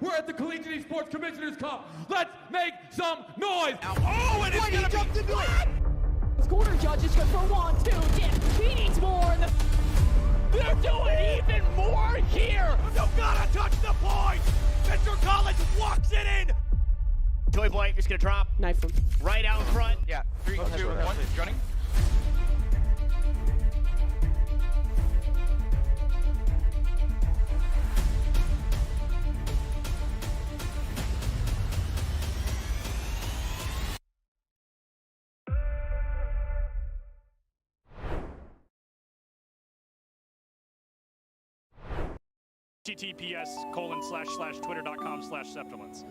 We're at the Collegiate Esports Commissioners Cup. Let's make some noise. Oh, and it's gonna jumped into it. Corner judge is good for 1, 2, he needs more. They're doing even more here. You gotta touch the point. Mr. College walks it in. Toy Blank is gonna drop. Knife him. Right out in front. Yeah, 3, 2, 1, running. https://twitter.com/Septilence.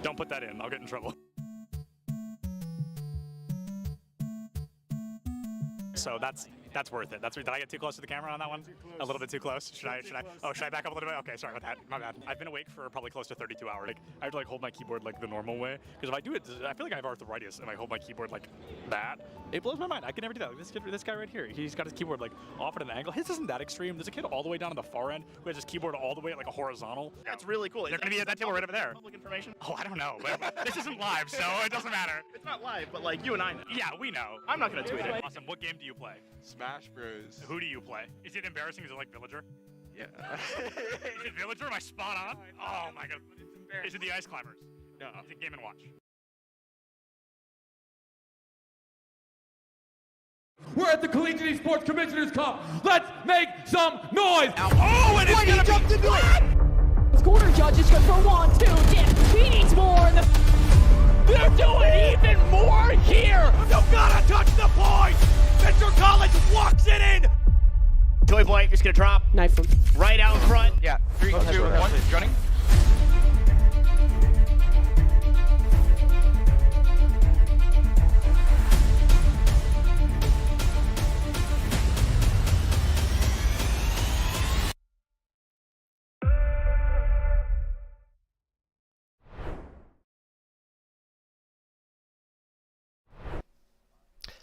Don't put that in. I'll get in trouble. So that's worth it. Did I get too close to the camera on that one? A little bit too close. Should I back up a little bit? Okay, sorry about that. My bad. I've been awake for probably close to 32 hours. Like, I have to hold my keyboard the normal way, because if I do it, I feel like I have arthritis and I hold my keyboard like that. It blows my mind. I can never do that. This guy right here, he's got his keyboard off at an angle. His isn't that extreme. There's a kid all the way down on the far end who has his keyboard all the way at a horizontal. That's really cool. They're gonna be at that table right over there. Public information? Oh, I don't know. This isn't live, so it doesn't matter. It's not live, but you and I know. Yeah, we know. I'm not gonna tweet it. Awesome. What game do you play? Smash Bros. Who do you play? Is it embarrassing? Is it like Villager? Yeah. Is it Villager? Am I spot on? Oh my god. Is it the Ice Climbers? No. Is it Game & Watch? We're at the Collegiate Esports Commissioners Cup. Let's make some noise. Oh, and it's gonna jumped into it. Corner judge is good for 1, 2, he needs more. They're doing even more here. You gotta touch the point. Mr. College walks it in. Toy Blank is gonna drop. Knife him. Right out in front. Yeah, 3, 2, 1, running.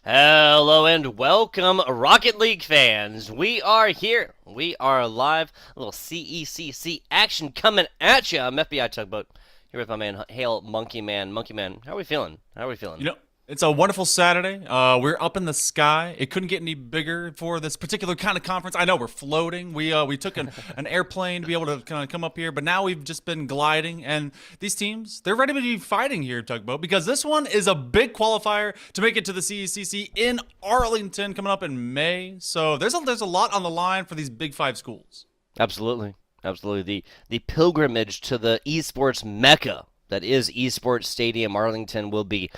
Hello and welcome, Rocket League fans. We are here. We are live. A little CECC action coming at you. I'm FBI Tugboat here with my man, Hail Monkey Man. Monkey Man, how are we feeling? You know, it's a wonderful Saturday. We're up in the sky. It couldn't get any bigger for this particular kind of conference. I know we're floating. We took an airplane to be able to kind of come up here, but now we've just been gliding. And these teams, they're ready to be fighting here, Tugboat, because this one is a big qualifier to make it to the CECC in Arlington coming up in May. So there's a lot on the line for these Big Five schools. Absolutely. The pilgrimage to the esports mecca that is Esports Stadium Arlington will be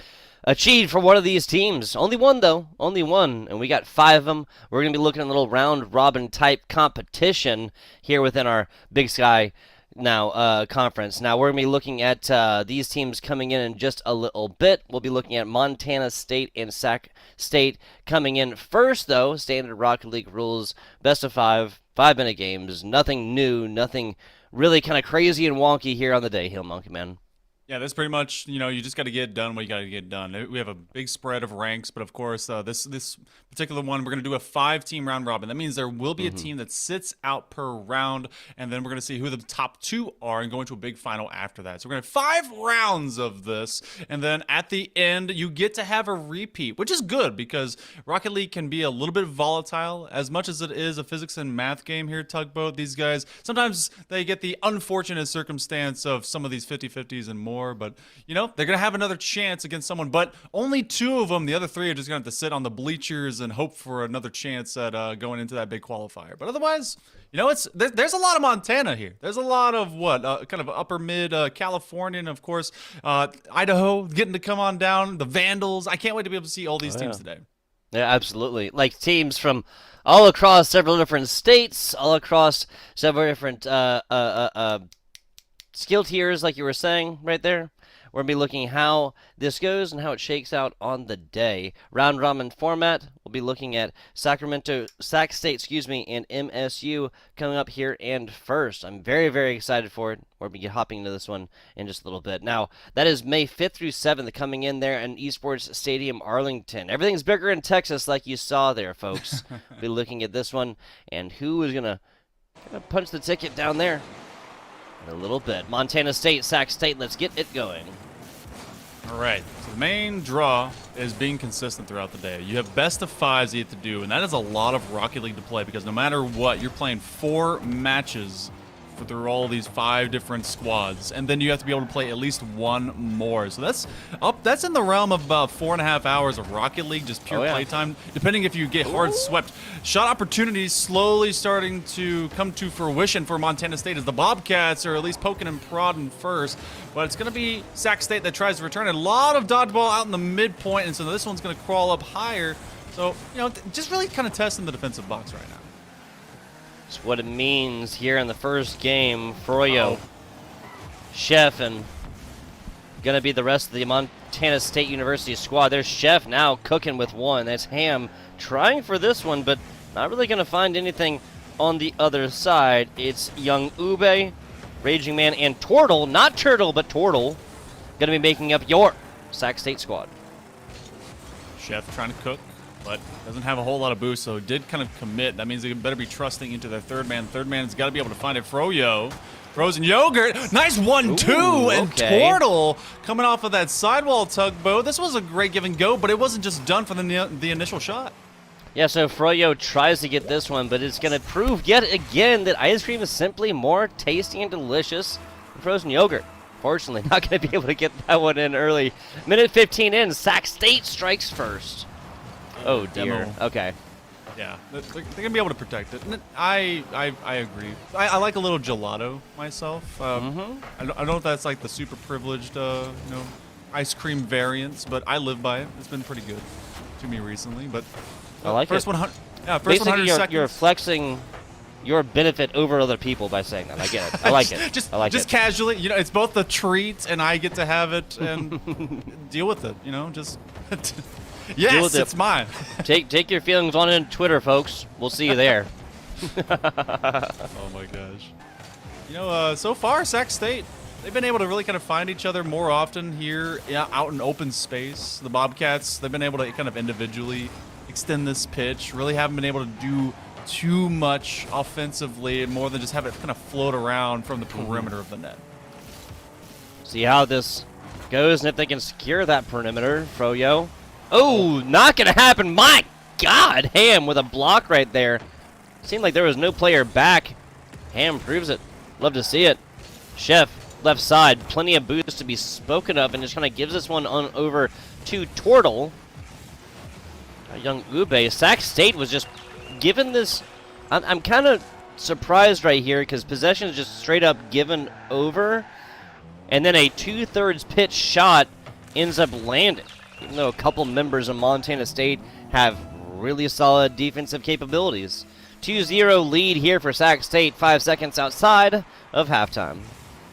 achieved for one of these teams. Only one, though. Only one. And we got 5 of them. We're going to be looking at a little round-robin type competition here within our Big Sky now conference. Now, we're going to be looking at these teams coming in just a little bit. We'll be looking at Montana State and Sac State coming in first, though. Standard Rocket League rules. Best of 5. 5-minute games. Nothing new. Nothing really kind of crazy and wonky here on the day, Hill Monkey Man. Yeah, that's pretty much, you just got to get done what you got to get done. We have a big spread of ranks, but of course, this particular one, we're going to do a 5-team round robin. That means there will be a team that sits out per round, and then we're going to see who the top 2 are and go into a big final after that. So we're going to have 5 rounds of this, and then at the end, you get to have a repeat, which is good because Rocket League can be a little bit volatile. As much as it is a physics and math game here, Tugboat, these guys, sometimes they get the unfortunate circumstance of some of these 50-50s and more. But, they're going to have another chance against someone. But only 2 of them, the other 3, are just going to have to sit on the bleachers and hope for another chance at going into that big qualifier. But otherwise, there's a lot of Montana here. There's a lot of kind of upper mid California, and of course, Idaho getting to come on down. The Vandals. I can't wait to be able to see all these teams today. Yeah, absolutely. Like teams from all across several different states, all across several different skill tiers, like you were saying right there. We're going to be looking how this goes and how it shakes out on the day. Round robin format. We'll be looking at Sac State, and MSU coming up here and first. I'm very, very excited for it. We'll be hopping into this one in just a little bit. Now, that is May 5th through 7th coming in there in Esports Stadium Arlington. Everything's bigger in Texas like you saw there, folks. We'll be looking at this one and who is going to punch the ticket down there. a little bit. Montana State, Sac State, let's get it going. All right, so the main draw is being consistent throughout the day. You have best of fives you have to do, and that is a lot of Rocket League to play because no matter what, you're playing 4 matches through all these 5 different squads, and then you have to be able to play at least 1 more. So that's in the realm of about 4.5 hours of Rocket League, just pure playtime, depending if you get hard swept. Shot opportunities slowly starting to come to fruition for Montana State as the Bobcats are at least poking and prodding first, but it's going to be Sac State that tries to return. A lot of dodgeball out in the midpoint, and so this one's going to crawl up higher. So, you know, just really kind of testing the defensive box right now. That's what it means here in the first game. Froyo, Chef, and gonna be the rest of the Montana State University squad. There's Chef now cooking with 1. That's Ham trying for this one, but not really gonna find anything on the other side. It's Young Ube, Raging Man, and Tortle, not Turtle, but Tortle, gonna be making up your Sac State squad. Chef trying to cook, but doesn't have a whole lot of boost, so did kind of commit. That means they better be trusting into their third man. Third man's got to be able to find it. Froyo, Frozen Yogurt, nice 1-2, and Tortle coming off of that sidewall tugboat. This was a great give and go, but it wasn't just done for the initial shot. Yeah, so Froyo tries to get this one, but it's going to prove yet again that ice cream is simply more tasty and delicious than frozen yogurt. Fortunately, not going to be able to get that one in early. Minute 15 in, Sac State strikes first. Oh dear. Demo. Okay. Yeah, they're gonna be able to protect it. And I agree. I like a little gelato myself. I don't know if that's like the super privileged, ice cream variants, but I live by it. It's been pretty good to me recently. But I like first it. 100. Yeah, first Basically, 100 seconds. you're flexing your benefit over other people by saying that. I get it. I like it. Just casually, it's both the treat and I get to have it and deal with it. Just. Yes, it's mine. Take your feelings on in Twitter, folks. We'll see you there. Oh my gosh. So far, Sac State, they've been able to really kind of find each other more often here out in open space. The Bobcats, they've been able to kind of individually extend this pitch. Really haven't been able to do too much offensively, more than just have it kind of float around from the perimeter of the net. See how this goes and if they can secure that perimeter. Froyo. Oh, not going to happen. My God, Ham with a block right there. Seemed like there was no player back. Ham proves it. Love to see it. Chef, left side. Plenty of boost to be spoken of, and just kind of gives this one on over to Tortle. Young Ube. Sac State was just given this. I'm kind of surprised right here because possession is just straight up given over, and then a 2/3 pitch shot ends up landing. Even though a couple members of Montana State have really solid defensive capabilities. 2-0 lead here for Sac State, 5 seconds outside of halftime.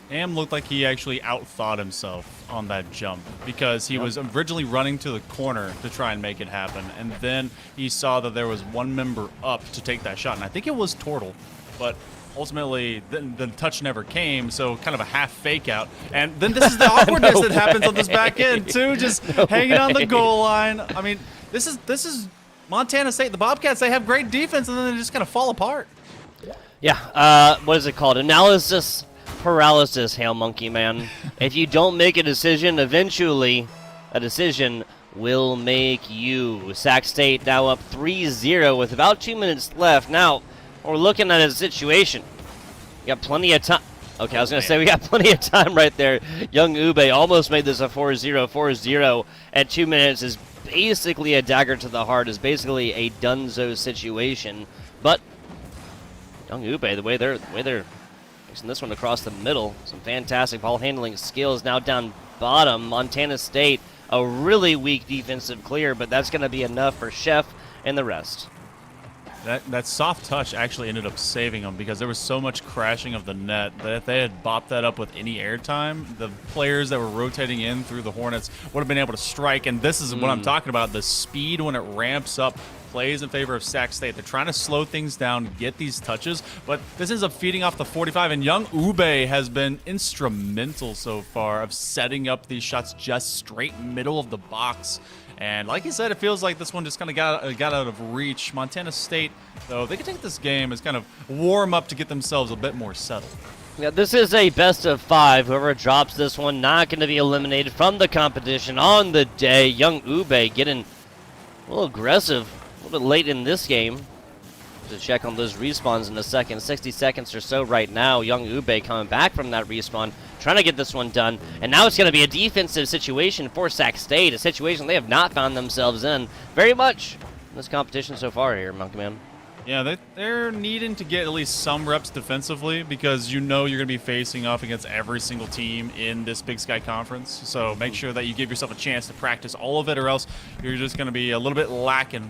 Ham looked like he actually outthought himself on that jump because he was originally running to the corner to try and make it happen, and then he saw that there was one member up to take that shot, and I think it was Tortle, but ultimately the touch never came, so kind of a half fake out. And then this is the awkwardness that happens on this back end too, just hanging on the goal line. I mean, this is Montana State. The Bobcats, they have great defense, and then they just kind of fall apart. Yeah, what is it called? Analysis paralysis, Hail Monkey Man. If you don't make a decision, eventually a decision will make you. Sac State now up 3-0 with about 2 minutes left. Now, we're looking at a situation. We got plenty of time. Okay, I was going to say we got plenty of time right there. Young Ube almost made this a 4-0. 4-0 at 2 minutes is basically a dagger to the heart, is basically a dunzo situation. But Young Ube, the way they're fixing this one across the middle, some fantastic ball handling skills. Now down bottom, Montana State, a really weak defensive clear, but that's going to be enough for Chef and the rest. That soft touch actually ended up saving them because there was so much crashing of the net that if they had bopped that up with any airtime, the players that were rotating in through the Hornets would have been able to strike. And this is what I'm talking about. The speed when it ramps up plays in favor of Sac State. They're trying to slow things down, get these touches, but this ends up feeding off the 45. And Young Ube has been instrumental so far of setting up these shots just straight middle of the box. And like you said, it feels like this one just kind of got out of reach. Montana State, though, they could take this game as kind of warm up to get themselves a bit more settled. Yeah, this is a best of 5. Whoever drops this one not going to be eliminated from the competition on the day. Young Ube getting a little aggressive, a little bit late in this game. To check on those respawns in a second. 60 seconds or so right now. Young Ube coming back from that respawn, trying to get this one done. And now it's going to be a defensive situation for Sac State, a situation they have not found themselves in very much in this competition so far here, Monkey Man. Yeah, they're needing to get at least some reps defensively because you know you're going to be facing off against every single team in this Big Sky Conference. So make sure that you give yourself a chance to practice all of it, or else you're just going to be a little bit lacking.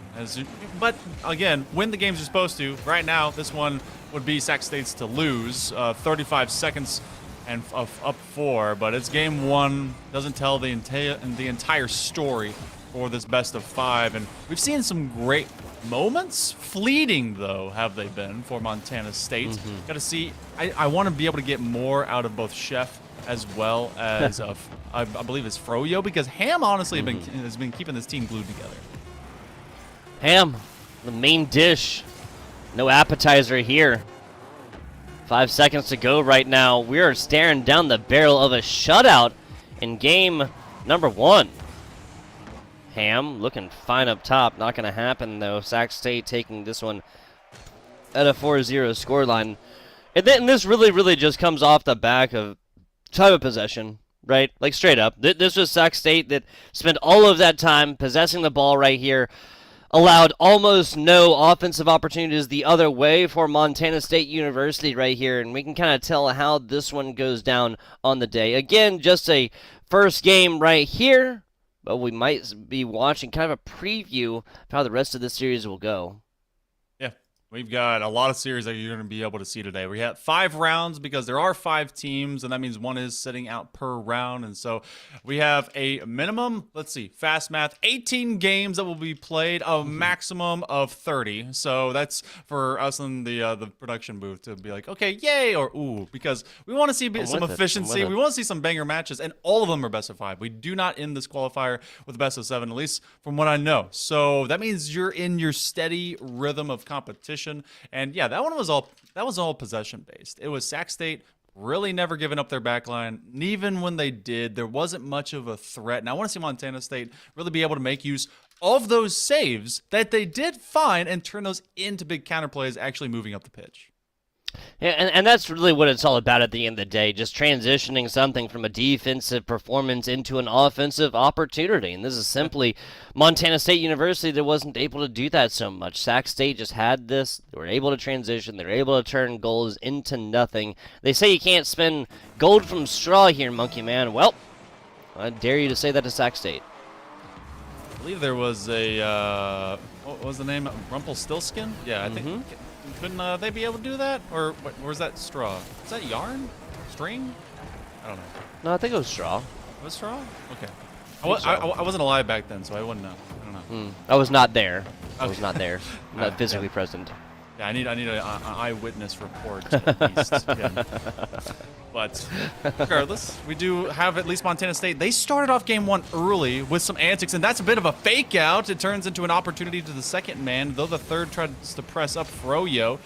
But again, win the games you're supposed to. Right now, this one would be Sac State's to lose. 35 seconds and up 4, but it's game 1. Doesn't tell the entire story for this best of 5, and we've seen some great moments. Fleeting, though, have they been for Montana State. Got to see. I want to be able to get more out of both Chef as well as I believe it's Froyo, because Ham honestly has been keeping this team glued together. Ham, the main dish. No appetizer here. 5 seconds to go right now. We are staring down the barrel of a shutout in game number 1. Ham looking fine up top. Not going to happen, though. Sac State taking this one at a 4-0 scoreline. And then this really just comes off the back of time of possession, right? Like, straight up. This was Sac State that spent all of that time possessing the ball right here. Allowed almost no offensive opportunities the other way for Montana State University right here. And we can kind of tell how this one goes down on the day. Again, just a first game right here. But we might be watching kind of a preview of how the rest of this series will go. Yeah, we've got a lot of series that you're going to be able to see today. We have 5 rounds because there are 5 teams, and that means 1 is sitting out per round. And so we have a minimum, let's see, fast math, 18 games that will be played, a maximum of 30. So that's for us in the production booth to be like, okay, yay, or ooh, because we want to see some efficiency. We want to see some banger matches, and all of them are best of 5. We do not end this qualifier with a best of 7, at least from what I know. So that means you're in your steady rhythm of competition. And yeah, that was all possession based. It was Sac State really never giving up their backline. And even when they did, there wasn't much of a threat. And I want to see Montana State really be able to make use of those saves that they did find and turn those into big counterplays, actually moving up the pitch. Yeah, and that's really what it's all about at the end of the day, just transitioning something from a defensive performance into an offensive opportunity. And this is simply Montana State University that wasn't able to do that so much. Sac State just had this. They were able to transition. They were able to turn goals into nothing. They say you can't spin gold from straw here, Monkey Man. Well, I dare you to say that to Sac State. I believe there was a, what was the name? Rumpelstiltskin? Yeah, I think. Couldn't they be able to do that? Or was that straw? Is that yarn? String? I don't know. No, I think it was straw. Was it straw? Okay. I wasn't alive back then, so I wouldn't know. I don't know. I was not there. I was not there. Not physically present. Yeah, I need an eyewitness report at least. Yeah. But regardless, we do have at least Montana State. They started off game 1 early with some antics, and that's a bit of a fake out. It turns into an opportunity to the second man, though the third tries to press up Froyo.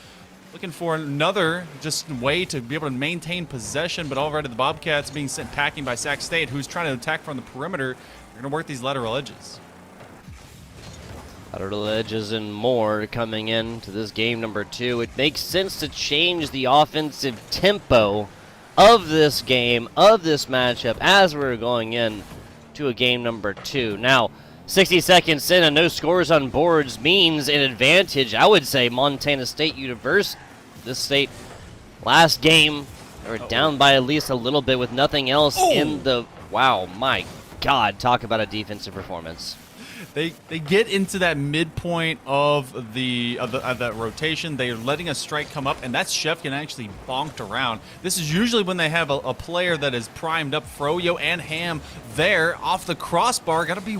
Looking for another just way to be able to maintain possession, but already the Bobcats being sent packing by Sac State, who's trying to attack from the perimeter. They're going to work these lateral edges. Lateral edges and more coming into this game number 2. It makes sense to change the offensive tempo of this game, of this matchup, as we're going in to a game number 2. Now, 60 seconds in and no scores on boards means an advantage. I would say Montana State University, this state, last game, they were down by at least a little bit with nothing else in the... Wow, my God, talk about a defensive performance. They get into that midpoint of that rotation. They're letting a strike come up, and that chef can actually bonked around. This is usually when they have a player that is primed up. Froyo and Ham there off the crossbar. Got to be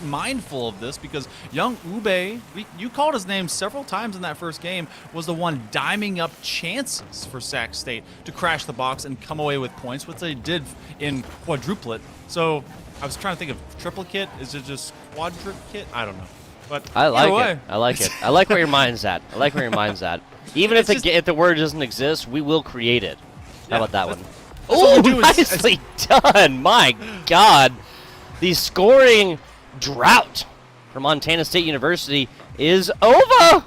mindful of this because young Ube, you called his name several times in that first game, was the one diming up chances for Sac State to crash the box and come away with points, which they did in quadruplet. So I was trying to think of triplicate. Is it just quadruplicate? I don't know. But I like it. I like it. I like where your mind's at. I like where your mind's at. Even if the word doesn't exist, we will create it. How about that one? what Oh, we do is- nicely done! My God, the scoring drought for Montana State University is over.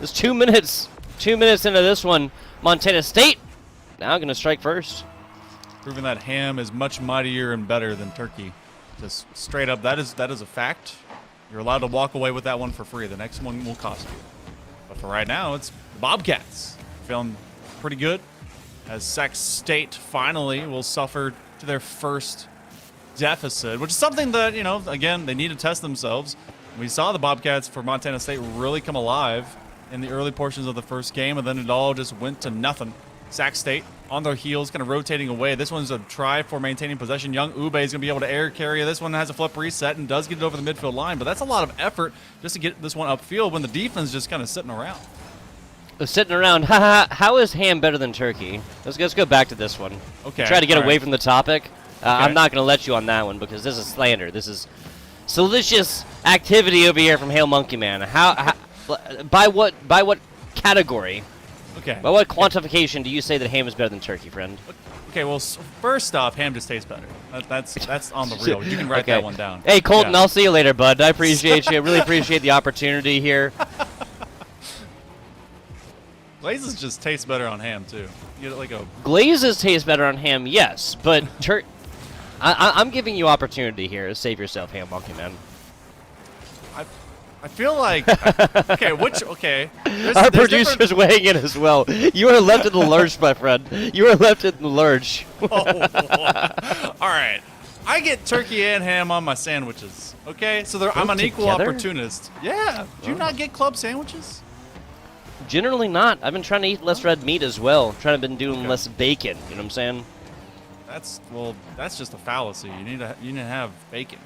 It's 2 minutes. 2 minutes into this one, Montana State now going to strike first. Proving that Ham is much mightier and better than Turkey. Just straight up, that is a fact. You're allowed to walk away with that one for free. The next one will cost you. But for right now, it's the Bobcats. Feeling pretty good as Sac State finally will suffer to their first deficit, which is something that, you know, again, they need to test themselves. We saw the Bobcats for Montana State really come alive in the early portions of the first game, and then it all just went to nothing. Sac State on their heels, kind of rotating away. This one's a try for maintaining possession. Young Ube is going to be able to air carry. This one has a flip reset and does get it over the midfield line, but that's a lot of effort just to get this one upfield when the defense is just kind of sitting around. Sitting around, how is Ham better than Turkey? Let's go back to this one. Okay. Try to get all away right. from the topic. I'm not going to let you on that one because this is slander. This is salacious activity over here from Hail Monkey Man. How by what category? Okay. By what quantification do you say that Ham is better than Turkey, friend? Okay, well, first off, Ham just tastes better. That's on the real. You can write Okay. that one down. Hey, Colton, Yeah. I'll see you later, bud. I appreciate you. I really appreciate the opportunity here. Glazes just taste better on ham, too. You get like a... Glazes taste better on ham, yes, but I'm giving you opportunity here. Save yourself, Ham Monkey Man. I feel like... okay, okay. Our There's producer's weighing in as well. You are left in the lurch, my friend. You are left in the lurch. All right. I get turkey and ham on my sandwiches, okay? So I'm an equal together? opportunist. Yeah. Do you not get club sandwiches? Generally not. I've been trying to eat less red meat as well. Trying to been doing less bacon. You know what I'm saying? That's just a fallacy. You need to have bacon.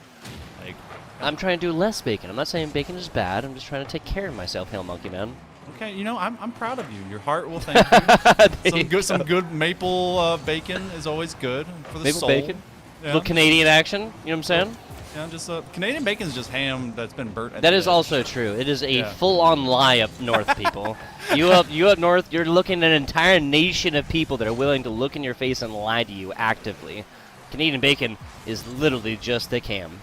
Like, I'm trying to do less bacon. I'm not saying bacon is bad. I'm just trying to take care of myself, Hail Monkey Man. okay, you know, I'm proud of you. Your heart will thank you. Some good maple bacon is always good for the Maple soul. bacon? Yeah. Little Canadian action. You know what I'm saying? Yeah, just Canadian bacon's just ham that's been burnt. At That the is edge. also true. It is a Yeah. full-on lie up north, people. you up north, you're looking at an entire nation of people that are willing to look in your face and lie to you actively. Canadian bacon is literally just thick ham.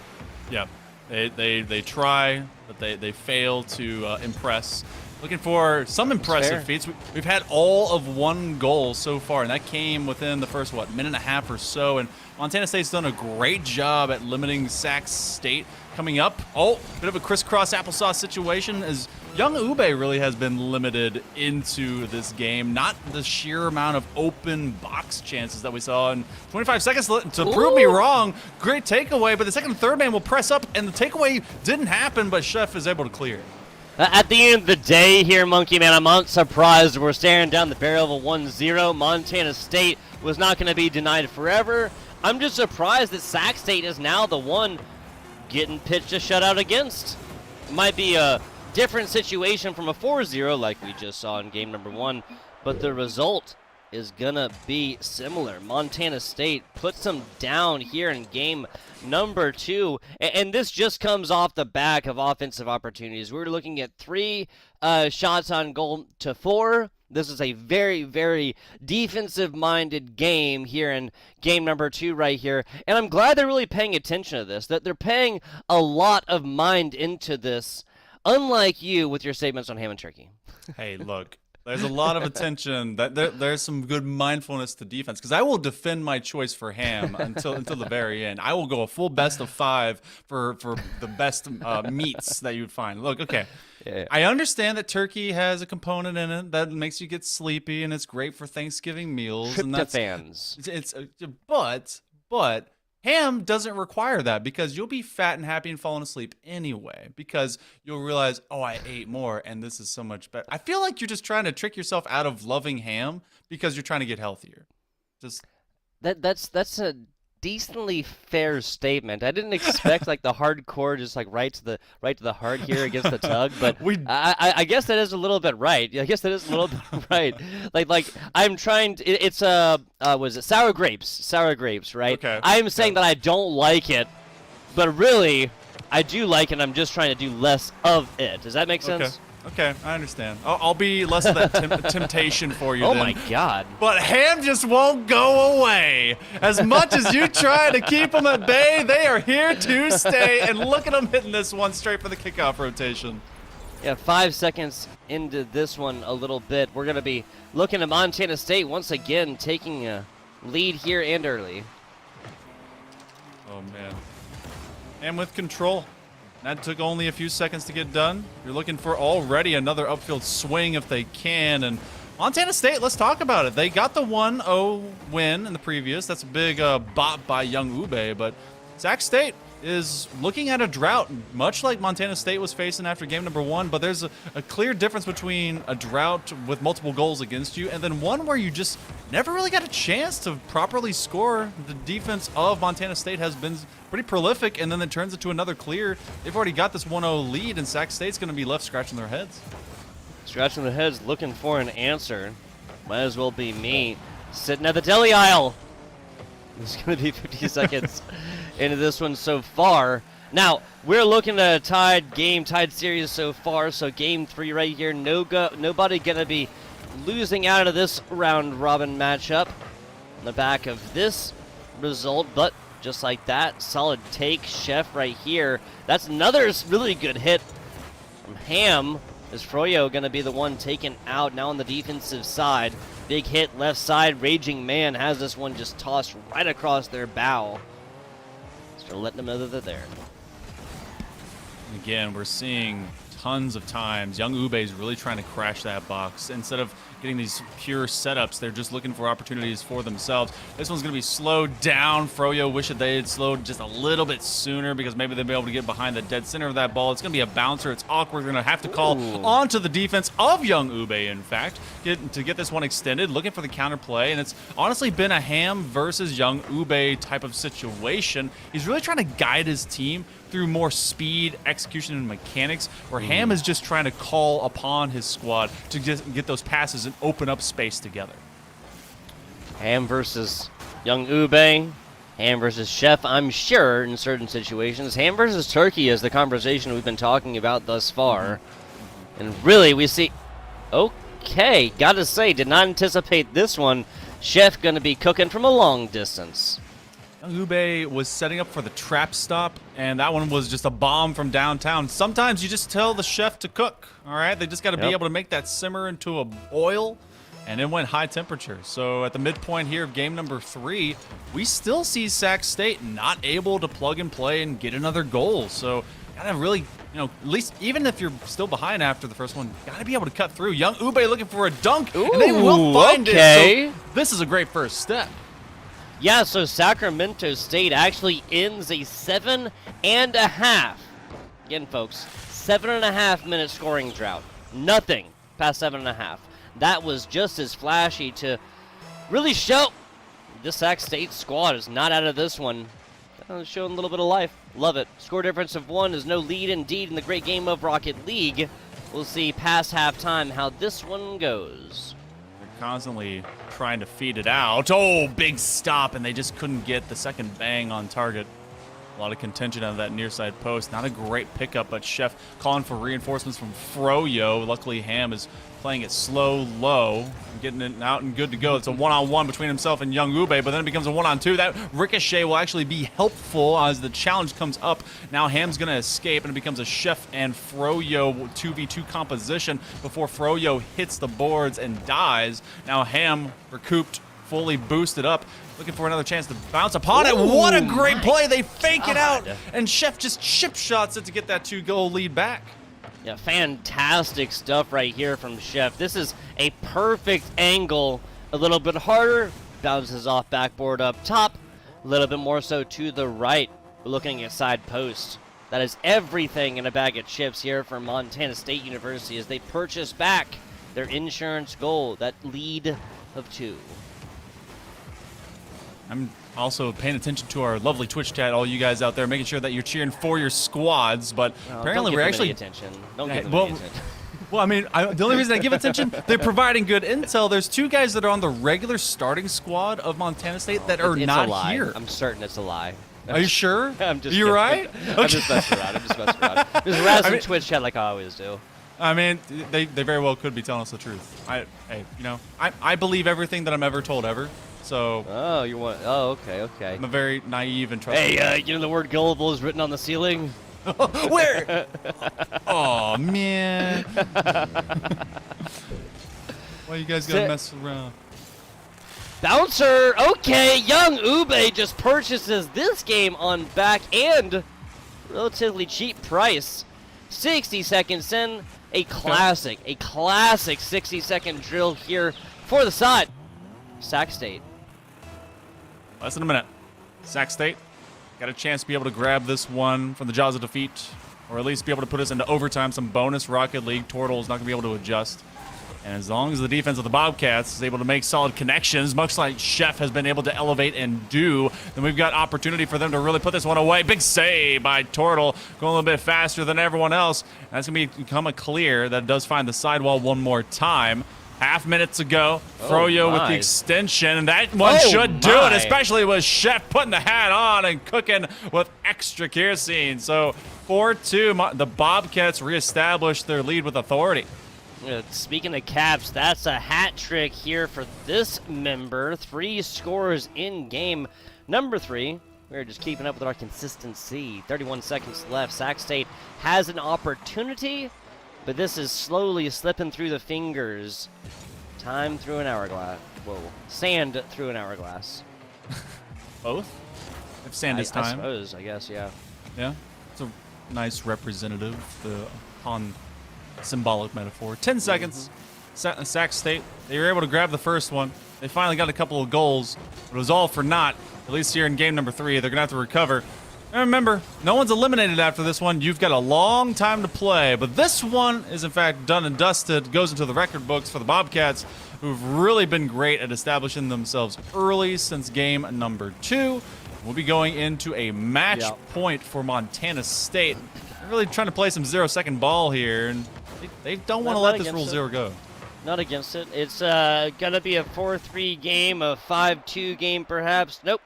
Yeah, they try, but they fail to impress. Looking for some fair. impressive feats. We've had all of one goal so far, and that came within the first, minute and a half or so. And Montana State's done a great job at limiting Sac State coming up. Oh, bit of a crisscross applesauce situation as young Ube really has been limited into this game. Not the sheer amount of open box chances that we saw in 25 seconds to prove me wrong. Great takeaway, but the second and third man will press up, and the takeaway didn't happen, but Chef is able to clear it. At the end of the day here, Monkey Man, I'm not surprised we're staring down the barrel of a 1-0. Montana State was not going to be denied forever. I'm just surprised that Sac State is now the one getting pitched a shutout against. Might be a different situation from a 4-0 like we just saw in game number 1, but the result is gonna be similar. Montana State puts them down here in game number 2, and this just comes off the back of offensive opportunities. We're looking at 3 shots on goal to 4. This is a very, very defensive-minded game here in game number 2 right here, and I'm glad they're really paying attention to this, that they're paying a lot of mind into this, unlike you with your statements on ham and turkey. Hey, look. There's a lot of attention. There's some good mindfulness to defense because I will defend my choice for ham until the very end. I will go a full best of 5 for the best meats that you'd find. Look, okay, Yeah. I understand that turkey has a component in it that makes you get sleepy and it's great for Thanksgiving meals. And that's Tryptophans. but ham doesn't require that because you'll be fat and happy and falling asleep anyway because you'll realize, oh, I ate more and this is so much better. I feel like you're just trying to trick yourself out of loving ham because you're trying to get healthier. Just That's a decently fair statement. I didn't expect like the hardcore just like right to the heart here against the tug, but I guess that is a little bit right. I guess that is a little bit right. Like I'm trying to, it's was it sour grapes, right? Okay. I'm saying that I don't like it, but really I do like it. I'm just trying to do less of it. Does that make sense? Okay, I understand. I'll be less of that temptation for you. Oh then. my God. But Ham just won't go away. As much as you try to keep them at bay, they are here to stay. And look at them hitting this one straight for the kickoff rotation. Yeah, 5 seconds into this one a little bit. We're going to be looking at Montana State once again taking a lead here and early. Oh, man. And with control. That took only a few seconds to get done. You're looking for already another upfield swing if they can. And Montana State, let's talk about it. They got the 1-0 win in the previous. That's a big bot by Young Ube. But Sac State is looking at a drought, much like Montana State was facing after game number 1. But there's a clear difference between a drought with multiple goals against you and then one where you just never really got a chance to properly score. The defense of Montana State has been pretty prolific, and then it turns into another clear. They've already got this 1-0 lead, and Sac State's going to be left scratching their heads. Scratching their heads, looking for an answer. Might as well be me sitting at the deli aisle. It's going to be 50 seconds into this one so far. Now, we're looking at a tied series so far, so game 3 right here. Nobody going to be losing out of this round robin matchup on the back of this result, but just like that, solid take, Chef right here. That's another really good hit from Ham. Is Froyo going to be the one taken out now on the defensive side? Big hit left side. Raging Man has this one just tossed right across their bow. Just letting them know that they're there. Again, we're seeing tons of times Young Ube is really trying to crash that box. Instead of getting these pure setups, they're just looking for opportunities for themselves. This one's going to be slowed down. Froyo wish that they had slowed just a little bit sooner because maybe they'd be able to get behind the dead center of that ball. It's going to be a bouncer. It's awkward. They're going to have to call onto the defense of Young Ube, in fact, to get this one extended, looking for the counterplay. And it's honestly been a Ham versus Young Ube type of situation. He's really trying to guide his team through more speed, execution, and mechanics, where Ham is just trying to call upon his squad to just get those passes and open up space together. Ham versus Young Ube. Ham versus Chef, I'm sure, in certain situations. Ham versus Turkey is the conversation we've been talking about thus far. And really, we see... Okay, gotta say, did not anticipate this one. Chef gonna be cooking from a long distance. Young Ube was setting up for the trap stop, and that one was just a bomb from downtown. Sometimes you just tell the chef to cook, all right? They just got to be able to make that simmer into a boil, and it went high temperature. So at the midpoint here of game number 3, we still see Sac State not able to plug and play and get another goal. So gotta really, at least even if you're still behind after the first one, gotta be able to cut through. Young Ube looking for a dunk, and they will find it. So this is a great first step. Yeah, so Sacramento State actually ends a 7.5. Again, folks, 7.5 minute scoring drought. Nothing past 7.5. That was just as flashy to really show this Sac State squad is not out of this one. Showing a little bit of life. Love it. Score difference of 1 is no lead indeed in the great game of Rocket League. We'll see past halftime how this one goes. Constantly trying to feed it out. Oh, big stop, and they just couldn't get the second bang on target. A lot of contention out of that near side post. Not a great pickup, but Chef calling for reinforcements from Froyo. Luckily, Ham is playing it slow, low, getting it out and good to go. It's a one-on-one between himself and Young Ube, but then it becomes a one-on-2. That ricochet will actually be helpful as the challenge comes up. Now Ham's going to escape, and it becomes a Chef and Froyo 2v2 composition before Froyo hits the boards and dies. Now Ham recouped, fully boosted up, looking for another chance to bounce upon it. What a great play. They fake it out, and Chef just chip shots it to get that 2-goal lead back. Yeah, fantastic stuff right here from Chef. This is a perfect angle. A little bit harder. Bounces off backboard up top. A little bit more so to the right. We're looking at side post. That is everything in a bag of chips here for Montana State University as they purchase back their insurance goal, that lead of 2. I'm also paying attention to our lovely Twitch chat, all you guys out there, making sure that you're cheering for your squads. But apparently, we're actually attention. Don't give them any attention. Well, I mean, the only reason I give attention, they're providing good intel. There's 2 guys that are on the regular starting squad of Montana State that are not here. I'm certain it's a lie. Are you sure? I'm just you kidding. right? I'm just messing around. Just harassing Twitch chat like I always do. I mean, they very well could be telling us the truth. I believe everything that I'm ever told ever. So. Oh, you want? Oh, okay. I'm a very naive and trustworthy. Hey, you know the word gullible is written on the ceiling. Where? Oh man. Why you guys gotta mess around? Bouncer. Okay, young Ube just purchases this game on back and relatively cheap price. 60 seconds in, a classic 60-second drill here for the side. Sac State. Less than a minute. Sac State got a chance to be able to grab this one from the jaws of defeat, or at least be able to put us into overtime, some bonus Rocket League. Turtle's not going to be able to adjust. And as long as the defense of the Bobcats is able to make solid connections, much like Chef has been able to elevate and do, then we've got opportunity for them to really put this one away. Big save by Turtle, going a little bit faster than everyone else. And that's going to become a clear that does find the sidewall one more time. Half minutes ago, Froyo with the extension, and that one should do it, especially with Chef putting the hat on and cooking with extra kerosene. So 4-2, the Bobcats reestablished their lead with authority. Speaking of caps, that's a hat trick here for this member. 3 scores in game number 3. We're just keeping up with our consistency. 31 seconds left. Sac State has an opportunity, but this is slowly slipping through the fingers. Time through an hourglass. Whoa. Sand through an hourglass. Both? If sand is time. I suppose, I guess, yeah. Yeah. It's a nice representative on symbolic metaphor. 10 seconds. Sac State, they were able to grab the first one. They finally got a couple of goals, but it was all for naught. At least here in game number 3, they're going to have to recover. And remember, no one's eliminated after this one. You've got a long time to play, but this one is in fact done and dusted. Goes into the record books for the Bobcats, who've really been great at establishing themselves early since game number 2. We'll be going into a match point for Montana State. They're really trying to play some 0-second ball here, and they don't want to let this rule 0 go. Not against it. It's going to be a 4-3 game, a 5-2 game perhaps. Nope.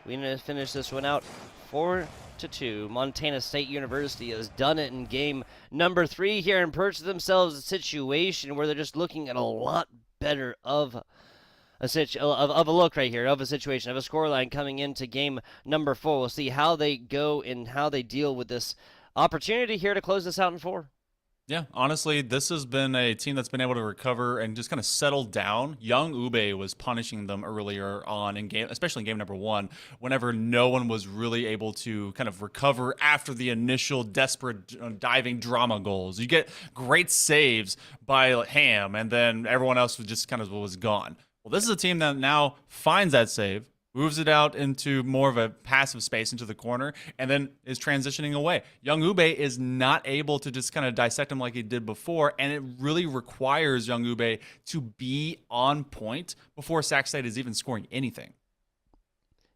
We need to finish this one out 4-2. Montana State University has done it in game number 3 here and purchased themselves a situation where they're just looking at a lot better of a look right here, of a situation, of a scoreline coming into game number 4. We'll see how they go and how they deal with this opportunity here to close this out in 4. Yeah, honestly, this has been a team that's been able to recover and just kind of settle down. Young Ube was punishing them earlier on in game, especially in game number 1, whenever no one was really able to kind of recover after the initial desperate diving drama goals. You get great saves by Ham, and then everyone else just kind of was gone. Well, this is a team that now finds that save, moves it out into more of a passive space into the corner, and then is transitioning away. Young Ube is not able to just kind of dissect him like he did before, and it really requires Young Ube to be on point before Sac State is even scoring anything.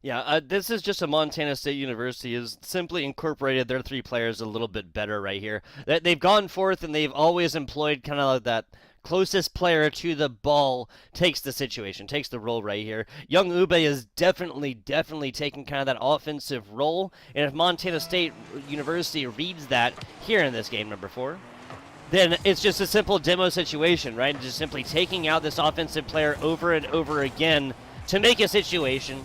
Yeah, this is just a Montana State University has simply incorporated their 3 players a little bit better right here. They've gone forth, and they've always employed kind of like that closest player to the ball takes the situation, takes the role right here. Young Ube is definitely taking kind of that offensive role, and if Montana State University reads that here in this game number 4, then it's just a simple demo situation, right? Just simply taking out this offensive player over and over again to make a situation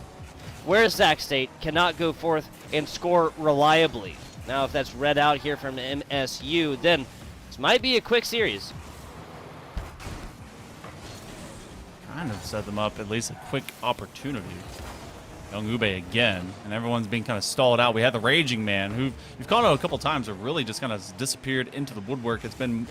where Sac State cannot go forth and score reliably. Now, if that's read out here from MSU, then this might be a quick series. Kind of set them up at least a quick opportunity. Young Ube again, and everyone's being kind of stalled out. We had the Raging Man, who you've called out a couple times, but really just kind of disappeared into the woodwork. It's been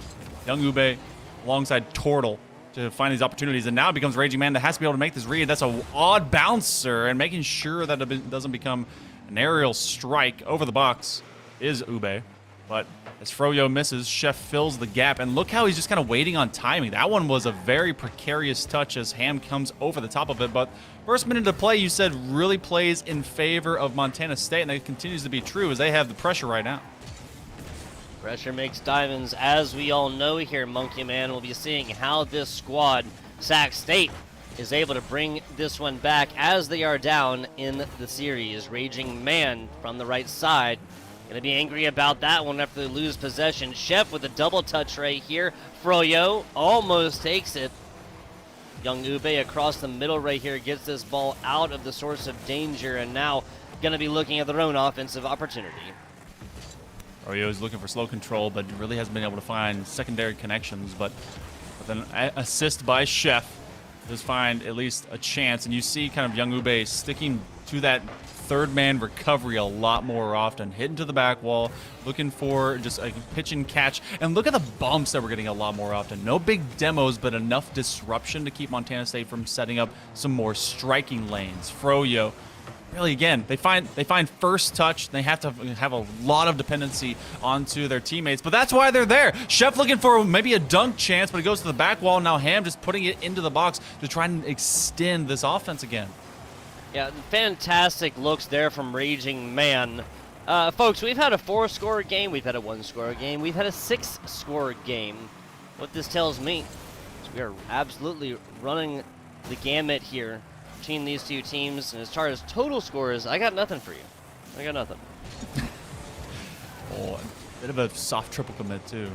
Young Ube alongside Turtle to find these opportunities, and now it becomes Raging Man that has to be able to make this read. That's an odd bouncer, and making sure that it doesn't become an aerial strike over the box is Ube. But as Froyo misses, Chef fills the gap, and look how he's just kind of waiting on timing. That one was a very precarious touch as Ham comes over the top of it, but first minute of play, you said, really plays in favor of Montana State, and that continues to be true as they have the pressure right now. Pressure makes diamonds, as we all know here, Monkey Man. We'll be seeing how this squad, Sac State, is able to bring this one back as they are down in the series. Raging Man from the right side Gonna be angry about that one after they lose possession. Chef with a double touch right here. Froyo almost takes it. Young Ube across the middle right here gets this ball out of the source of danger, and now gonna be looking at their own offensive opportunity. Froyo is looking for slow control, but really hasn't been able to find secondary connections. But with an assist by Chef, does find at least a chance. And you see kind of Young Ube sticking to that third man recovery a lot more often, hitting to the back wall, looking for just a pitch and catch. And look at the bumps that we're getting a lot more often. No big demos, but enough disruption to keep Montana State from setting up some more striking lanes. Froyo, really, again, they find first touch. They have to have a lot of dependency onto their teammates, but that's why they're there. Chef looking for maybe a dunk chance, but it goes to the back wall. Now Ham just putting it into the box to try and extend this offense again. Yeah, fantastic looks there from Raging Man. Folks, we've had a 4-score game, we've had a 1-score game, we've had a 6-score game. What this tells me is we are absolutely running the gamut here between these two teams, and as far as total scores, I got nothing for you. I got nothing. Oh, a bit of a soft triple commit too.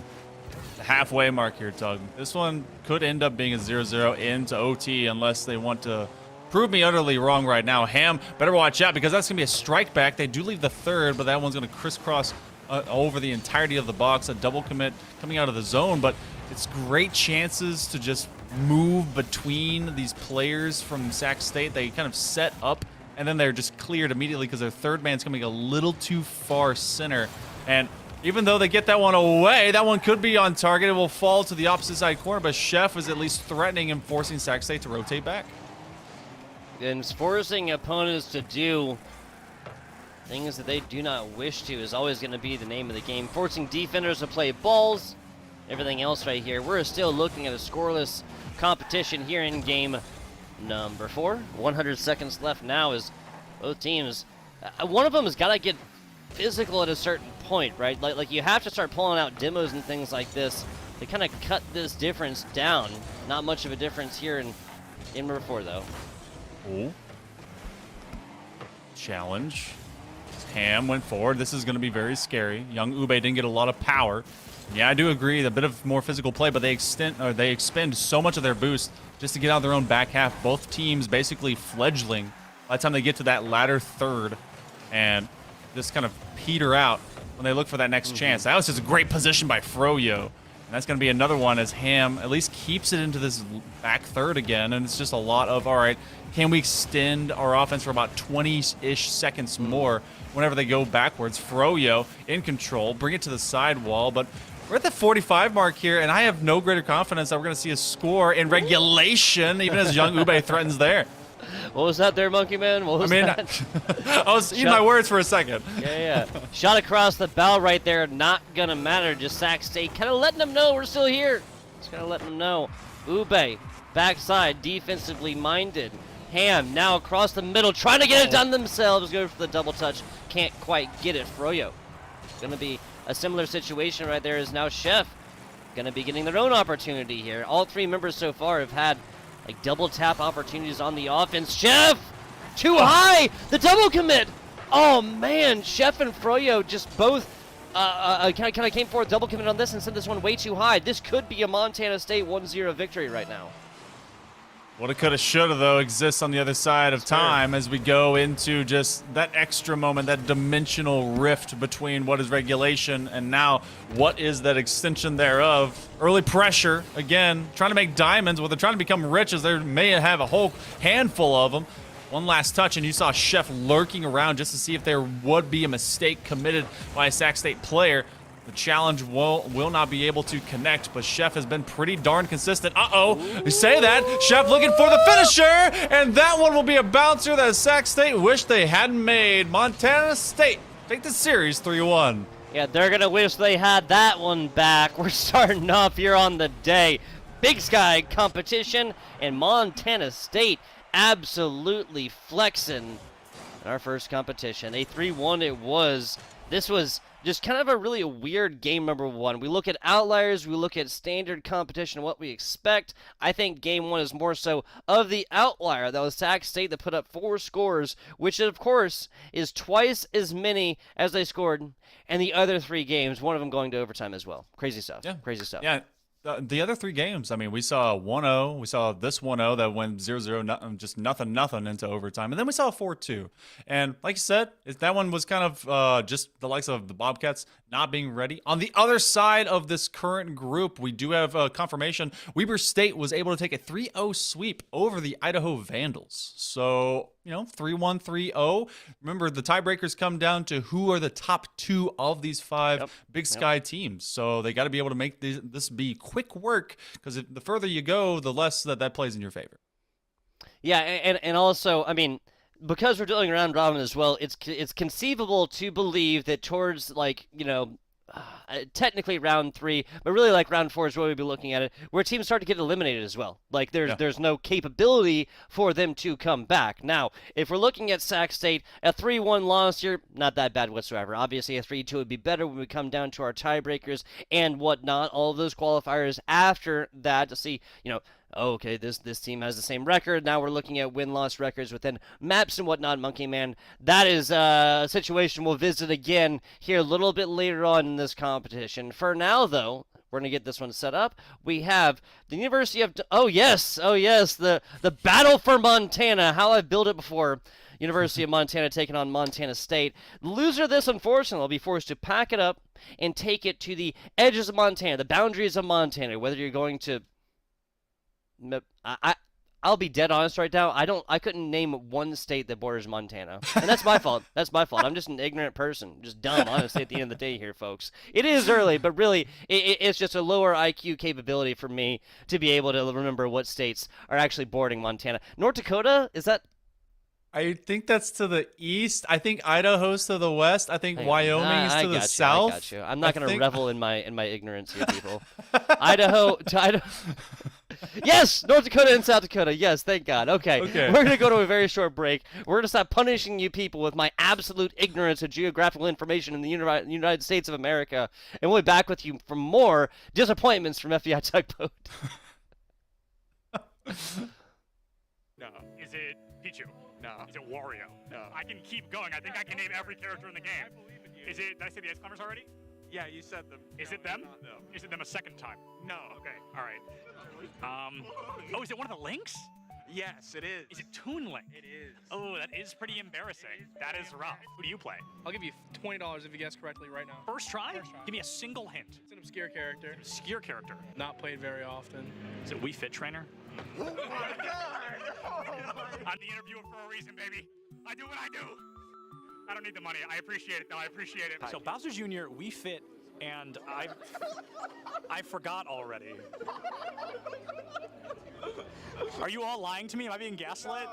The halfway mark here, Tug. This one could end up being a 0-0 into OT unless they want to prove me utterly wrong right now. Ham, better watch out because that's going to be a strike back. They do leave the third, but that one's going to crisscross over the entirety of the box. A double commit coming out of the zone, but it's great chances to just move between these players from Sac State. They kind of set up, and then they're just cleared immediately because their third man's coming a little too far center. And even though they get that one away, that one could be on target. It will fall to the opposite side corner, but Chef is at least threatening and forcing Sac State to rotate back. And forcing opponents to do things that they do not wish to is always going to be the name of the game. Forcing defenders to play balls, everything else right here. We're still looking at a scoreless competition here in game number 4. 100 seconds left now as both teams, one of them has got to get physical at a certain point, right? Like you have to start pulling out demos and things like this to kind of cut this difference down. Not much of a difference here in game number 4, though. Oh. Challenge. Ham went forward. This is going to be very scary. Young Ube didn't get a lot of power. Yeah, I do agree. A bit of more physical play, but they expend so much of their boost just to get out of their own back half. Both teams basically fledgling by the time they get to that latter third and just kind of peter out when they look for that next chance. That was just a great position by Froyo. And that's going to be another one as Ham at least keeps it into this back third again. And it's just a lot of, all right, can we extend our offense for about 20-ish seconds more whenever they go backwards? Froyo in control, bring it to the side wall. But we're at the 45 mark here, and I have no greater confidence that we're going to see a score in regulation, even as Young Ube threatens there. What was that there, Monkey Man? What was that? I was eating my words for a second. Yeah. Shot across the bow right there. Not going to matter. Just Sac State kind of letting them know we're still here. Just kind of letting them know. Ube, backside, defensively minded. Ham now across the middle, trying to get it done themselves. Go for the double touch. Can't quite get it. Froyo. Going to be a similar situation right there as now Chef. Going to be getting their own opportunity here. All 3 members so far have had like double tap opportunities on the offense. Chef! Too high! The double commit! Oh man, Chef and Froyo just both kind of came forward, double commit on this and sent this one way too high. This could be a Montana State 1-0 victory right now. What it coulda, shoulda, though, exists on the other side of time as we go into just that extra moment, that dimensional rift between what is regulation and now what is that extension thereof. Early pressure, again, trying to make diamonds. Well, they're trying to become rich as they may have a whole handful of them. One last touch, and you saw Chef lurking around just to see if there would be a mistake committed by a Sac State player. The challenge will not be able to connect, but Chef has been pretty darn consistent. You say that. Chef looking for the finisher, and that one will be a bouncer that Sac State wished they hadn't made. Montana State take the series 3-1. Yeah, they're going to wish they had that one back. We're starting off here on the day. Big Sky competition, and Montana State absolutely flexing in our first competition. A 3-1 it was. This was just kind of a really weird game number 1. We look at outliers, we look at standard competition, what we expect. I think game 1 is more so of the outlier. That was Sac State that put up 4 scores, which of course is twice as many as they scored in the other 3 games, one of them going to overtime as well. Crazy stuff. Yeah. Crazy stuff. Yeah. The other 3 games, I mean, we saw 1-0. We saw this 1-0 that went 0-0, just nothing into overtime. And then we saw a 4-2. And like you said, that one was kind of just the likes of the Bobcats not being ready. On the other side of this current group, we do have confirmation. Weber State was able to take a 3-0 sweep over the Idaho Vandals. So, 3-1, 3-0. Remember, the tiebreakers come down to who are the top 2 of these 5 Big Sky teams. So they got to be able to make this be quick work, because the further you go, the less that plays in your favor. Yeah, and also, I mean, because we're doing round robin as well, it's conceivable to believe that towards, like, technically round 3, but really like round 4 is where we'd be looking at it, where teams start to get eliminated as well. Like there's no capability for them to come back. Now, if we're looking at Sac State, a 3-1 loss here, not that bad whatsoever. Obviously, a 3-2 would be better when we come down to our tiebreakers and whatnot. All of those qualifiers after that to see, okay, this team has the same record. Now we're looking at win-loss records within maps and whatnot, Monkey Man. That is a situation we'll visit again here a little bit later on in this competition. For now, though, we're going to get this one set up. We have the University of... Oh, yes, the battle for Montana. How I've built it before. University of Montana taking on Montana State. The loser of this, unfortunately, will be forced to pack it up and take it to the edges of Montana, the boundaries of Montana, whether you're going to... I'll be dead honest right now. I couldn't name one state that borders Montana, and that's my fault. That's my fault. I'm just an ignorant person, just dumb. Honestly, at the end of the day, here, folks, it is early, but really, it's just a lower IQ capability for me to be able to remember what states are actually bordering Montana. North Dakota, is that? I think that's to the east. I think Idaho's to the west. I think Wyoming is to the south. I got you. I'm not going to revel in my ignorance here, people. Idaho to Idaho. Yes, North Dakota and South Dakota. Yes, thank God. Okay. We're going to go to a very short break. We're going to stop punishing you people with my absolute ignorance of geographical information in the United States of America. And we'll be back with you for more disappointments from FBI Tugboat. No. Is it Pichu? No. Is it Wario? No. I can keep going. I think I can name every character in the game. I believe in you. Is it? Did I say the X-Climbers already? Yeah, you said them. Is it them? No. Is it them a second time? No. Okay. All right. Oh, is it one of the Links? Yes, it is. Is it Toon Link? It is. Oh, that is pretty embarrassing. That is rough. Who do you play? I'll give you $20 if you guess correctly right now. First try? First try. Give me a single hint. It's an obscure character. Obscure character. Not played very often. Is it Wii Fit Trainer? Oh my God! I'm the interviewer for a reason, baby. I do what I do. I don't need the money. I appreciate it, though. I appreciate it. So Bowser Jr., Wii Fit, and I forgot already. Are you all lying to me? Am I being gaslit?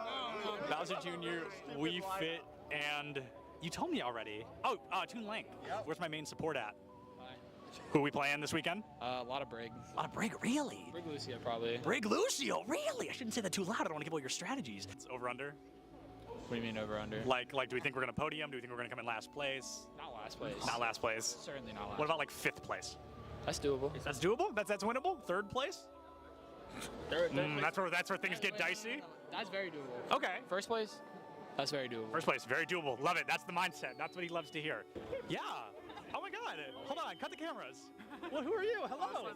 No. Bowser Jr., Wii Fit, and you told me already. Oh, Toon Link. Yep. Where's my main support at? Who are we playing this weekend? A lot of Brig. A lot of Brig, really? Brig Lucio, probably. Brig Lucio, really? I shouldn't say that too loud. I don't want to give away your strategies. It's over-under? What do you mean over-under? Like, do we think we're going to podium? Do we think we're going to come in last place? Not last place. Not last place. Certainly not last. What about, like, 5th place? That's doable. That's doable? That's winnable? 3rd place? Third place. That's where things get dicey? That's very doable. Okay. First place? That's very doable. First place, very doable. Love it. That's the mindset. That's what he loves to hear. Yeah. Oh my God. Hold on. Cut the cameras. Well, who are you? Hello.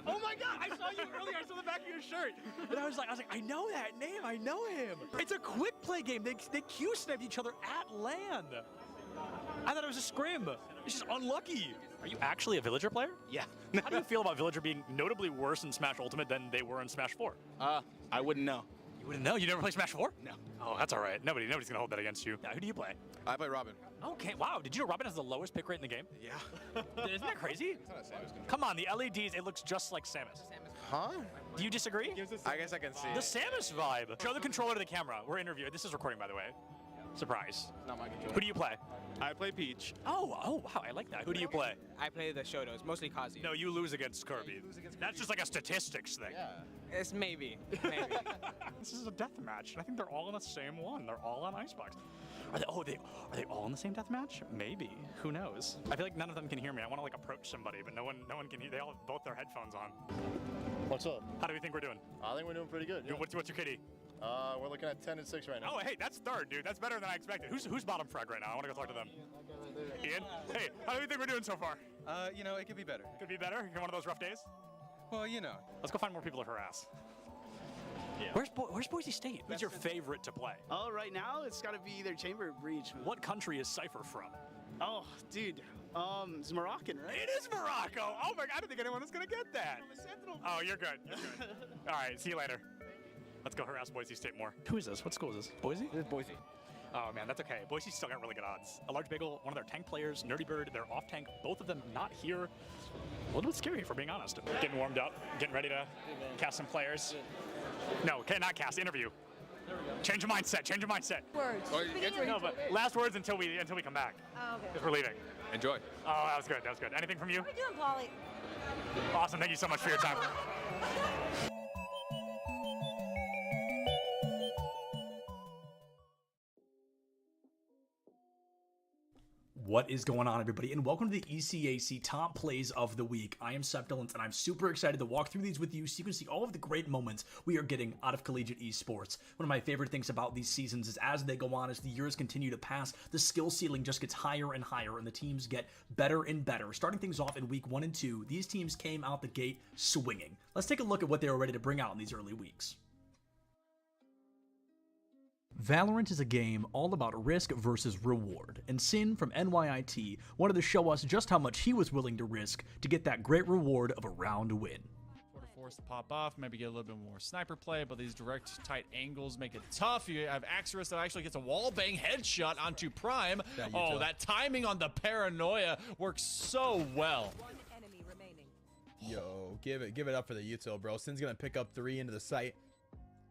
Oh my God. I saw you earlier. I saw the back of your shirt. And I was like, I know that name. I know him. It's a quick play game. They Q-sniped each other at land. I thought it was a scrim. It's just unlucky. Are you actually a Villager player? Yeah. How do you feel about Villager being notably worse in Smash Ultimate than they were in Smash 4? I wouldn't know. You wouldn't know? You never played Smash 4? No. Oh, that's all right. Nobody's gonna hold that against you. Now, who do you play? I play Robin. Okay, wow. Did you know Robin has the lowest pick rate in the game? Yeah. Isn't that crazy? Come on, the LEDs, it looks just like Samus. Huh? Do you disagree? I guess I can see. The Samus vibe. Show the controller to the camera. We're interviewing. This is recording, by the way. Surprise. Not my controller. Who do you play? I play Peach. Oh, wow, I like that. Who do you play? I play the Shotos, mostly Kazuya. No, you lose against Kirby. That's just like a statistics thing. Yeah. It's maybe. This is a death match, and I think they're all in the same one. They're all on Icebox. Are they all in the same death match? Maybe. Who knows? I feel like none of them can hear me. I want to like approach somebody, but no one can hear. They all have both their headphones on. What's up? How do we think we're doing? I think we're doing pretty good. Yeah. What's your KD? We're looking at 10 and 6 right now. Oh, hey, that's third, dude. That's better than I expected. Who's bottom frag right now? I want to go talk to them. Ian? Hey, how do you think we're doing so far? You know, it could be better. Could be better? You're one of those rough days? Well, you know. Let's go find more people to harass. Yeah. Where's Boise State? Who's your favorite to play? Oh, right now it's got to be either Chamber or Breach. What country is Cypher from? Oh, dude. It's Moroccan, right? It is Morocco. Oh my God, I don't think anyone is gonna get that. Oh, you're good. You're good. All right, see you later. Let's go harass Boise State more. Who is this? What school is this? Boise? This is Boise. Oh man, that's okay. Boise's still got really good odds. A Large Bagel, one of their tank players, Nerdy Bird, they're off tank. Both of them not here. A little bit scary, if we're being honest. Getting warmed up, getting ready to cast some players. No, okay, not cast. Interview. Change your mindset. Change your mindset. Words. No, but last words until we come back. Oh, okay. Because we're leaving. Enjoy. Oh, that was good. That was good. Anything from you? How are you doing, Polly? Awesome. Thank you so much for your time. What is going on, everybody, and welcome to the ECAC Top Plays of the Week. I am Septilance, and I'm super excited to walk through these with you so you can see all of the great moments we are getting out of collegiate esports. One of my favorite things about these seasons is as they go on, as the years continue to pass, the skill ceiling just gets higher and higher, and the teams get better and better. Starting things off in Week 1 and 2, these teams came out the gate swinging. Let's take a look at what they were ready to bring out in these early weeks. Valorant is a game all about risk versus reward, and Sin from NYIT wanted to show us just how much he was willing to risk to get that great reward of a round win. Sort of forced to pop off, maybe get a little bit more sniper play, but these direct tight angles make it tough. You have Axorus that actually gets a wallbang headshot onto Prime. Oh, that timing on the paranoia works so well. One enemy remaining. Yo, give it up for the util, bro. Sin's gonna pick up 3 into the site.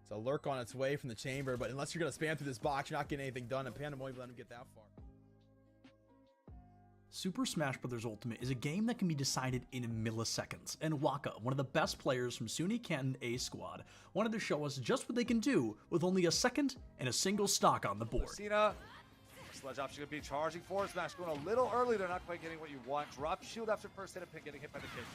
It's a lurk on its way from the chamber, but unless you're gonna spam through this box, you're not getting anything done, and Panda won't even let him get that far. Super Smash Bros. Ultimate is a game that can be decided in milliseconds, and Waka, one of the best players from SUNY Canton A Squad, wanted to show us just what they can do with only a second and a single stock on the board. Cena, sledge option going to be charging forward smash, going a little early. They're not quite getting what you want. Drop shield after first hit of pick, getting hit by the kick.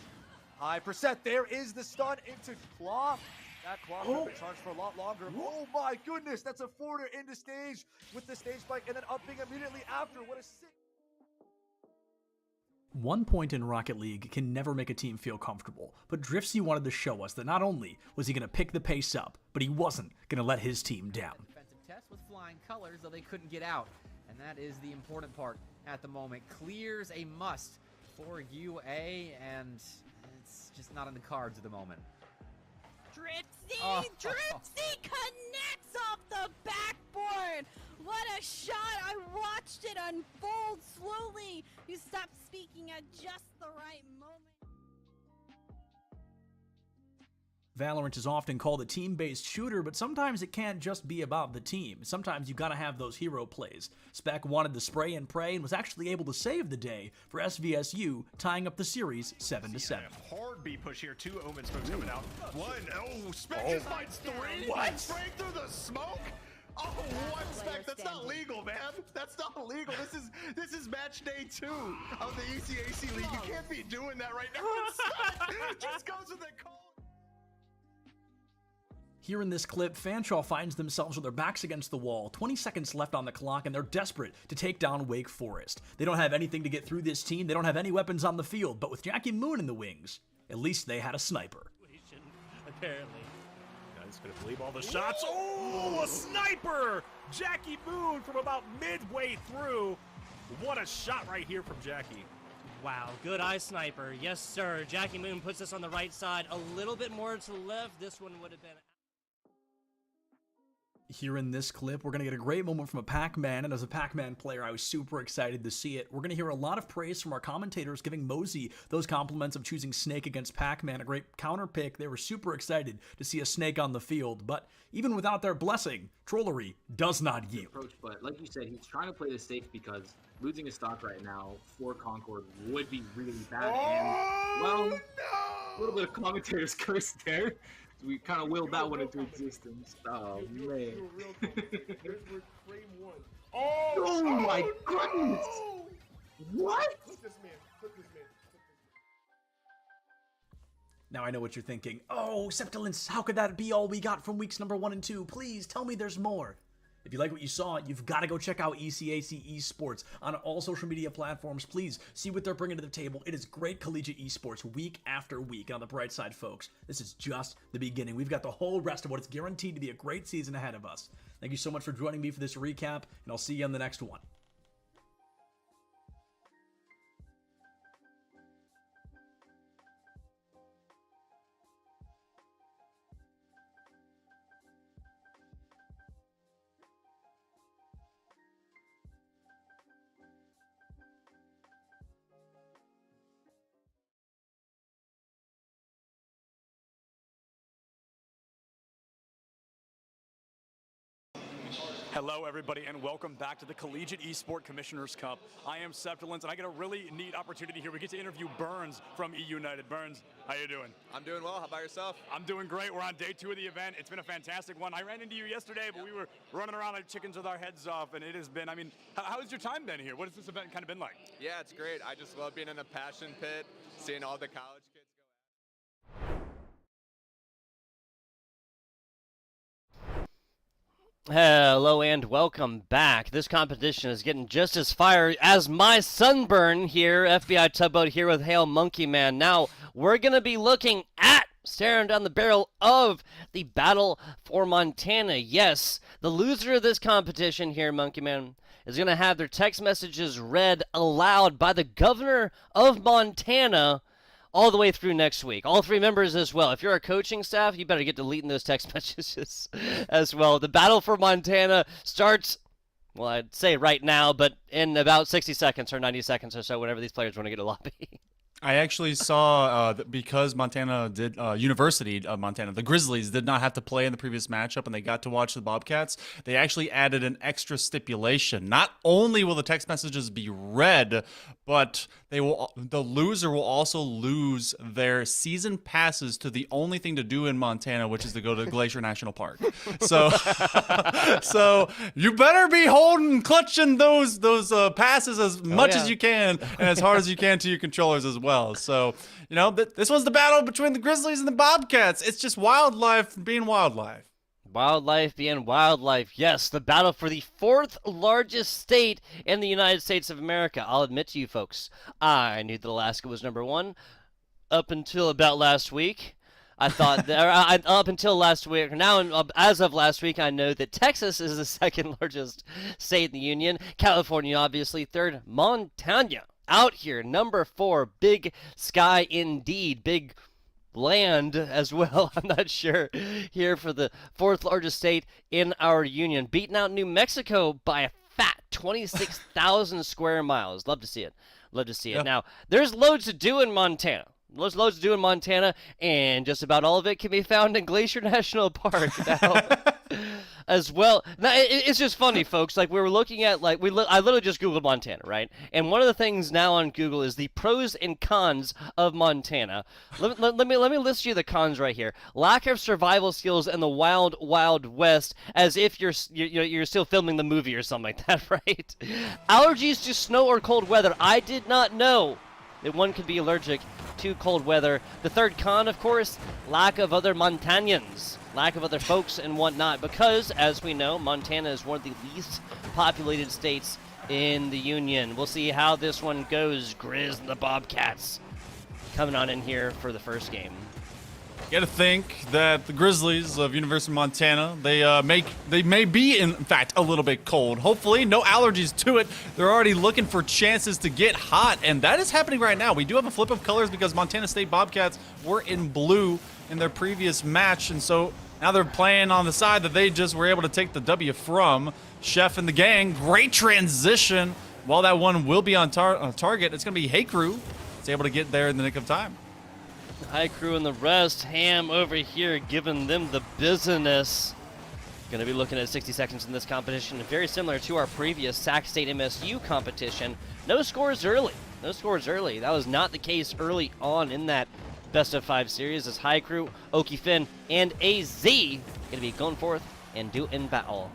High percent. There is the stun into Claw. That Claw could have been charged for a lot longer. Oh my goodness, that's a forwarder into stage with the stage spike and then upping immediately after. What a sick. 1 point in Rocket League can never make a team feel comfortable, but Driftsy wanted to show us that not only was he going to pick the pace up, but he wasn't going to let his team down. Defensive test with flying colors, though they couldn't get out, and that is the important part at the moment. Clears a must for UA, and it's just not in the cards at the moment. Dripsy! Dripsy connects off the backboard! What a shot! I watched it unfold slowly! You stopped speaking at just the right moment. Valorant is often called a team-based shooter, but sometimes it can't just be about the team. Sometimes you gotta have those hero plays. Spec wanted to spray and pray and was actually able to save the day for SVSU, tying up the series 7-7. Hard B push here, 2 Omen smokes coming out. 1, Spec Oh just finds 3. What? Straight through the smoke? Oh, what, Spec? That's not legal, man. That's not legal. This is match day 2 of the ECAC League. You can't be doing that right now. Spec just goes with the call. Here in this clip, Fanshawe finds themselves with their backs against the wall, 20 seconds left on the clock, and they're desperate to take down Wake Forest. They don't have anything to get through this team, they don't have any weapons on the field, but with Jackie Moon in the wings, at least they had a sniper. Apparently. Guys gonna believe all the shots. Oh, a sniper! Jackie Moon from about midway through. What a shot right here from Jackie. Wow, good eye sniper. Yes, sir. Jackie Moon puts us on the right side. A little bit more to the left. This one would have been... here in this clip. We're going to get a great moment from a Pac-Man, and as a Pac-Man player, I was super excited to see it. We're going to hear a lot of praise from our commentators giving Mosey those compliments of choosing Snake against Pac-Man, a great counter pick. They were super excited to see a Snake on the field, but even without their blessing, Trollery does not yield. Approach, but like you said, he's trying to play this safe because losing his stock right now for Concord would be really bad. And, well, a little bit of commentator's curse there. We kind of willed that one into existence. Oh, man. Oh my goodness! What? Now I know what you're thinking. Oh, Septilence, how could that be all we got from weeks number 1 and 2? Please tell me there's more. If you like what you saw, you've got to go check out ECAC Esports on all social media platforms. Please see what they're bringing to the table. It is great collegiate esports week after week. On the bright side, folks, this is just the beginning. We've got the whole rest of what is guaranteed to be a great season ahead of us. Thank you so much for joining me for this recap, and I'll see you on the next one. Hello, everybody, and welcome back to the Collegiate Esport Commissioners Cup. I am Septilence, and I get a really neat opportunity here. We get to interview Burns from E-United. Burns, how you doing? I'm doing well. How about yourself? I'm doing great. We're on day 2 of the event. It's been a fantastic one. I ran into you yesterday, but we were running around like chickens with our heads off, and it has been, I mean, how has your time been here? What has this event kind of been like? Yeah, it's great. I just love being in a passion pit, seeing all the college kids. Hello and welcome back. This competition is getting just as fire as my sunburn here. FBI Tugboat here with Hail Monkey Man. Now, we're going to be looking at, staring down the barrel of the battle for Montana. Yes, the loser of this competition here, Monkey Man, is going to have their text messages read aloud by the governor of Montana all the way through next week. All 3 members as well. If you're a coaching staff, you better get deleting those text messages as well. The battle for Montana starts, well, I'd say right now, but in about 60 seconds or 90 seconds or so, whenever these players want to get a lobby. I actually saw that because Montana did, University of Montana, the Grizzlies did not have to play in the previous matchup and they got to watch the Bobcats, they actually added an extra stipulation. Not only will the text messages be read, but the loser will also lose their season passes to the only thing to do in Montana, which is to go to Glacier National Park. So, so you better be clutching those passes as much as you can and as hard as you can to your controllers as well. So, you know, this was the battle between the Grizzlies and the Bobcats. It's just wildlife being wildlife. Wildlife being wildlife. Yes, the battle for the 4th largest state in the United States of America. I'll admit to you folks, I knew that Alaska was number 1 up until about last week. I thought that, up until last week, now as of last week, I know that Texas is the 2nd largest state in the union. California, obviously, 3rd. Montana, out here, number 4. Big sky indeed. Big land as well. I'm not sure here for the 4th largest state in our union. Beating out New Mexico by a fat 26,000 square miles. Love to see it. Love to see it. Now, there's loads to do in Montana. There's loads to do in Montana, and just about all of it can be found in Glacier National Park now as well. Now, it's just funny, folks. Like, we were looking at, like, I literally just Googled Montana, right? And one of the things now on Google is the pros and cons of Montana. Let me list you the cons right here. Lack of survival skills in the wild, wild west, as if you're still filming the movie or something like that, right? Allergies to snow or cold weather. I did not know that one could be allergic to cold weather. The 3rd con, of course, lack of other Montanans, lack of other folks and whatnot, because, as we know, Montana is one of the least populated states in the union. We'll see how this one goes. Grizz and the Bobcats coming on in here for the first game. You got to think that the Grizzlies of University of Montana, they may be in fact a little bit cold. Hopefully, no allergies to it. They're already looking for chances to get hot, and that is happening right now. We do have a flip of colors because Montana State Bobcats were in blue in their previous match, and so Now they're playing on the side that they just were able to take the W from. Chef and the gang, great transition. While that one will be on target, it's going to be Hey Crew. It's able to get there in the nick of time. High Crew and the rest. Ham over here giving them the business. Going to be looking at 60 seconds in this competition. Very similar to our previous Sac State MSU competition. No scores early. No scores early. That was not the case early on in that best of 5 series as High Crew, Oki Finn, and AZ going to be going forth and do in battle.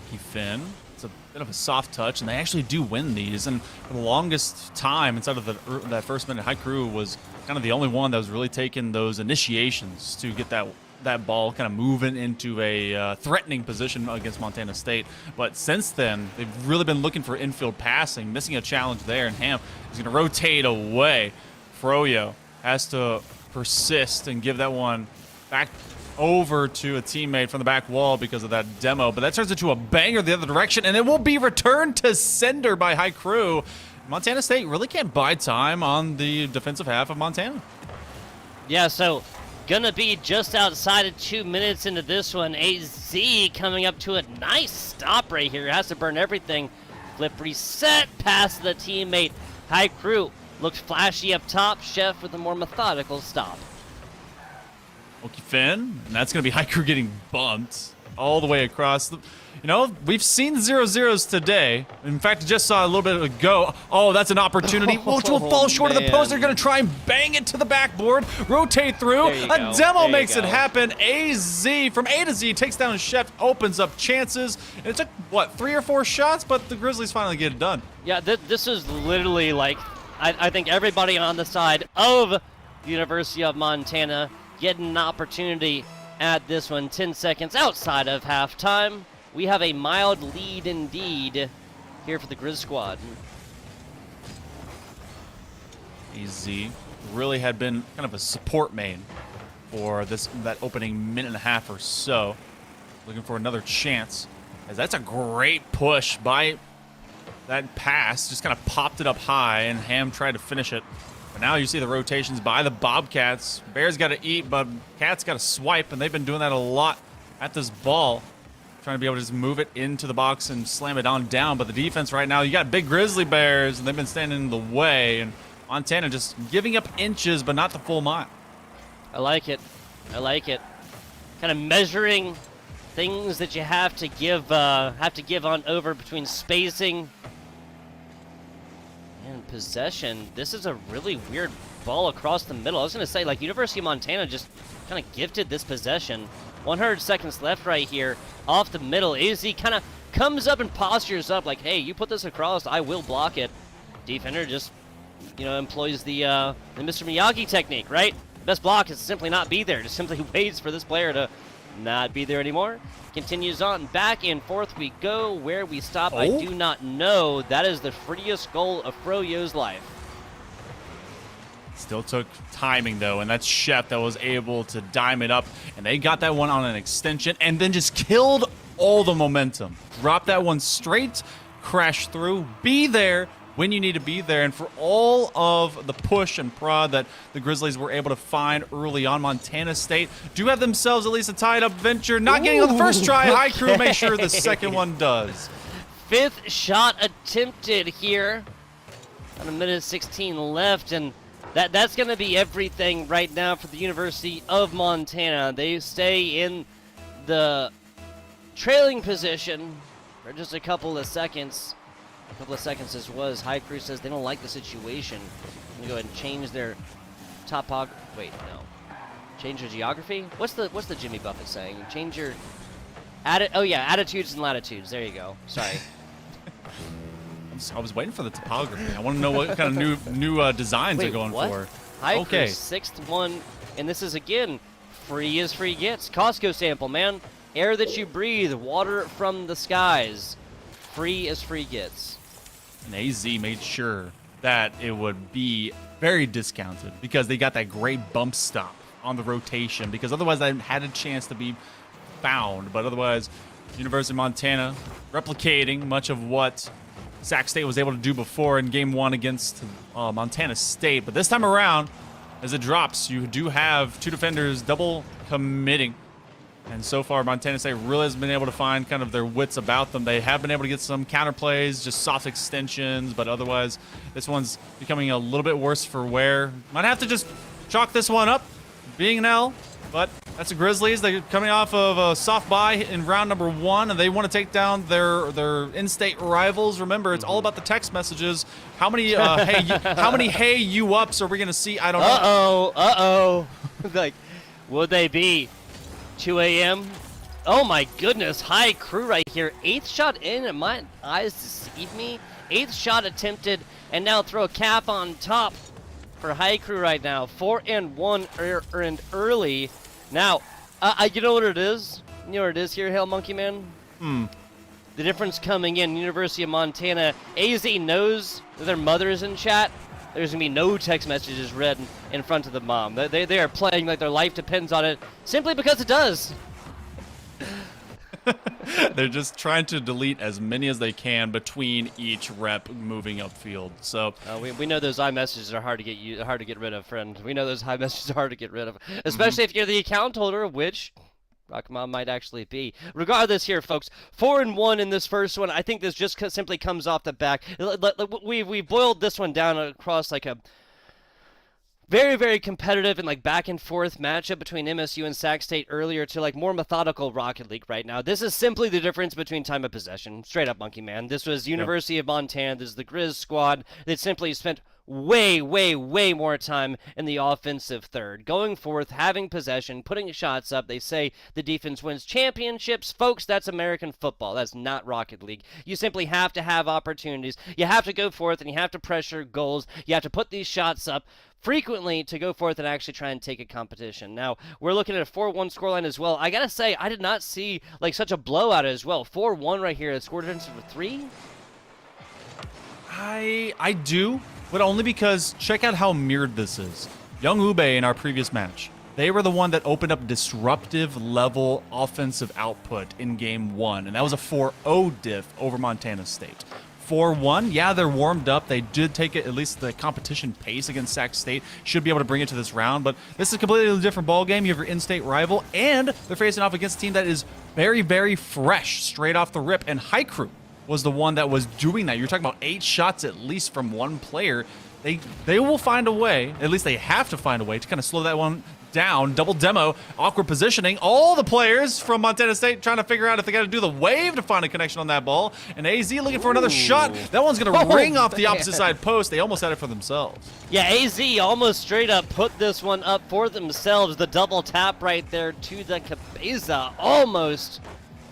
Oki Finn. It's a bit of a soft touch, and they actually do win these. And for the longest time inside of that first minute, High Crew was kind of the only one that was really taking those initiations to get that ball kind of moving into a threatening position against Montana State. But since then, they've really been looking for infield passing, missing a challenge there, and Ham is going to rotate away. Froyo has to persist and give that one back over to a teammate from the back wall because of that demo, but that turns into a banger the other direction, and it will be returned to sender by High Crew. Montana State really can't buy time on the defensive half of Montana. Yeah, so gonna be just outside of 2 minutes into this one. AZ coming up to a nice stop right here. Has to burn everything. Flip reset past the teammate. High Crew looks flashy up top. Chef with a more methodical stop. Oki Finn, and that's going to be High Crew getting bumped all the way across. You know, we've seen 0-0s today. In fact, I just saw a little bit ago. Oh, that's an opportunity, which will fall short of the post. They're going to try and bang it to the backboard, rotate through. A demo makes it happen. AZ from A to Z takes down Chef, opens up chances. And it took, what, 3 or 4 shots, but the Grizzlies finally get it done. Yeah, this is literally like, I think everybody on the side of the University of Montana getting an opportunity at this one. 10 seconds outside of halftime. We have a mild lead indeed here for the Grizz squad. AZ really had been kind of a support main for that opening minute and a half or so. Looking for another chance, as that's a great push by that pass. Just kind of popped it up high, and Ham tried to finish it. But now you see the rotations by the Bobcats. Bears got to eat, but Cats got to swipe, and they've been doing that a lot at this ball. Trying to be able to just move it into the box and slam it on down. But the defense right now, you got big Grizzly Bears, and they've been standing in the way. And Montana just giving up inches, but not the full mile. I like it. I like it. Kind of measuring things that you have to give on over between spacing and possession. This is a really weird ball across the middle. I was going to say, like, University of Montana just kind of gifted this possession. 100 seconds left right here off the middle. AZ kind of comes up and postures up like, hey, you put this across, I will block it. Defender just, you know, employs the Mr. Miyagi technique, right? Best block is to simply not be there. Just simply waits for this player to not be there anymore. Continues on. Back and forth we go. Where we stop, I do not know. That is the freest goal of Froyo's life. Still took timing, though, and that's Chef that was able to dime it up, and they got that one on an extension and then just killed all the momentum. Drop that one straight, crash through, be there when you need to be there, and for all of the push and prod that the Grizzlies were able to find early on, Montana State do have themselves at least a tied-up venture. Not getting on the first try. High Crew make sure the second one does. 5th shot attempted here. On a minute 16 left, and that's going to be everything right now for the University of Montana. They stay in the trailing position for just a couple of seconds. A couple of seconds as was. High Crew says they don't like the situation. I'm going to go ahead and change their topography. Wait, no. Change your geography? What's the Jimmy Buffett saying? Change your... attitudes and latitudes. There you go. Sorry. I was waiting for the topography. I want to know what kind of new designs they're going for. High Crew, 6th one, and this is, again, free as free gets. Costco sample, man. Air that you breathe, water from the skies. Free as free gets. And AZ made sure that it would be very discounted because they got that great bump stop on the rotation, because otherwise I had a chance to be found. But otherwise, University of Montana replicating much of what Sac State was able to do before in Game 1 against Montana State. But this time around, as it drops. You do have two defenders double committing. And so far, Montana State really has been able to find kind of their wits about them. They have been able to get some counter plays, just soft extensions, but otherwise, this one's becoming a little bit worse for wear. Might have to just chalk this one up, being an L, but that's the Grizzlies. They're coming off of a soft bye in round number 1, and they want to take down their in-state rivals. Remember, it's all about the text messages. How many hey you ups are we gonna see? I don't know. Uh-oh. Like, will they be 2 a.m.? Oh my goodness, high crew right here. 8th shot in, and my eyes deceive me. 8th shot attempted, and now throw a cap on top for high crew right now. 4 and 1 earned early. Now, you know what it is? You know what it is here, Hail Monkey Man? The difference coming in, University of Montana, AZ knows that their mother's in chat. There's going to be no text messages read in front of the mom. They are playing like their life depends on it, simply because it does. They're just trying to delete as many as they can between each rep moving upfield. So we know those iMessages are hard to get rid of, friend. We know those iMessages are hard to get rid of, especially if you're the account holder, which Rockmom might actually be. Regardless here, folks, 4 and 1 in this first one. I think this just simply comes off the back. We boiled this one down across like a very, very competitive and like back and forth matchup between MSU and Sac State earlier to like more methodical Rocket League right now. This is simply the difference between time of possession. Straight up, Monkey Man. This was University of Montana. This is the Grizz squad that simply spent way more time in the offensive third. Going forth, having possession, putting shots up. They say the defense wins championships. Folks, that's American football. That's not Rocket League. You simply have to have opportunities. You have to go forth and you have to pressure goals. You have to put these shots up frequently to go forth and actually try and take a competition. Now, we're looking at a 4-1 scoreline as well. I gotta say, I did not see like such a blowout as well. 4-1 right here. It scored difference of 3. I do, but only because check out how mirrored this is. Young Ube in our previous match, they were the one that opened up disruptive level offensive output in game 1, and that was a 4-0 diff over Montana State. 4-1, yeah, they're warmed up. They did take it, at least the competition pace against Sac State. Should be able to bring it to this round, but this is a completely different ball game. You have your in-state rival, and they're facing off against a team that is very fresh, straight off the rip, and High Crew was the one that was doing that. You're talking about 8 shots at least from one player. They will find a way, at least they have to find a way to kind of slow that one down. Double demo, awkward positioning. All the players from Montana State trying to figure out if they got to do the wave to find a connection on that ball. And AZ looking for another shot. That one's going to ring off the opposite side post. They almost had it for themselves. Yeah, AZ almost straight up put this one up for themselves. The double tap right there to the cabeza. Almost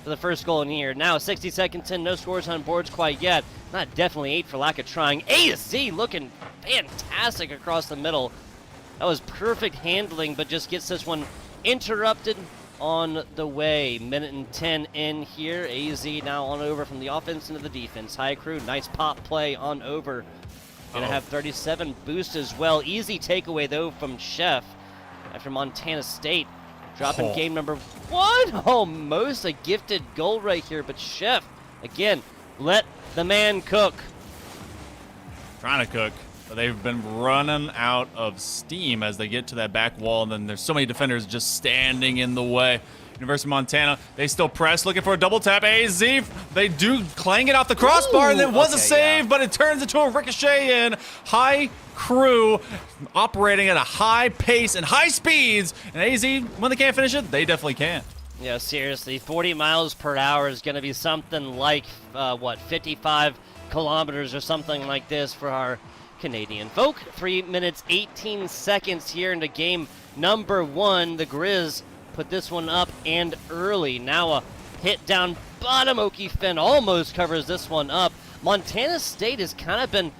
for the first goal in here. Now 60 seconds in, no scores on boards quite yet. Not definitely 8 for lack of trying. AZ looking fantastic across the middle. That was perfect handling, but just gets this one interrupted on the way. Minute and 10 in here. AZ now on over from the offense into the defense. High Crew, nice pop play on over. Gonna have 37 boost as well. Easy takeaway though from Chef after Montana State dropping game number 1. Almost a gifted goal right here, but Chef, again, let the man cook. Trying to cook. But they've been running out of steam as they get to that back wall, and then there's so many defenders just standing in the way. University of Montana, they still press, looking for a double tap. AZ, they do clang it off the crossbar, and it was a save, but it turns into a ricochet in. High Crew operating at a high pace and high speeds, and AZ, when they can't finish it, they definitely can. Yeah, seriously, 40 miles per hour is going to be something like, 55 kilometers or something like this for our Canadian folk. 3 minutes 18 seconds here into game number 1. The Grizz put this one up and early. Now a hit down bottom. Okie Finn almost covers this one up. Montana State has kind of been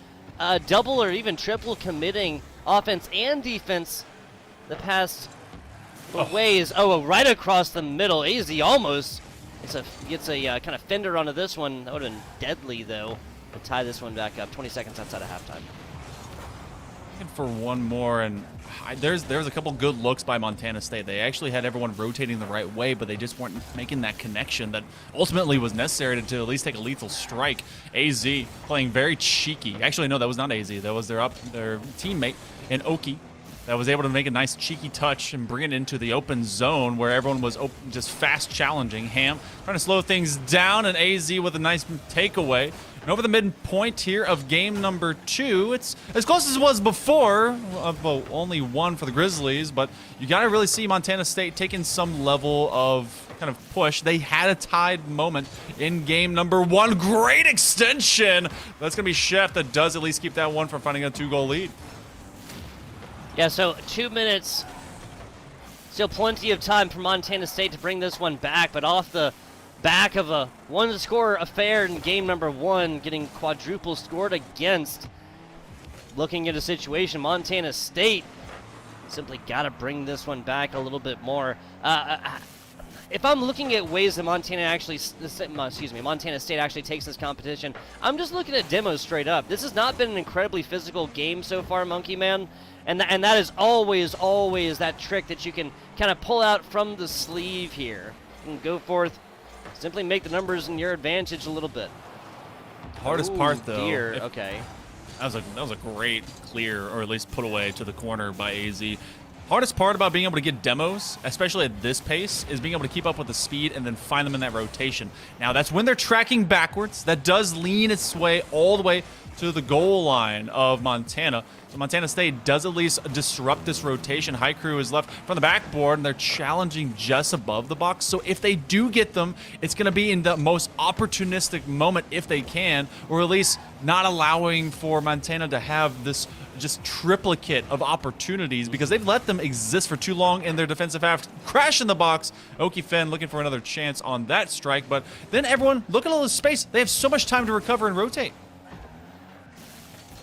double or even triple committing offense and defense the past ways. Right across the middle. AZ almost gets a kind of fender onto this one. That would have been deadly though to tie this one back up. 20 seconds outside of halftime. For one more, and there's a couple good looks by Montana State. They actually had everyone rotating the right way, but they just weren't making that connection that ultimately was necessary to at least take a lethal strike. AZ playing very cheeky. Actually, no, that was not AZ. That was their teammate in Oki that was able to make a nice cheeky touch and bring it into the open zone where everyone was just fast challenging. Ham trying to slow things down, and AZ with a nice takeaway. And over the midpoint here of game number 2, it's as close as it was before. Well, only 1 for the Grizzlies, but you got to really see Montana State taking some level of kind of push. They had a tied moment in game number 1. Great extension. That's going to be Chef that does at least keep that one from finding a 2-goal lead. Yeah, so 2 minutes. Still plenty of time for Montana State to bring this one back, but off the back of a one-score affair in game number 1, getting quadruple scored against. Looking at a situation, Montana State simply got to bring this one back a little bit more. If I'm looking at ways that Montana State actually takes this competition, I'm just looking at demos straight up. This has not been an incredibly physical game so far, Monkey Man, and that is always that trick that you can kind of pull out from the sleeve here and go forth. Simply make the numbers in your advantage a little bit. Hardest part, though. Dear. Okay. That was a great clear, or at least put away to the corner by AZ. Hardest part about being able to get demos, especially at this pace, is being able to keep up with the speed and then find them in that rotation. Now, that's when they're tracking backwards. That does lean its way all the way to the goal line of Montana. So Montana State does at least disrupt this rotation. High Crew is left from the backboard, and they're challenging just above the box. So if they do get them, it's going to be in the most opportunistic moment if they can, or at least not allowing for Montana to have this just triplicate of opportunities, because they've let them exist for too long in their defensive half. Crash in the box. Oki Fen looking for another chance on that strike, but then everyone, look at all this space. They have so much time to recover and rotate.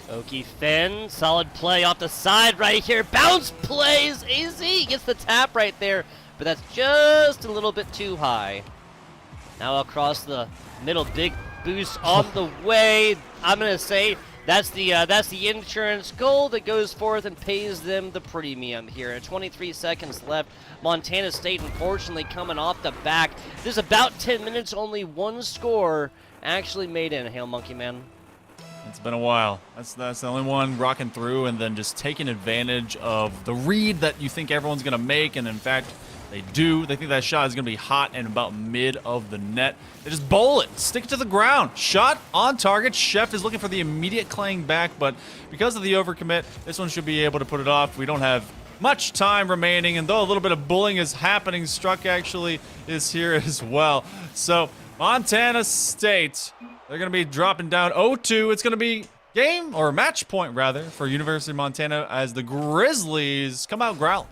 Oki Fen, solid play off the side right here. Bounce plays. AZ gets the tap right there, but that's just a little bit too high. Now across the middle, big boost on the way. I'm gonna say that's the insurance goal that goes forth and pays them the premium here. And 23 seconds left. Montana State, unfortunately, coming off the back. There's about 10 minutes, only 1 score actually made in. Hail, Monkey Man. It's been a while. That's the only one rocking through, and then just taking advantage of the read that you think everyone's going to make, and in fact, they do. They think that shot is going to be hot and about mid of the net. They just bowl it, stick it to the ground. Shot on target. Chef is looking for the immediate clang back, but because of the overcommit, this one should be able to put it off. We don't have much time remaining, and though a little bit of bullying is happening, Struck actually is here as well. So Montana State, they're going to be dropping down 0-2. It's going to be game, or match point rather, for University of Montana as the Grizzlies come out growling.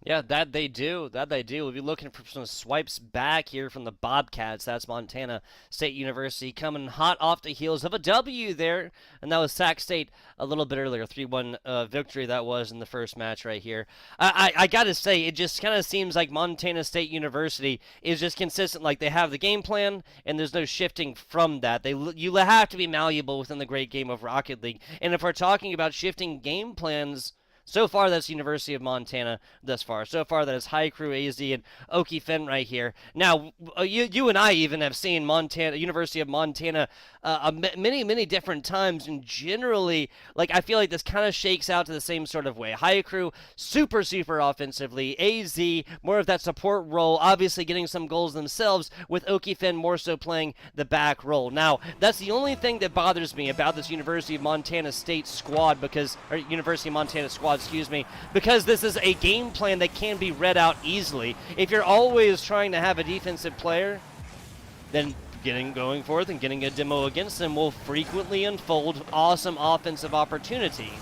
Yeah, that they do. We'll be looking for some swipes back here from the Bobcats. That's Montana State University coming hot off the heels of a W there. And that was Sac State a little bit earlier. 3-1 victory that was in the first match right here. I got to say, it just kind of seems like Montana State University is just consistent. Like they have the game plan, and there's no shifting from that. You have to be malleable within the great game of Rocket League. And if we're talking about shifting game plans, so far, that's University of Montana thus far. So far, that is High Crew, AZ, and Oki Fen right here. Now, you and I even have seen University of Montana many different times, and generally, like, I feel like this kind of shakes out to the same sort of way. High Crew, super offensively. AZ, more of that support role, obviously getting some goals themselves, with Oki Fen more so playing the back role. Now, that's the only thing that bothers me about this University of Montana State squad, University of Montana squad, because this is a game plan that can be read out easily. If you're always trying to have a defensive player, then going forth and getting a demo against them will frequently unfold awesome offensive opportunity.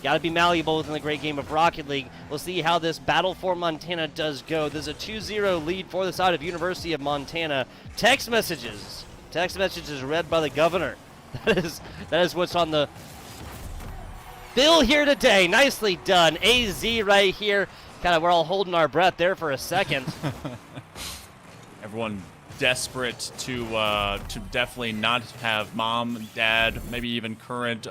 Got to be malleable within the great game of Rocket League. We'll see how this battle for Montana does go. There's a 2-0 lead for the side of University of Montana. Text messages read by the governor. That is what's on the bill here today. Nicely done. AZ right here. We're all holding our breath there for a second. Everyone desperate to definitely not have mom, dad, maybe even current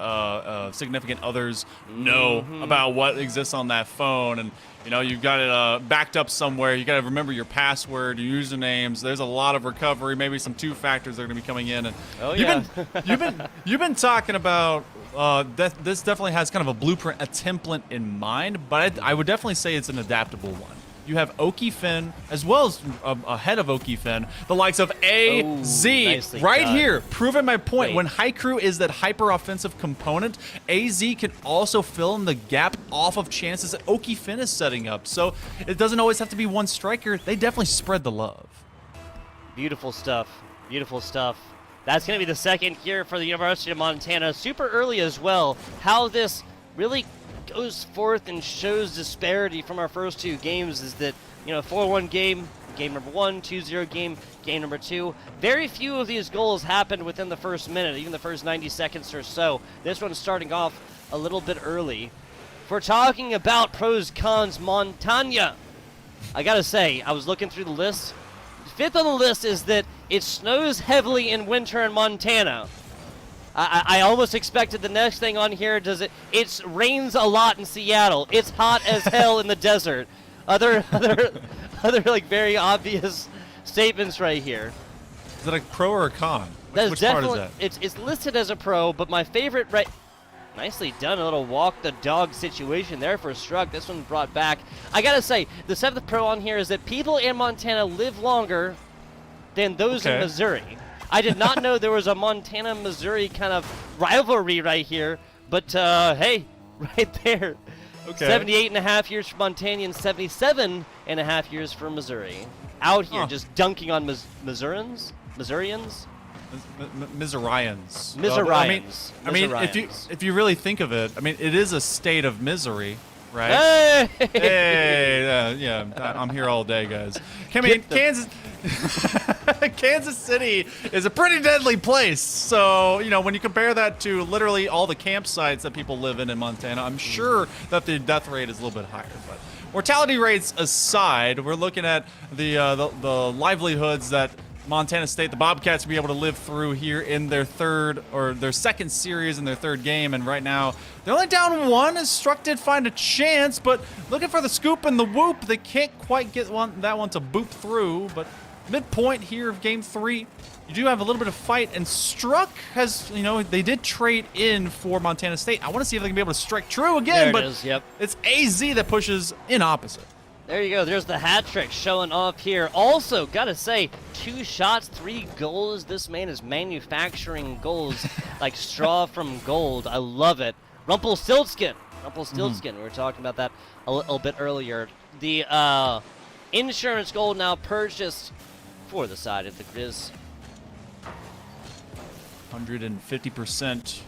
significant others know about what exists on that phone. And you know, you've got it backed up somewhere. You got to remember your password, your usernames. There's a lot of recovery, maybe some two factors that are going to be coming in. And you've been talking about this definitely has kind of a blueprint, a template in mind, but I would definitely say it's an adaptable one. You have Oki Finn, as well as ahead of Oki Finn, the likes of AZ, right here, proving my point. When Haikyuu is that hyper-offensive component, AZ can also fill in the gap off of chances that Oki Finn is setting up. So it doesn't always have to be one striker. They definitely spread the love. Beautiful stuff. Beautiful stuff. That's going to be the second here for the University of Montana. Super early as well. How this really goes forth and shows disparity from our first two games is that, you know, 4-1 game number 1, 2-0 game number 2. Very few of these goals happened within the first minute, even the first 90 seconds or so. This one's starting off a little bit early. If we're talking about pros, cons, Montana, I gotta say, I was looking through the list. Fifth on the list is that it snows heavily in winter in Montana. I almost expected the next thing on here. It rains a lot in Seattle. It's hot as hell in the desert. Other like very obvious statements right here. Is that a pro or a con? Which part is that? It's listed as a pro, but my favorite nicely done, a little walk the dog situation there for Struck. This one brought back. I gotta say, the 7th pro on here is that people in Montana live longer than those in Missouri. I did not know there was a Montana-Missouri kind of rivalry right here, but hey, right there. 78.5 years for Montanians, 77.5 years for Missouri. Out here just dunking on Missourians? Missourians. I mean, if you really think of it, I mean, it is a state of misery, right? Hey, yeah, I'm here all day, guys. Kansas City is a pretty deadly place. So, you know, when you compare that to literally all the campsites that people live in Montana, I'm sure that the death rate is a little bit higher. But mortality rates aside, we're looking at the livelihoods that Montana State, the Bobcats, will be able to live through here in their second series in their third game. And right now, they're only down 1 as Struck did find a chance, but looking for the scoop and the whoop. They can't quite get that one to boop through, but midpoint here of game 3, you do have a little bit of fight, and Struck has, you know, they did trade in for Montana State. I want to see if they can be able to strike true again, but it's AZ that pushes in opposite. There you go. There's the hat trick showing off here. Also, gotta say, 2 shots, 3 goals. This man is manufacturing goals like straw from gold. I love it. Rumpelstiltskin. We were talking about that a little bit earlier. The insurance goal now purchased for the side of the Grizz. 150%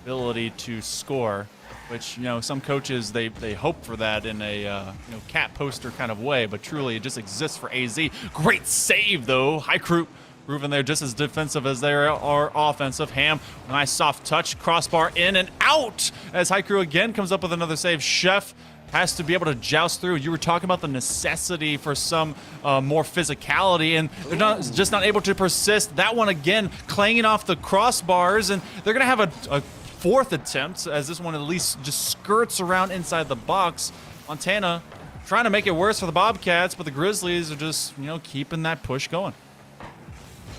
ability to score, which, you know, some coaches they hope for that in a cat poster kind of way, but truly it just exists for AZ. Great save though. Haikyuu proving they're just as defensive as they are offensive. Ham, nice soft touch, crossbar in and out as Haikyuu again comes up with another save. Chef has to be able to joust through. You were talking about the necessity for some more physicality, and they're just not able to persist. That one again clanging off the crossbars, and they're gonna have a 4th attempt as this one at least just skirts around inside the box. Montana trying to make it worse for the Bobcats, but the Grizzlies are just, you know, keeping that push going.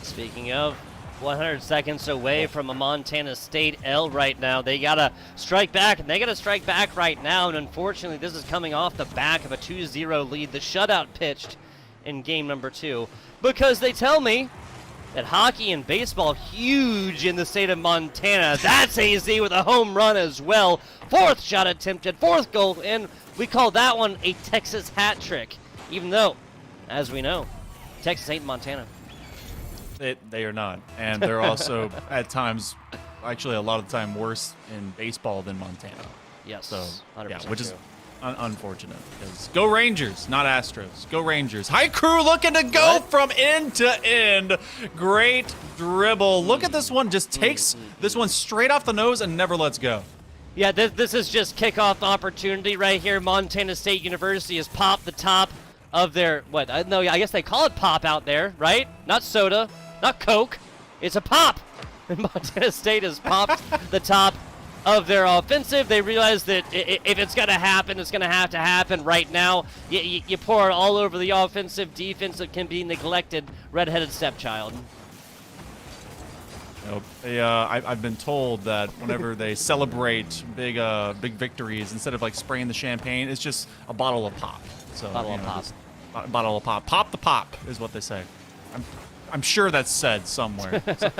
Speaking of, 100 seconds away from a Montana State L right now. They gotta strike back, and they gotta strike back right now, and unfortunately this is coming off the back of a 2-0 lead. The shutout pitched in game number 2, because they tell me that hockey and baseball huge in the state of Montana. That's AZ with a home run as well. 4th shot attempted, 4th goal, and we call that one a Texas hat trick, even though, as we know, Texas ain't Montana. They are not, and they're also at times, actually a lot of the time, worse in baseball than Montana. Yes, so 100% yeah, which is unfortunate, because go Rangers, not Astros. Go Rangers. Haikyuu looking to go from end to end. Great dribble. Look at this one. Just takes this one straight off the nose and never lets go. Yeah, this is just kickoff opportunity right here. Montana State University has popped the top of their, what, no, I guess they call it pop out there, right? Not soda, not Coke. It's a pop. And Montana State has popped the top of their offensive. They realize that if it's going to happen, it's going to happen right now. You pour it all over the offensive. Defensive can be neglected. Redheaded stepchild. I've been told that whenever they celebrate big victories, instead of like spraying the champagne, it's just a bottle of pop. So Bottle of pop. Bottle of pop. Pop the pop is what they say. I'm sure that's said somewhere. So.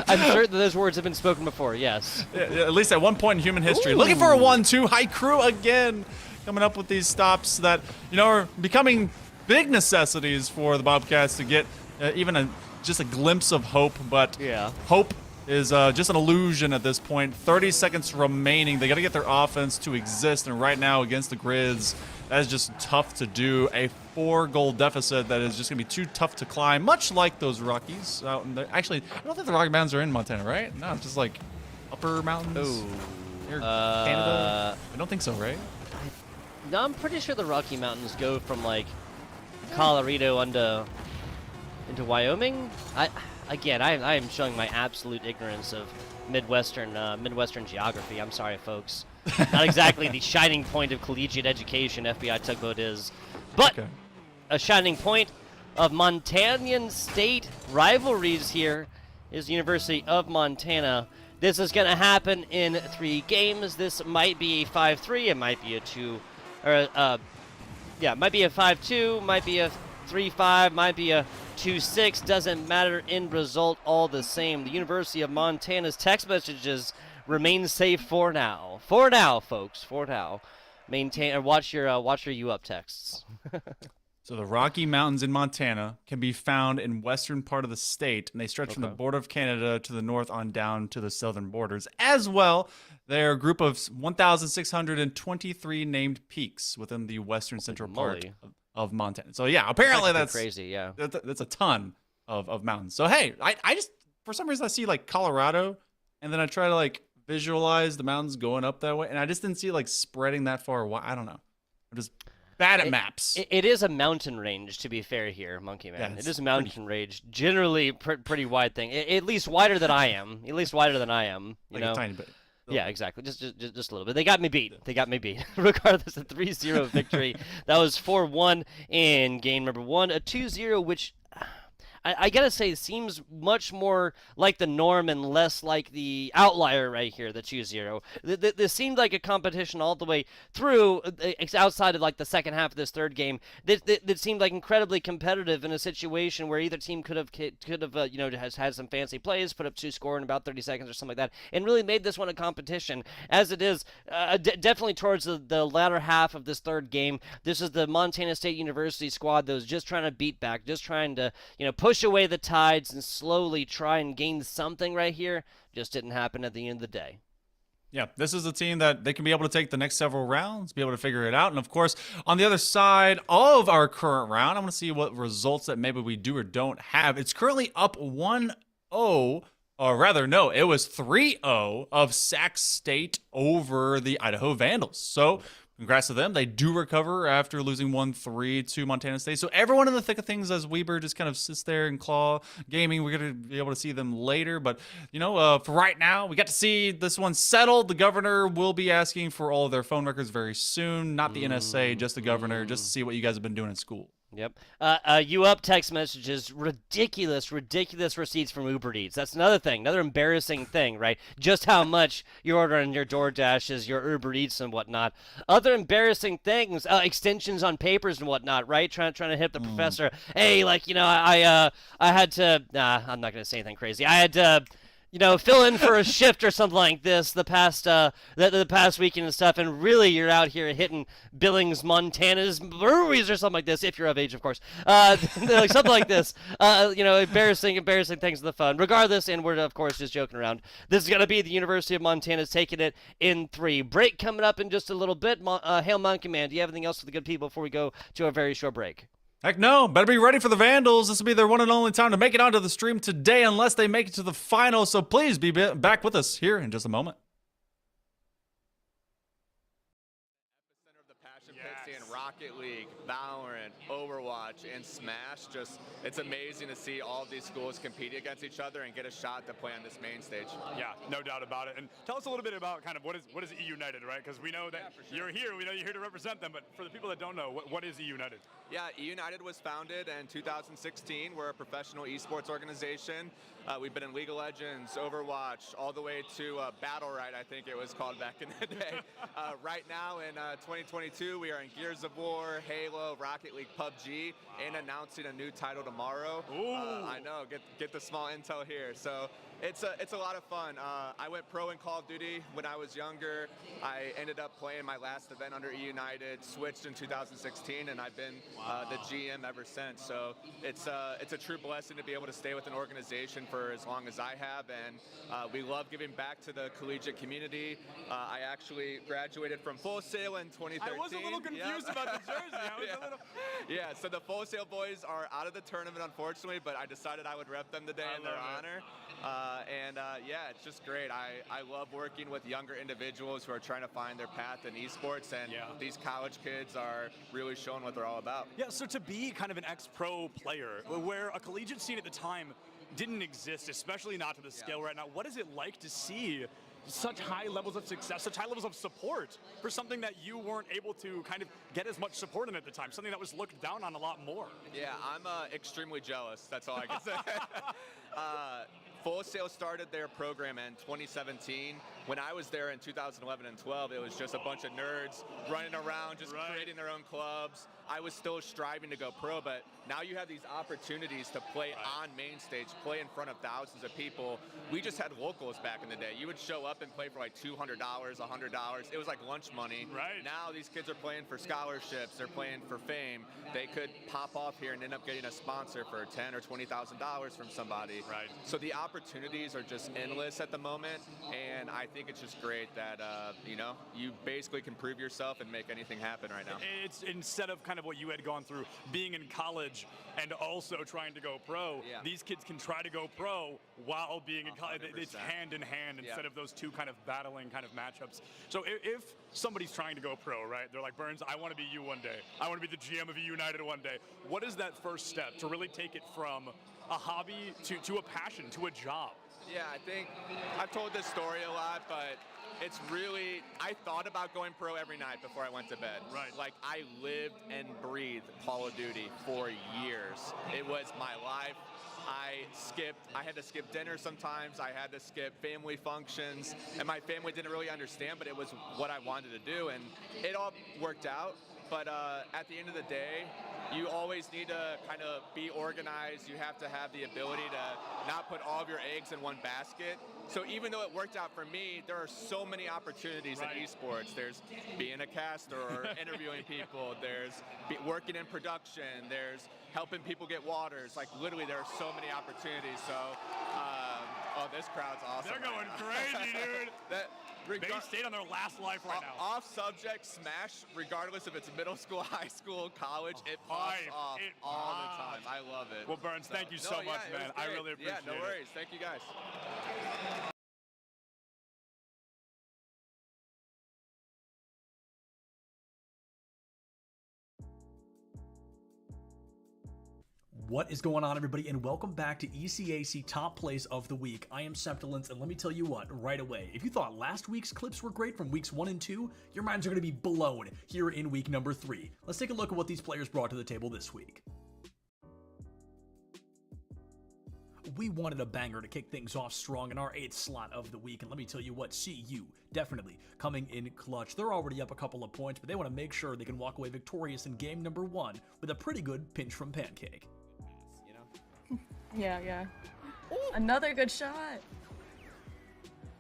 I'm sure that those words have been spoken before, yes. At least at one point in human history. Ooh. Looking for a 1-2. High Crew again. Coming up with these stops that, are becoming big necessities for the Bobcats to get even just a glimpse of hope. But hope is just an illusion at this point. 30 seconds remaining. They got to get their offense to exist. And right now against the Grids, that is just tough to do. A 4-goal deficit that is just going to be too tough to climb, much like those Rockies out in the, actually, I don't think the Rocky Mountains are in Montana, right? No, it's just like upper mountains near Canada. I don't think so, right? No, I'm pretty sure the Rocky Mountains go from like Colorado into Wyoming. I am showing my absolute ignorance of Midwestern geography. I'm sorry, folks. Not exactly the shining point of collegiate education FBI Tugboat is, but a shining point of Montanian state rivalries here is the University of Montana. This is going to happen in 3 games. This might be a 5-3. It might be a 2, or it might be a 5-2. Might be a 3-5. Might be a 2-6. Doesn't matter in result. All the same. The University of Montana's text messages remain safe for now. For now, folks. For now. Maintain or watch your U up texts. So the Rocky Mountains in Montana can be found in western part of the state, and they stretch from the border of Canada to the north on down to the southern borders. As well, they're a group of 1,623 named peaks within the western central part of Montana. So yeah, apparently that's crazy. Yeah, that's a ton of mountains. So hey, I just for some reason I see like Colorado, and then I try to like visualize the mountains going up that way, and I just didn't see like spreading that far. I don't know. I'm just bad at maps. It is a mountain range, to be fair here, Monkey Man. Yeah, it is a mountain range, generally pretty wide thing. At least wider than I am. At least wider than I am. You know, a tiny bit. Yeah, exactly. Just a little bit. They got me beat. Regardless, a 3-0 victory. That was 4-1 in game number 1. A 2-0, which I gotta say seems much more like the norm and less like the outlier right here, the 2-0. This seemed like a competition all the way through, outside of like the second half of this third game. That seemed like incredibly competitive in a situation where either team could have has had some fancy plays, put up 2 score in about 30 seconds or something like that, and really made this one a competition. As it is, definitely towards the latter half of this third game, this is the Montana State University squad that was just trying to beat back, just trying to push away the tides and slowly try and gain something right here. Just didn't happen at the end of the day. Yeah, this is a team that they can be able to take the next several rounds, be able to figure it out. And of course, on the other side of our current round, I want to see what results that maybe we do or don't have. It's currently up 1-0, or rather, no, it was 3-0 of Sac State over the Idaho Vandals. So congrats to them. They do recover after losing 1-3 to Montana State. So everyone in the thick of things as Weber just kind of sits there and claw gaming. We're going to be able to see them later. But, for right now, we got to see this one settled. The governor will be asking for all of their phone records very soon. Not the NSA, just the governor, just to see what you guys have been doing in school. Yep. You up text messages, ridiculous receipts from Uber Eats. That's another thing, another embarrassing thing, right? Just how much you're ordering your DoorDashes, your Uber Eats and whatnot. Other embarrassing things, extensions on papers and whatnot, right? Trying to hit the professor. Hey, I had to, I'm not going to say anything crazy. I had to, fill in for a shift or something like this the past weekend and stuff, and really you're out here hitting Billings, Montana's breweries or something like this, if you're of age, of course. Like something like this. Embarrassing things on the phone. Regardless, and we're, of course, just joking around. This is going to be the University of Montana's taking it in 3. Break coming up in just a little bit. Hail Monkey Man, do you have anything else for the good people before we go to a very short break? Heck no, better be ready for the Vandals. This will be their one and only time to make it onto the stream today unless they make it to the final. So please be back with us here in just a moment. Epicenter of the passion pit, seeing Rock Rocket League, Valorant, Overwatch, and Smash. Just, it's amazing to see all of these schools compete against each other and get a shot to play on this main stage. Yeah, no doubt about it. And tell us a little bit about kind of what is E United, right? Because we know that you're here, we know you're here to represent them, but for the people that don't know, what is E United? Yeah, E United was founded in 2016. We're a professional esports organization. We've been in League of Legends, Overwatch, all the way to Battle Right, I think it was called back in the day. Right now in 2022, we are in Gears of War, Halo, Rocket League, PUBG, and announcing a new title tomorrow. I know, get the small intel here. So it's a lot of fun. I went pro in Call of Duty when I was younger. I ended up playing my last event under E United, switched in 2016, and I've been the GM ever since. So it's a true blessing to be able to stay with an organization for as long as I have, and we love giving back to the collegiate community. I actually graduated from Full Sail in 2013. I was a little confused about the jersey. I was a little... Yeah, so the Full Sail boys are out of the tournament, unfortunately, but I decided I would rep them today in their honor. Yeah, it's just great. I love working with younger individuals who are trying to find their path in esports, and these college kids are really showing what they're all about. Yeah, so to be kind of an ex-pro player, where a collegiate scene at the time didn't exist, especially not to the scale right now, what is it like to see such high levels of success, such high levels of support for something that you weren't able to kind of get as much support in at the time, something that was looked down on a lot more? Yeah, I'm extremely jealous. That's all I can say. Full Sail started their program in 2017. When I was there in 2011 and 12, it was just a bunch of nerds running around, just creating their own clubs. I was still striving to go pro, but now you have these opportunities to play on main stage, play in front of thousands of people. We just had locals back in the day. You would show up and play for like $200, $100. It was like lunch money. Right. Now these kids are playing for scholarships. They're playing for fame. They could pop off here and end up getting a sponsor for $10,000 or $20,000 from somebody. Right. So the opportunities are just endless at the moment, and I think it's just great that you basically can prove yourself and make anything happen right now. It's instead of kind of what you had gone through, being in college and also trying to go pro, these kids can try to go pro while being in college. It's hand in hand instead of those two kind of battling kind of matchups. So if somebody's trying to go pro, right, they're like, Burns, I want to be you one day. I want to be the GM of E United one day. What is that first step to really take it from a hobby to a passion, to a job? Yeah, I think I've told this story a lot, but it's really, I thought about going pro every night before I went to bed. Right. Like, I lived and breathed Call of Duty for years. It was my life. I had to skip dinner sometimes. I had to skip family functions, and my family didn't really understand, but it was what I wanted to do, and it all worked out. But at the end of the day, you always need to kind of be organized. You have to have the ability to not put all of your eggs in one basket. So even though it worked out for me, there are so many opportunities in esports. There's being a caster or interviewing people. There's working in production. There's helping people get waters. Like, literally, there are so many opportunities. So, oh, this crowd's awesome. They're going crazy, dude. They stayed on their last life right now. Off subject, Smash, regardless if it's middle school, high school, college, it pops off all the time. I love it. Well, Burns, thank you so much, man. I really appreciate it. Yeah, no worries. Thank you, guys. What is going on, everybody, and welcome back to ECAC Top Plays of the Week. I am Septilence, and let me tell you what, right away, if you thought last week's clips were great from weeks 1 and 2, your minds are going to be blown here in week number 3. Let's take a look at what these players brought to the table this week. We wanted a banger to kick things off strong in our 8th slot of the week, and let me tell you what, CU definitely coming in clutch. They're already up a couple of points, but they want to make sure they can walk away victorious in game number 1 with a pretty good pinch from Pancake. Yeah. Ooh. Another good shot.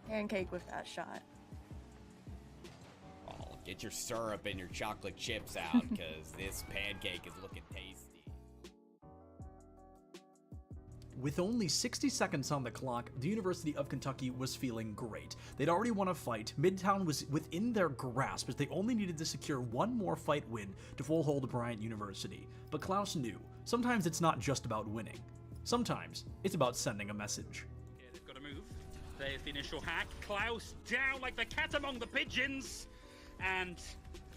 Pancake with that shot. Oh, get your syrup and your chocolate chips out, because this pancake is looking tasty. With only 60 seconds on the clock, the University of Kentucky was feeling great. They'd already won a fight, Midtown was within their grasp as they only needed to secure one more fight win to full hold Bryant University. But Klaus knew, sometimes it's not just about winning. Sometimes it's about sending a message. Okay, they've got to move. There's the initial hack. Klaus down like the cat among the pigeons. And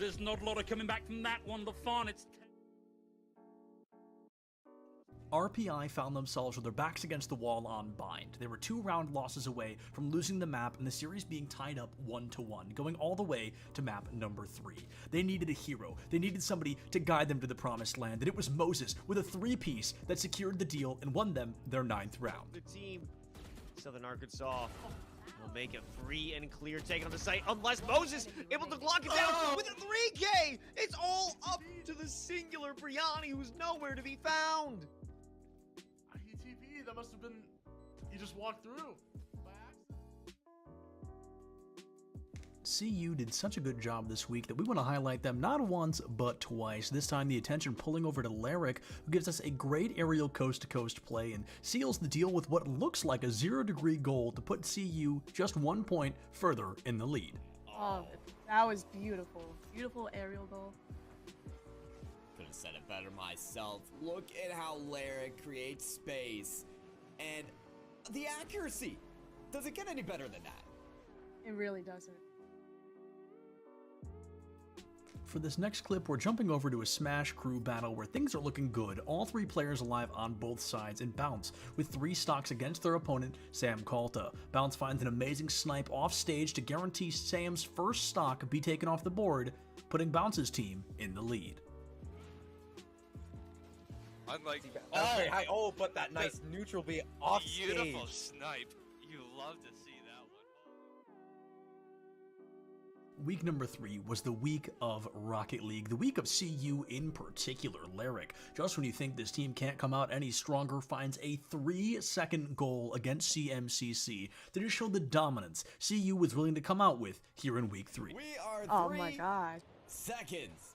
There's not a lot of coming back from that one. The fawn, it's... RPI found themselves with their backs against the wall on bind. They were 2-round losses away from losing the map and the series being tied up 1-1, going all the way to map number 3. They needed a hero. They needed somebody to guide them to the promised land, and it was Moses with a 3-piece that secured the deal and won them their 9th round. Good team. Southern Arkansas will make a free and clear take on the site unless Moses able to lock it down with a 3K. It's all up to the singular Briani, who's nowhere to be found. IETP, that must have been, he just walked through. CU did such a good job this week that we want to highlight them not once, but twice. This time the attention pulling over to Lyric, who gives us a great aerial coast-to-coast play and seals the deal with what looks like a 0-degree goal to put CU just 1 point further in the lead. Oh, that was beautiful. Beautiful aerial goal. Could have said it better myself. Look at how Lyric creates space. And the accuracy. Does it get any better than that? It really doesn't. For this next clip, we're jumping over to a Smash crew battle where things are looking good. All 3 players alive on both sides, and Bounce with 3 stocks against their opponent, Sam Kalta. Bounce finds an amazing snipe off stage to guarantee Sam's first stock be taken off the board, putting Bounce's team in the lead. Unlike Very high. Oh, but that nice neutral B off beautiful stage. snipe. You love to see that one. Week number 3 was the week of Rocket League, the week of CU in particular. Lyric, just when you think this team can't come out any stronger, finds a 3-second goal against CMCC that just showed the dominance CU was willing to come out with here in week 3. We are 3 Oh my god. seconds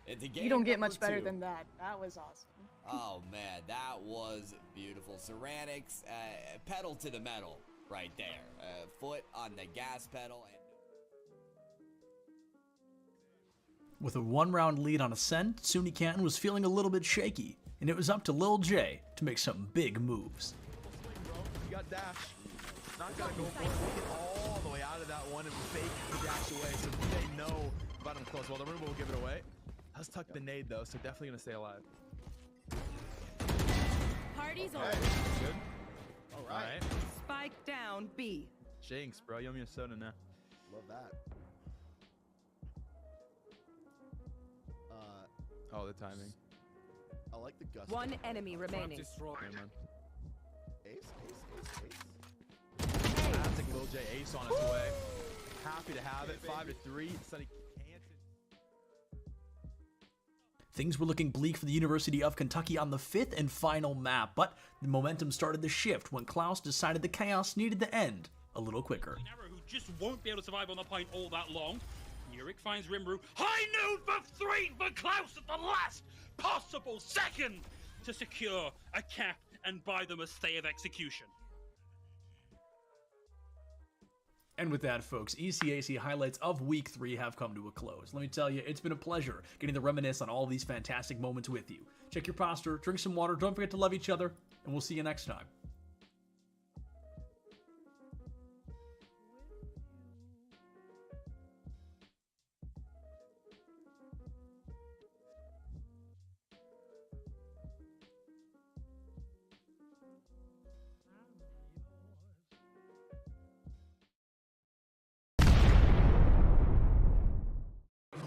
into game You don't get number much better 2. than that. That was awesome. Oh man, that was beautiful. Ceramics, pedal to the metal right there. Foot on the gas pedal. With a 1-round lead on Ascent, Suni Canton was feeling a little bit shaky, and it was up to Lil J to make some big moves. You got dash. Not gonna go for it. Get all the way out of that one and fake the dash away so they know about him close. Well, the rumor will give it away. Let's tuck the nade though, so definitely gonna stay alive. Party's Okay, over. good. All right. Spike down B. Jinx, bro. You owe me a soda now. Love that. Oh, the timing. I like the gust. One enemy remaining. Yeah, man. Ace. Classic Lil J ace on its way. Happy to have it. 5-3. Sunny can't. Things were looking bleak for the University of Kentucky on the 5th and final map, but the momentum started to shift when Klaus decided the chaos needed to end a little quicker. Who just won't be able to survive on the point all that long. Yurik finds Rimru. High noon for 3 for Klaus at the last possible second to secure a cap and buy them a stay of execution. And with that, folks, ECAC highlights of Week 3 have come to a close. Let me tell you, it's been a pleasure getting to reminisce on all these fantastic moments with you. Check your posture, drink some water, don't forget to love each other, and we'll see you next time.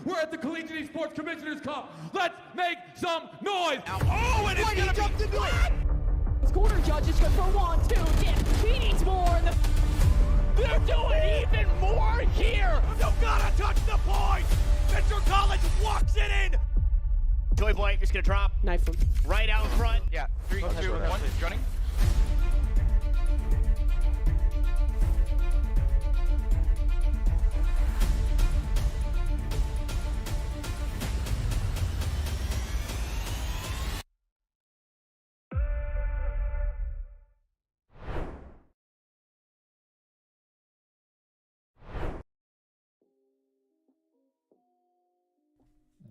We're at the Collegiate Esports Commissioners Cup. Let's make some noise. Oh, and it's gonna jumped into it. Corner judge is good for 1, 2. Yeah, he needs more. They're doing even more here. You gotta touch the point. Mr. College walks it in. Toy Boy is gonna drop. Knife him. Right out in front. Yeah, 3, 2, 1, running.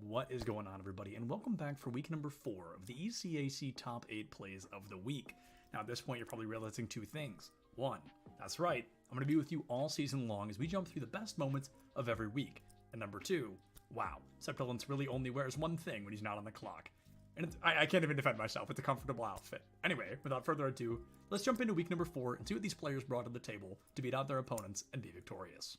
What is going on, everybody, and welcome back for week number 4 of the ECAC Top 8 Plays of the Week. Now, at this point, you're probably realizing 2 things. 1, that's right, I'm going to be with you all season long as we jump through the best moments of every week. And number 2, Wow, Septilence really only wears one thing when he's not on the clock. And I can't even defend myself. It's a comfortable outfit. Anyway, without further ado, let's jump into week number 4 and see what these players brought to the table to beat out their opponents and be victorious.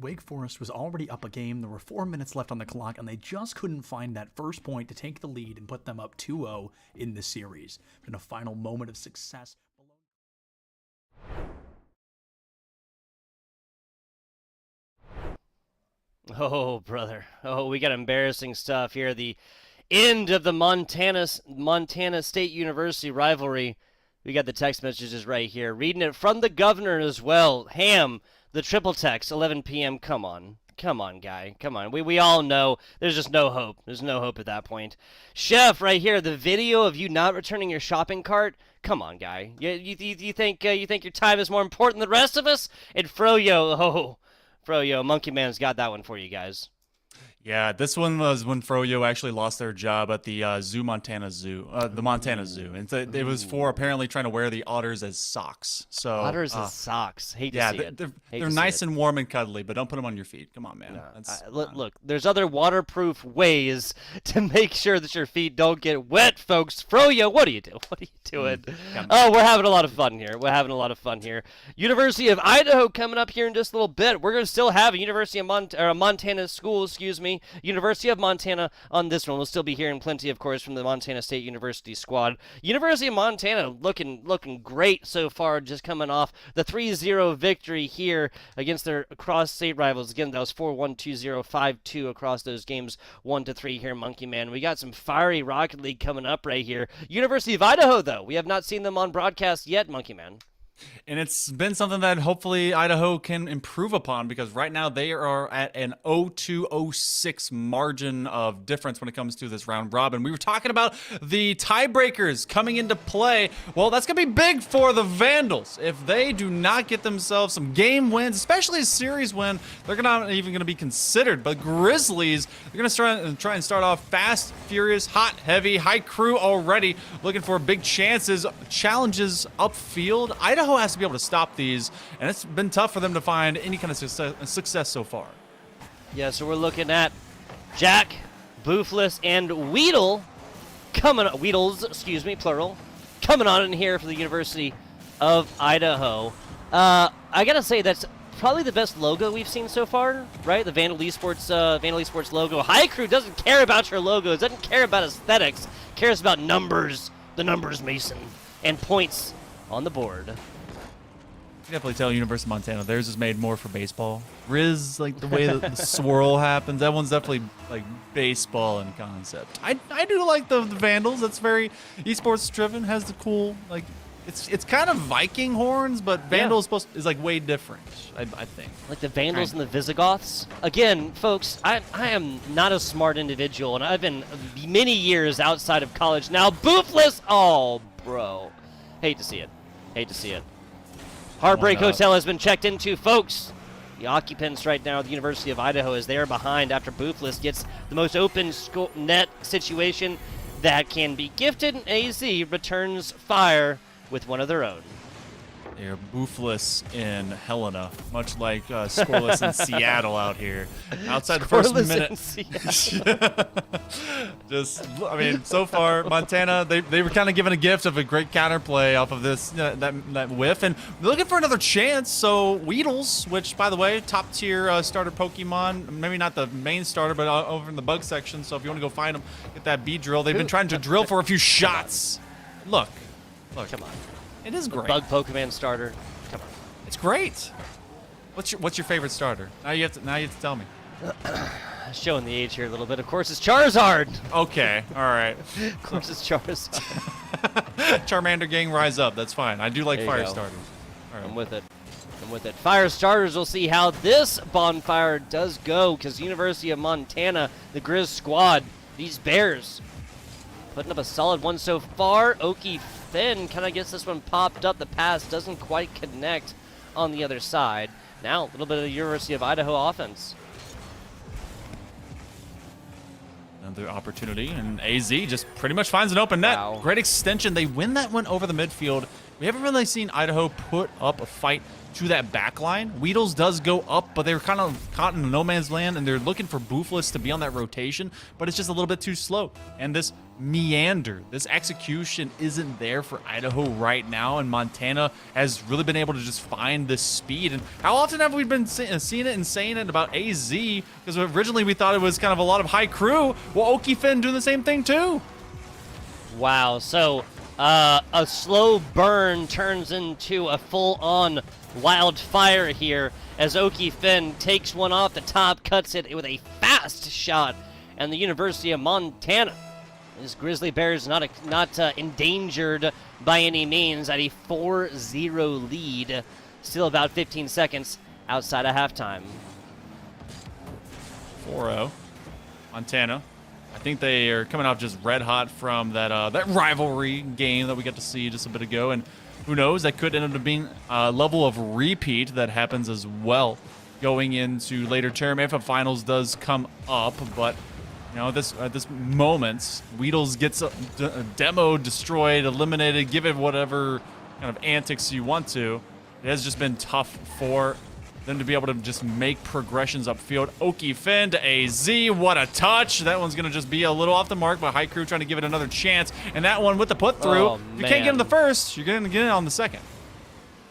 Wake Forest was already up a game, there were 4 minutes left on the clock, and they just couldn't find that first point to take the lead and put them up 2-0 in the series. But in a final moment of success... Oh, brother. Oh, we got embarrassing stuff here. The end of the Montana State University rivalry. We got the text messages right here. Reading it from the governor as well. Ham, the triple text, 11 p.m. Come on. Come on, guy. Come on. We all know there's just no hope. There's no hope at that point. Chef, right here, the video of you not returning your shopping cart. Come on, guy. You think your time is more important than the rest of us? And Froyo, oh, Froyo, Monkey Man's got that one for you guys. Yeah, this one was when Froyo actually lost their job at the Montana Zoo. And it was for apparently trying to wear the otters as socks. So otters as socks. Hate to see it. They're nice and warm and cuddly, but don't put them on your feet. Come on, man. Look, there's other waterproof ways to make sure that your feet don't get wet, folks. Froyo, what do you do? What are you doing? Oh, we're having a lot of fun here. We're having a lot of fun here. University of Idaho coming up here in just a little bit. We're going to still have a University of Montana school, excuse me. University of Montana on this one. We'll still be hearing plenty, of course, from the Montana State University squad. University of Montana looking great so far, just coming off the 3-0 victory here against their cross-state rivals. Again, that was 4-1, 2-0, 5-2 across those games, 1-3 here, Monkey Man. We got some fiery Rocket League coming up right here. University of Idaho, though. We have not seen them on broadcast yet, Monkey Man. And it's been something that hopefully Idaho can improve upon, because right now they are at an 0-2-0-6 margin of difference when it comes to this round robin. We were talking about the tiebreakers coming into play. Well, that's going to be big for the Vandals. If they do not get themselves some game wins, especially a series win, they're not even going to be considered. But Grizzlies, they're going to try and start off fast, furious, hot, heavy, high crew already, looking for big chances, challenges upfield. Idaho has to be able to stop these, and it's been tough for them to find any kind of success so far. Yeah, so we're looking at Jack, Boofless, and Weedle coming on, Weedles, excuse me, plural, coming on in here for the University of Idaho. I gotta say, that's probably the best logo we've seen so far, right? The Vandal Esports logo. High Crew doesn't care about your logos, doesn't care about aesthetics, cares about numbers, the numbers, Mason, and points on the board. You definitely tell University of Montana theirs is made more for baseball. Riz, like the way the swirl happens, that one's definitely like baseball in concept. I do like the Vandals. That's very esports driven. Has the cool, like, it's kind of Viking horns, but Vandal is like way different. I think like the Vandals and the Visigoths. Again, folks, I am not a smart individual, and I've been many years outside of college now. Boofless, oh bro, hate to see it. Hate to see it. Heartbreak Hotel has been checked into, folks. The occupants right now at the University of Idaho, as they are behind after Boofless gets the most open net situation that can be gifted. AZ returns fire with one of their own. They're Boofless in Helena, much like Scoreless in Seattle out here. Outside the first minute. Just, I mean, so far, Montana, they were kind of given a gift of a great counterplay off of this, that whiff, and they're looking for another chance. So Weedles, which, by the way, top tier starter Pokemon, maybe not the main starter, but over in the bug section. So if you want to go find them, get that bee drill. They've been trying to drill for a few shots. Look. Come on. It is great. Bug Pokemon starter. Come on. It's great. What's your favorite starter? Now you have to tell me. Showing the age here a little bit. Of course, it's Charizard. Okay. All right. Of course, it's Charizard. Charmander gang, rise up. That's fine. I do like fire starters. All right. I'm with it. Fire starters, we'll see how this bonfire does go, because University of Montana, the Grizz squad, these Bears, putting up a solid one so far. Okie Finn kind of gets this one popped up. The pass doesn't quite connect on the other side. Now, a little bit of the University of Idaho offense. Another opportunity, and AZ just pretty much finds an open net. Great extension. They win that one over the midfield. We haven't really seen Idaho put up a fight to that back line. Weedles does go up, but they're kind of caught in no man's land, and they're looking for Boofless to be on that rotation, but it's just a little bit too slow. And this meander, this execution isn't there for Idaho right now, and Montana has really been able to just find this speed. And how often have we been seeing it and saying it about AZ? Because originally we thought it was kind of a lot of high crew. Well, Okifin doing the same thing too. Wow, so a slow burn turns into a full-on wildfire here as Okifin takes one off the top, cuts it with a fast shot, and the University of Montana. This Grizzly Bears not endangered by any means at a 4-0 lead. Still about 15 seconds outside of halftime. 4-0. Montana. I think they are coming off just red hot from that rivalry game that we got to see just a bit ago, and who knows, that could end up being a level of repeat that happens as well going into later term if a finals does come up. But you know, at this moment, Weedles gets a demo destroyed, eliminated, give it whatever kind of antics you want to. It has just been tough for them to be able to just make progressions upfield. Okifin to AZ, what a touch. That one's going to just be a little off the mark, but High Crew trying to give it another chance. And that one with the put through, you can't get in the first, you're going to get it on the second.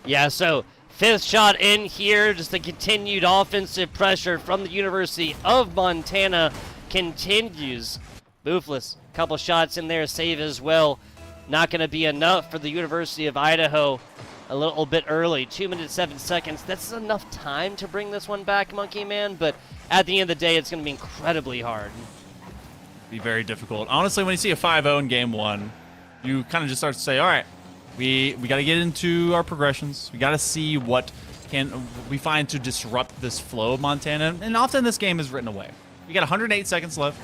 Yeah, so fifth shot in here, just the continued offensive pressure from the University of Montana continues. Boofless, couple shots in there, save as well. Not going to be enough for the University of Idaho. A little bit early, 2 minutes 7 seconds. That's enough time to bring this one back, Monkey Man, but at the end of the day, it's going to be incredibly hard. Be very difficult. Honestly, when you see a 5-0 in game one, you kind of just start to say, all right, we got to get into our progressions. We got to see what can we find to disrupt this flow of Montana. And often this game is written away. We got 108 seconds left.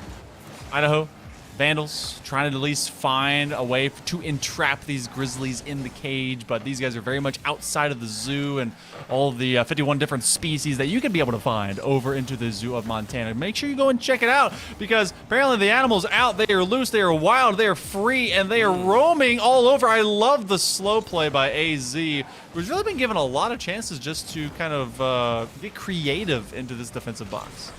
Idaho, Vandals trying to at least find a way to entrap these Grizzlies in the cage, but these guys are very much outside of the zoo and all the 51 different species that you can be able to find over into the zoo of Montana. Make sure you go and check it out, because apparently the animals out, they are loose, they are wild, they are free, and they are roaming all over. I love the slow play by AZ, who's really been given a lot of chances just to kind of get creative into this defensive box.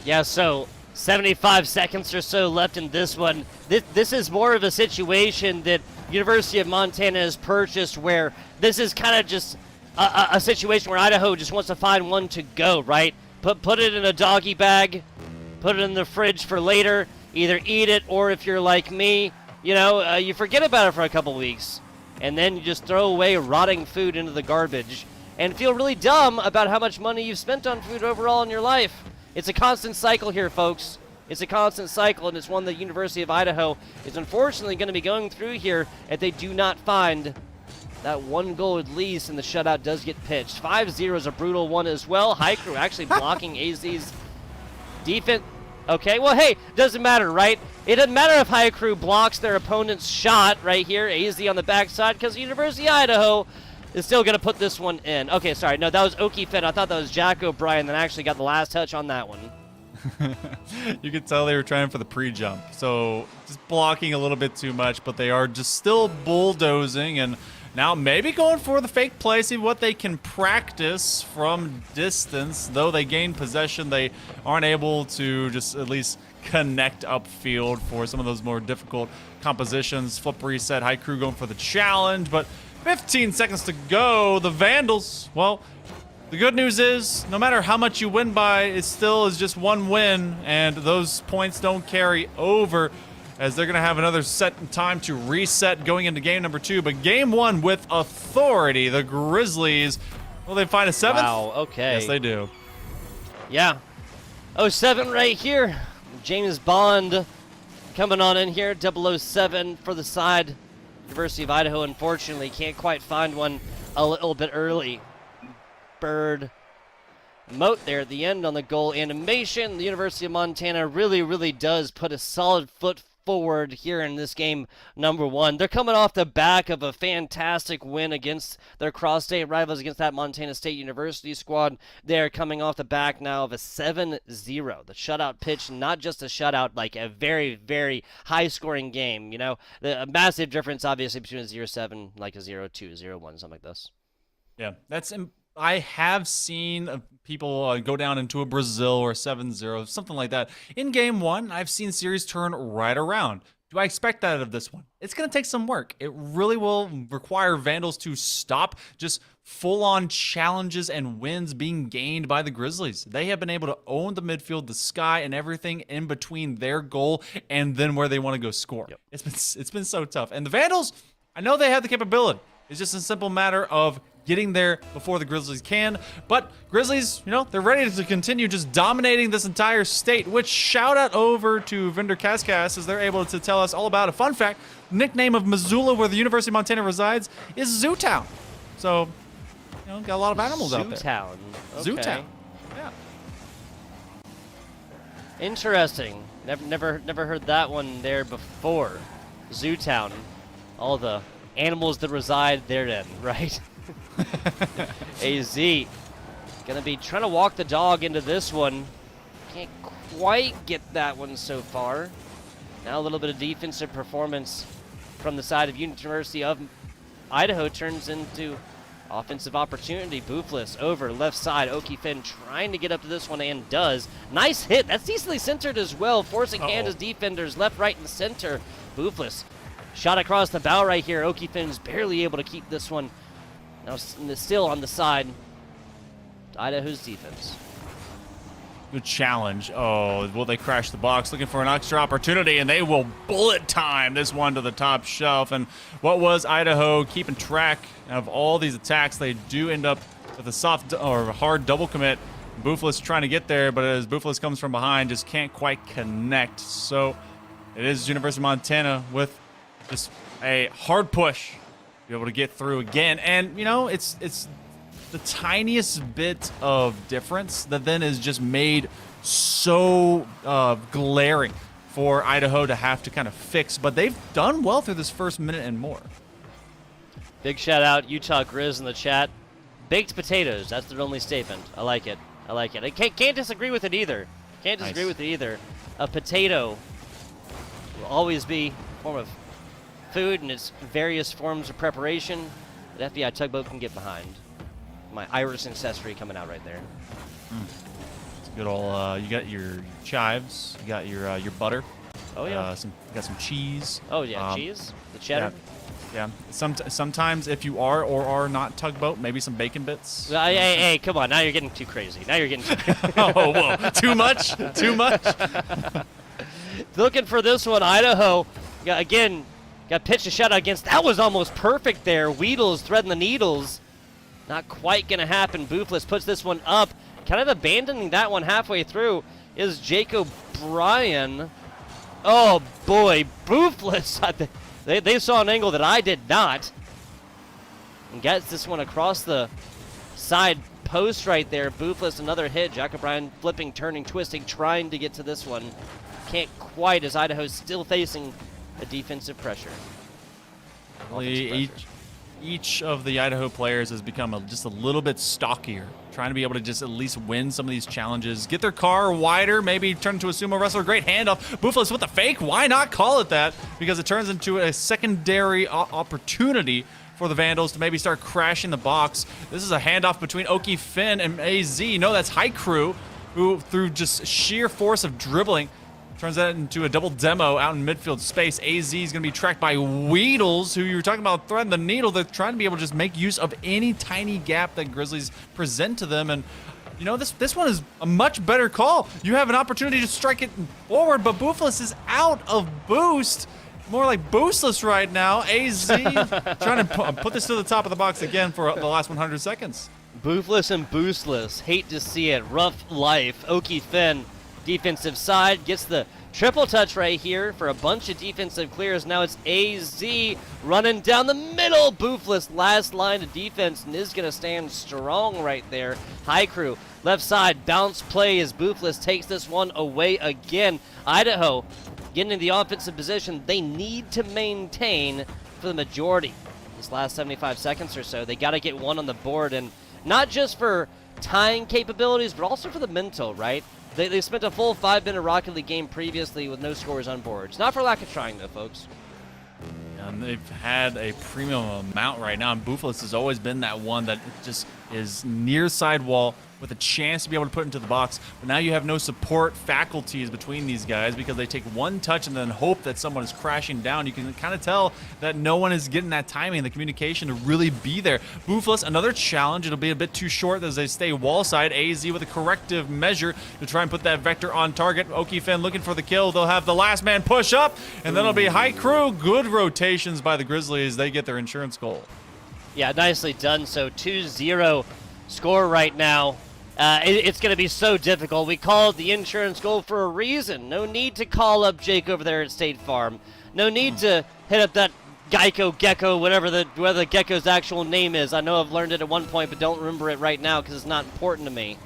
Yeah, so 75 seconds or so left in this one. This is more of a situation that University of Montana has purchased, where this is kind of just a situation where Idaho just wants to find one to go, right? Put it in a doggy bag, put it in the fridge for later, either eat it, or if you're like me, you know, you forget about it for a couple weeks, and then you just throw away rotting food into the garbage and feel really dumb about how much money you've spent on food overall in your life. It's a constant cycle here, folks. It's a constant cycle, and it's one that University of Idaho is unfortunately going to be going through here if they do not find that one goal at least, and the shutout does get pitched. 5-0 is a brutal one as well. High Crew actually blocking AZ's defense. Okay, well, hey, doesn't matter, right? It doesn't matter if High Crew blocks their opponent's shot right here, AZ on the backside, because University of Idaho is still going to put this one in. Okay, sorry. No, that was Okifin. I thought that was Jack O'Brien that actually got the last touch on that one. You could tell they were trying for the pre-jump. So just blocking a little bit too much, but they are just still bulldozing, and now maybe going for the fake play, see what they can practice from distance. Though they gain possession, they aren't able to just at least connect upfield for some of those more difficult compositions. Flip reset, High Crew going for the challenge, but 15 seconds to go. The Vandals, well, the good news is no matter how much you win by, it still is just one win, and those points don't carry over, as they're going to have another set time to reset going into game number 2. But game 1 with authority, the Grizzlies, will they find a 7th? Wow, okay. Yes, they do. Yeah. 07 right here. James Bond coming on in here. 007 for the side. University of Idaho, unfortunately, can't quite find one a little bit early. Bird moat there at the end on the goal animation. The University of Montana really does put a solid foot forward here in this game number 1. They're coming off the back of a fantastic win against their cross-state rivals, against that Montana State University squad. They're coming off the back now of a 7-0. The shutout pitch, not just a shutout, like a very high-scoring game. You know, a massive difference, obviously, between a 0-7, like a 0-2, 0-1, something like this. Yeah, I have seen people go down into a Brazil or 7-0, something like that. In game 1, I've seen series turn right around. Do I expect that out of this one? It's going to take some work. It really will require Vandals to stop just full-on challenges and wins being gained by the Grizzlies. They have been able to own the midfield, the sky, and everything in between their goal and then where they want to go score. Yep. It's been so tough. And the Vandals, I know they have the capability. It's just a simple matter of getting there before the Grizzlies can. But Grizzlies, they're ready to continue just dominating this entire state, which shout out over to Vendor Cascas as they're able to tell us all about a fun fact. The nickname of Missoula, where the University of Montana resides, is Zootown. So, got a lot of animals out there. Zootown. Okay. Zootown. Yeah. Interesting. Never heard that one there before. Zootown. All the animals that reside therein, right? AZ gonna be trying to walk the dog into this one. Can't quite get that one so far. Now a little bit of defensive performance from the side of University of Idaho turns into offensive opportunity. Boofless over left side. Oki Finn trying to get up to this one and does. Nice hit. That's decently centered as well, forcing Canada's defenders left, right, and center. Boofless shot across the bow right here. Oki Finn's barely able to keep this one. Now still on the side. Idaho's defense. Good challenge. Oh, will they crash the box? Looking for an extra opportunity, and they will bullet time this one to the top shelf. And what was Idaho keeping track of all these attacks? They do end up with a soft or hard double commit. Boofless trying to get there, but as Boofless comes from behind, just can't quite connect. So it is University of Montana with just a hard push to be able to get through again. And, it's the tiniest bit of difference that then is just made so glaring for Idaho to have to kind of fix. But they've done well through this first minute and more. Big shout out Utah Grizz in the chat. Baked potatoes, that's their only statement. I like it. I like it. I can't disagree with it either. Can't disagree with it either. A potato will always be a form of food in its various forms of preparation that FBI Tugboat can get behind. My Irish ancestry coming out right there. It's good old. You got your chives. You got your butter. Oh yeah. You got some cheese. Oh yeah, cheese. The cheddar. Yeah. Sometimes if you are or are not Tugboat, maybe some bacon bits. Hey, come on! Now you're getting too crazy. Now you're getting. Oh whoa! Too much. Too much. Looking for this one, Idaho. Got pitched a shutout against. That was almost perfect there. Weedles threading the needles. Not quite going to happen. Boofless puts this one up. Kind of abandoning that one halfway through is Jacob Bryan. Oh, boy. Boofless. They saw an angle that I did not. And gets this one across the side post right there. Boofless, another hit. Jacob Bryan flipping, turning, twisting, trying to get to this one. Can't quite as Idaho's still facing a defensive pressure. Each of the Idaho players has become just a little bit stockier, trying to be able to just at least win some of these challenges, get their car wider, maybe turn into a sumo wrestler. Great handoff. Boofless with the fake. Why not call it that? Because it turns into a secondary opportunity for the Vandals to maybe start crashing the box. This is a handoff between Oki Finn and AZ. No, that's High Crew, who through just sheer force of dribbling turns that into a double demo out in midfield space. AZ is going to be tracked by Weedles, who you were talking about threading the needle. They're trying to be able to just make use of any tiny gap that Grizzlies present to them. And, this one is a much better call. You have an opportunity to strike it forward, but Boofless is out of boost. More like boostless right now. AZ trying to put this to the top of the box again for the last 100 seconds. Boofless and boostless. Hate to see it. Rough life. Oki Finn. Defensive side gets the triple touch right here for a bunch of defensive clears. Now it's AZ running down the middle. Boofless last line of defense and is going to stand strong right there. High Crew left side bounce play as Boofless takes this one away again. Idaho getting in the offensive position they need to maintain for the majority. This last 75 seconds or so, they got to get one on the board, and not just for tying capabilities, but also for the mental, right? They spent a full 5-minute Rocket League game previously with no scores on board. It's not for lack of trying, though, folks. And they've had a premium amount right now. And Buflis has always been that one that just is near sidewall with a chance to be able to put into the box. But now you have no support faculties between these guys because they take one touch and then hope that someone is crashing down. You can kind of tell that no one is getting that timing and the communication to really be there. Buflis, another challenge. It'll be a bit too short as they stay wall side. AZ with a corrective measure to try and put that vector on target. Okifin looking for the kill. They'll have the last man push up, and then it'll be high crew. Good rotations by the Grizzlies. They get their insurance goal. Yeah, nicely done. So 2-0 score right now. It's going to be so difficult. We called the insurance goal for a reason. No need to call up Jake over there at State Farm. No need to hit up that Gecko, whatever the Gecko's actual name is. I know I've learned it at one point, but don't remember it right now because it's not important to me.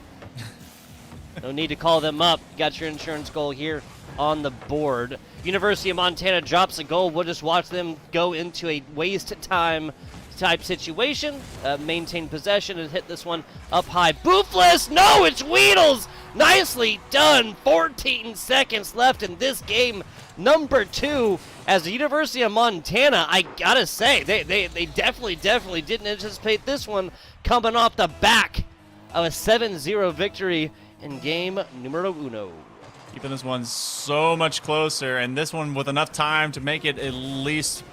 No need to call them up. You got your insurance goal here on the board. University of Montana drops a goal. We'll just watch them go into a waste time type situation, maintain possession and hit this one up high. Buflis, no, it's Weedles. Nicely done. 14 seconds left in this game, number 2. As the University of Montana, I gotta say, they definitely didn't anticipate this one coming off the back of a 7-0 victory in game numero uno. Keeping this one so much closer, and this one with enough time to make it at least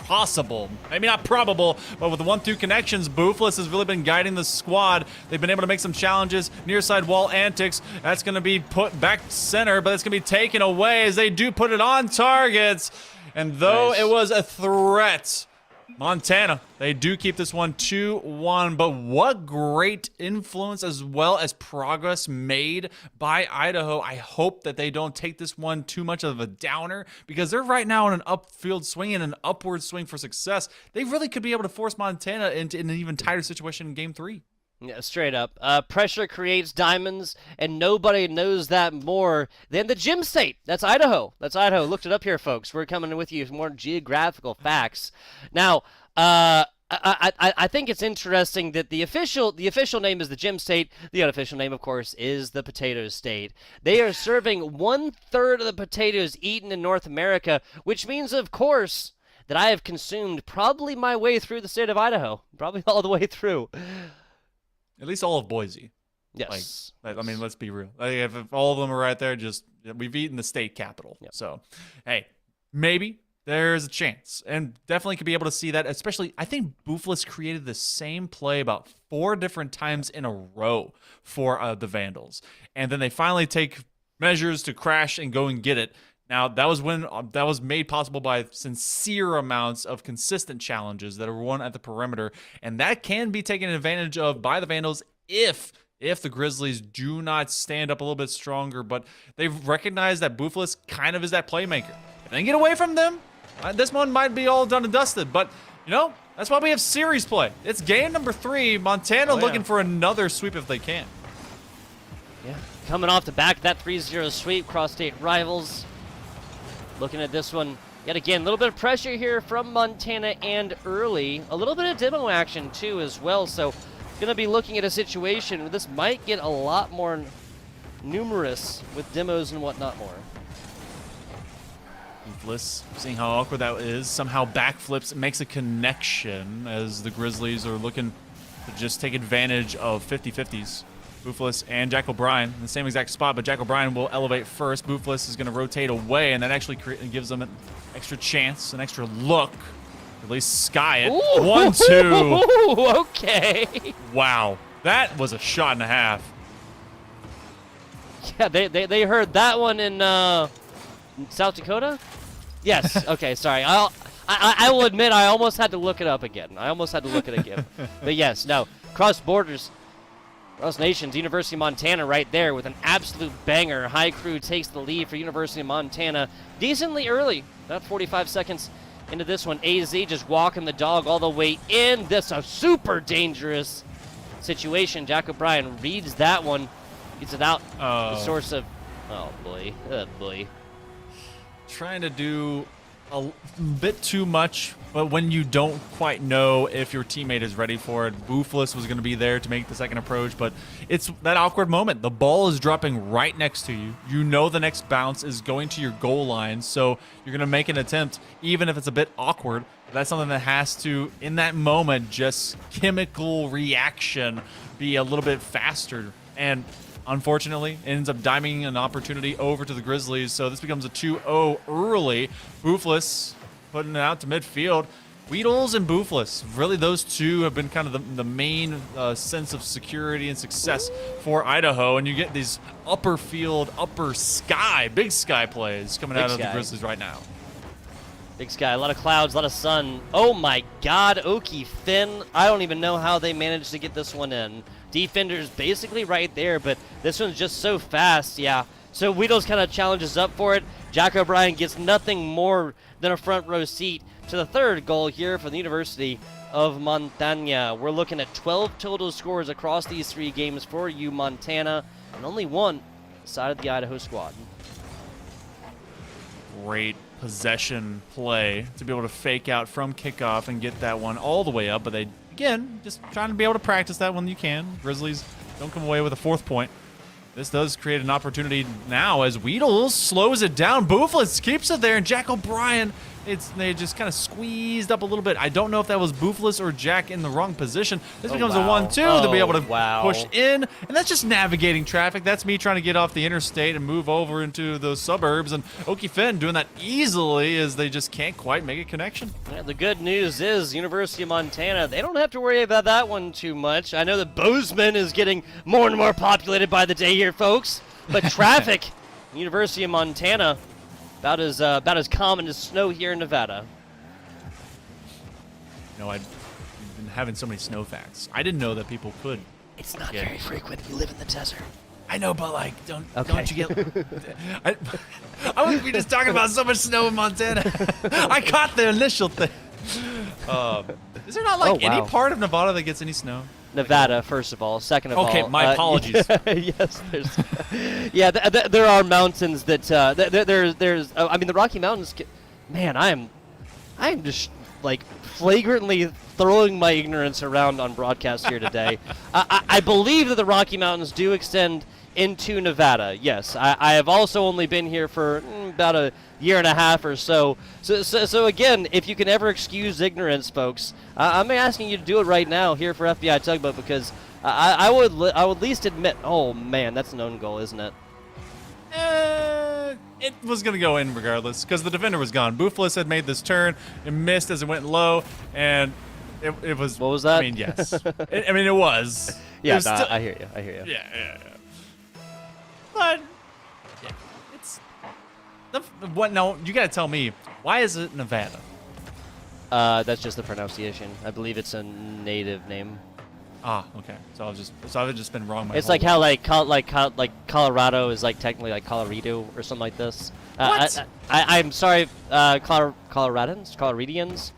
possible. Maybe not probable, but with the 1-2 connections, Buflis has really been guiding the squad. They've been able to make some challenges, near side wall antics. That's going to be put back center, but it's going to be taken away as they do put it on targets. And though it was a threat, Montana, they do keep this one 2-1, but what great influence as well as progress made by Idaho. I hope that they don't take this one too much of a downer because they're right now in an upfield swing and an upward swing for success. They really could be able to force Montana into an even tighter situation in Game 3. Yeah, straight up. Pressure creates diamonds, and nobody knows that more than the Gym State. That's Idaho. That's Idaho. Looked it up here, folks. We're coming with you with more geographical facts. Now, I think it's interesting that the official name is the Gym State. The unofficial name, of course, is the Potato State. They are serving 1/3 of the potatoes eaten in North America, which means, of course, that I have consumed probably my way through the state of Idaho. Probably all the way through. At least all of Boise. Yes. I mean, let's be real. If all of them are right there, we've eaten the state capital. Yep. So, hey, maybe there's a chance. And definitely could be able to see that, especially, I think Buflis created the same play about 4 different times in a row for the Vandals. And then they finally take measures to crash and go and get it. Now, that was made possible by sincere amounts of consistent challenges that are won at the perimeter, and that can be taken advantage of by the Vandals if the Grizzlies do not stand up a little bit stronger. But they've recognized that Buflis kind of is that playmaker. If they can get away from them, this one might be all done and dusted. But, that's why we have series play. It's game number 3. Montana looking for another sweep if they can. Yeah, coming off the back of that 3-0 sweep, cross-state rivals. Looking at this one, yet again, a little bit of pressure here from Montana and early. A little bit of demo action, too, as well. So, going to be looking at a situation where this might get a lot more numerous with demos and whatnot more. Buflis, seeing how awkward that is, somehow backflips, makes a connection as the Grizzlies are looking to just take advantage of 50-50s. Buflis and Jack O'Brien in the same exact spot, but Jack O'Brien will elevate first. Buflis is going to rotate away, and that actually gives them an extra chance, an extra look. At least sky it. 1-2. Okay. Wow. That was a shot and a half. Yeah, they heard that one in South Dakota? Yes. Okay, sorry. I will admit I almost had to look it up again. But yes, no. Cross borders. Cross Nations, University of Montana right there with an absolute banger. High Crew takes the lead for University of Montana decently early, about 45 seconds into this one. AZ just walking the dog all the way in. This is a super dangerous situation. Jack O'Brien reads that one, gets it out. The source of, oh boy, Trying to do a bit too much, but when you don't quite know if your teammate is ready for it, Boofless was going to be there to make the second approach, but it's that awkward moment. The ball is dropping right next to you. You know the next bounce is going to your goal line, so you're going to make an attempt, even if it's a bit awkward. That's something that has to, in that moment, just chemical reaction be a little bit faster. And unfortunately, it ends up diming an opportunity over to the Grizzlies, so this becomes a 2-0 early. Boofless putting it out to midfield. Weedles and Boofless, really those two have been kind of the main sense of security and success for Idaho, and you get these upper field, upper sky, big sky plays coming out of the Grizzlies right now. Big sky, a lot of clouds, a lot of sun. Oh my god, Oki Finn. I don't even know how they managed to get this one in. Defender's basically right there, but this one's just so fast, yeah. So Weedles kind of challenges up for it. Jack O'Brien gets nothing more than a front row seat to the third goal here for the University of Montana. We're looking at 12 total scores across these 3 games for U Montana, and only one side of the Idaho squad. Great possession play to be able to fake out from kickoff and get that one all the way up, but they, again, just trying to be able to practice that when you can. Grizzlies don't come away with a 4th point. This does create an opportunity now as Weedles slows it down. Boofless keeps it there, and Jack O'Brien, they just kind of squeezed up a little bit. I don't know if that was Boofless or Jack in the wrong position. This becomes a 1-2 to be able to push in, and that's just navigating traffic. That's me trying to get off the interstate and move over into those suburbs, and Oki Finn doing that easily as they just can't quite make a connection. Yeah, the good news is University of Montana, they don't have to worry about that one too much. I know that Bozeman is getting more and more populated by the day here, folks, but traffic, University of Montana, about as common as snow here in Nevada. You know, I've been having so many snow facts. I didn't know that people could. It's not very frequent. We live in the desert. I know, but like, don't you get? I wouldn't be just talking about so much snow in Montana. I caught the initial thing. Is there not like any part of Nevada that gets any snow? Nevada, first of all. Second of all, okay, my apologies. Yes, there are mountains that there's. I mean, the Rocky Mountains. Man, I'm just like flagrantly throwing my ignorance around on broadcast here today. I believe that the Rocky Mountains do extend into Nevada. Yes, I have also only been here for about a year and a half or so. So again, if you can ever excuse ignorance, folks, I'm asking you to do it right now here for FBI Tugboat, because I would at least admit. Oh man, that's an own goal, isn't it? It was going to go in regardless because the defender was gone. Boofless had made this turn. It missed as it went low, and it was... What was that? I mean, yes. It was. Yeah, it was I hear you. Yeah. But, yeah, it's... What? No, you got to tell me, why is it Nevada? That's just the pronunciation. I believe it's a native name. Ah, okay. So I've just been wrong. It's like how Colorado is like technically like Colorado or something like this. What? I'm sorry, Coloradians.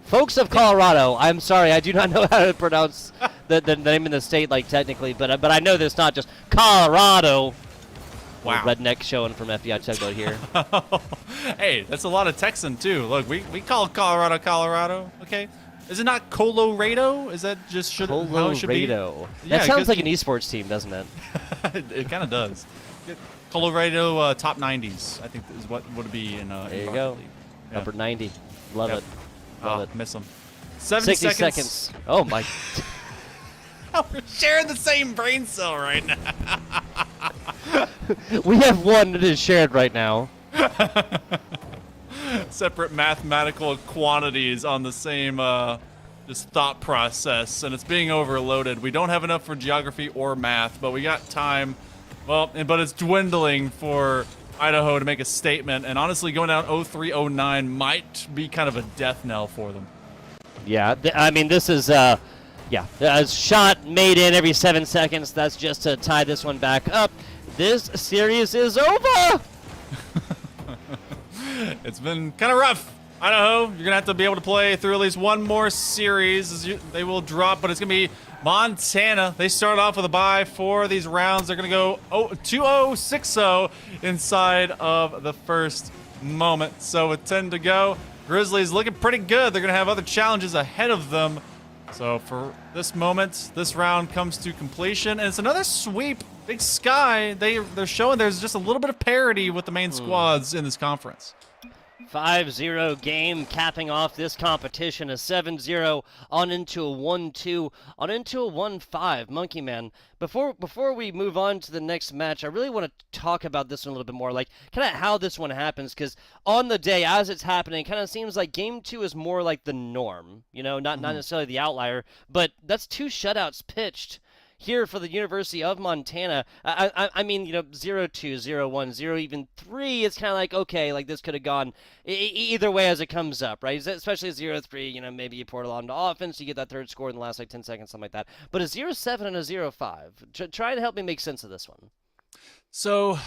Folks of Colorado, I'm sorry, I do not know how to pronounce the name of the state like technically, but I know there's not just Colorado. Wow. Redneck showing from FBI Tugboat here. Hey, that's a lot of Texan too. Look, we call Colorado, okay? Is it not Colorado? Is that just how it should be? Colorado. That sounds like an esports team, doesn't it? It kind of does. Colorado top 90s, I think, is what would be in. There you go. Yeah. Upper 90. Love it. Love it. Miss them. 60 seconds. Oh my. We're sharing the same brain cell right now. We have one that is shared right now. Separate mathematical quantities on the same just thought process, and it's being overloaded. We don't have enough for geography or math, but we got time. Well, but it's dwindling for Idaho to make a statement, and honestly, going down 0-3-0-9 might be kind of a death knell for them. Yeah, I mean, this is a shot made in every 7 seconds. That's just to tie this one back up. This series is over. It's been kind of rough. Idaho, you're going to have to be able to play through at least one more series. They will drop, but it's going to be Montana. They start off with a bye for these rounds. They're going to go 2-0, 6-0 inside of the first moment. So with 10 to go, Grizzlies looking pretty good. They're going to have other challenges ahead of them. So for this moment, this round comes to completion, and it's another sweep. Big Sky, they're showing there's just a little bit of parity with the main squads in this conference. 5-0 game capping off this competition, a 7-0 on into a 1-2, on into a 1-5. Monkey Man, before we move on to the next match, I really want to talk about this one a little bit more, like kind of how this one happens, because on the day as it's happening, it kind of seems like game 2 is more like the norm, you know, not necessarily the outlier, but that's 2 shutouts pitched here for the University of Montana. I mean, you know, 0-2, 0-1, 0 even 3, it's kind of like, okay, like this could have gone either way as it comes up, right? Especially 0-3, you know, maybe you pour it on to offense, you get that third score in the last like 10 seconds, something like that. But a 0-7 and a 0-5, try to help me make sense of this one. So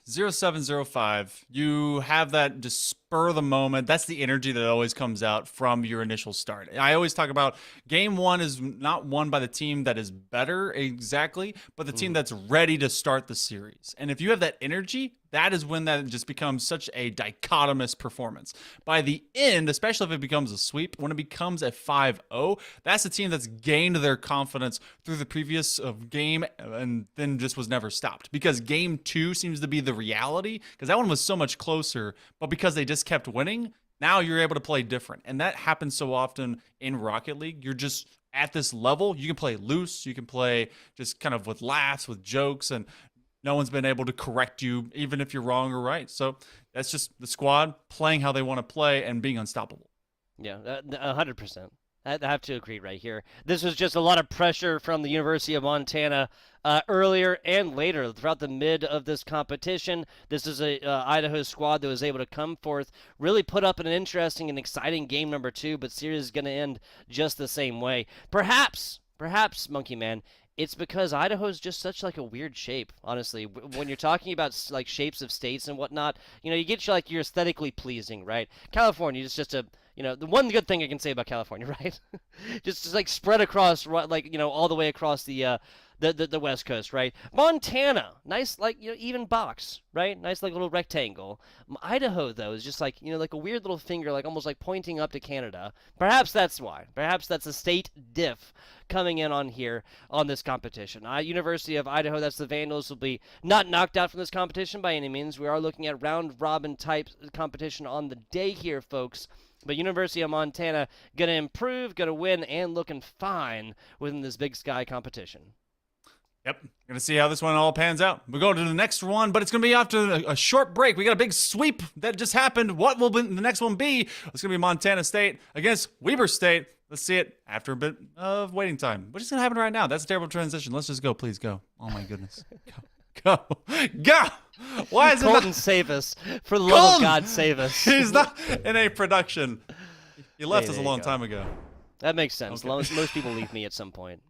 0-7-0-5, you have that just spur of the moment. That's the energy that always comes out from your initial start. I always talk about game 1 is not won by the team that is better exactly, but the team that's ready to start the series. And if you have that energy, that is when that just becomes such a dichotomous performance. By the end, especially if it becomes a sweep, when it becomes a 5-0, that's the team that's gained their confidence through the previous game and then just was never stopped. Because game 2 seems to be the reality, because that one was so much closer, but because they just kept winning, now you're able to play different. And that happens so often in Rocket League. You're just at this level, you can play loose, you can play just kind of with laughs, with jokes, and no one's been able to correct you, even if you're wrong or right. So that's just the squad playing how they want to play and being unstoppable. Yeah, 100%. I have to agree right here. This was just a lot of pressure from the University of Montana earlier and later throughout the mid of this competition. This is a Idaho squad that was able to come forth, really put up an interesting and exciting game number 2, but series is going to end just the same way. Perhaps, Monkey Man, it's because Idaho is just such like a weird shape, honestly. When you're talking about like shapes of states and whatnot, you know, you get like you're aesthetically pleasing, right? California is just a, you know, the one good thing I can say about California, right? just like spread across, like, you know, all the way across the West Coast, right? Montana, nice, like, you know, even box, right? Nice, like, little rectangle. Idaho, though, is just like, you know, like a weird little finger, like almost like pointing up to Canada. Perhaps that's why. Perhaps that's a state diff coming in on here on this competition. University of Idaho, that's the Vandals, will be not knocked out from this competition by any means. We are looking at round-robin type competition on the day here, folks. But University of Montana going to improve, going to win, and looking fine within this Big Sky competition. Yep, gonna see how this one all pans out. We'll go to the next one, but it's gonna be after a short break. We got a big sweep that just happened. What will the next one be? It's gonna be Montana State against Weber State. Let's see it after a bit of waiting time, which is gonna happen right now. That's a terrible transition. Let's just go, please go. Oh my goodness, go. Why is Colton, it not? Save us, for the love of God, save us. He's not in a production. He left us a long time ago. That makes sense. Okay. Most people leave me at some point.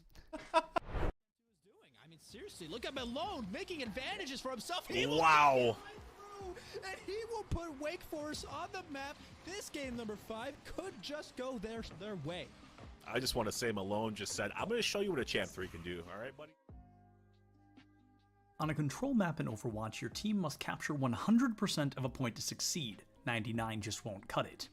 Seriously, look at Malone making advantages for himself. Wow. And he will put Wake Forest on the map. This game number 5 could just go their way. I just want to say Malone just said, I'm going to show you what a Champ 3 can do. All right, buddy? On a control map in Overwatch, your team must capture 100% of a point to succeed. 99 just won't cut it.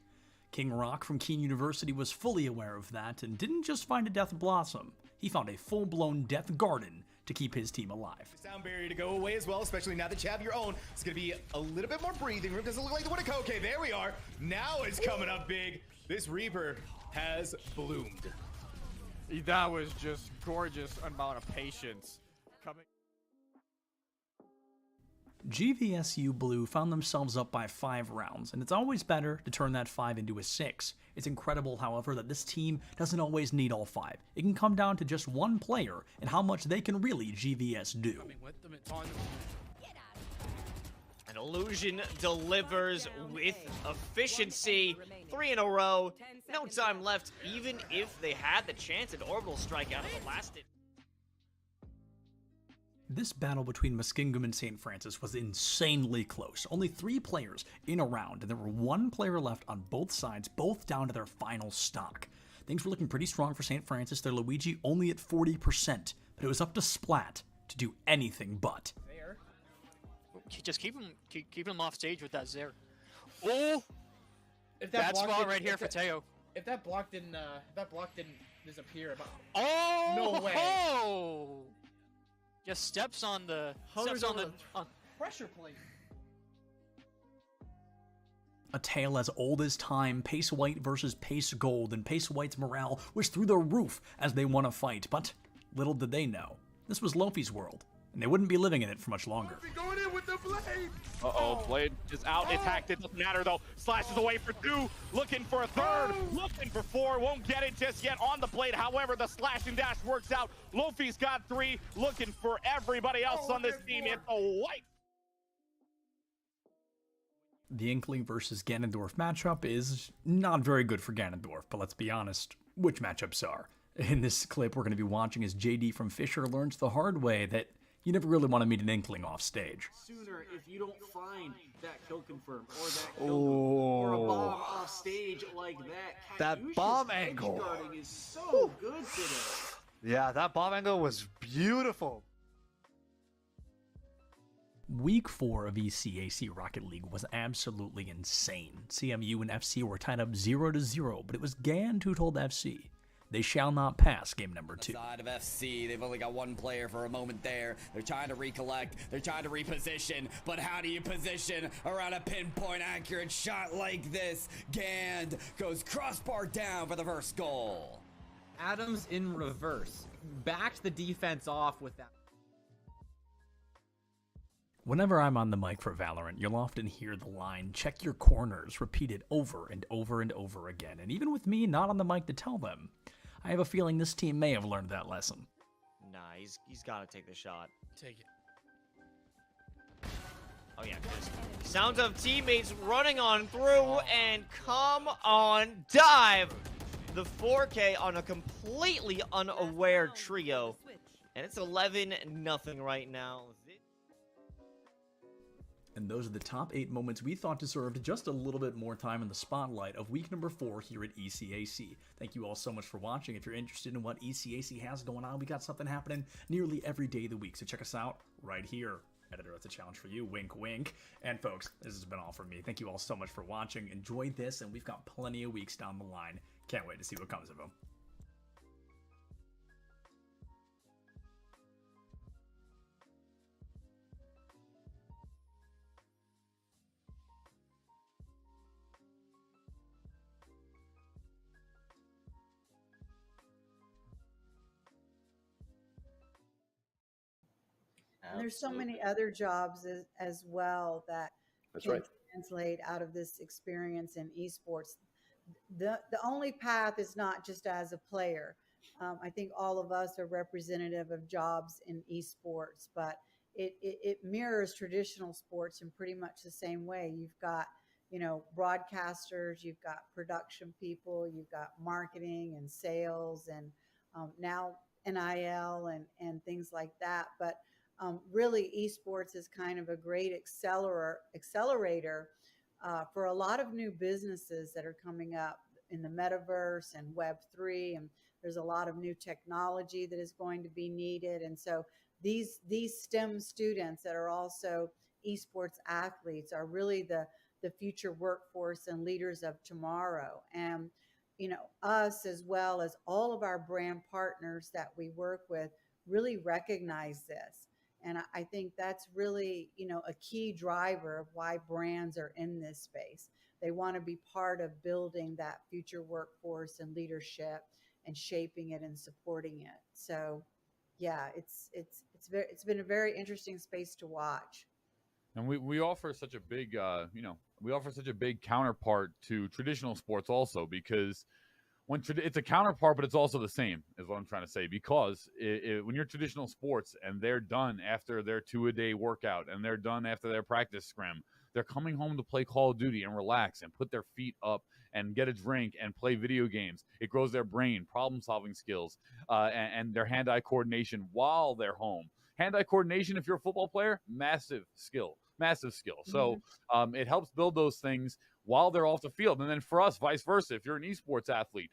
King Rock from Keene University was fully aware of that and didn't just find a Death Blossom. He found a full-blown Death Garden to keep his team alive. Sound barrier to go away as well, especially now that you have your own. It's going to be a little bit more breathing room. Doesn't look like the Winneco. Okay, there we are. Now it's coming up big. This Reaper has bloomed. That was just gorgeous amount of patience coming. GVSU Blue found themselves up by 5 rounds, and it's always better to turn that 5 into a 6. It's incredible, however, that this team doesn't always need all 5. It can come down to just one player and how much they can really GVS do. An Illusion delivers with efficiency. 3 in a row. No time left, even if they had the chance at Orbital Strike out of the last. This battle between Muskingum and St. Francis was insanely close. Only 3 players in a round, and there were 1 player left on both sides, both down to their final stock. Things were looking pretty strong for St. Francis, their Luigi only at 40%, but it was up to Splat to do anything but. Just keep him off stage with that Zare. Oh, If that block spot didn't- right here if for that- Teo. If that block didn't disappear, Oh, no way. Oh, just steps on the Hovers over on. pressure plate. A tale as old as time, Pace White versus Pace Gold, and Pace White's morale was through the roof as they won a fight, but little did they know, this was Lofi's world, and they wouldn't be living in it for much longer. Going in with the blade. Uh-oh, Blade is out. It's hacked. It doesn't matter, though. Slashes away for 2. Looking for a 3rd. Looking for 4. Won't get it just yet on the Blade. However, the slash and dash works out. Lofi's got 3. Looking for everybody else on this team. It's a White. The Inkling versus Ganondorf matchup is not very good for Ganondorf, but let's be honest, which matchups are? In this clip, we're going to be watching as JD from Fisher learns the hard way that you never really want to meet an Inkling off stage. Sooner if you don't find that kill confirm or that kill or a bomb off stage like that. That Caduceus bomb edge angle. guarding is so good today. Yeah, that bomb angle was beautiful. Week 4 of ECAC Rocket League was absolutely insane. CMU and FC were tied up 0-0, but it was Gand who told FC they shall not pass game number 2. Side of FC, they've only got one player for a moment there. They're trying to recollect, they're trying to reposition, but how do you position around a pinpoint accurate shot like this? Gand goes crossbar down for the first goal. Adams in reverse backed the defense off with that. Whenever I'm on the mic for Valorant, you'll often hear the line, check your corners, repeated over and over and over again. And even with me not on the mic to tell them, I have a feeling this team may have learned that lesson. Nah, he's got to take the shot. Take it. Oh yeah, sounds of teammates running on through and come on dive. The 4K on a completely unaware trio. And it's 11-0 right now. And those are the top 8 moments we thought deserved just a little bit more time in the spotlight of week number 4 here at ECAC. Thank you all so much for watching. If you're interested in what ECAC has going on, we got something happening nearly every day of the week. So check us out right here. Editor, that's a challenge for you. Wink, wink. And folks, this has been all from me. Thank you all so much for watching. Enjoy this, and we've got plenty of weeks down the line. Can't wait to see what comes of them. And there's so many other jobs as well that can translate out of this experience in esports. The only path is not just as a player. I think all of us are representative of jobs in esports, but it mirrors traditional sports in pretty much the same way. You've got, you know, broadcasters, you've got production people, you've got marketing and sales, and now NIL and things like that. But really, esports is kind of a great accelerator for a lot of new businesses that are coming up in the metaverse and Web3, and there's a lot of new technology that is going to be needed. And so these STEM students that are also esports athletes are really the future workforce and leaders of tomorrow. And you know, us as well as all of our brand partners that we work with really recognize this. And I think that's really, you know, a key driver of why brands are in this space. They want to be part of building that future workforce and leadership and shaping it and supporting it. So, yeah, it's been a very interesting space to watch. And we offer such a big, we offer such a big counterpart to traditional sports also, because it's a counterpart, but it's also the same, is what I'm trying to say. Because when you're traditional sports and they're done after their 2-a-day workout and they're done after their practice scrim, they're coming home to play Call of Duty and relax and put their feet up and get a drink and play video games. It grows their brain, problem-solving skills, and their hand-eye coordination while they're home. Hand-eye coordination, if you're a football player, massive skill. So it helps build those things while they're off the field. And then for us, vice versa, if you're an esports athlete,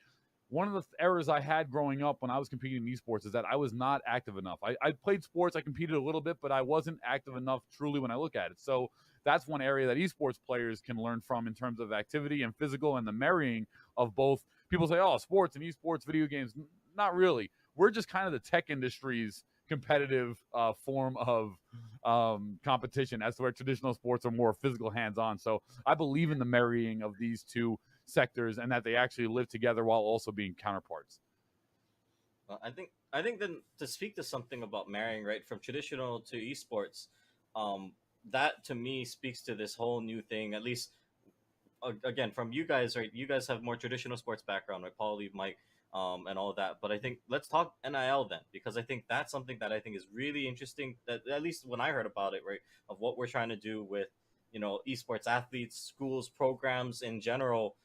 one of the errors I had growing up when I was competing in esports is that I was not active enough. I played sports, I competed a little bit, but I wasn't active enough truly when I look at it. So that's one area that esports players can learn from in terms of activity and physical and the marrying of both. People say, oh, sports and esports, video games. Not really. We're just kind of the tech industry's competitive form of competition, as to where traditional sports are more physical, hands-on. So I believe in the marrying of these two sectors and that they actually live together while also being counterparts. Well, I think then to speak to something about marrying, right, from traditional to esports, that to me speaks to this whole new thing. At least, again, from you guys, right? You guys have more traditional sports background, right? Paul, Lee, Mike, and all of that. But I think let's talk NIL then, because I think that's something that I think is really interesting. That at least when I heard about it, right, of what we're trying to do with, you know, esports athletes, schools, programs in general.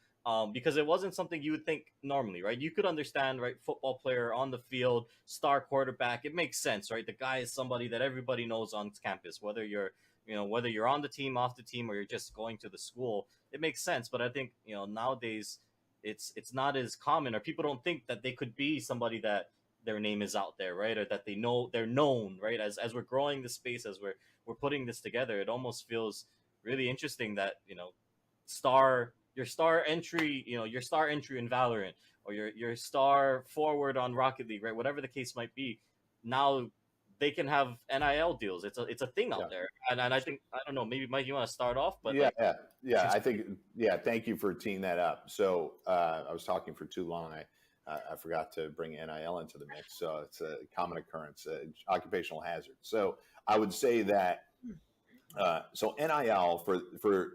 Because it wasn't something you would think normally, right? You could understand, right? Football player on the field, star quarterback. It makes sense, right? The guy is somebody that everybody knows on campus, whether you're, you know, whether you're on the team, off the team, or you're just going to the school. It makes sense. But I think, you know, nowadays it's not as common, or people don't think that they could be somebody that their name is out there, right? Or that they know they're known, right? As we're growing this space, as we're putting this together, it almost feels really interesting that, you know, your star entry in Valorant, or your star forward on Rocket League, right? Whatever the case might be, now they can have NIL deals. It's a thing out there, and I think, I don't know, maybe Mike, you want to start off, but I think thank you for teeing that up. So I was talking for too long. I forgot to bring NIL into the mix, so it's a common occurrence, occupational hazard. So I would say that so NIL for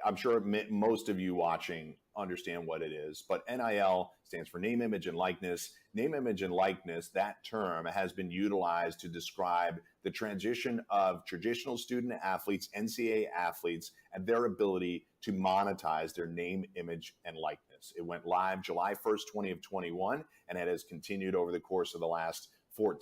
I'm sure most of you watching understand what it is, but NIL stands for name, image, and likeness. Name, image, and likeness, that term has been utilized to describe the transition of traditional student athletes, NCAA athletes, and their ability to monetize their name, image, and likeness. It went live July 1st, 2021, and it has continued over the course of the last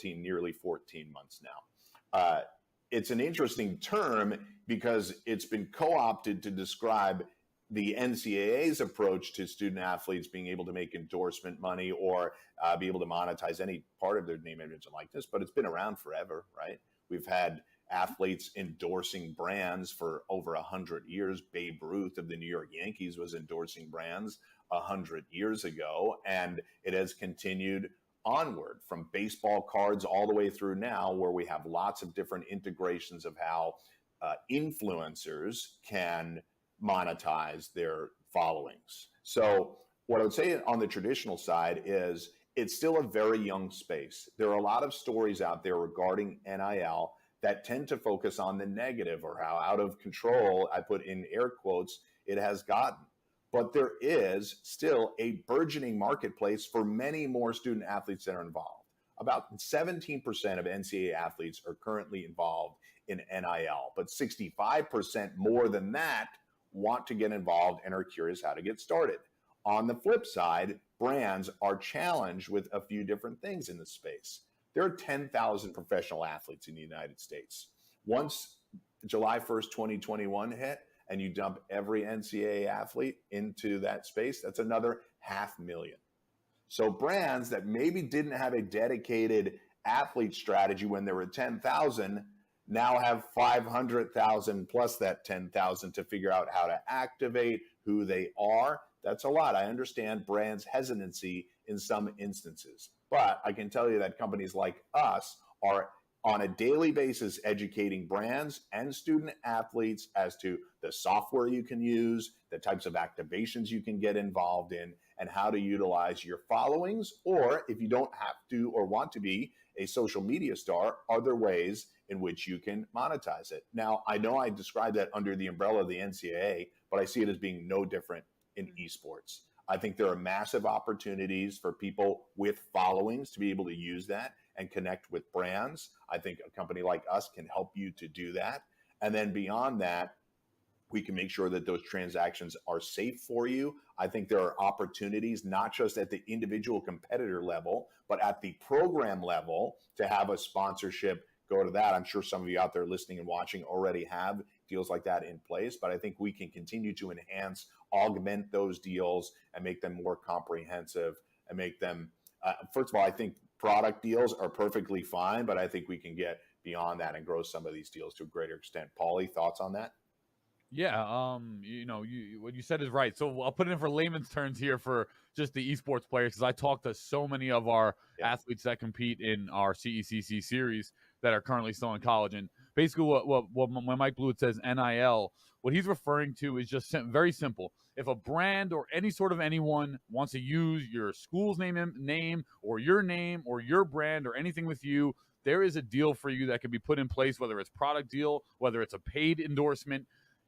nearly 14 months now. It's an interesting term because it's been co-opted to describe the NCAA's approach to student athletes being able to make endorsement money or be able to monetize any part of their name, image, and likeness. But it's been around forever, right? We've had athletes endorsing brands for over 100 years. Babe Ruth of the New York Yankees was endorsing brands 100 years ago, and it has continued onward from baseball cards all the way through now, where we have lots of different integrations of how influencers can monetize their followings. So what I would say on the traditional side is it's still a very young space. There are a lot of stories out there regarding NIL that tend to focus on the negative, or how out of control, I put in air quotes, it has gotten. But there is still a burgeoning marketplace for many more student athletes that are involved. About 17% of NCAA athletes are currently involved in NIL, but 65% more than that want to get involved and are curious how to get started. On the flip side, brands are challenged with a few different things in the space. There are 10,000 professional athletes in the United States. Once July 1st, 2021 hit, and you dump every NCAA athlete into that space, that's another 500,000. So brands that maybe didn't have a dedicated athlete strategy when there were 10,000 now have 500,000 plus that 10,000 to figure out how to activate who they are. That's a lot. I understand brands' hesitancy in some instances, but I can tell you that companies like us are on a daily basis educating brands and student athletes as to the software you can use, the types of activations you can get involved in, and how to utilize your followings, or if you don't have to or want to be a social media star, other ways in which you can monetize it. Now, I know I described that under the umbrella of the NCAA, but I see it as being no different in esports. I think there are massive opportunities for people with followings to be able to use that and connect with brands. I think a company like us can help you to do that. And then beyond that, we can make sure that those transactions are safe for you. I think there are opportunities, not just at the individual competitor level, but at the program level to have a sponsorship go to that. I'm sure some of you out there listening and watching already have deals like that in place, but I think we can continue to enhance, augment those deals and make them more comprehensive and make them. First of all, I think product deals are perfectly fine, but I think we can get beyond that and grow some of these deals to a greater extent. Paulie, thoughts on that? Yeah, what you said is right. So I'll put it in for layman's terms here for just the esports players, because I talk to so many of our athletes that compete in our CECC series that are currently still in college. And basically, when Mike Blewett says NIL, what he's referring to is just very simple. If a brand or any sort of anyone wants to use your school's name or your brand or anything with you, there is a deal for you that can be put in place, whether it's product deal, whether it's a paid endorsement.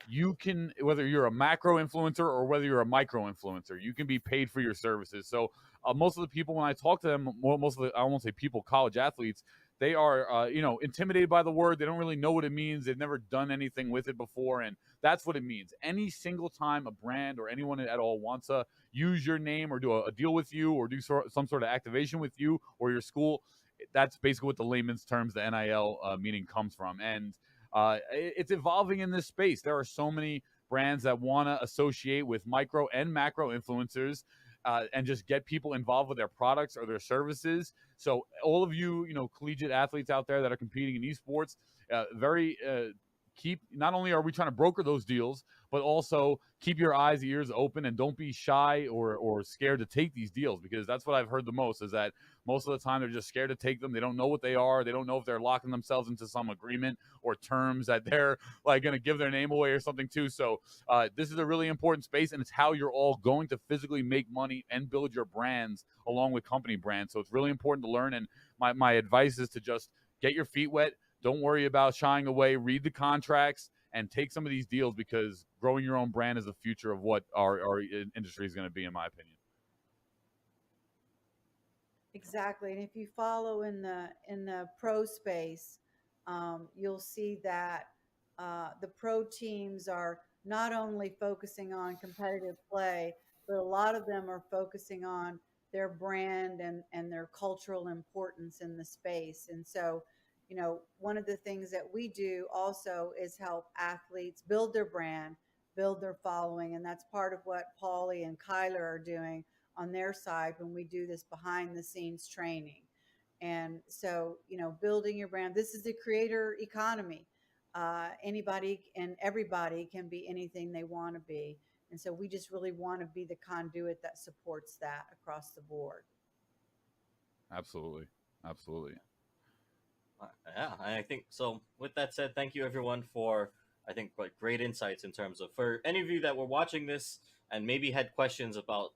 You can, whether you're a macro influencer or whether you're a micro influencer, you can be paid for your services. So most of the people, when I talk to them, most of the, I won't say people, college athletes, they are, intimidated by the word. They don't really know what it means. They've never done anything with it before. And that's what it means. Any single time a brand or anyone at all wants to use your name or do a deal with you or do some sort of activation with you or your school, that's basically what the layman's terms, the NIL meaning comes from. And it's evolving in this space. There are so many brands that want to associate with micro and macro influencers and just get people involved with their products or their services. So all of you, collegiate athletes out there that are competing in esports, not only are we trying to broker those deals, but also keep your eyes, ears open, and don't be shy or scared to take these deals, because that's what I've heard the most, is that most of the time they're just scared to take them. They don't know what they are. They don't know if they're locking themselves into some agreement or terms that they're like going to give their name away or something too. So this is a really important space, and it's how you're all going to physically make money and build your brands along with company brands. So it's really important to learn. And my advice is to just get your feet wet. Don't worry about shying away. Read the contracts and take some of these deals, because growing your own brand is the future of what our industry is going to be, in my opinion. Exactly. And if you follow in the pro space, you'll see that the pro teams are not only focusing on competitive play, but a lot of them are focusing on their brand and their cultural importance in the space. And so, one of the things that we do also is help athletes build their brand, build their following. And that's part of what Paulie and Kyler are doing on their side when we do this behind the scenes training. And so, building your brand, this is the creator economy. Anybody and everybody can be anything they want to be. And so we just really want to be the conduit that supports that across the board. Absolutely. Absolutely. Yeah, I think so. With that said, thank you everyone for, I think, great insights in terms of, for any of you that were watching this and maybe had questions about,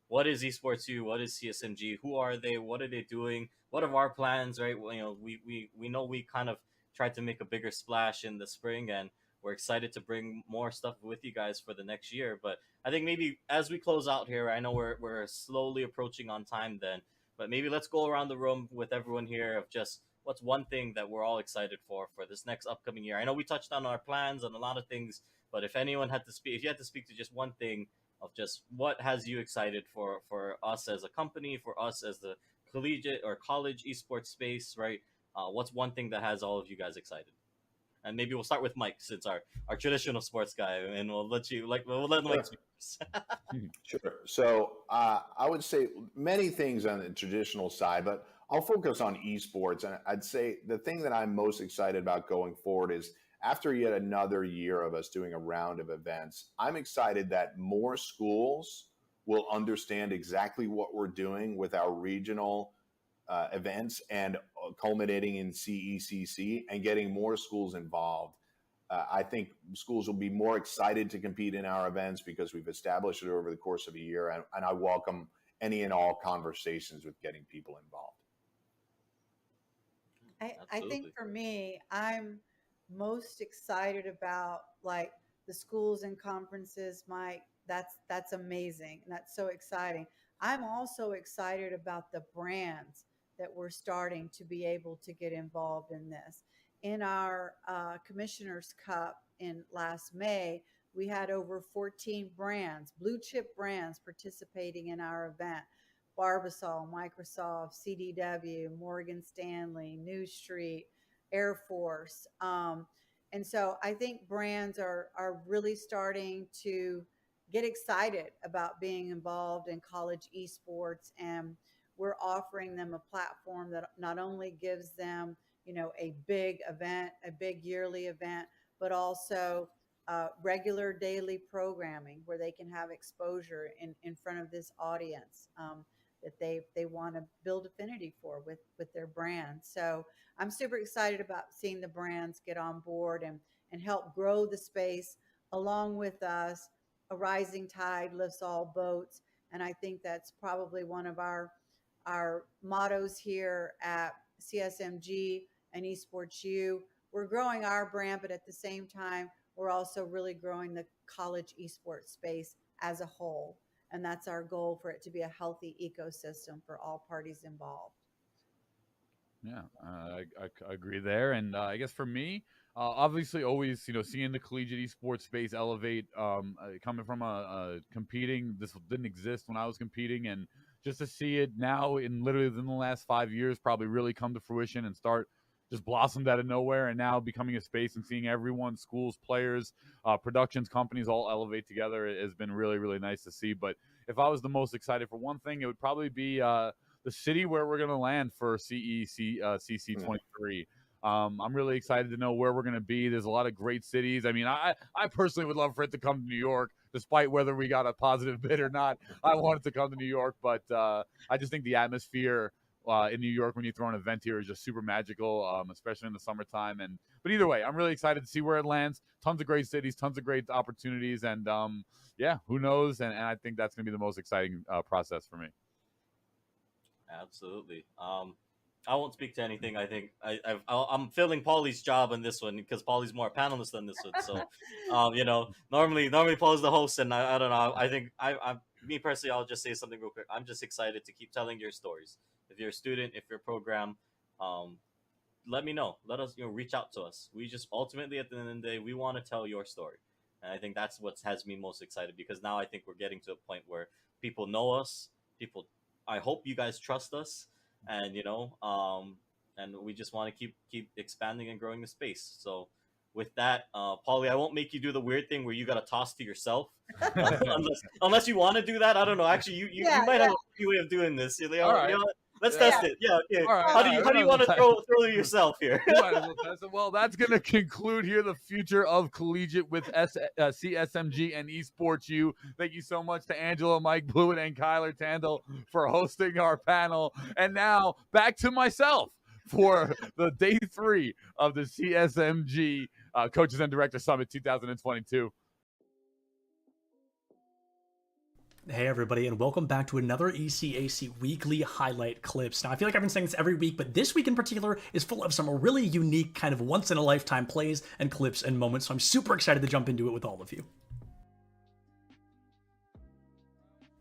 what is Esports U, what is CSMG, who are they, what are they doing, what are our plans, right? Well, we know we kind of tried to make a bigger splash in the spring, and we're excited to bring more stuff with you guys for the next year. But I think maybe as we close out here, I know we're slowly approaching on time then, but maybe let's go around the room with everyone here of just what's one thing that we're all excited for this next upcoming year. I know we touched on our plans and a lot of things, but if anyone had to speak, if you had to speak to just one thing of just what has you excited for us as a company, for us as the collegiate or college esports space, right? What's one thing that has all of you guys excited? And maybe we'll start with Mike, since our traditional sports guy, and we'll let Mike speak first. Sure. So I would say many things on the traditional side, but I'll focus on esports. And I'd say the thing that I'm most excited about going forward is, after yet another year of us doing a round of events, I'm excited that more schools will understand exactly what we're doing with our regional events and culminating in CECC and getting more schools involved. I think schools will be more excited to compete in our events because we've established it over the course of a year, and I welcome any and all conversations with getting people involved. I think for me, I'm most excited about like the schools and conferences. Mike, that's amazing. That's so exciting. I'm also excited about the brands that we're starting to be able to get involved in this. In our Commissioner's Cup in last May, we had over 14 brands, blue chip brands, participating in our event. Barbasol, Microsoft, CDW, Morgan Stanley, New Street, Air Force. And so I think brands are really starting to get excited about being involved in college esports, and we're offering them a platform that not only gives them, a big event, a big yearly event, but also regular daily programming where they can have exposure in front of this audience that they want to build affinity for with their brand. So I'm super excited about seeing the brands get on board and help grow the space along with us. A rising tide lifts all boats, and I think that's probably one of our mottos here at CSMG and Esports U. We're growing our brand, but at the same time, we're also really growing the college esports space as a whole. And that's our goal, for it to be a healthy ecosystem for all parties involved. Yeah, I agree there. And I guess for me, obviously, always seeing the collegiate esports space elevate. Coming from a competing, this didn't exist when I was competing, and just to see it now in literally within the last 5 years, probably really come to fruition and start just blossomed out of nowhere, and now becoming a space and seeing everyone, schools, players, productions, companies all elevate together has been really, really nice to see. But if I was the most excited for one thing, it would probably be the city where we're going to land for CECC 23. I'm really excited to know where we're going to be. There's a lot of great cities. I mean, I personally would love for it to come to New York, despite whether we got a positive bid or not. I want it to come to New York, but I just think the atmosphere in New York when you throw an event here is just super magical, especially in the summertime. But either way, I'm really excited to see where it lands. Tons of great cities, tons of great opportunities, and yeah, who knows? And I think that's going to be the most exciting process for me. Absolutely. I won't speak to anything. I think I'm filling Paulie's job on this one because Paulie's more a panelist than this one. So, normally Paulie's the host, and I don't know. I think me personally, I'll just say something real quick. I'm just excited to keep telling your stories. If you're a student, if you're a program, let me know. Let us, reach out to us. We just ultimately, at the end of the day, we want to tell your story, and I think that's what has me most excited, because now I think we're getting to a point where people know us. I hope you guys trust us, and and we just want to keep expanding and growing the space. So with that, Paulie, I won't make you do the weird thing where you got to toss to yourself, unless you want to do that. I don't know. Actually, you might have a free way of doing this. All right. Let's test it. Yeah. Okay. All right, How do you want to throw yourself here? Well, that's going to conclude here the future of collegiate with CSMG and Esports U. Thank you so much to Angela, Mike Blewett, and Kyler Tandel for hosting our panel. And now back to myself for the day 3 of the CSMG Coaches and Director Summit 2022. Hey everybody, and welcome back to another ECAC weekly highlight clips. Now, I feel like I've been saying this every week, but this week in particular is full of some really unique kind of once-in-a-lifetime plays and clips and moments, so I'm super excited to jump into it with all of you.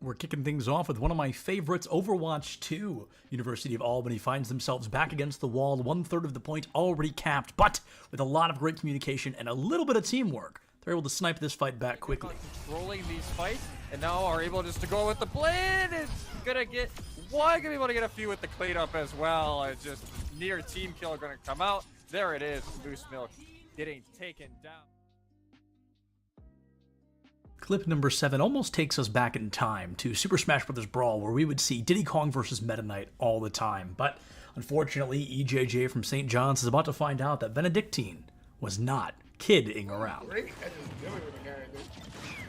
We're kicking things off with one of my favorites, Overwatch 2. University of Albany finds themselves back against the wall, 1/3 of the point already capped, but with a lot of great communication and a little bit of teamwork, they're able to snipe this fight back quickly. Controlling these fights, and now are able just to go with the blade. It's gonna get one, gonna be able to get a few with the cleanup as well. It's just near team kill gonna come out. There it is, Moose Milk getting taken down. Clip number 7 almost takes us back in time to Super Smash Bros. Brawl, where we would see Diddy Kong versus Meta Knight all the time. But unfortunately, EJJ from St. John's is about to find out that Benedictine was not kidding around. Great catches Billy with the carry.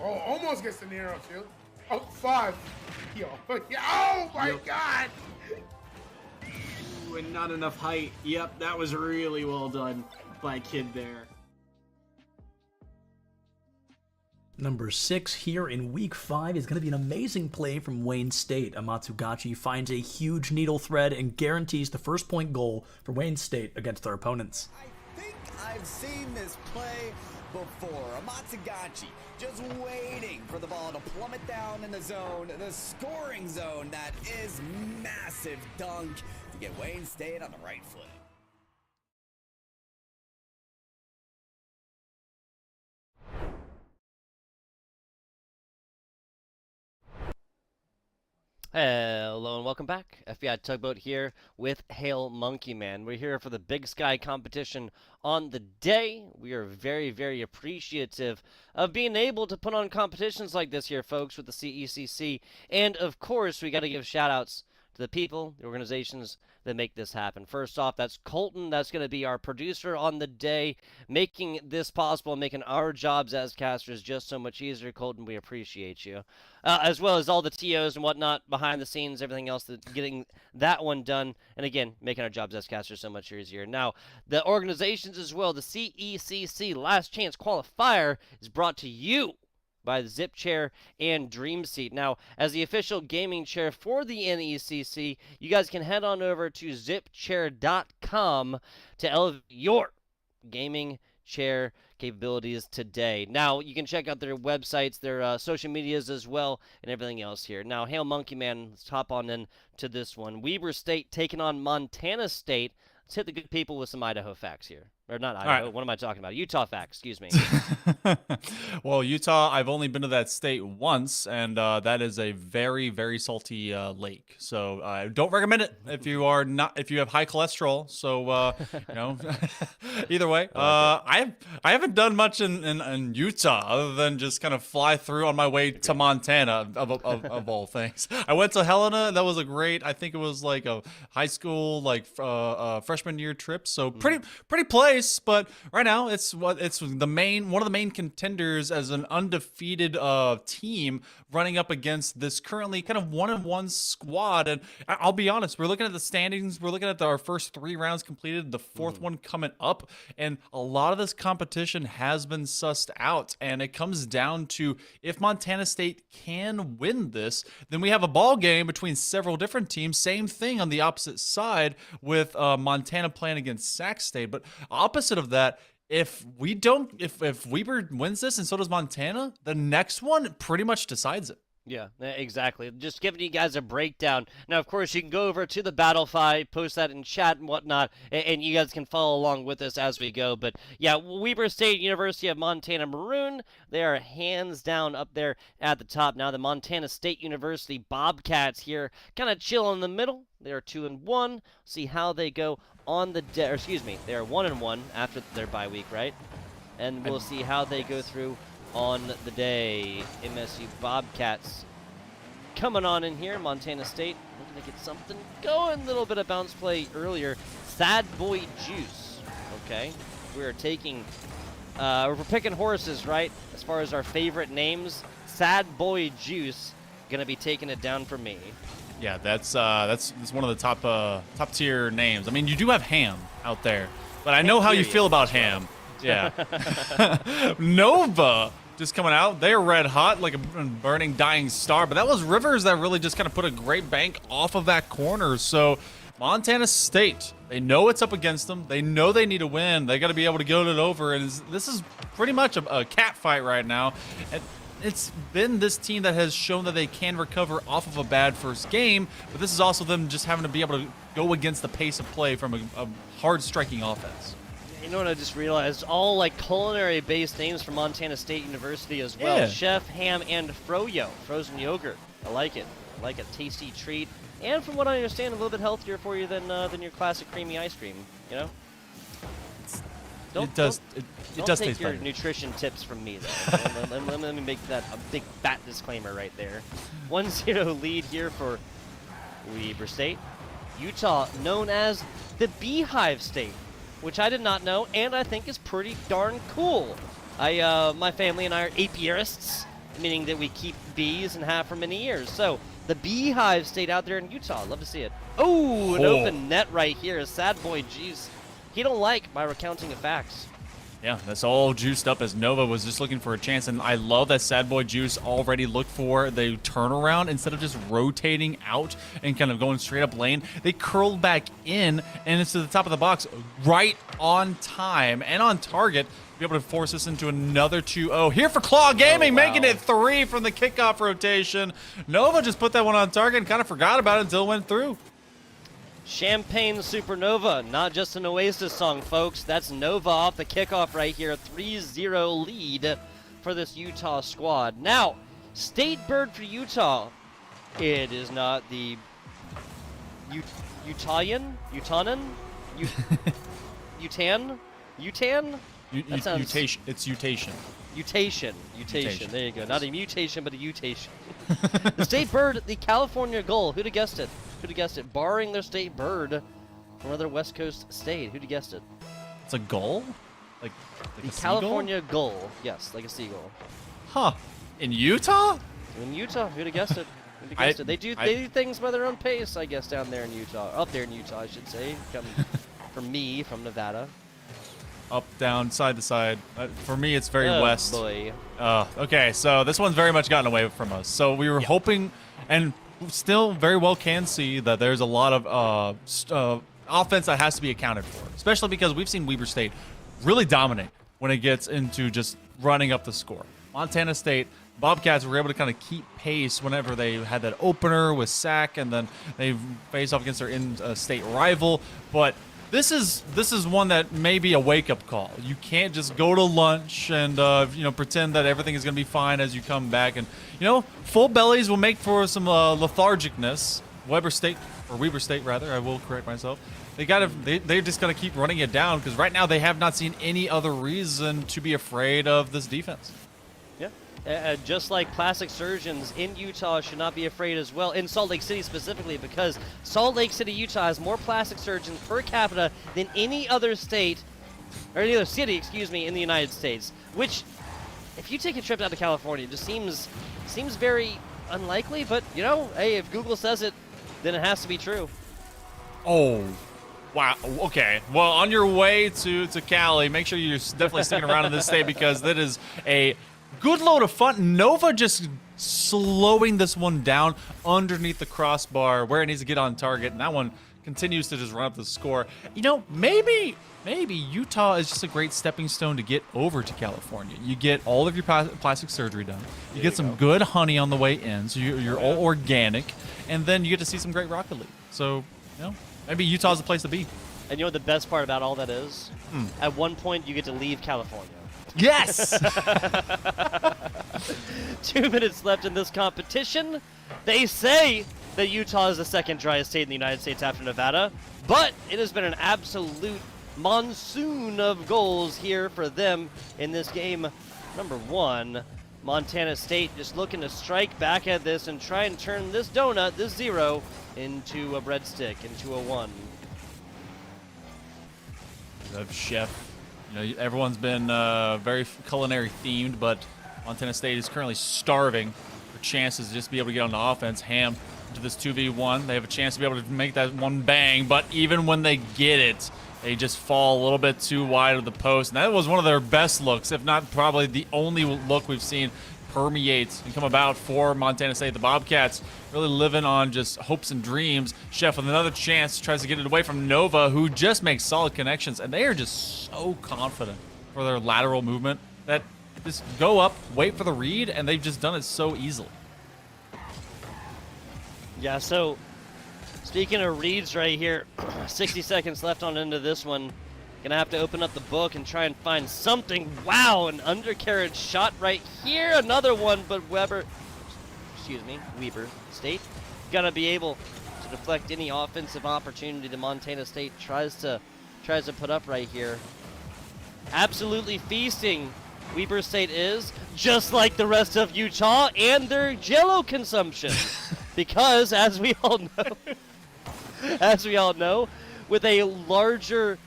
Oh, almost gets the Nero shield. Oh, 5. Yo. Oh my God. Ooh, and not enough height. Yep, that was really well done by Kid there. Number 6 here in week 5 is going to be an amazing play from Wayne State. Amatsugachi finds a huge needle thread and guarantees the first point goal for Wayne State against their opponents. I've seen this play before. Amatsugachi just waiting for the ball to plummet down in the zone, the scoring zone that is massive dunk to get Wayne State on the right foot. Hello and welcome back. FBI Tugboat here with Hail Monkey Man. We're here for the Big Sky competition on the day. We are very, very appreciative of being able to put on competitions like this here, folks, with the CECC. And, of course, we got to give shout-outs to the people, the organizations that make this happen. First off, that's Colton. That's going to be our producer on the day, making this possible, making our jobs as casters just so much easier. Colton, we appreciate you. As well as all the TOs and whatnot behind the scenes, everything else, getting that one done. And again, making our jobs as casters so much easier. Now, the organizations as well, the CECC Last Chance Qualifier is brought to you by the Zip Chair and Dream Seat. Now, as the official gaming chair for the NECC, you guys can head on over to zipchair.com to elevate your gaming chair capabilities today. Now, you can check out their websites, their social medias as well, and everything else here. Now, Hail Monkey Man, let's hop on in to this one. Weber State taking on Montana State. Let's hit the good people with some Idaho facts here. Or not Idaho, what am I talking about? Utah facts, excuse me. Well, Utah, I've only been to that state once, and that is a very, very salty lake. So I don't recommend it if you have high cholesterol. So you know, either way, I haven't done much in Utah other than just kind of fly through on my way to Montana of all things. I went to Helena. That was I think it was like a high school freshman year trip. So pretty place. But right now it's one of the main contenders as an undefeated team running up against this currently kind of 1-1 squad. And I'll be honest, we're looking at the standings, we're looking at our first 3 rounds completed, the 4th one coming up, and a lot of this competition has been sussed out. And it comes down to, if Montana State can win this, then we have a ball game between several different teams. Same thing on the opposite side with Montana playing against Sac State. But opposite of that, if Weber wins this and so does Montana, the next one pretty much decides it. Yeah, exactly. Just giving you guys a breakdown. Now, of course, you can go over to the Battlefy, post that in chat and whatnot, and you guys can follow along with us as we go. But yeah, Weber State, University of Montana Maroon, they are hands down up there at the top. Now, the Montana State University Bobcats here, kind of chill in the middle. They are 2-1. See how they go on the day. Excuse me, they are 1-1 after their bye week, right? And we'll see how they go through on the day. MSU Bobcats coming on in here. Montana State looking to get something going. A little bit of bounce play earlier. Sad Boy Juice. Okay, we're picking horses, right? As far as our favorite names, Sad Boy Juice gonna be taking it down for me. Yeah, that's one of the top tier names. I mean, you do have Ham out there, but I know how you feel about Ham. Yeah. Nova just coming out. They're red hot like a burning dying star, but that was Rivers that really just kind of put a great bank off of that corner. So Montana State, they know it's up against them. They know they need to win. They got to be able to go it over, and this is pretty much a cat fight right now. And it's been this team that has shown that they can recover off of a bad first game, but this is also them just having to be able to go against the pace of play from a hard striking offense. You know what I just realized? All like culinary-based names from Montana State University as well. Yeah. Chef, Ham, and Froyo, frozen yogurt. I like it. I like a tasty treat, and from what I understand, a little bit healthier for you than your classic creamy ice cream. You know. It does Don't take taste your better. nutrition tips from me, though. let me make that a big fat disclaimer right there. 1-0 lead here for Weber State. Utah, known as the Beehive State, which I did not know, and I think is pretty darn cool. My family and I are apiarists, meaning that we keep bees and have for many years. So the Beehive State out there in Utah, love to see it. Oh, an open net right here. Sad Boy Juice. He don't like my recounting of facts. Yeah, that's all juiced up as Nova was just looking for a chance, and I love that Sad Boy Juice already looked for the turnaround instead of just rotating out and kind of going straight up lane. They curled back in, and it's to the top of the box right on time and on target to be able to force us into another 2-0. Here for Claw Gaming, making it 3 from the kickoff rotation. Nova just put that one on target and kind of forgot about it until it went through. Champagne Supernova, not just an Oasis song, folks. That's Nova off the kickoff right here. 3-0 lead for this Utah squad. Now, State Bird for Utah. It is not the Utanan? Utan? That sounds... Mutation. It's mutation. Mutation. There you go. Not a mutation, but a mutation. The state bird, the California gull. Who'd have guessed it? Who'd have guessed it? Barring their state bird from another West Coast state. Who'd have guessed it? It's a gull? Like the a California gull. Yes, like a seagull. Huh. In Utah? In Utah. Who'd have guessed it? Who'd have guessed it? They do things by their own pace, I guess, down there in Utah. Up there in Utah, I should say. Coming from me, from Nevada. Up, down, side to side. For me, it's very west. Boy. Okay, so this one's very much gotten away from us. So we were hoping, and still very well can see that there's a lot of offense that has to be accounted for, especially because we've seen Weber State really dominate when it gets into just running up the score. Montana State, Bobcats were able to kind of keep pace whenever they had that opener with Sac, and then they face off against their in-state rival, but This is one that may be a wake-up call. You can't just go to lunch and pretend that everything is going to be fine as you come back. And full bellies will make for some lethargicness. Weber State, rather. I will correct myself. They're just going to keep running it down because right now they have not seen any other reason to be afraid of this defense. Yeah. Just like plastic surgeons in Utah should not be afraid as well, in Salt Lake City specifically, because Salt Lake City, Utah has more plastic surgeons per capita than any other state, or any other city, excuse me, in the United States. Which, if you take a trip out to California, just seems very unlikely, but, hey, if Google says it, then it has to be true. Oh, wow. Okay. Well, on your way to Cali, make sure you're definitely sticking around in this state because that is a good load of fun. Nova just slowing this one down underneath the crossbar where it needs to get on target, and that one continues to just run up the score. Maybe Utah is just a great stepping stone to get over to California. You get all of your plastic surgery done. You get some good honey on the way in, so you're all organic, and then you get to see some great Rocket League. So, maybe Utah's the place to be. And you know what the best part about all that is? At one point, you get to leave California. Yes! 2 minutes left in this competition. They say that Utah is the second driest state in the United States after Nevada, but it has been an absolute monsoon of goals here for them in this game. Number 1, Montana State just looking to strike back at this and try and turn this donut, this 0, into a breadstick, into a 1. Chef. Everyone's been very culinary themed, but Montana State is currently starving for chances to just be able to get on the offense. Ham into this 2v1. They have a chance to be able to make that one bang, but even when they get it, they just fall a little bit too wide of the post. And that was one of their best looks, if not probably the only look we've seen permeate and come about for Montana State. The Bobcats really living on just hopes and dreams. Chef with another chance tries to get it away from Nova, who just makes solid connections, and they are just so confident for their lateral movement that just go up, wait for the read, and they've just done it so easily. Yeah, so speaking of reads right here, 60 seconds left on into this one. Gonna have to open up the book and try and find something. Wow, an undercarriage shot right here. Another one, but Weber State gonna be able to deflect any offensive opportunity that Montana State tries to put up right here. Absolutely feasting. Weber State is, just like the rest of Utah and their Jello consumption. Because as we all know, with a larger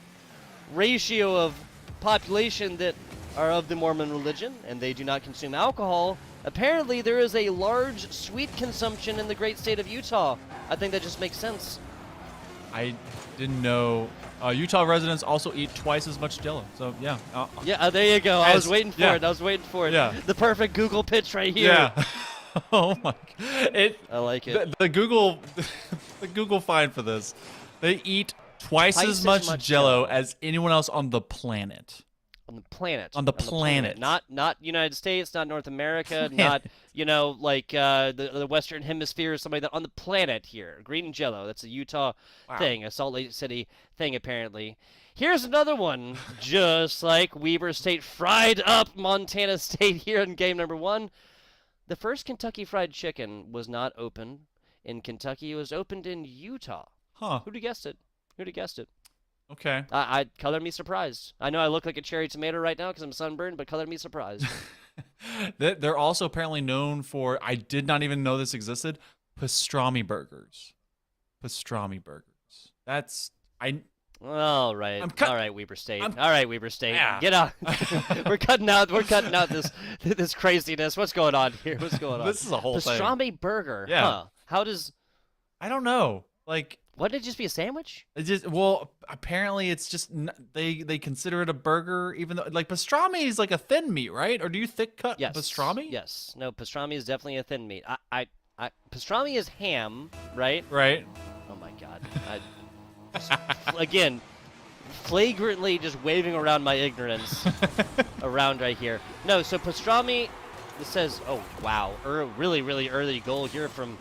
ratio of population that are of the Mormon religion and they do not consume alcohol, apparently there is a large sweet consumption in the great state of Utah. I think that just makes sense. I didn't know. Utah residents also eat twice as much Jello. So yeah. There you go. I was waiting for it. Yeah. The perfect Google pitch right here. Yeah. Oh my God. I like it. The Google find for this. They eat twice as much Jello as anyone else on the planet. On the planet. On the planet. Not United States, not North America, not the Western Hemisphere or something like that. On the planet here, green Jello. That's a Utah thing, a Salt Lake City thing apparently. Here's another one, just like Weber State fried up Montana State here in game number 1. The first Kentucky Fried Chicken was not open in Kentucky. It was opened in Utah. Huh. Who'd have guessed it? Who'd have guessed it? Okay. I color me surprised. I know I look like a cherry tomato right now because I'm sunburned, but color me surprised. They're also apparently known for, I did not even know this existed, pastrami burgers. Pastrami burgers. That's, All right, all right, Weber State. All right, Weber State. Yeah. Get out. We're cutting out this craziness. What's going on here? What's going on? This is a whole thing. Pastrami burger. Yeah. Huh. How does? I don't know. Like, what did it just be a sandwich? It just, well, apparently it's just they consider it a burger, even though like pastrami is like a thin meat, right? Or do you thick cut pastrami? Yes. No, pastrami is definitely a thin meat. Pastrami is ham, right? Right. Oh my God. Again, flagrantly just waving around my ignorance around right here. No, so pastrami. This says, oh wow, really, really early goal here from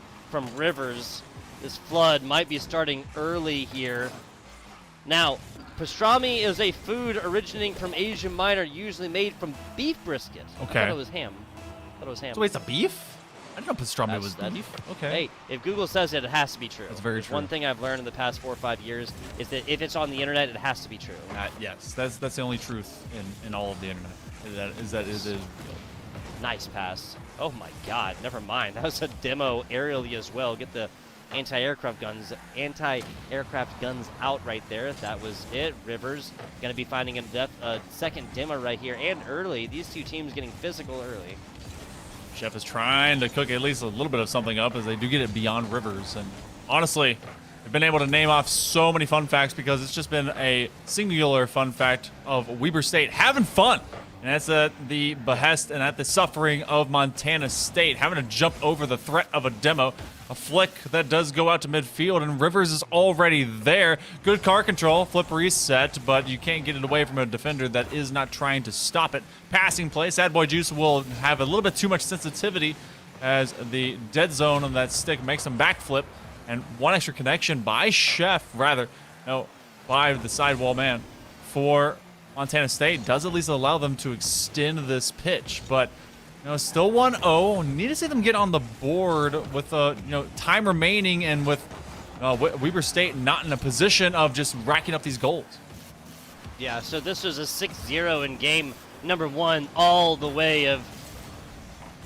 Rivers. This flood might be starting early here. Now, pastrami is a food originating from Asia Minor, usually made from beef brisket. Okay. I thought it was ham. So wait, it's a beef? I didn't know pastrami was beef. Okay. Hey, if Google says it, it has to be true. That's very There's true. One thing I've learned in the past 4 or 5 years is that if it's on the internet, it has to be true. Yes, that's the only truth in all of the internet. Is that it is real. Nice pass. Oh my God, never mind. That was a demo aerially as well. Get the anti-aircraft guns out right there. That was it. Rivers going to be finding a second demo right here and early. These two teams getting physical early. Chef is trying to cook at least a little bit of something up as they do get it beyond Rivers. And honestly, they've been able to name off so many fun facts because it's just been a singular fun fact of Weber State having fun. And that's at the behest and at the suffering of Montana State, having to jump over the threat of a demo. A flick that does go out to midfield, and Rivers is already there. Good car control, flip reset, but you can't get it away from a defender that is not trying to stop it. Passing play, Sad Boy Juice will have a little bit too much sensitivity as the dead zone on that stick makes him backflip. And one extra connection by Chef, by the sidewall man for Montana State does at least allow them to extend this pitch, but still 1-0. Need to see them get on the board with time remaining and with Weber State not in a position of just racking up these goals. Yeah, so this was a 6-0 in game number 1 all the way of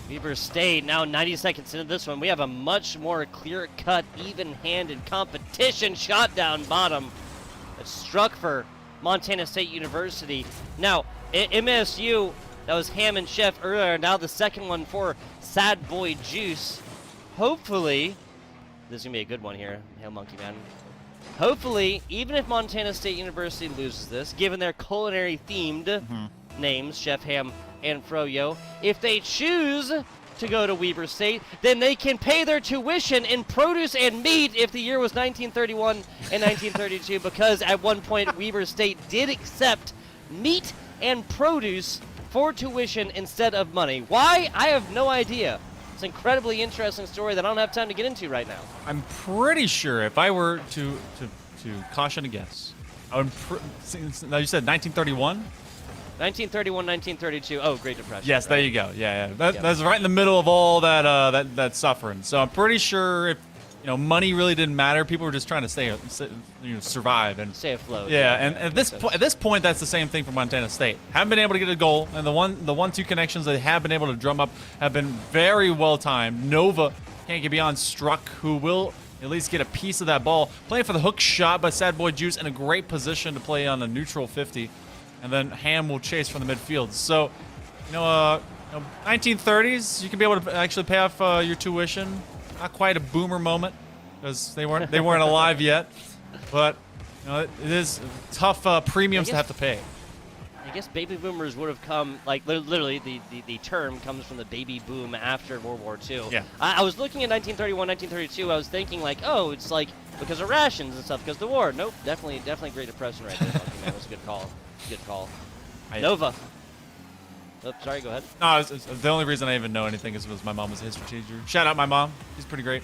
Weber State. Now 90 seconds into this one, we have a much more clear-cut, even-handed competition. Shot down bottom. It struck for Montana State University. Now, MSU, that was Ham and Chef earlier. Now the second one for Sad Boy Juice. Hopefully, this is going to be a good one here. Hail Monkey Man. Hopefully, even if Montana State University loses this, given their culinary-themed names, Chef Ham and Froyo, if they choose to go to Weber State, then they can pay their tuition in produce and meat if the year was 1931 and 1932, because at one point Weber State did accept meat and produce for tuition instead of money. Why? I have no idea. It's an incredibly interesting story that I don't have time to get into right now. I'm pretty sure if I were to caution a guess, now you said 1931? 1931, 1932. Oh, Great Depression. Yes, right? there you go. Yeah. That's right in the middle of all that suffering. So I'm pretty sure if money really didn't matter, people were just trying to survive and stay afloat. Yeah, and at this point, that's the same thing for Montana State. Haven't been able to get a goal, and the 1-2 connections they have been able to drum up have been very well timed. Nova can't get beyond Struck, who will at least get a piece of that ball. Playing for the hook shot by Sad Boy Juice in a great position to play on a neutral 50. And then Ham will chase from the midfield. So, 1930s, you can be able to actually pay off your tuition. Not quite a boomer moment because they weren't alive yet, but it is tough premiums to have to pay. I guess baby boomers would have come, like literally the term comes from the baby boom after World War II. Yeah. I was looking at 1931, 1932. I was thinking like, oh, it's like because of rations and stuff, because of the war. Nope, definitely Great Depression right there. Monkey Man was a good call. Good call. Nova. Oh, sorry, go ahead. No, the only reason I even know anything is because my mom was a history teacher. Shout out my mom. She's pretty great.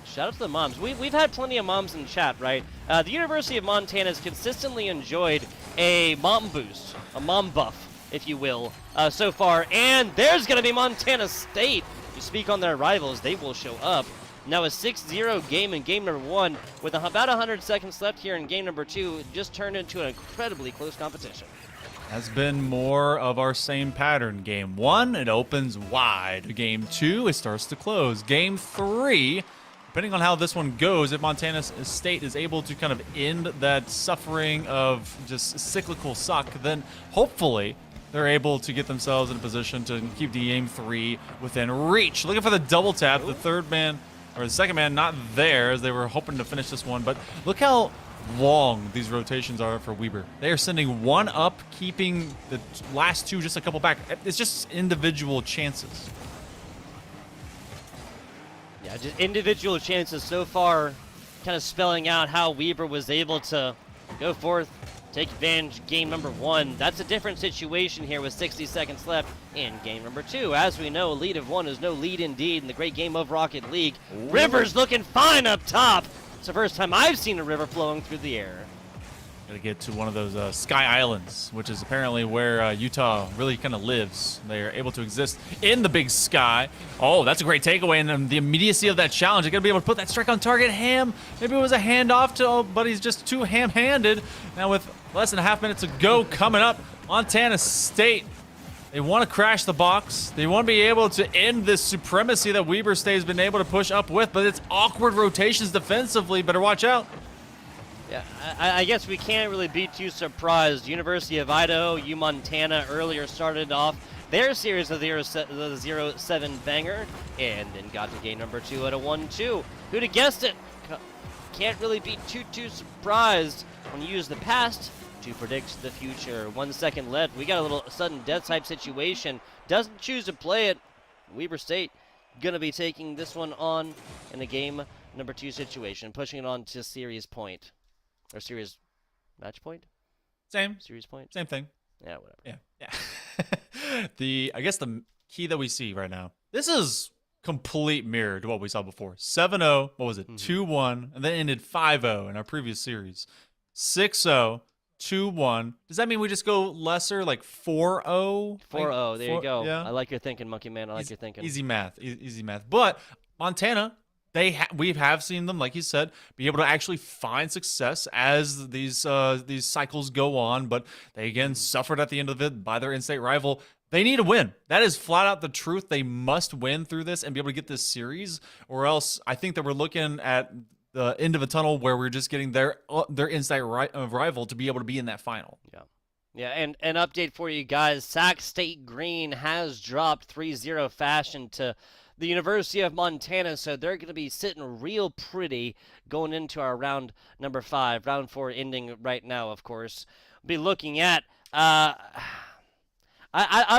Shout out to the moms. We've had plenty of moms in chat, right? The University of Montana has consistently enjoyed a mom boost, a mom buff, if you will, so far. And there's going to be Montana State. You speak on their rivals, they will show up. Now a 6-0 game in game number 1 with about 100 seconds left here in game number 2 just turned into an incredibly close competition. Has been more of our same pattern. Game 1, it opens wide. Game 2, it starts to close. Game 3, depending on how this one goes, if Montana State is able to kind of end that suffering of just cyclical suck, then hopefully they're able to get themselves in a position to keep the game 3 within reach. Looking for the double tap, the third man, or the second man not there, as they were hoping to finish this one, but look how long these rotations are for Weber. They are sending one up, keeping the last two just a couple back. It's just individual chances. Yeah, just individual chances so far, kind of spelling out how Weber was able to go forth, take advantage of game number 1. That's a different situation here with 60 seconds left in game number 2. As we know, a lead of 1 is no lead indeed in the great game of Rocket League. Ooh. River's looking fine up top. It's the first time I've seen a river flowing through the air. Gonna get to one of those Sky Islands, which is apparently where Utah really kind of lives. They are able to exist in the big sky. Oh, that's a great takeaway, and the immediacy of that challenge. They're gonna be able to put that strike on target. Ham, maybe it was a handoff to, but he's just too ham-handed. Now with less than a half minute to go coming up, Montana State, they want to crash the box. They want to be able to end this supremacy that Weber State has been able to push up with, but it's awkward rotations defensively. Better watch out. Yeah, I guess we can't really be too surprised. University of Idaho, Montana earlier started off their series of the 0-7 banger and then got to game number 2 at a 1-2. Who'd have guessed it? Can't really be too surprised when you use the past to predict the future. 1 second left. We got a little sudden death type situation. Doesn't choose to play it. Weber State gonna be taking this one on in a game number 2 situation, pushing it on to series point. Or series match point? Same. Series point? Same thing. Yeah, whatever. Yeah. I guess the key that we see right now, this is complete mirror to what we saw before. 7-0, what was it? 2-1, and then ended 5-0 in our previous series. 6-0, 2-1. Does that mean we just go lesser, like 4-0? 4-0, there you go. Yeah. I like your thinking, Monkey Man. I like your thinking. Easy math. Easy math. But Montana, we have seen them, like you said, be able to actually find success as these cycles go on, but they again suffered at the end of it by their in-state rival. They need a win. That is flat out the truth. They must win through this and be able to get this series, or else I think that we're looking at the end of a tunnel where we're just getting their in-state rival to be able to be in that final. Yeah. Yeah, and an update for you guys. Sac State Green has dropped 3-0 fashion to the University of Montana, so they're going to be sitting real pretty going into our round number 5, round 4 ending right now, of course. We'll be looking at I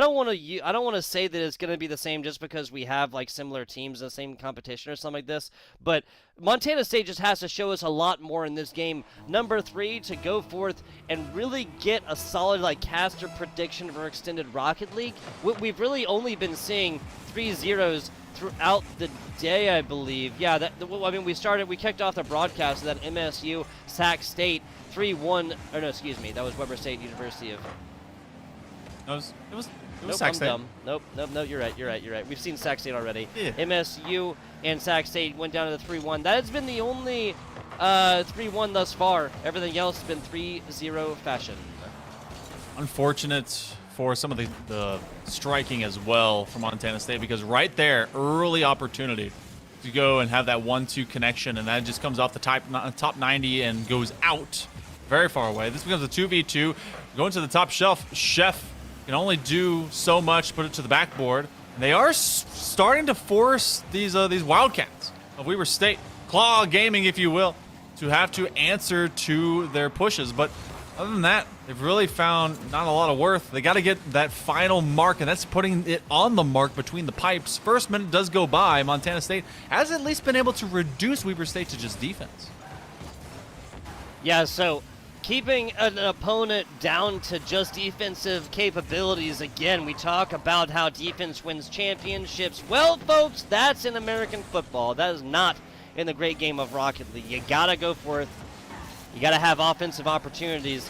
don't want to say that it's going to be the same just because we have like similar teams in the same competition or something like this, but Montana State just has to show us a lot more in this game. Number 3 to go forth and really get a solid like caster prediction for extended Rocket League. We've really only been seeing 3-0s throughout the day, I believe. Yeah, I mean, we kicked off the broadcast of that MSU Sac State 3-1. Or no, excuse me, that was Weber State University of. It was Nope, Sac I'm State. dumb. Nope, you're right. We've seen Sac State already. Yeah. MSU and Sac State went down to the 3-1. That has been the only 3-1 thus far. Everything else has been 3-0 fashion. Unfortunate for some of the striking as well from Montana State, because right there, early opportunity to go and have that 1-2 connection, and that just comes off the top 90 and goes out very far away. This becomes a 2v2. Going to the top shelf, Chef can only do so much, put it to the backboard. And they are starting to force these Wildcats of Weber State, Claw Gaming, if you will, to have to answer to their pushes. But other than that, they've really found not a lot of worth. They got to get that final mark, and that's putting it on the mark between the pipes. First minute does go by. Montana State has at least been able to reduce Weber State to just defense. Yeah, so keeping an opponent down to just defensive capabilities. Again, we talk about how defense wins championships. Well, folks, that's in American football. That is not in the great game of Rocket League. You gotta go forth. You gotta have offensive opportunities,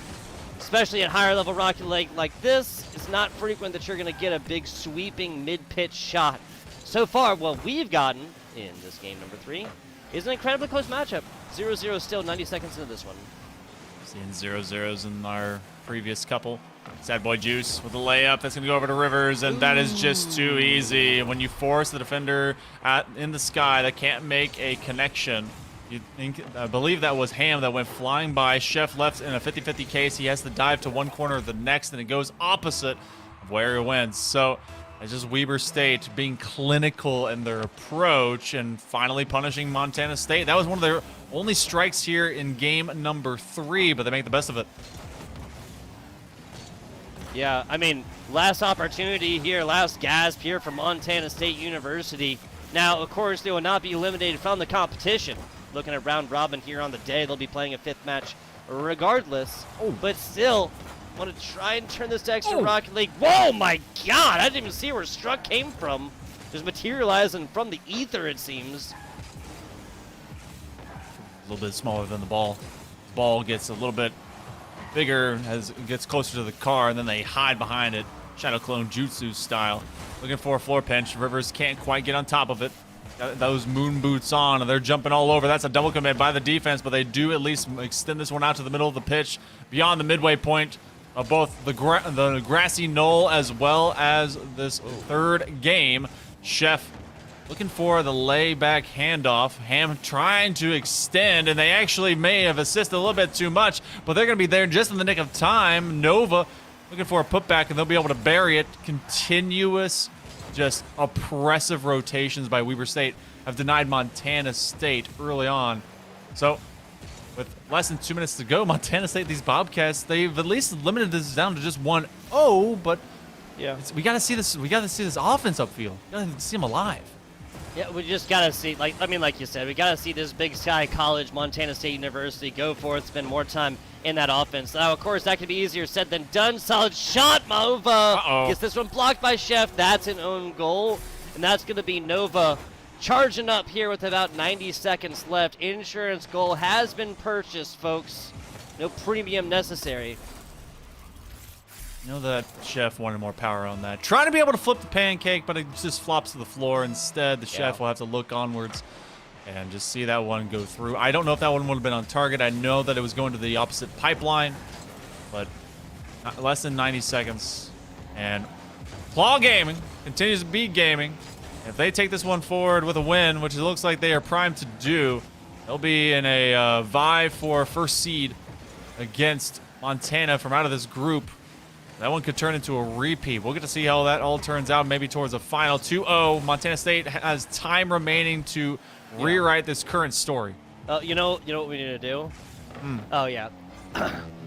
especially at higher level Rocket League like this. It's not frequent that you're gonna get a big sweeping mid-pitch shot. So far, what we've gotten in this game number 3 is an incredibly close matchup. 0-0 still, 90 seconds into this one. Seeing 0-0s in our previous couple. Sad Boy Juice with a layup. That's going to go over to Rivers, and that is just too easy. When you force the defender in the sky that can't make a connection, I believe that was Ham that went flying by. Chef left in a 50-50 case. He has to dive to one corner of the next, and it goes opposite of where he went. So it's just Weber State being clinical in their approach and finally punishing Montana State. That was one of their only strikes here in game number 3, but they make the best of it. Yeah, I mean, last opportunity here, last gasp here for Montana State University. Now, of course, they will not be eliminated from the competition. Looking at round robin here on the day, they'll be playing a 5th match regardless. But still, want to try and turn this to extra Rocket League. Whoa, my God! I didn't even see where Struck came from. Just materializing from the ether, it seems. A little bit smaller than the ball. The ball gets a little bit bigger as it gets closer to the car, and then they hide behind it. Shadow Clone Jutsu style. Looking for a floor pinch. Rivers can't quite get on top of it. Got those moon boots on, and they're jumping all over. That's a double commit by the defense, but they do at least extend this one out to the middle of the pitch, beyond the midway point of both the grassy knoll as well as this third game. Chef looking for the layback handoff. Ham trying to extend, and they actually may have assisted a little bit too much, but they're going to be there just in the nick of time. Nova looking for a putback, and they'll be able to bury it. Continuous, just oppressive rotations by Weber State have denied Montana State early on. So with less than 2 minutes to go, Montana State, these Bobcats, they've at least limited this down to just 1-0, but yeah, we got to see this. We got to see this offense upfield. We got to see them alive. Yeah, we just gotta see, like you said, we gotta see this Big Sky College, Montana State University go forth, spend more time in that offense. Now, of course, that could be easier said than done. Solid shot, Nova gets this one blocked by Chef. That's an own goal, and that's gonna be Nova charging up here with about 90 seconds left. Insurance goal has been purchased, folks. No premium necessary. You know that Chef wanted more power on that. Trying to be able to flip the pancake, but it just flops to the floor. Instead, the Chef will have to look onwards and just see that one go through. I don't know if that one would have been on target. I know that it was going to the opposite pipeline, but less than 90 seconds. And Claw Gaming continues to be gaming. If they take this one forward with a win, which it looks like they are primed to do, they'll be in a vie for first seed against Montana from out of this group. That one could turn into a repeat. We'll get to see how that all turns out, maybe towards a final 2-0. Montana State has time remaining to rewrite this current story. You know what we need to do? Oh, yeah.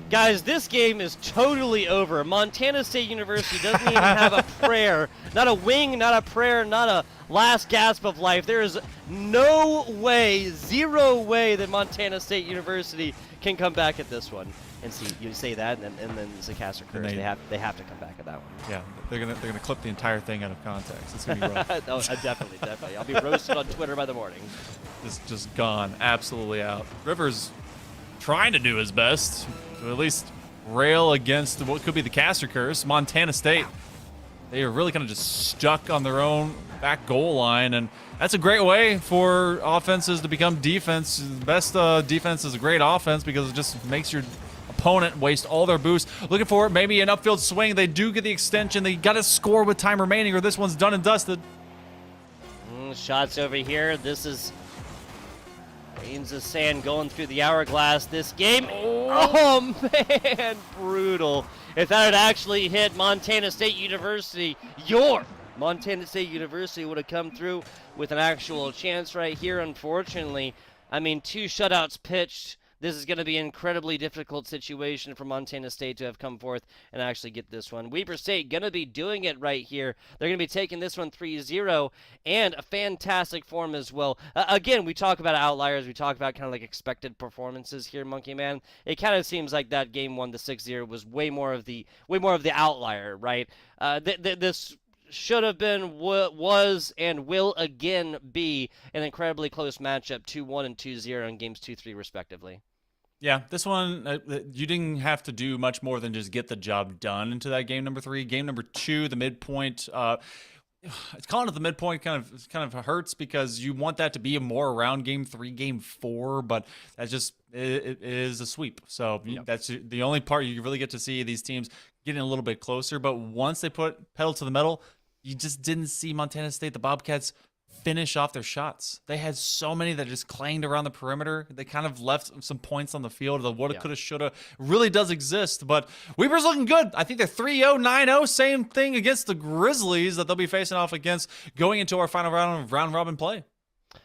Guys, this game is totally over. Montana State University doesn't even have a prayer. Not a wing, not a prayer, not a last gasp of life. There is no way, zero way that Montana State University can come back at this one. And see, you say that, and then Zaccaster Curse, they have to come back at that one. Yeah, they're gonna clip the entire thing out of context. It's gonna be rough. Oh, definitely. I'll be roasted on Twitter by the morning. Just gone, absolutely out. Rivers trying to do his best to at least rail against what could be the Caster Curse. Montana State, they are really kind of just stuck on their own back goal line, and that's a great way for offenses to become defense. The best defense is a great offense because it just makes your opponent waste all their boost. Looking for maybe an upfield swing. They do get the extension. They got to score with time remaining, or this one's done and dusted. Shots over here. This is grains of sand going through the hourglass. This game. Oh man, brutal. If that had actually hit Montana State University, your Montana State University would have come through with an actual chance right here. Unfortunately, I mean, 2 shutouts pitched. This is going to be an incredibly difficult situation for Montana State to have come forth and actually get this one. Weber State going to be doing it right here. They're going to be taking this one 3-0, and a fantastic form as well. Again, we talk about outliers. We talk about kind of like expected performances here, Monkey Man. It kind of seems like that game 1, the 6-0, was way more of the outlier, right? This should have been, was, and will again be an incredibly close matchup, 2-1 and 2-0 in games 2-3 respectively. Yeah, this one, you didn't have to do much more than just get the job done into that game number 3. Game number 2, the midpoint, it's calling it the midpoint kind of hurts because you want that to be a more around game 3, game 4, but that's just it is a sweep. So that's the only part you really get to see these teams getting a little bit closer. But once they put pedal to the metal, you just didn't see Montana State, the Bobcats, finish off their shots. They had so many that just clanged around the perimeter. They kind of left some points on the field. The woulda, coulda, shoulda really does exist. But Weber's looking good. I think they're 3-0, 9-0. Same thing against the Grizzlies that they'll be facing off against going into our final round of round robin play.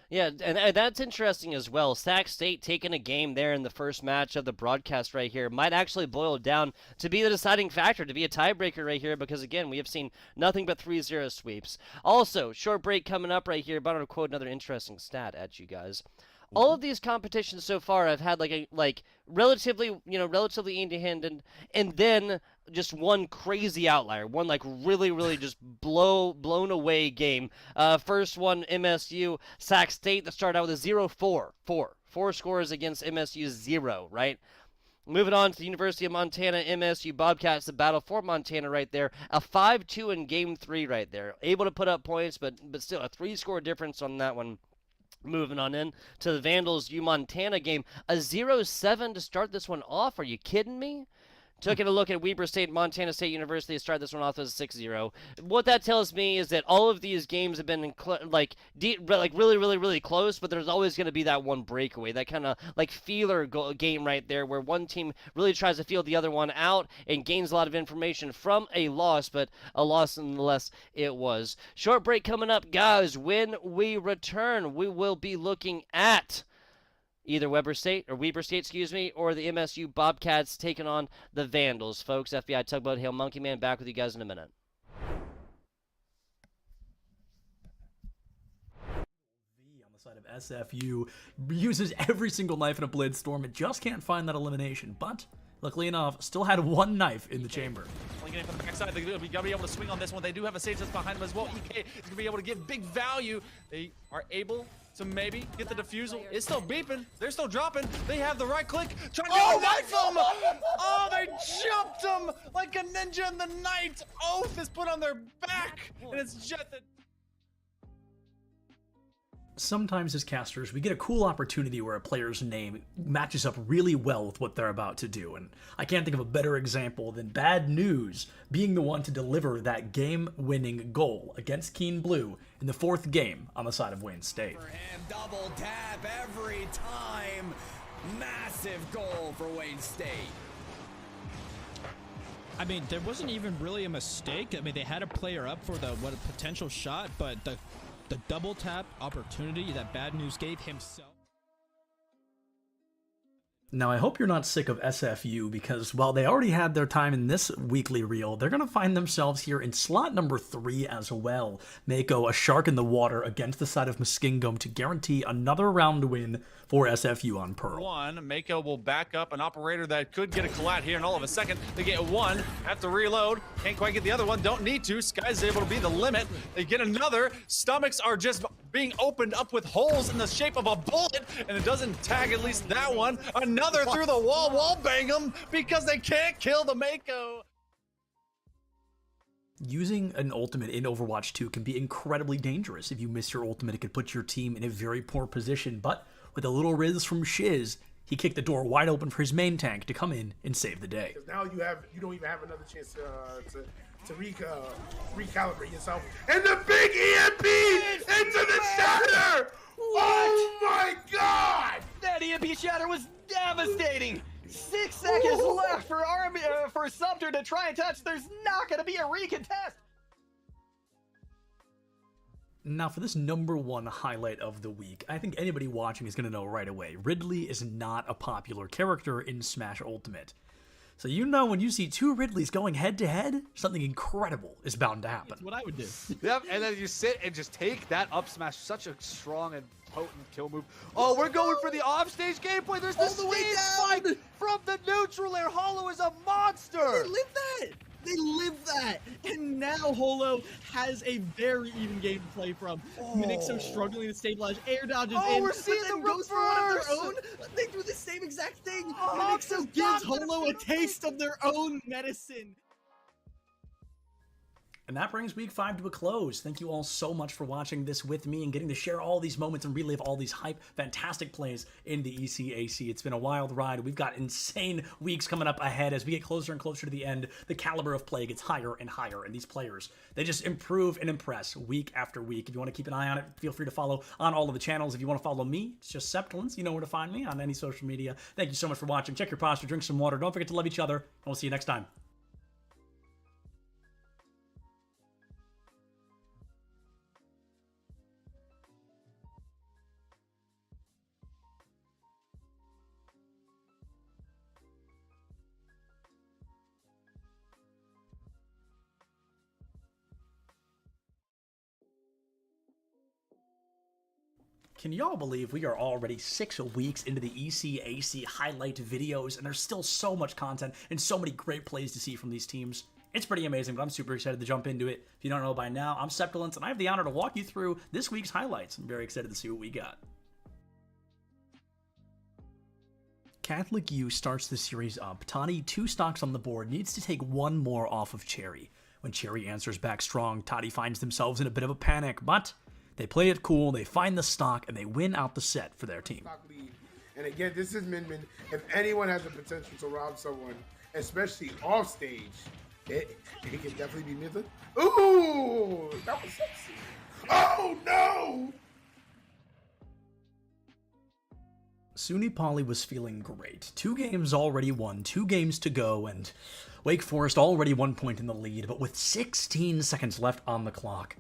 Yeah, and that's interesting as well. Sac State taking a game there in the first match of the broadcast right here might actually boil down to be the deciding factor, to be a tiebreaker right here, because, again, we have seen nothing but 3-0 sweeps. Also, short break coming up right here, but I'm going to quote another interesting stat at you guys. All of these competitions so far have had relatively independent, and then just one crazy outlier, one really just blown away game. First one, MSU Sac State, that started out with a 0-4, four scores against MSU 0, right? Moving on to the University of Montana, MSU Bobcats, the battle for Montana right there. A 5-2 in game 3 right there. Able to put up points, but still a 3-score difference on that one. Moving on in to the Vandals U-Montana game. A 0-7 to start this one off. Are you kidding me? Taking a look at Weber State, Montana State University to start this one off as a 6-0. What that tells me is that all of these games have been really close, but there's always going to be that one breakaway, that kind of feeler game right there where one team really tries to feel the other one out and gains a lot of information from a loss, but a loss nonetheless it was. Short break coming up, guys. When we return, we will be looking at either Weber State, or the MSU Bobcats taking on the Vandals. Folks, FBI Tugboat, Hail Monkey Man, back with you guys in a minute. On the side of SFU, uses every single knife in a Blitzstorm. It just can't find that elimination, but luckily enough, still had one knife in the chamber. Swinging in from the backside, they're going to be able to swing on this one. They do have a sage that's behind them as well. EK is going to be able to give big value. They are able to maybe get the defusal. It's still beeping. They're still dropping. They have the right click. Trying to knife him. Oh, they jumped him like a ninja in the night. Oath is put on their back, and it's Jet that... Sometimes as casters, we get a cool opportunity where a player's name matches up really well with what they're about to do, and I can't think of a better example than Bad News being the one to deliver that game-winning goal against Keen Blue in the 4th game on the side of Wayne State. For him, double tap every time. Massive goal for Wayne State. I mean, there wasn't even really a mistake. I mean, they had a player up for a potential shot, but the double tap opportunity that Bad News gave himself. Now, I hope you're not sick of SFU, because while they already had their time in this weekly reel, they're going to find themselves here in slot number 3 as well. Mako, a shark in the water against the side of Muskingum to guarantee another round win for SFU on Pearl. Mako will back up an operator that could get a collat here in all of a second. They get one, have to reload, can't quite get the other one, don't need to. Sky's able to be the limit. They get another. Stomachs are just being opened up with holes in the shape of a bullet, and it doesn't tag at least that one. Another through the wall bang them because they can't kill the Mako. Using an ultimate in Overwatch 2 can be incredibly dangerous. If you miss your ultimate, it could put your team in a very poor position, but with a little Riz from Shiz, he kicked the door wide open for his main tank to come in and save the day. Now you don't even have another chance to recalibrate yourself. And the big EMP into the shatter! Oh my god! That EMP shatter was devastating! 6 seconds left for Sumter to try and touch. There's not going to be a recontest. Now, for this number 1 highlight of the week, I think anybody watching is going to know right away. Ridley is not a popular character in Smash Ultimate. So you know when you see 2 Ridleys going head-to-head, something incredible is bound to happen. That's what I would do. Yep, and then you sit and just take that up smash. Such a strong and potent kill move. Oh, we're going for the offstage gameplay. There's the stage spike from the neutral air. Holo is a monster. They live that. They live that. And now Holo has a very even game to play from. Minixo struggling to stabilize, air dodges in, we're seeing but then the goes for one of reverse. their own. They do the same exact thing. Oh, Minixo gives Holo a taste of their own medicine. And that brings week 5 to a close. Thank you all so much for watching this with me and getting to share all these moments and relive all these hype, fantastic plays in the ECAC. It's been a wild ride. We've got insane weeks coming up ahead as we get closer and closer to the end. The caliber of play gets higher and higher, and these players, they just improve and impress week after week. If you want to keep an eye on it, feel free to follow on all of the channels. If you want to follow me, it's just Septilence. You know where to find me on any social media. Thank you so much for watching. Check your posture, drink some water. Don't forget to love each other, and we'll see you next time. Can y'all believe we are already 6 weeks into the ECAC highlight videos, and there's still so much content and so many great plays to see from these teams? It's pretty amazing, but I'm super excited to jump into it. If you don't know by now, I'm Septilence, and I have the honor to walk you through this week's highlights. I'm very excited to see what we got. Catholic U starts the series up. Toddy, 2 stocks on the board, needs to take 1 more off of Cherry. When Cherry answers back strong, Toddy finds themselves in a bit of a panic, but they play it cool, they find the stock, and they win out the set for their team. And again, this is Min Min. If anyone has the potential to rob someone, especially off stage, it can definitely be Midland. Ooh, that was sexy. Oh no! Suni Poly was feeling great. 2 games already won, 2 games to go, and Wake Forest already 1 point in the lead, but with 16 seconds left on the clock,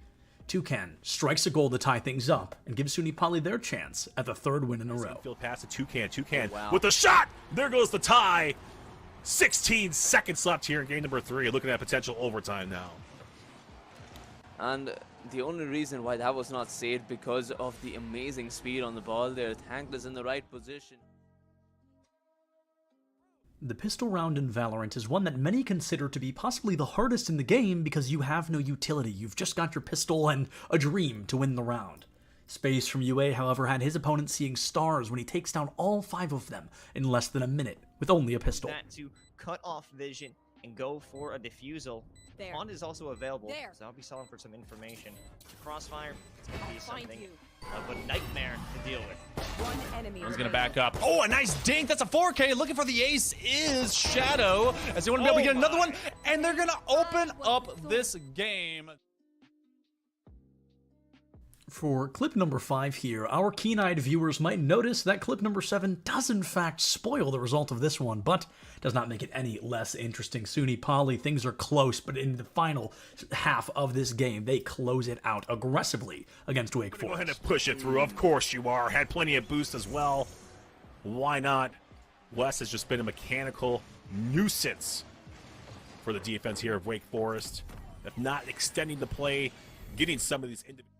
Toucan strikes a goal to tie things up and gives Suni Poly their chance at the 3rd win in a row. Field pass to Toucan. Toucan with the shot. There goes the tie. 16 seconds left here in game number 3. Looking at potential overtime now. And the only reason why that was not saved because of the amazing speed on the ball there. Thankless in the right position. The pistol round in Valorant is one that many consider to be possibly the hardest in the game because you have no utility. You've just got your pistol and a dream to win the round. Space from UA, however, had his opponent seeing stars when he takes down all 5 of them in less than a minute with only a pistol. That to cut off vision and go for a defusal. Pond is also available, so I'll be selling for some information. Crossfire, it's going to be something of a nightmare to deal with. One enemy. He's going to back up. Oh, a nice dink. That's a 4K. Looking for the ace is Shadow, as they want to be able to get another one, and they're going to open up this game. For clip number 5 here, our keen-eyed viewers might notice that clip number 7 does in fact spoil the result of this one, but does not make it any less interesting. Suni Poly, things are close, but in the final half of this game, they close it out aggressively against Wake Forest. Go ahead and push it through. Of course you are. Had plenty of boost as well. Why not? Wes has just been a mechanical nuisance for the defense here of Wake Forest. If not extending the play, getting some of these individual.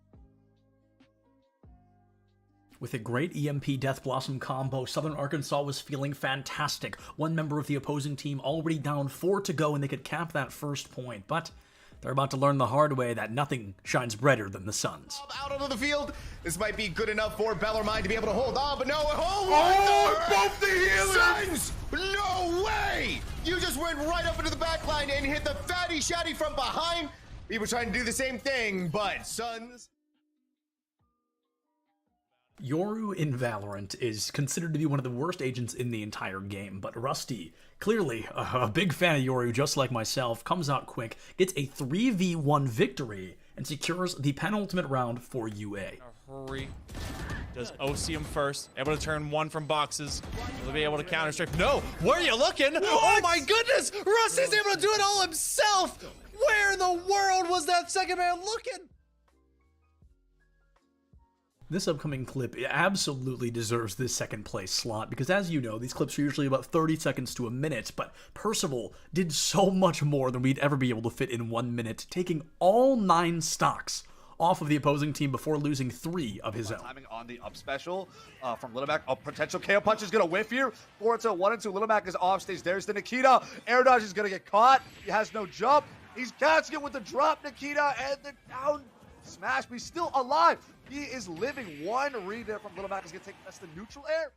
With a great EMP Death Blossom combo, Southern Arkansas was feeling fantastic. 1 member of the opposing team already down, 4 to go, and they could cap that first point. But they're about to learn the hard way that nothing shines brighter than the suns. Out onto the field. This might be good enough for Bellarmine to be able to hold on, but no. Both the healers! Suns! No way! You just went right up into the back line and hit the fatty shatty from behind. We were trying to do the same thing, but Suns... Yoru in Valorant is considered to be one of the worst agents in the entire game, but Rusty, clearly a big fan of Yoru just like myself, comes out quick, gets a 3v1 victory, and secures the penultimate round for UA. Hurry. Does OCM first, able to turn 1 from boxes, will be able to counter strike. No, where are you looking? What? Oh my goodness, Rusty's able to do it all himself. Where in the world was that second man looking? This upcoming clip absolutely deserves this 2nd place slot because, as you know, these clips are usually about 30 seconds to a minute, but Percival did so much more than we'd ever be able to fit in 1 minute, taking all 9 stocks off of the opposing team before losing 3 of his own. Timing on the up special from Little Mac. A potential KO punch is going to whiff here. 4-1 and 2. Little Mac is off stage. There's the Nikita. Air dodge is going to get caught. He has no jump. He's catching it with the drop, Nikita, and the down smash. But he's still alive. He is living. 1 read there from Little Mac is going to take that's the neutral air.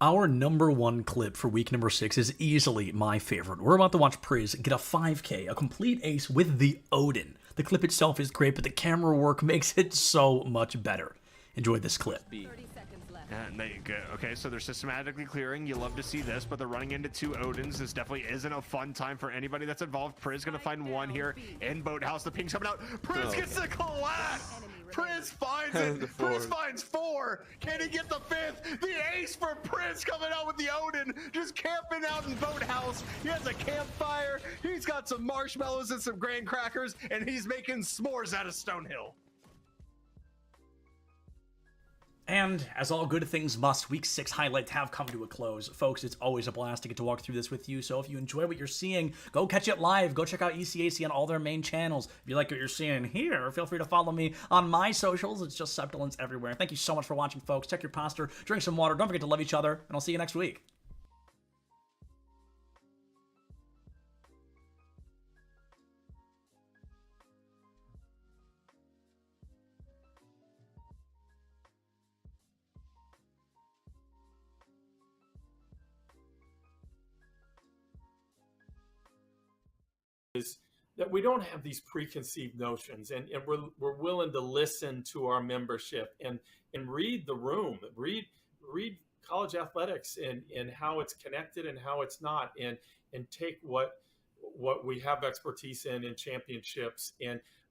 Our number one clip for week number 6 is easily my favorite. We're about to watch Priz get a 5K, a complete ace with the Odin. The clip itself is great, but the camera work makes it so much better. Enjoy this clip. And there you go. Okay, so they're systematically clearing. You love to see this, but they're running into 2 Odins. This definitely isn't a fun time for anybody that's involved. Priz gonna find 1 here in Boathouse. The ping's coming out. Priz gets the collapse. Priz finds it. Priz finds 4. Can he get the 5th? The ace for Priz coming out with the Odin. Just camping out in Boathouse. He has a campfire. He's got some marshmallows and some graham crackers, and he's making s'mores out of Stonehill. And as all good things must, week 6 highlights have come to a close. Folks, it's always a blast to get to walk through this with you. So if you enjoy what you're seeing, go catch it live. Go check out ECAC on all their main channels. If you like what you're seeing here, feel free to follow me on my socials. It's just Septilence everywhere. Thank you so much for watching, folks. Check your posture, drink some water. Don't forget to love each other, and I'll see you next week. Is that we don't have these preconceived notions, and we're willing to listen to our membership and read the room, read college athletics and how it's connected and how it's not, and take what we have expertise in championships,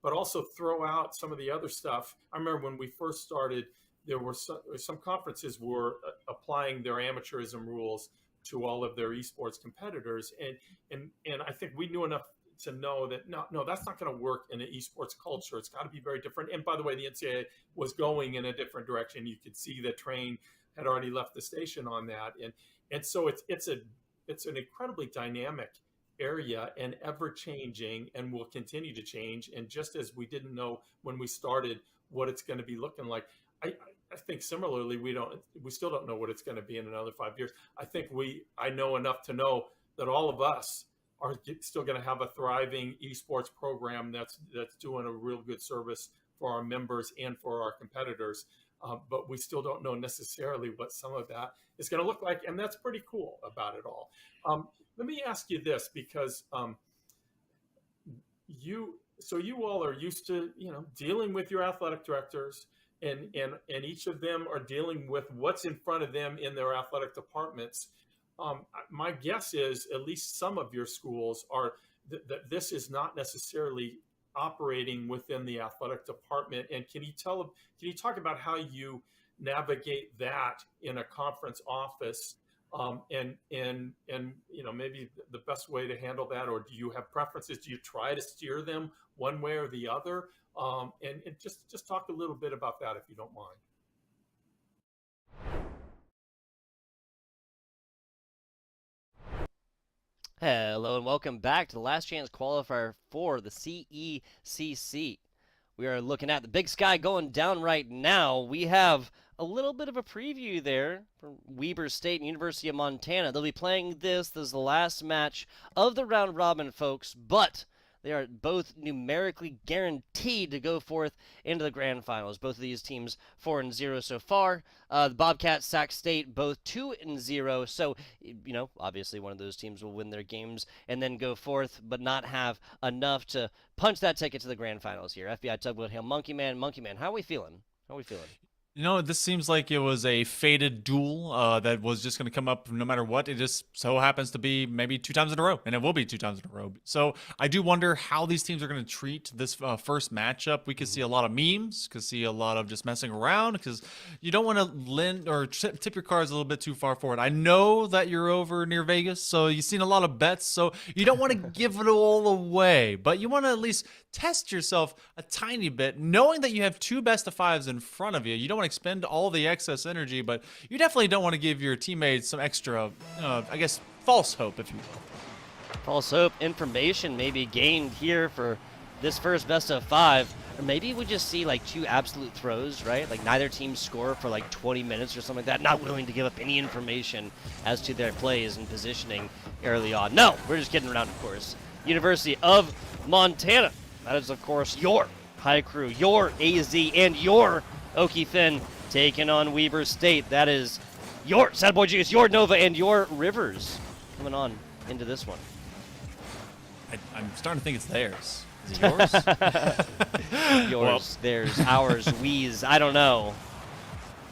but also throw out some of the other stuff. I remember when we first started, there were some conferences were applying their amateurism rules to all of their esports competitors, and I think we knew enough to know that no, that's not going to work in an esports culture. It's got to be very different. And by the way, the NCAA was going in a different direction. You could see the train had already left the station on that, and so it's an incredibly dynamic area and ever changing, and will continue to change. And just as we didn't know when we started what it's going to be looking like, I think similarly we still don't know what it's going to be in another 5 years. I know enough to know that all of us are still going to have a thriving esports program that's doing a real good service for our members and for our competitors. But we still don't know necessarily what some of that is going to look like, and that's pretty cool about it all. Let me ask you this, because you all are used to dealing with your athletic directors, and each of them are dealing with what's in front of them in their athletic departments. My guess is at least some of your schools are that this is not necessarily operating within the athletic department. And can you talk about how you navigate that in a conference office, and maybe the best way to handle that, or do you have preferences? Do you try to steer them one way or the other? And just talk a little bit about that if you don't mind. Hello and welcome back to the last chance qualifier for the CECC. We are looking at the Big Sky going down right now. We have a little bit of a preview there from Weber State and University of Montana. They'll be playing this is the last match of the round robin, folks, but they are both numerically guaranteed to go forth into the grand finals. Both of these teams 4-0 so far. The Bobcats, Sac State, both 2-0. So, obviously one of those teams will win their games and then go forth, but not have enough to punch that ticket to the grand finals here. FBI Tugboat Hill, Monkey Man, how are we feeling? This seems like it was a fated duel that was just going to come up no matter what. It just so happens to be maybe 2 times in a row, and it will be 2 times in a row. So I do wonder how these teams are going to treat this first matchup. We could see a lot of memes, could see a lot of just messing around, because you don't want to lend or tip your cards a little bit too far forward. I know that you're over near Vegas, so you've seen a lot of bets, so you don't want to give it all away, but you want to at least test yourself a tiny bit, knowing that you have 2 best of 5s in front of you. You don't want to expend all the excess energy, but you definitely don't want to give your teammates some extra, false hope, if you will. False hope, information maybe gained here for this first best of 5. Or maybe we just see like 2 absolute throws, right? Like neither team score for like 20 minutes or something like that, not willing to give up any information as to their plays and positioning early on. No, we're just kidding around, of course. University of Montana. That is, of course, your High Crew, your AZ, and your Okie Finn taking on Weber State. That is your Sad Boy Juice, your Nova, and your Rivers coming on into this one. I'm starting to think it's theirs. Is it yours? Yours, Well. theirs, ours, we's. I don't know.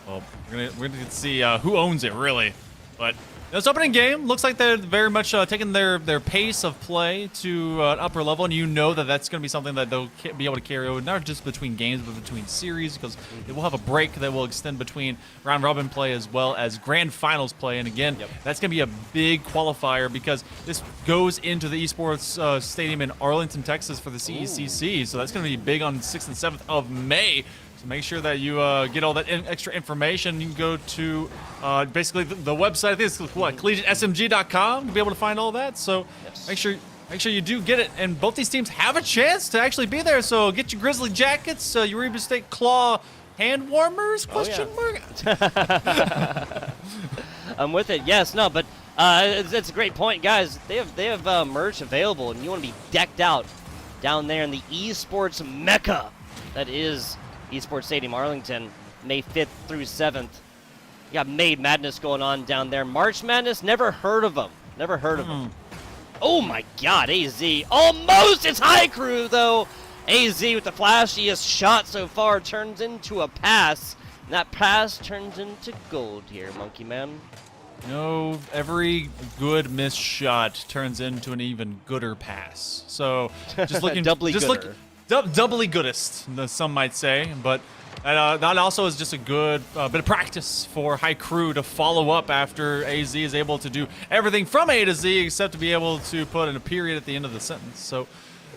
Well, we're gonna see who owns it really, but this opening game looks like they're very much taking their pace of play to an upper level, and you know that that's going to be something that they'll be able to carry over, not just between games, but between series, because they will have a break that will extend between round robin play as well as grand finals play. And again, that's going to be a big qualifier because this goes into the esports stadium in Arlington, Texas for the CECC. So that's going to be big on 6th and 7th of May. So make sure that you get all that extra information. You can go to basically the website. I think it's what, collegiatesmg.com to be able to find all that. So make sure you do get it. And both these teams have a chance to actually be there. So get your Grizzly jackets, your Reba State Claw hand warmers? Question mark. I'm with it. Yes, no, but that's a great point, guys. They have merch available, and you want to be decked out down there in the esports mecca that is Esports Stadium Arlington, May 5th through 7th. You got Made Madness going on down there. March Madness, never heard of them. Never heard of them. Oh my god, AZ. Almost! It's High Crew, though. AZ with the flashiest shot so far turns into a pass. And that pass turns into gold here, Monkey Man. No, every good missed shot turns into an even gooder pass. So just looking, doubly gooder. Doubly goodest, some might say, but that also is just a good bit of practice for High Crew to follow up after AZ is able to do everything from A to Z except to be able to put in a period at the end of the sentence. So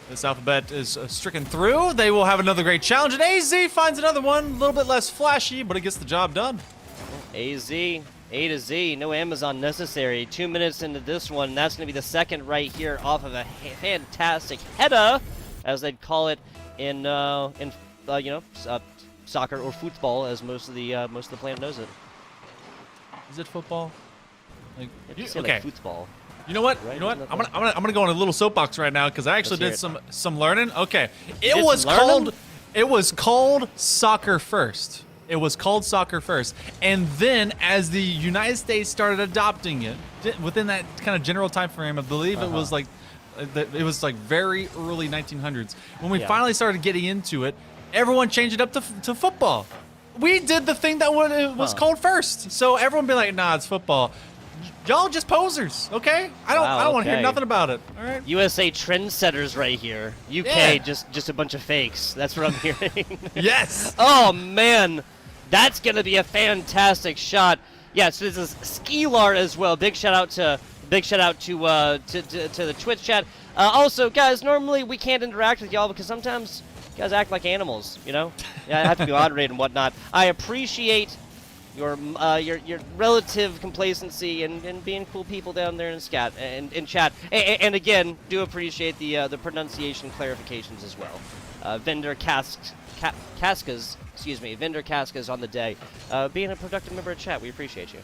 this alphabet is stricken through. They will have another great challenge, and AZ finds another one, a little bit less flashy, but it gets the job done. AZ, A to Z, no Amazon necessary. 2 minutes into this one, that's going to be the second right here off of a fantastic header, as they'd call it in soccer or football, as most of the planet knows it. Is it football? Like, like football. You know what? Right? You know what? I'm gonna go on a little soapbox right now because I actually did some learning. Okay, It was called Soccer First. It was called Soccer First, and then as the United States started adopting it within that kind of general time frame, I believe it was like very early 1900s. When we finally started getting into it, everyone changed it up to football. We did the thing that was called first, so everyone be like, "Nah, it's football." Y'all just posers, okay? I don't want to hear nothing about it. All right. USA trendsetters right here. UK just a bunch of fakes. That's what I'm hearing. Yes. Oh man, that's gonna be a fantastic shot. Yeah, so this is Skeelar as well. Big shout out to the Twitch chat. Also, guys, normally we can't interact with y'all because sometimes you guys act like animals, you know? Yeah, I have to be moderated and whatnot. I appreciate your relative complacency and being cool people down there in chat. And again, do appreciate the pronunciation clarifications as well. Vendor Cascas, Vendor Cascas on the day. Being a productive member of chat, we appreciate you.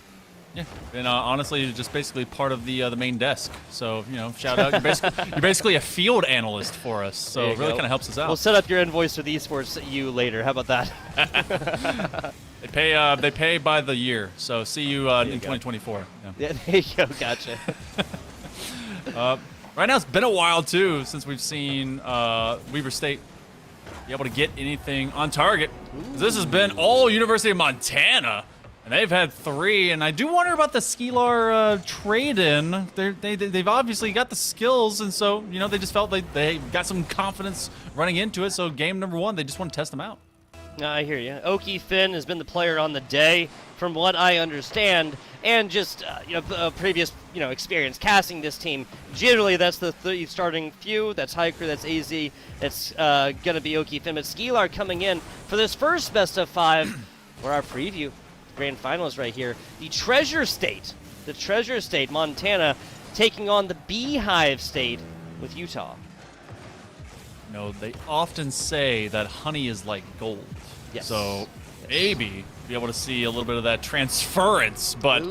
Yeah, and honestly, you're just basically part of the main desk. So, shout out. You're basically a field analyst for us. So it really kind of helps us out. We'll set up your invoice for the esports you later. How about that? They pay by the year. So see you in 2024. Yeah, there you go. Gotcha. Right now, it's been a while too since we've seen Weber State be able to get anything on target. This has been all University of Montana. And they've had 3, and I do wonder about the Skeelar trade-in. They've obviously got the skills, and so, they just felt like they got some confidence running into it. So game number 1, they just want to test them out. I hear you. Oki Finn has been the player on the day, from what I understand, and just previous experience casting this team. Generally, that's the 3 starting few. That's High Crew, that's AZ, that's gonna be Oki Finn. But Skeelar coming in for this first best of 5 for our preview. Grand finals right here. The Treasure State, Montana, taking on the Beehive State with Utah. They often say that honey is like gold. Yes. So maybe be able to see a little bit of that transference, but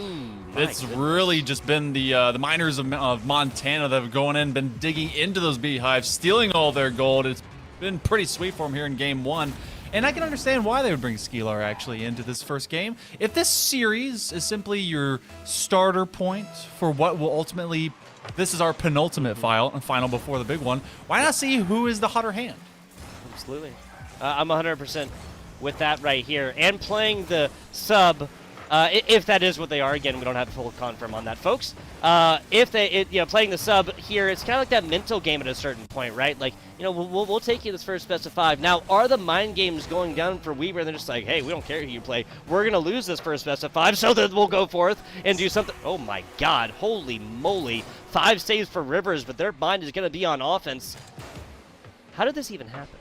it's really just been the miners of Montana that have gone in, been digging into those beehives, stealing all their gold. It's been pretty sweet for them here in game 1. And I can understand why they would bring Skeelar actually into this first game. If this series is simply your starter point for what will ultimately, this is our penultimate final before the big one, why not see who is the hotter hand? Absolutely. I'm 100% with that right here. And playing the sub, if that is what they are, again, we don't have full confirm on that, folks. If they, playing the sub here, it's kind of like that mental game at a certain point, right? Like, we'll take you this first best of 5. Now, are the mind games going down for Weaver? They're just like, hey, we don't care who you play. We're going to lose this first best of 5, so that we'll go forth and do something. Oh, my God. Holy moly. 5 saves for Rivers, but their mind is going to be on offense. How did this even happen?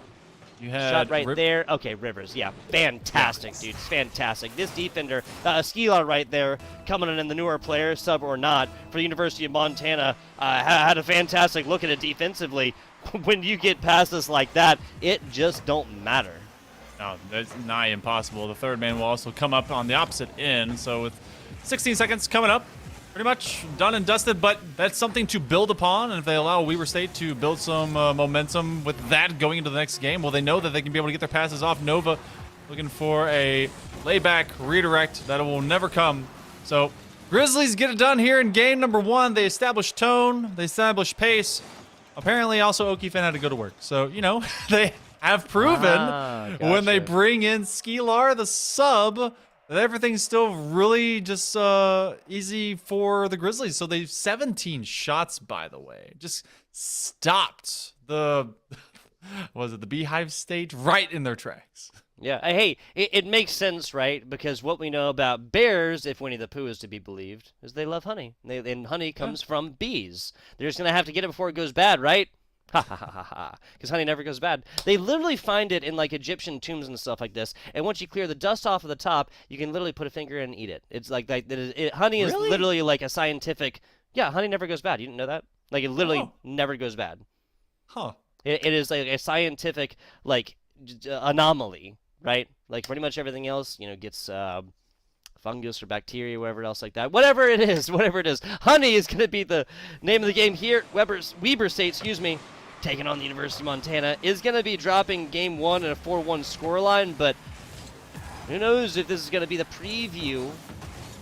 You had shot right there. Okay, Rivers. Yeah, fantastic, dude. Fantastic. This defender, Skeelar right there, coming in the newer player, sub or not, for the University of Montana, had a fantastic look at it defensively. When you get passes like that, it just don't matter. No, that's nigh impossible. The third man will also come up on the opposite end. So with 16 seconds coming up, pretty much done and dusted, but that's something to build upon. And if they allow Weber State to build some momentum with that going into the next game, well, they know that they can be able to get their passes off. Nova looking for a layback redirect that will never come. So Grizzlies get it done here in game number 1. They establish tone, they establish pace. Apparently also O'Keefe had to go to work. So, they have proven when they bring in Skeelar, the sub, that everything's still really just easy for the Grizzlies. So they've 17 shots, by the way. Just stopped the, the Beehive State right in their tracks. Yeah, hey, it makes sense, right? Because what we know about bears, if Winnie the Pooh is to be believed, is they love honey. And honey comes from bees. They're just going to have to get it before it goes bad, right? Ha ha ha ha ha. Because honey never goes bad. They literally find it in like Egyptian tombs and stuff like this. And once you clear the dust off of the top, you can literally put a finger in and eat it. It's like honey is literally like a scientific. Yeah, honey never goes bad. You didn't know that? Like it literally never goes bad. Huh. It is like a scientific like anomaly, right? Like pretty much everything else, gets fungus or bacteria, whatever else like that. Whatever it is. Honey is going to be the name of the game here. Weber State, taking on the University of Montana, is going to be dropping game 1 in a 4-1 scoreline, but who knows if this is going to be the preview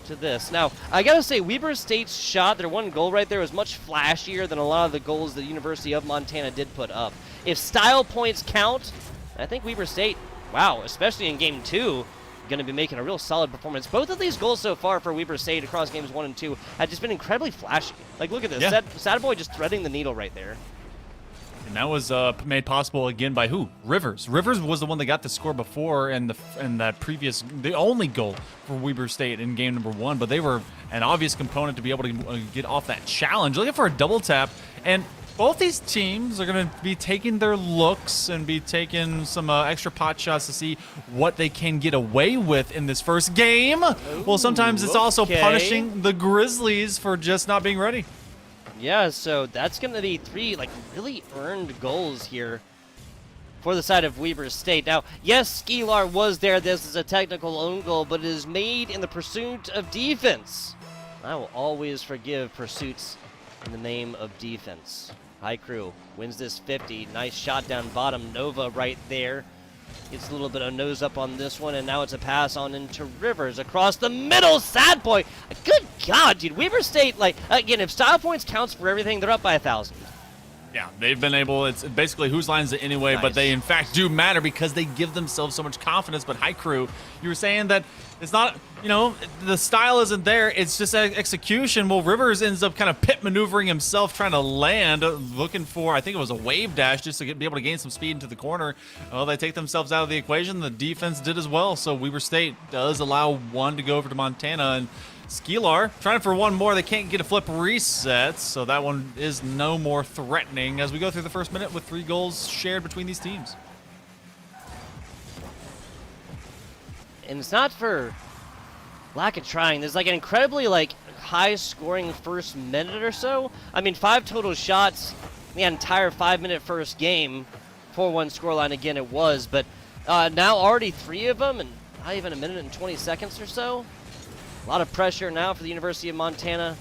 to this. Now, I got to say, Weber State's shot, their one goal right there, was much flashier than a lot of the goals the University of Montana did put up. If style points count, I think Weber State, wow, especially in game 2, going to be making a real solid performance. Both of these goals so far for Weber State across games 1 and 2 have just been incredibly flashy. Like, look at this. Yeah. Sad boy just threading the needle right there. And that was made possible again by who? Rivers. Rivers was the one that got the score before and the only goal for Weber State in game number 1, but they were an obvious component to be able to get off that challenge. Looking for a double tap, and both these teams are going to be taking their looks and be taking some extra pot shots to see what they can get away with in this first game. Well, sometimes it's also punishing the Grizzlies for just not being ready. Yeah, so that's going to be 3 really earned goals here for the side of Weber State. Now, yes, Skeelar was there. This is a technical own goal, but it is made in the pursuit of defense. I will always forgive pursuits in the name of defense. High Crew wins this 50. Nice shot down bottom. Nova right there. Gets a little bit of nose up on this one, and now it's a pass on into Rivers across the middle. Sad boy. Good God, dude. Weber State, again, if style points counts for everything, they're up by 1,000. Yeah, they've been able, it's basically whose lines it anyway, but they in fact do matter because they give themselves so much confidence. But High Crew, you were saying that it's not, the style isn't there, it's just execution. Well, Rivers ends up kind of pit maneuvering himself, trying to land, looking for, I think it was a wave dash just to be able to gain some speed into the corner. Well, they take themselves out of the equation. The defense did as well, so Weber State does allow one to go over to Montana, and Skeelar trying for one more. They can't get a flip reset, so that one is no more threatening as we go through the first minute with 3 goals shared between these teams. And it's not for lack of trying. There's an incredibly high scoring first minute or so. I mean, 5 total shots in the entire 5-minute first game. 4-1 scoreline again it was, but now already 3 of them, and not even a minute and 20 seconds or so. A lot of pressure now for the University of Montana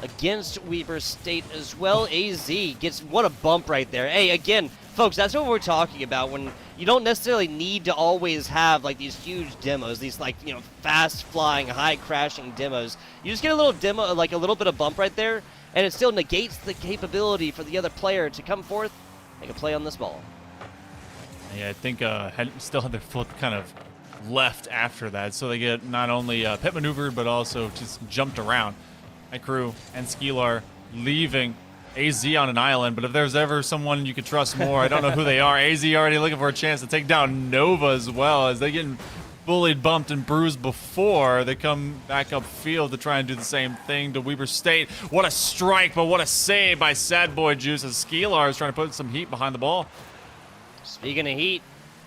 against Weber State as well. AZ gets, what a bump right there. Hey, again, folks, that's what we're talking about when you don't necessarily need to always have like these huge demos, these like, you know, fast flying, high crashing demos. You just get a little demo, like a little bit of bump right there, and it still negates the capability for the other player to come forth, make a play on this ball. Yeah, I think still had their foot kind of left after that, so they get not only pit maneuvered but also just jumped around. Crew and Skeelar leaving AZ on an island, but if there's ever someone you could trust more, I don't know who they are. AZ already looking for a chance to take down Nova as well, as they getting bullied, bumped, and bruised before they come back upfield to try and do the same thing to Weber State. What a strike, but what a save by Sad Boy Juice, as Skeelar is trying to put some heat behind the ball. Speaking of heat,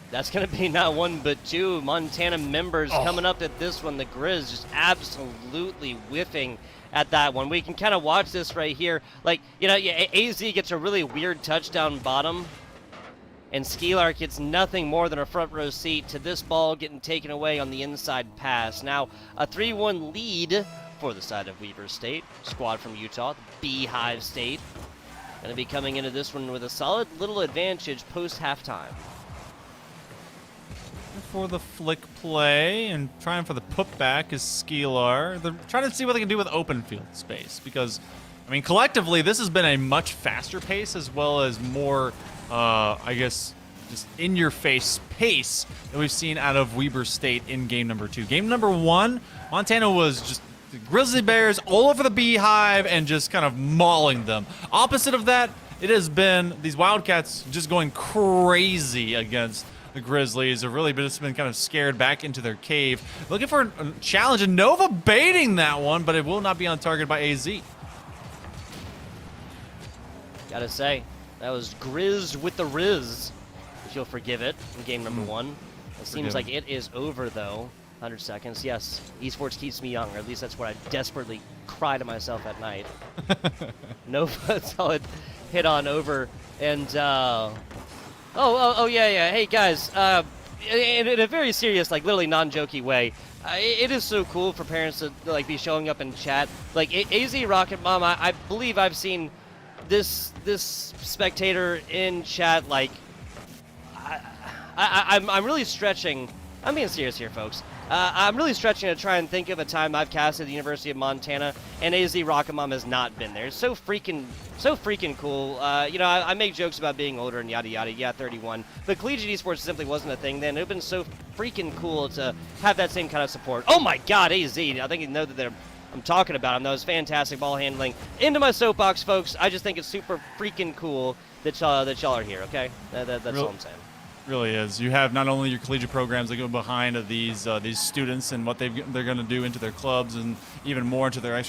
that's going to be not one but two Montana members coming up at this one. The Grizz just absolutely whiffing at that one. We can kind of watch this right here. Like, you know, AZ gets a really weird touchdown bottom, and Skeelar gets nothing more than a front row seat to this ball getting taken away on the inside pass. Now, a 3-1 lead for the side of Weber State. Squad from Utah, the Beehive State, going to be coming into this one with a solid little advantage post-halftime. For the flick play and trying for the putback is Skeelar. They're trying to see what they can do with open field space, because, I mean, collectively, this has been a much faster pace as well as more, I guess, just in-your-face pace that we've seen out of Weber State in game number 2. Game number 1, Montana was just the Grizzly Bears all over the Beehive and just kind of mauling them. Opposite of that, it has been these Wildcats just going crazy against the Grizzlies. Have really just been kind of scared back into their cave, looking for a challenge, and Nova baiting that one, but it will not be on target by AZ. Gotta say, that was Grizz with the Riz, if you'll forgive it, in game number 1. It seems like it is over, though. 100 seconds. Yes, esports keeps me young, or at least that's what I desperately cry to myself at night. Nova, solid hit on over, and Oh, yeah. Hey, guys, in a very serious, like, literally non-jokey way, it is so cool for parents to, like, be showing up in chat. Like, AZ Rocket Mom, I believe I've seen this spectator in chat, like, I'm really stretching. I'm being serious here, folks. I'm really stretching to try and think of a time I've casted the University of Montana, and AZ Rocket Mom has not been there. It's so freaking cool. You know, I make jokes about being older and yada yada. Yeah, 31. But collegiate esports simply wasn't a thing then. It would have been so freaking cool to have that same kind of support. Oh my God, AZ! I think you know that I'm talking about him. That was fantastic ball handling. Into my soapbox, folks. I just think it's super freaking cool that y'all are here. Okay, that's all I'm saying. Really is. You have not only your collegiate programs that go behind these students and what they're going to do into their clubs and even more into their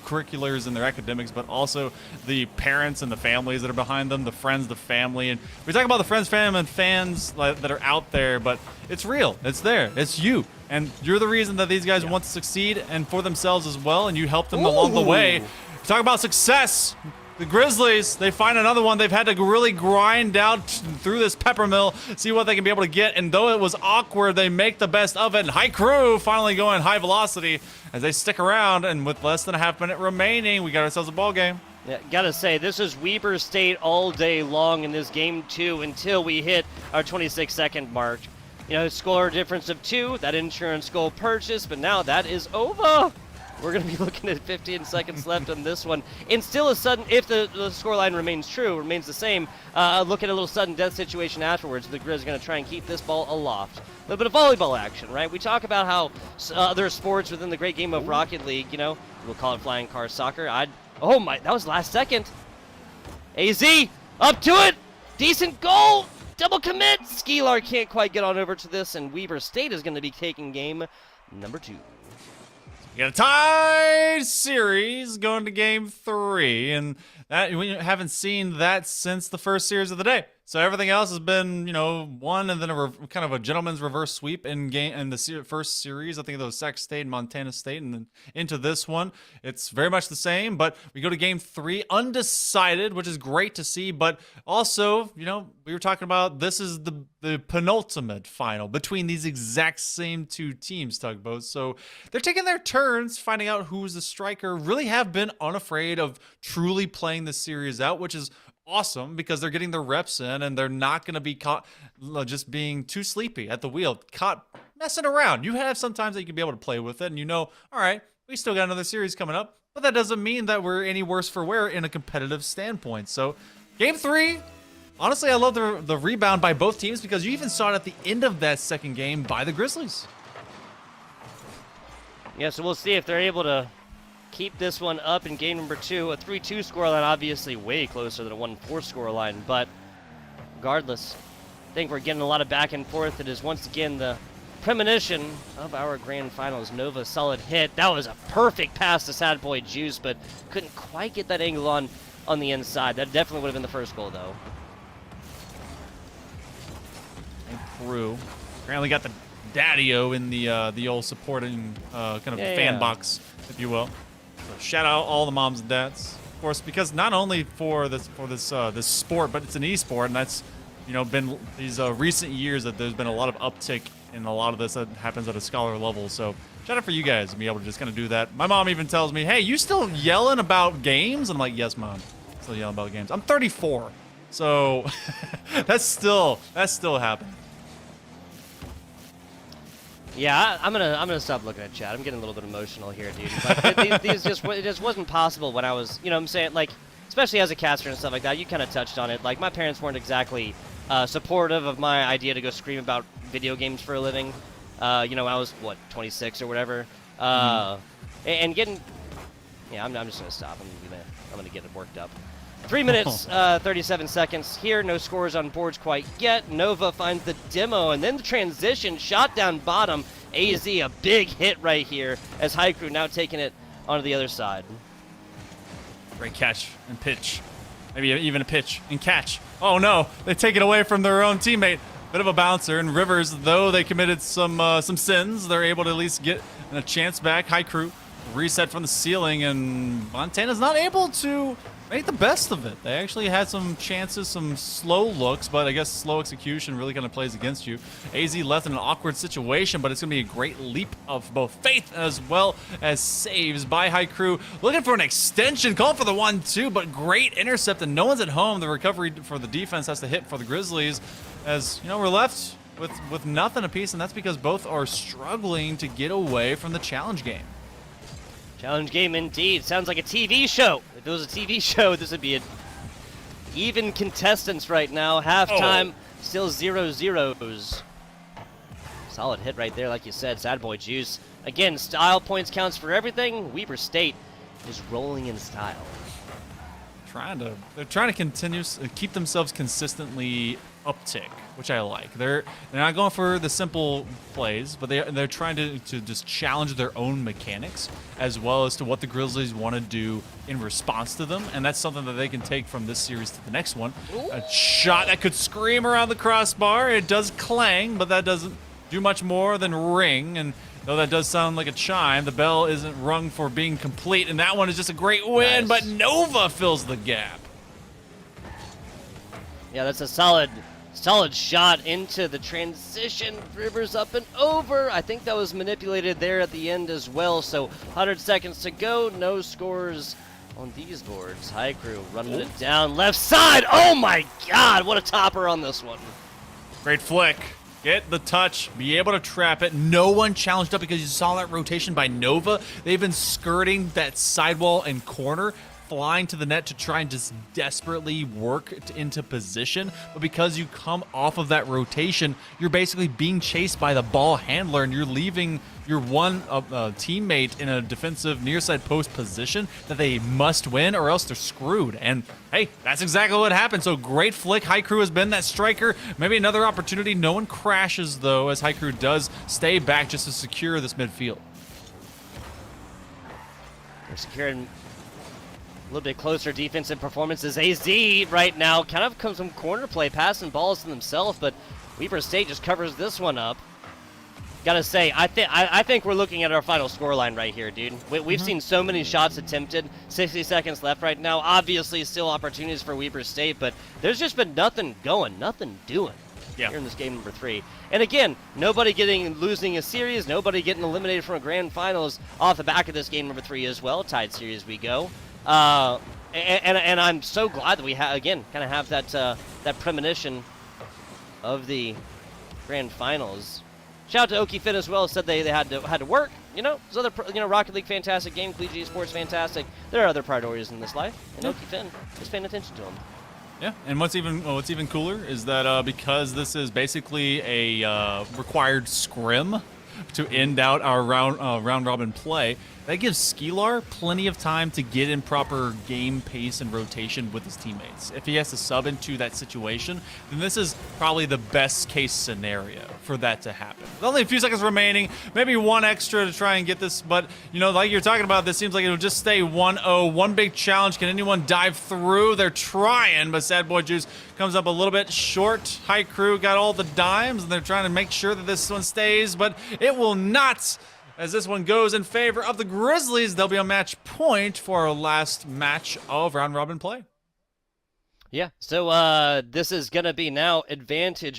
curriculars and their academics, but also the parents and the families that are behind them, the friends, the family. And we talk about the friends, family, and fans that are out there, but it's real. It's there. It's you. And you're the reason that these guys want to succeed and for themselves as well, and you help them along the way. Talk about success. The Grizzlies, they find another one. They've had to really grind out through this pepper mill, see what they can be able to get. And though it was awkward, they make the best of it. And High Crew finally going high velocity as they stick around. And with less than a half minute remaining, we got ourselves a ball game. Yeah, gotta say, this is Weber State all day long in this game 2 until we hit our 26-second mark. You know, score difference of 2, that insurance goal purchase, but now that is over. We're going to be looking at 15 seconds left on this one. And still a sudden, if the scoreline remains the same, look at a little sudden death situation afterwards. The Grizz are going to try and keep this ball aloft. A little bit of volleyball action, right? We talk about how other sports within the great game of Rocket League, you know, we'll call it flying car soccer. Oh my, that was last second. AZ, up to it. Decent goal. Double commit. Skeelar can't quite get on over to this, and Weber State is going to be taking game number 2. You got a tied series going to game 3, and that we haven't seen that since the first series of the day. So everything else has been, you know, one and then kind of a gentleman's reverse sweep in the first series. I think those Sac State and Montana State, and then into this one, it's very much the same. But we go to game 3, undecided, which is great to see. But also, you know, we were talking about this is the penultimate final between these exact same two teams, Tugboat. So they're taking their turns, finding out who's the striker. Really have been unafraid of truly playing the series out, which is awesome because they're getting their reps in and they're not going to be caught just being too sleepy at the wheel, caught messing around. You have sometimes that you can be able to play with it and you know, all right, we still got another series coming up, but that doesn't mean that we're any worse for wear in a competitive standpoint. So game 3, honestly, I love the rebound by both teams because you even saw it at the end of that second game by the Grizzlies. Yeah, so we'll see if they're able to keep this one up in game number 2. A 3-2 scoreline, obviously way closer than a 1-4 scoreline, but regardless, I think we're getting a lot of back and forth. It is once again the premonition of our grand finals. Nova, solid hit. That was a perfect pass to Sad Boy Juice, but couldn't quite get that angle on the inside. That definitely would have been the first goal, though. And Crew apparently got the daddy-o in the old supporting kind of fan box, if you will. So shout out all the moms and dads, of course, because not only for this sport, but it's an esport, and that's been these recent years that there's been a lot of uptick in a lot of this that happens at a scholar level. So shout out for you guys to be able to just kind of do that. My mom even tells me, "Hey, you still yelling about games?" And I'm like, "Yes, Mom, still yelling about games." I'm 34, so that's still happening. Yeah, I'm gonna stop looking at chat. I'm getting a little bit emotional here, dude. Like, it just wasn't possible when I was, what I'm saying, like, especially as a caster and stuff like that. You kind of touched on it. Like, my parents weren't exactly supportive of my idea to go scream about video games for a living. I was 26 or whatever, and getting. Yeah, I'm just gonna stop. I'm gonna get it worked up. 3 minutes, 37 seconds here. No scores on boards quite yet. Nova finds the demo, and then the transition. Shot down bottom. AZ, a big hit right here, as Haiku now taking it onto the other side. Great catch and pitch. Maybe even a pitch and catch. Oh, no. They take it away from their own teammate. Bit of a bouncer. And Rivers, though they committed some sins, they're able to at least get a chance back. Haiku reset from the ceiling, and Montana's not able to make the best of it. They actually had some chances, some slow looks, but I guess slow execution really kind of plays against you. AZ left in an awkward situation, but it's going to be a great leap of both faith as well as saves by Haiku. Looking for an extension, calling for the 1-2, but great intercept, and no one's at home. The recovery for the defense has to hit for the Grizzlies, as we're left with nothing apiece, and that's because both are struggling to get away from the challenge game. Challenge game indeed. Sounds like a TV show. If it was a TV show, this would be an even contestants right now. Halftime, still 0-0s. Solid hit right there, like you said. Sad Boy Juice. Again, style points counts for everything. Weber State is rolling in style. They're trying to keep themselves consistently uptick, which I like. They're not going for the simple plays, but they're trying to just challenge their own mechanics as well as to what the Grizzlies want to do in response to them, and that's something that they can take from this series to the next one. Ooh. A shot that could scream around the crossbar. It does clang, but that doesn't do much more than ring, and though that does sound like a chime, the bell isn't rung for being complete, and that one is just a great win, but Nova fills the gap. Yeah, that's a solid shot into the transition. Rivers up and over. I think that was manipulated there at the end as well. So 100 seconds to go. No scores on these boards. Haiku running it down left side. Oh my God, what a topper on this one. Great flick. Get the touch, be able to trap it. No one challenged up because you saw that rotation by Nova. They've been skirting that sidewall and corner, flying to the net to try and just desperately work into position. But because you come off of that rotation, you're basically being chased by the ball handler, and you're leaving your one teammate in a defensive near side post position that they must win or else they're screwed. And hey, that's exactly what happened. So great flick. Haiku has been that striker. Maybe another opportunity. No one crashes though, as Haiku does stay back just to secure this midfield. They're securing a little bit closer defensive performances. AZ right now kind of comes from corner play, passing balls to themselves, but Weber State just covers this one up. Gotta say, I think we're looking at our final scoreline right here, dude. We've seen so many shots attempted. 60 seconds left right now. Obviously, still opportunities for Weber State, but there's just been nothing going, nothing doing here in this game number 3. And again, nobody losing a series, nobody getting eliminated from a grand finals off the back of this game number 3 as well. Tied series we go. And I'm so glad that we again kind of have that premonition of the grand finals. Shout out to Oki Finn as well. Said they had to work. There's other Rocket League fantastic game, Collegiate Sports fantastic. There are other priorities in this life, and Oki Finn is paying attention to them. Yeah, and what's even cooler is that because this is basically a required scrim to end out our round robin play, that gives Skelar plenty of time to get in proper game pace and rotation with his teammates. If he has to sub into that situation, then this is probably the best case scenario for that to happen. With only a few seconds remaining, maybe one extra to try and get this, but like you're talking about, this seems like it'll just stay 1-0. One big challenge. Can anyone dive through? They're trying, but Sad Boy Juice comes up a little bit short. High Crew got all the dimes, and they're trying to make sure that this one stays, but it will not. As this one goes in favor of the Grizzlies, they'll be on match point for our last match of round robin play. Yeah, so this is going to be now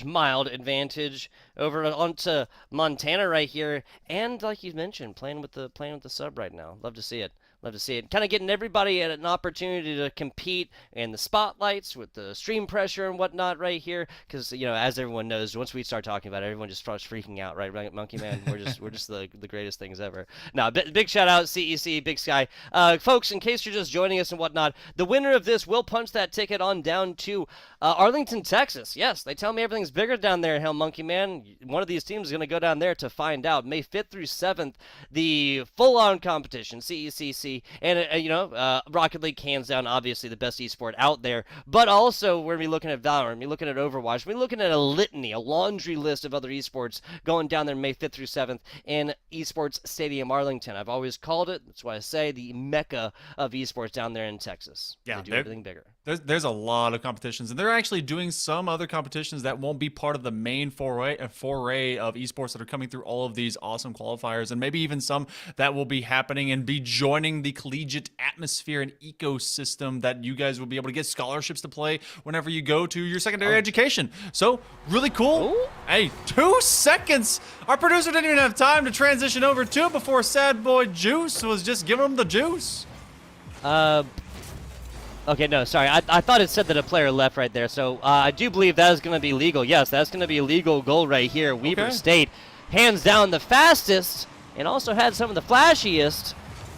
mild advantage over onto Montana right here. And like you mentioned, playing with the sub right now. Love to see it. Love to see it. Kind of getting everybody an opportunity to compete in the spotlights with the stream pressure and whatnot right here. Because, as everyone knows, once we start talking about it, everyone just starts freaking out, right, Monkey Man? We're just the greatest things ever. Now, big shout out, CEC, Big Sky. Folks, in case you're just joining us and whatnot, the winner of this will punch that ticket on down to Arlington, Texas. Yes, they tell me everything's bigger down there in Hell, Monkey Man. One of these teams is going to go down there to find out. May 5th through 7th, the full-on competition, CECC. And, Rocket League hands down, obviously, the best esport out there. But also, we're going to be looking at Valorant, we're looking at Overwatch, we're looking at a litany, a laundry list of other esports going down there May 5th through 7th in Esports Stadium Arlington. I've always called it, that's why I say, the mecca of esports down there in Texas. Yeah, they do everything bigger. There's a lot of competitions, and they're actually doing some other competitions that won't be part of the main foray of esports that are coming through all of these awesome qualifiers, and maybe even some that will be happening and be joining the collegiate atmosphere and ecosystem that you guys will be able to get scholarships to play whenever you go to your secondary education. So, really cool. Ooh. Hey, 2 seconds. Our producer didn't even have time to transition over to it before Sad Boy Juice was just giving him the juice. Okay, no, sorry. I thought it said that a player left right there, so I do believe that is going to be legal. Yes, that's going to be a legal goal right here. Weber State, hands down the fastest, and also had some of the flashiest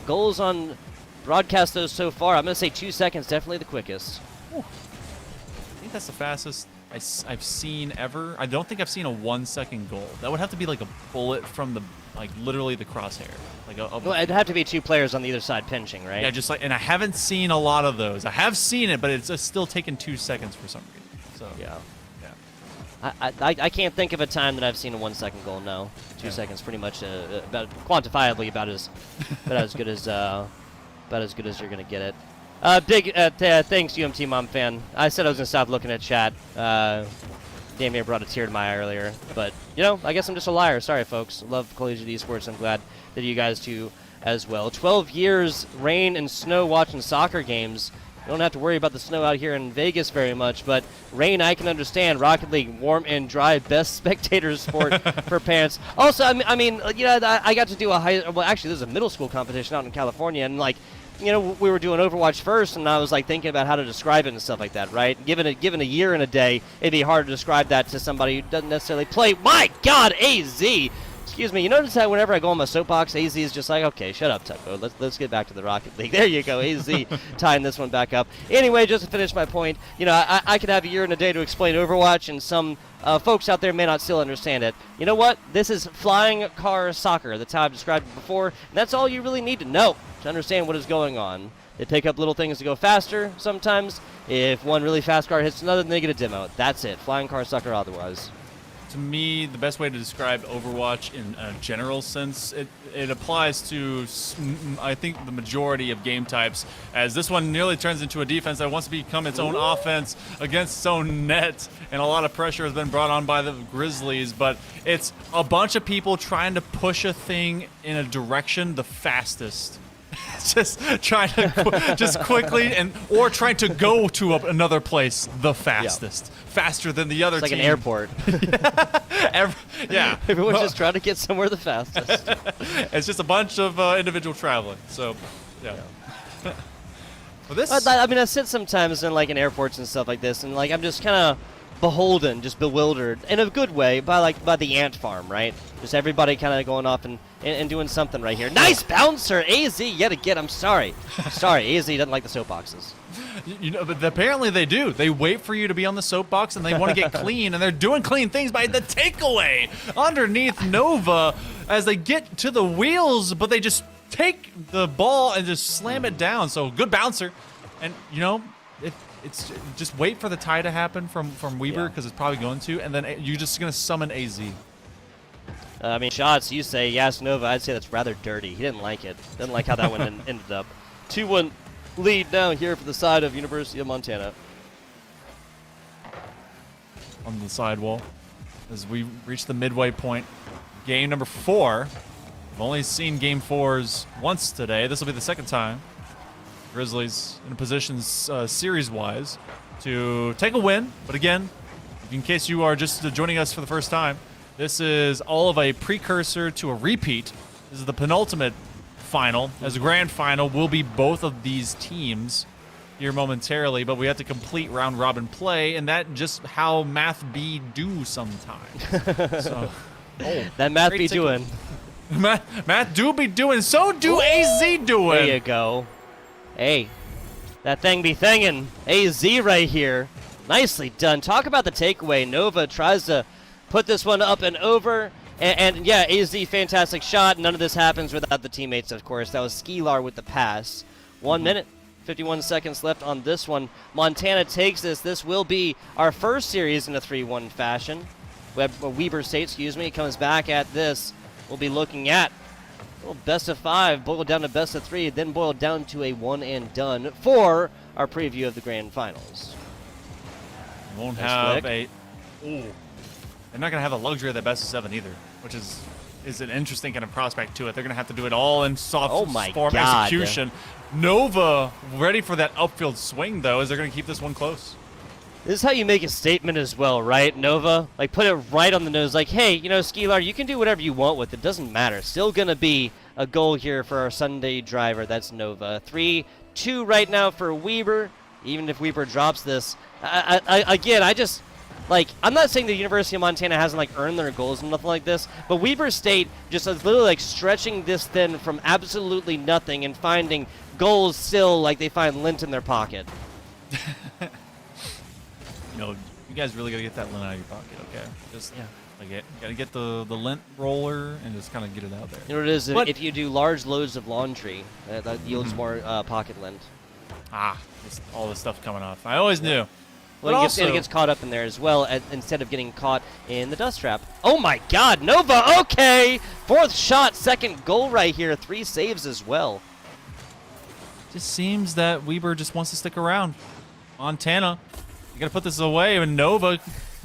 goals on broadcast those so far. I'm going to say 2 seconds, definitely the quickest. Ooh. I think that's the fastest I've seen ever. I don't think I've seen a 1 second goal. That would have to be like a bullet from literally the crosshair. Well, it'd have to be two players on the either side pinching, right? Yeah, and I haven't seen a lot of those. I have seen it, but it's just still taken 2 seconds for some reason. So yeah. I can't think of a time that I've seen a 1 second goal. No, 2 seconds, pretty much about quantifiably about as good as you're gonna get it. Big thanks, UMT Mom fan. I said I was gonna stop looking at chat. Damn near brought a tear to my eye earlier, but I guess I'm just a liar. Sorry, folks. Love collegiate esports. I'm glad that you guys do as well. 12 years, rain and snow watching soccer games. You don't have to worry about the snow out here in Vegas very much, but rain I can understand. Rocket League, warm and dry, best spectator sport for parents. Also, I mean, I got to do actually, there's a middle school competition out in California, and we were doing Overwatch first, and I was thinking about how to describe it and stuff like that, right? Given a year and a day, it'd be hard to describe that to somebody who doesn't necessarily play. My God, AZ! Excuse me, you notice that whenever I go on my soapbox, AZ is just like, okay, shut up, Tugboat. Let's get back to the Rocket League. There you go, AZ tying this one back up. Anyway, just to finish my point, I could have a year and a day to explain Overwatch, and some folks out there may not still understand it. You know what? This is flying car soccer. That's how I've described it before, and that's all you really need to know to understand what is going on. They pick up little things to go faster sometimes. If one really fast car hits another, then they get a demo. That's it. Flying car soccer otherwise. To me, the best way to describe Overwatch in a general sense, it applies to, I think, the majority of game types, as this one nearly turns into a defense that wants to become its own offense against its own net, and a lot of pressure has been brought on by the Grizzlies, but it's a bunch of people trying to push a thing in a direction the fastest. Just trying to just quickly or trying to go to another place the fastest, faster than the other team. It's like an airport. Yeah. Everyone's just trying to get somewhere the fastest. It's just a bunch of individual traveling. So, yeah. Well, this. I mean, I sit sometimes in like in airports and stuff like this, and like I'm just kind of beholden, just bewildered in a good way by the ant farm, right? Just everybody kind of going off and doing something right here. Nice bouncer, AZ yet again. I'm sorry, AZ doesn't like the soapboxes. You know, but apparently they do. They wait for you to be on the soapbox, and they want to get clean, and they're doing clean things by the takeaway underneath Nova as they get to the wheels, but they just take the ball and just slam it down. So good bouncer, and you know, it's just wait for the tie to happen from Weber because it's probably going to, and then you're just gonna summon AZ. I mean, shots. You say yes, Nova. I'd say that's rather dirty. He didn't like it. Didn't like how that one ended up. 2-1 lead now here for the side of University of Montana. On the sidewall, as we reach the midway point, game number 4. We've only seen game 4s once today. This will be the second time. Grizzlies in a position series-wise to take a win. But again, in case you are just joining us for the first time, this is all of a precursor to a repeat. This is the penultimate final, as a grand final will be both of these teams here momentarily, but we have to complete round robin play, and that just how math be do sometimes. So, that math be doing. Math do be doing. So do AZ doing. There you go. Hey, that thing be thingin'. AZ right here. Nicely done. Talk about the takeaway. Nova tries to put this one up and over. And yeah, AZ, fantastic shot. None of this happens without the teammates, of course. That was Skilar with the pass. 1 minute, 51 seconds left on this one. Montana takes this. This will be our first series in a 3-1 fashion. Weber State, excuse me, comes back at this. We'll be looking at a little best of 5, boiled down to best of 3, then boiled down to a one and done for our preview of the grand finals. Won't have a... Ooh. They're not going to have the luxury of the best of 7 either, which is an interesting kind of prospect to it. They're going to have to do it all in soft form execution. Nova ready for that upfield swing, though, as they're going to keep this one close. This is how you make a statement as well, right, Nova? Like, put it right on the nose. Like, hey, you know, Skilar, you can do whatever you want with it. Doesn't matter. Still going to be a goal here for our Sunday driver. That's Nova. 3-2 right now for Weber. Even if Weber drops this. Again, I just... Like, I'm not saying the University of Montana hasn't, like, earned their goals and nothing like this, but Weber State just is literally, like, stretching this thin from absolutely nothing and finding goals still like they find lint in their pocket. You know, you guys really got to get that lint out of your pocket, okay? Just, like, got to get the lint roller and just kind of get it out there. You know what it is? If you do large loads of laundry, that yields more pocket lint. Just all this stuff coming off. I always knew. Well, it gets caught up in there as well, instead of getting caught in the dust trap. Oh my God, Nova, okay! 4th shot, 2nd goal right here, 3 saves as well. Just seems that Weber just wants to stick around. Montana, you gotta put this away, and Nova,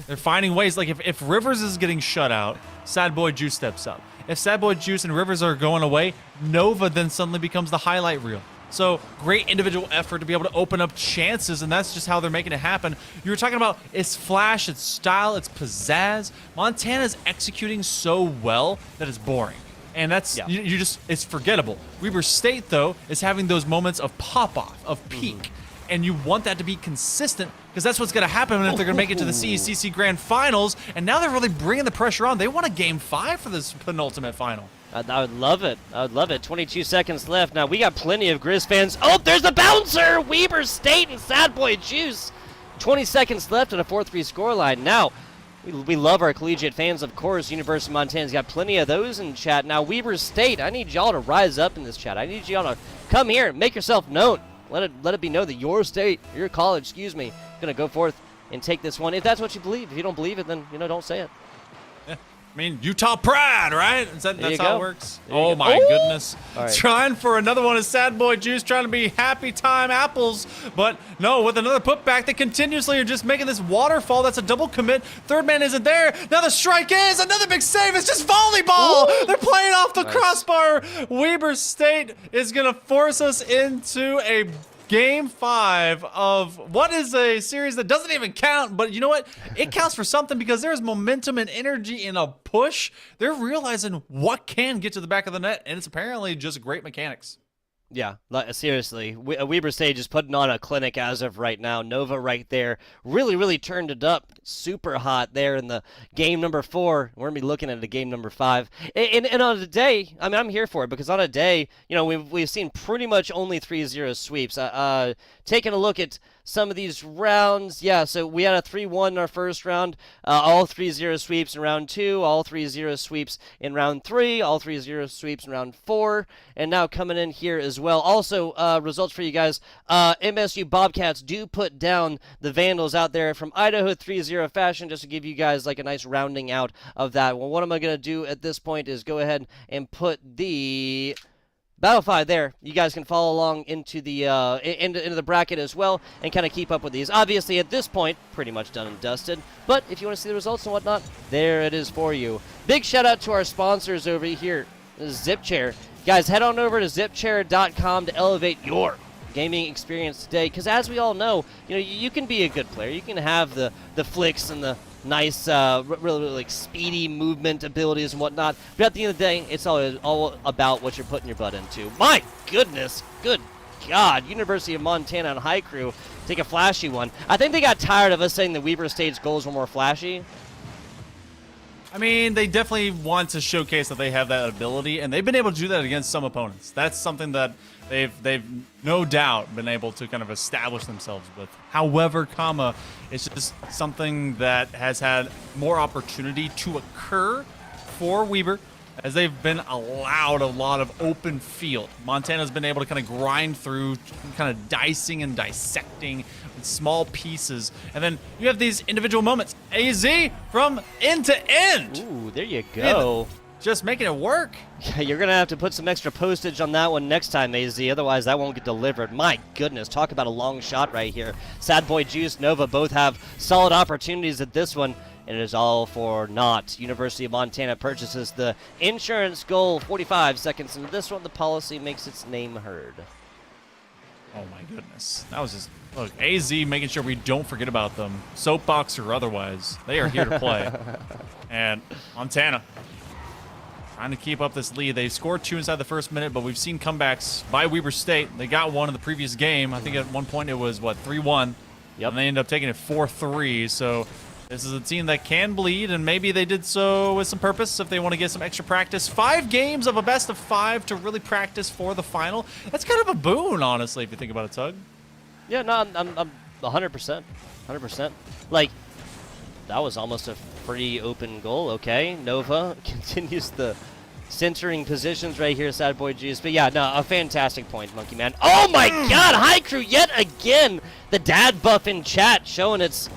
they're finding ways. Like, if Rivers is getting shut out, Sad Boy Juice steps up. If Sad Boy Juice and Rivers are going away, Nova then suddenly becomes the highlight reel. So, great individual effort to be able to open up chances, and that's just how they're making it happen. You were talking about its flash, its style, its pizzazz. Montana's executing so well that it's boring. And that's, you just, it's forgettable. Weber State, though, is having those moments of pop-off, of peak. And you want that to be consistent, because that's what's going to happen if they're going to make it to the CECC Grand Finals. And now they're really bringing the pressure on. They want a Game 5 for this penultimate final. I would love it. I would love it. 22 seconds left. Now, we got plenty of Grizz fans. Oh, there's the bouncer! Weber State and Sad Boy Juice. 20 seconds left at a 4-3 scoreline. Now, we love our collegiate fans, of course. University of Montana's got plenty of those in chat. Now, Weber State, I need y'all to rise up in this chat. I need y'all to come here, make yourself known. Let it be known that your state, your college, excuse me, going to go forth and take this one. If that's what you believe. If you don't believe it, then, you know, don't say it. I mean, Utah pride, right? That's how it works? Oh, my goodness. Right. Trying for another one of Sad Boy Juice, trying to be happy time apples. But no, with another putback, they continuously are just making this waterfall. That's a double commit. Third man isn't there. Now the strike is another big save. It's just volleyball. Ooh. They're playing off the crossbar. Weber State is going to force us into a Game 5 of what is a series that doesn't even count, but you know what? It counts for something because there's momentum and energy in a push. They're realizing what can get to the back of the net, and it's apparently just great mechanics. Yeah, seriously. Weber Stage is putting on a clinic as of right now. Nova right there really turned it up. Super hot there in the game number 4. We're going to be looking at the game number 5. And on a day, I mean, I'm here for it because on a day, you know, we've seen pretty much only 3-0 sweeps. Taking a look at some of these rounds, yeah, so we had a 3-1 in our first round, all 3-0 sweeps in round 2, all 3-0 sweeps in round 3, all 3-0 sweeps in round 4, and now coming in here as well. Also, results for you guys, MSU Bobcats do put down the Vandals out there from Idaho 3-0 fashion, just to give you guys like a nice rounding out of that. Well, what am I going to do at this point is go ahead and put the Battle 5 there. You guys can follow along into the into the bracket as well and kind of keep up with these. Obviously, at this point, pretty much done and dusted. But if you want to see the results and whatnot, there it is for you. Big shout out to our sponsors over here, ZipChair. Guys, head on over to zipchair.com to elevate your gaming experience today. Because as we all know, you know, you can be a good player. You can have the flicks and the nice, really like speedy movement abilities and whatnot. But at the end of the day, it's all about what you're putting your butt into. My goodness, good God, University of Montana and High Crew take a flashy one. I think they got tired of us saying the Weber Stage goals were more flashy. I mean, they definitely want to showcase that they have that ability, and they've been able to do that against some opponents. That's something that they've no doubt been able to kind of establish themselves with. However, it's just something that has had more opportunity to occur for Weber, as they've been allowed a lot of open field. Montana's been able to kind of grind through, kind of dicing and dissecting in small pieces. And then you have these individual moments. AZ from end to end. Ooh, there you go. Man, just making it work. Yeah, you're going to have to put some extra postage on that one next time, AZ. Otherwise, that won't get delivered. My goodness, talk about a long shot right here. Sad Boy Juice, Nova both have solid opportunities at this one. And it is all for naught. University of Montana purchases the insurance goal 45 seconds into this one. The policy makes its name heard. Oh my goodness. That was just, look, AZ making sure we don't forget about them. Soapbox or otherwise. They are here to play. And Montana trying to keep up this lead. They scored 2 inside the first minute, but we've seen comebacks by Weber State. They got 1 in the previous game. I think at one point it was, 3-1? Yep. And they ended up taking it 4-3. So this is a team that can bleed, and maybe they did so with some purpose if they want to get some extra practice. 5 games of a best of 5 to really practice for the final. That's kind of a boon, honestly, if you think about it, Tug. Yeah, no, I'm 100%. 100%. Like, that was almost a free open goal. Okay, Nova continues the centering positions right here, Sad Boy Juice. But yeah, no, a fantastic point, Monkey Man. Oh my God, High Crew yet again. The dad buff in chat showing its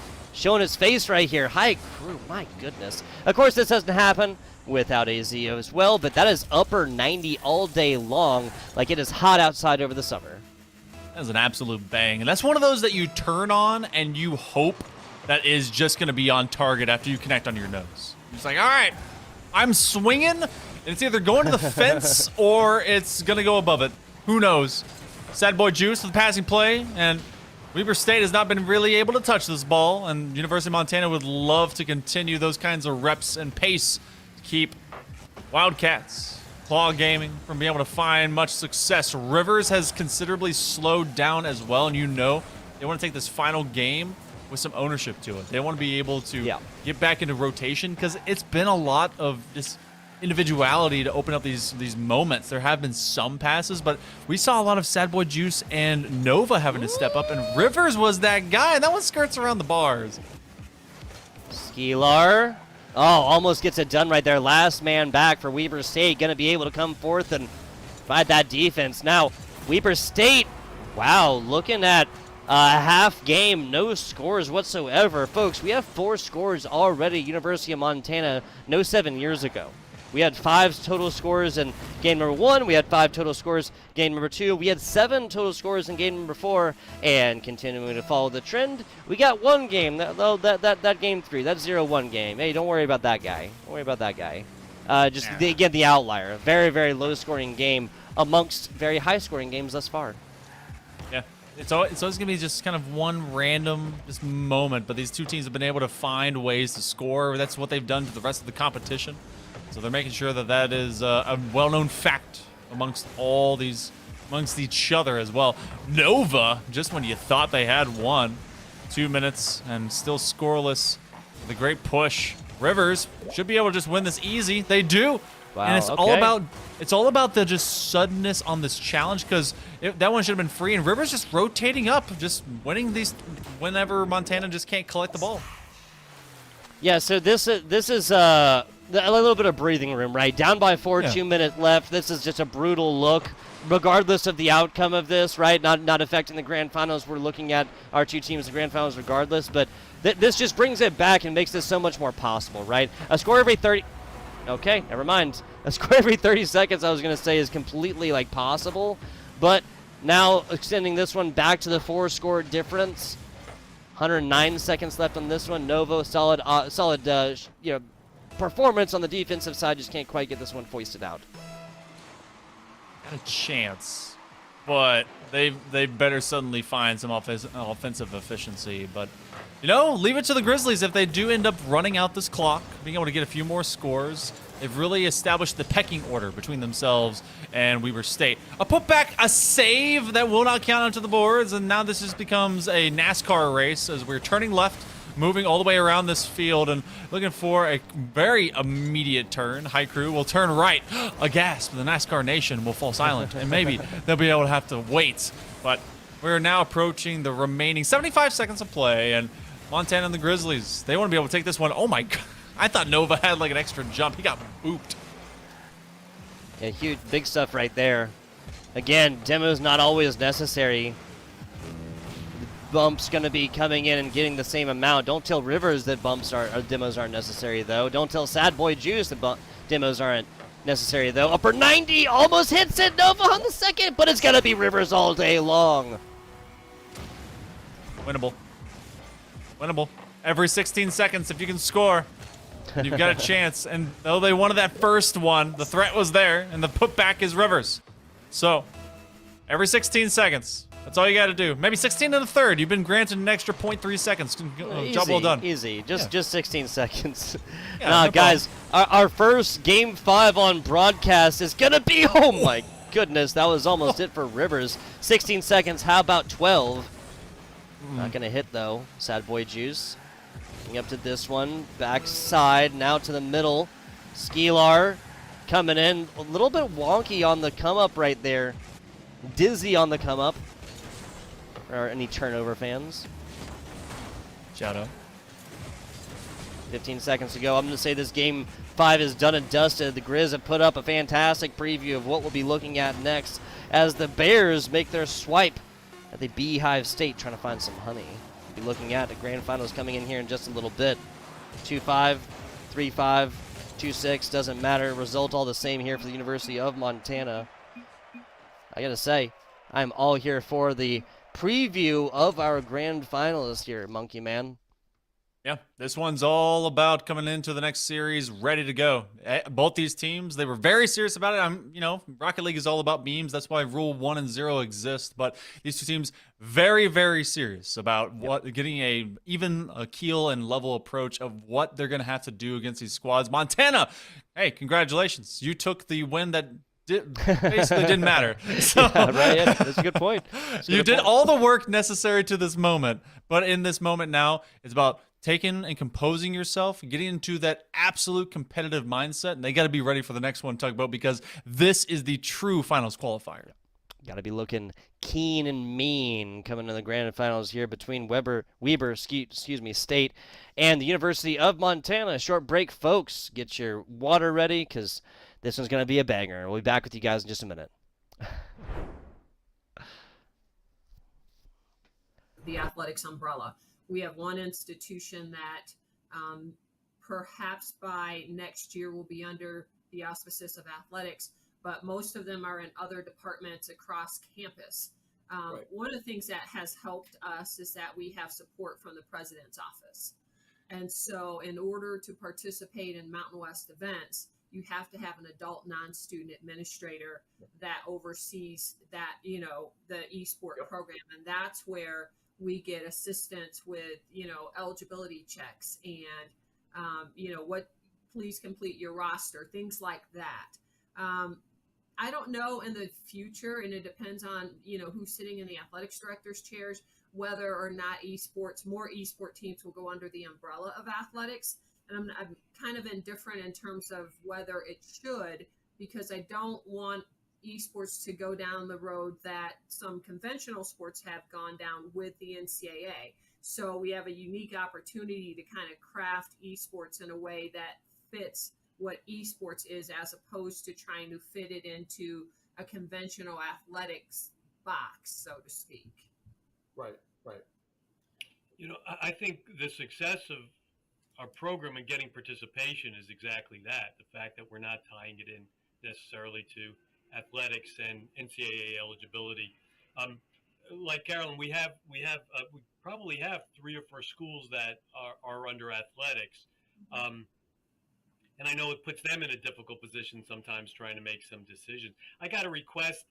face right here. High Crew, my goodness. Of course, this doesn't happen without AZ as well, but that is upper 90 all day long, like it is hot outside over the summer. That is an absolute bang. And that's one of those that you turn on and you hope that is just going to be on target after you connect on your nose. It's like, all right, I'm swinging, and it's either going to the fence or it's going to go above it. Who knows? Sad Boy Juice with the passing play, and Weber State has not been really able to touch this ball, and University of Montana would love to continue those kinds of reps and pace to keep Wildcats, Claw Gaming, from being able to find much success. Rivers has considerably slowed down as well, and you know they want to take this final game with some ownership to it. They want to be able to get back into rotation, because it's been a lot of just individuality to open up these moments. There have been some passes, but we saw a lot of Sad Boy Juice and Nova having to step up, and Rivers was that guy, and that one skirts around the bars. Skeelar. Oh, almost gets it done right there. Last man back for Weber State. Going to be able to come forth and provide that defense. Now, Weber State, wow, looking at a half game, no scores whatsoever. Folks, we have 4 scores already. University of Montana, no 7 years ago. We had 5 total scores in game number 1. We had 5 total scores game number 2. We had 7 total scores in game number 4. And continuing to follow the trend, we got 1 game. That game 3. That 0-1 game. Hey, don't worry about that guy. Don't worry about that guy. Again, the outlier. A very, very low-scoring game amongst very high-scoring games thus far. Yeah. It's always going to be just kind of one random just moment, but these two teams have been able to find ways to score. That's what they've done to the rest of the competition. So they're making sure that that is a well-known fact amongst all these amongst each other as well. Nova, just when you thought they had won, 2 minutes and still scoreless. The great push. Rivers should be able to just win this easy. They do. Wow, and it's okay. all about the just suddenness on this challenge, because that one should have been free, and Rivers just rotating up, just winning these whenever Montana just can't collect the ball. Yeah, so this is a little bit of breathing room, right? Down by 4, 2 minutes left. This is just a brutal look, regardless of the outcome of this, right? Not affecting the grand finals. We're looking at our two teams in the grand finals regardless, but this just brings it back and makes this so much more possible, right? A score every 30. Okay, never mind. A score every 30 seconds, I was going to say, is completely like possible, but now extending this one back to the 4-score difference. 109 seconds left on this one. Novo, solid performance on the defensive side. Just can't quite get this one foisted out. Got a chance, but they better suddenly find some offensive efficiency. But leave it to the Grizzlies if they do end up running out this clock, being able to get a few more scores. They've really established the pecking order between themselves and Weber State. A putback, a save that will not count onto the boards, and now this just becomes a NASCAR race as we're turning left, moving all the way around this field and looking for a very immediate turn. High Crew will turn right. A gasp. The NASCAR nation will fall silent, and maybe they'll be able to have to wait. But we're now approaching the remaining 75 seconds of play, and Montana and the Grizzlies, they want to be able to take this one. Oh my God. I thought Nova had like an extra jump. He got booped. Yeah, huge, big stuff right there. Again, demo's not always necessary. Bumps going to be coming in and getting the same amount. Don't tell Rivers that demos aren't necessary, though. Don't tell Sad Boy Juice that demos aren't necessary, though. Upper 90 almost hits it. Nova on the second, but it's going to be Rivers all day long. Winnable. Winnable. Every 16 seconds, if you can score, you've got a chance. And though they wanted that first one, the threat was there, and the putback is Rivers. So, every 16 seconds, that's all you got to do. Maybe 16 and a third. You've been granted an extra 0.3 seconds. Job well done. Easy. Just 16 seconds. Yeah, nah, no guys, our first Game 5 on broadcast is going to be, oh my goodness, that was almost it for Rivers. 16 seconds, how about 12? Not going to hit, though. Sad Boy Juice. Up to this one, backside, now to the middle. Skelar coming in, a little bit wonky on the come up right there. Dizzy on the come up. Or any turnover fans? Shout out. 15 seconds to go. I'm going to say this game 5 is done and dusted. The Grizz have put up a fantastic preview of what we'll be looking at next as the Bears make their swipe at the Beehive State, trying to find some honey. Be looking at the grand finals coming in here in just a little bit. 2-5, 3-5, 2-6, doesn't matter. Result all the same here for the University of Montana. I gotta say, I'm all here for the preview of our grand finalists here, Monkey Man. Yeah, this one's all about coming into the next series ready to go. Both these teams, they were very serious about it. Rocket League is all about memes. That's why Rule 1 and 0 exist. But these two teams, very, very serious about getting a keel and level approach of what they're going to have to do against these squads. Montana, hey, congratulations. You took the win that basically didn't matter. So, yeah, right, yeah, that's a good point. You did all the work necessary to this moment. But in this moment now, it's about taking and composing yourself, getting into that absolute competitive mindset, and they got to be ready for the next one, Tugboat, because this is the true finals qualifier. Got to be looking keen and mean coming to the grand finals here between Weber State and the University of Montana. Short break, folks. Get your water ready because this one's going to be a banger. We'll be back with you guys in just a minute. The athletics umbrella. We have one institution that perhaps by next year will be under the auspices of athletics, but most of them are in other departments across campus. Right. One of the things that has helped us is that we have support from the president's office. And so in order to participate in Mountain West events, you have to have an adult non-student administrator that oversees that, the eSport program. And that's where we get assistance with, eligibility checks and, what, please complete your roster, things like that. I don't know in the future, and it depends on, who's sitting in the athletics director's chairs, whether or not more esport teams will go under the umbrella of athletics. And I'm kind of indifferent in terms of whether it should, because I don't want esports to go down the road that some conventional sports have gone down with the NCAA. So we have a unique opportunity to kind of craft esports in a way that fits what esports is, as opposed to trying to fit it into a conventional athletics box, so to speak. Right. I think the success of our program and getting participation is exactly that. The fact that we're not tying it in necessarily to athletics and NCAA eligibility. Like Carolyn, we probably have 3 or 4 schools that are under athletics. And I know it puts them in a difficult position sometimes trying to make some decisions. I got a request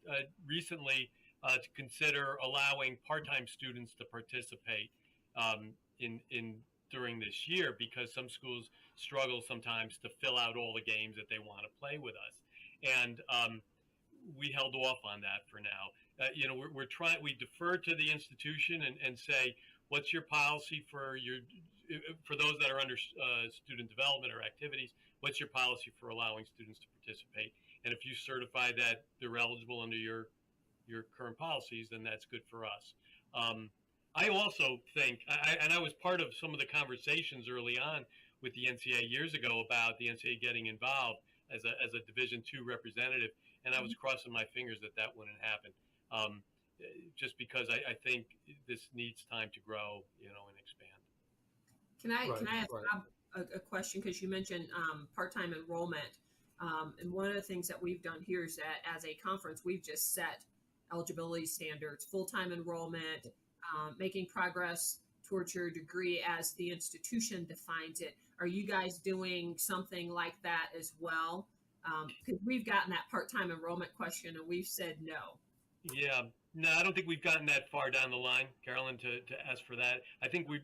recently to consider allowing part-time students to participate during this year, because some schools struggle sometimes to fill out all the games that they want to play with us. And we held off on that for now. We defer to the institution and say, what's your policy for those that are under student development or activities? What's your policy for allowing students to participate? And if you certify that they're eligible under your current policies, then that's good for us. I also think, and I was part of some of the conversations early on with the NCAA years ago about the NCAA getting involved as a Division II representative, and I was crossing my fingers that wouldn't happen, just because I think this needs time to grow, and expand. Can I ask Rob a question, because you mentioned part-time enrollment, and one of the things that we've done here is that as a conference, we've just set eligibility standards, full-time enrollment, making progress towards your degree as the institution defines it. Are you guys doing something like that as well? Because we've gotten that part-time enrollment question and we've said no. Yeah, no, I don't think we've gotten that far down the line, Carolyn, to ask for that. I think we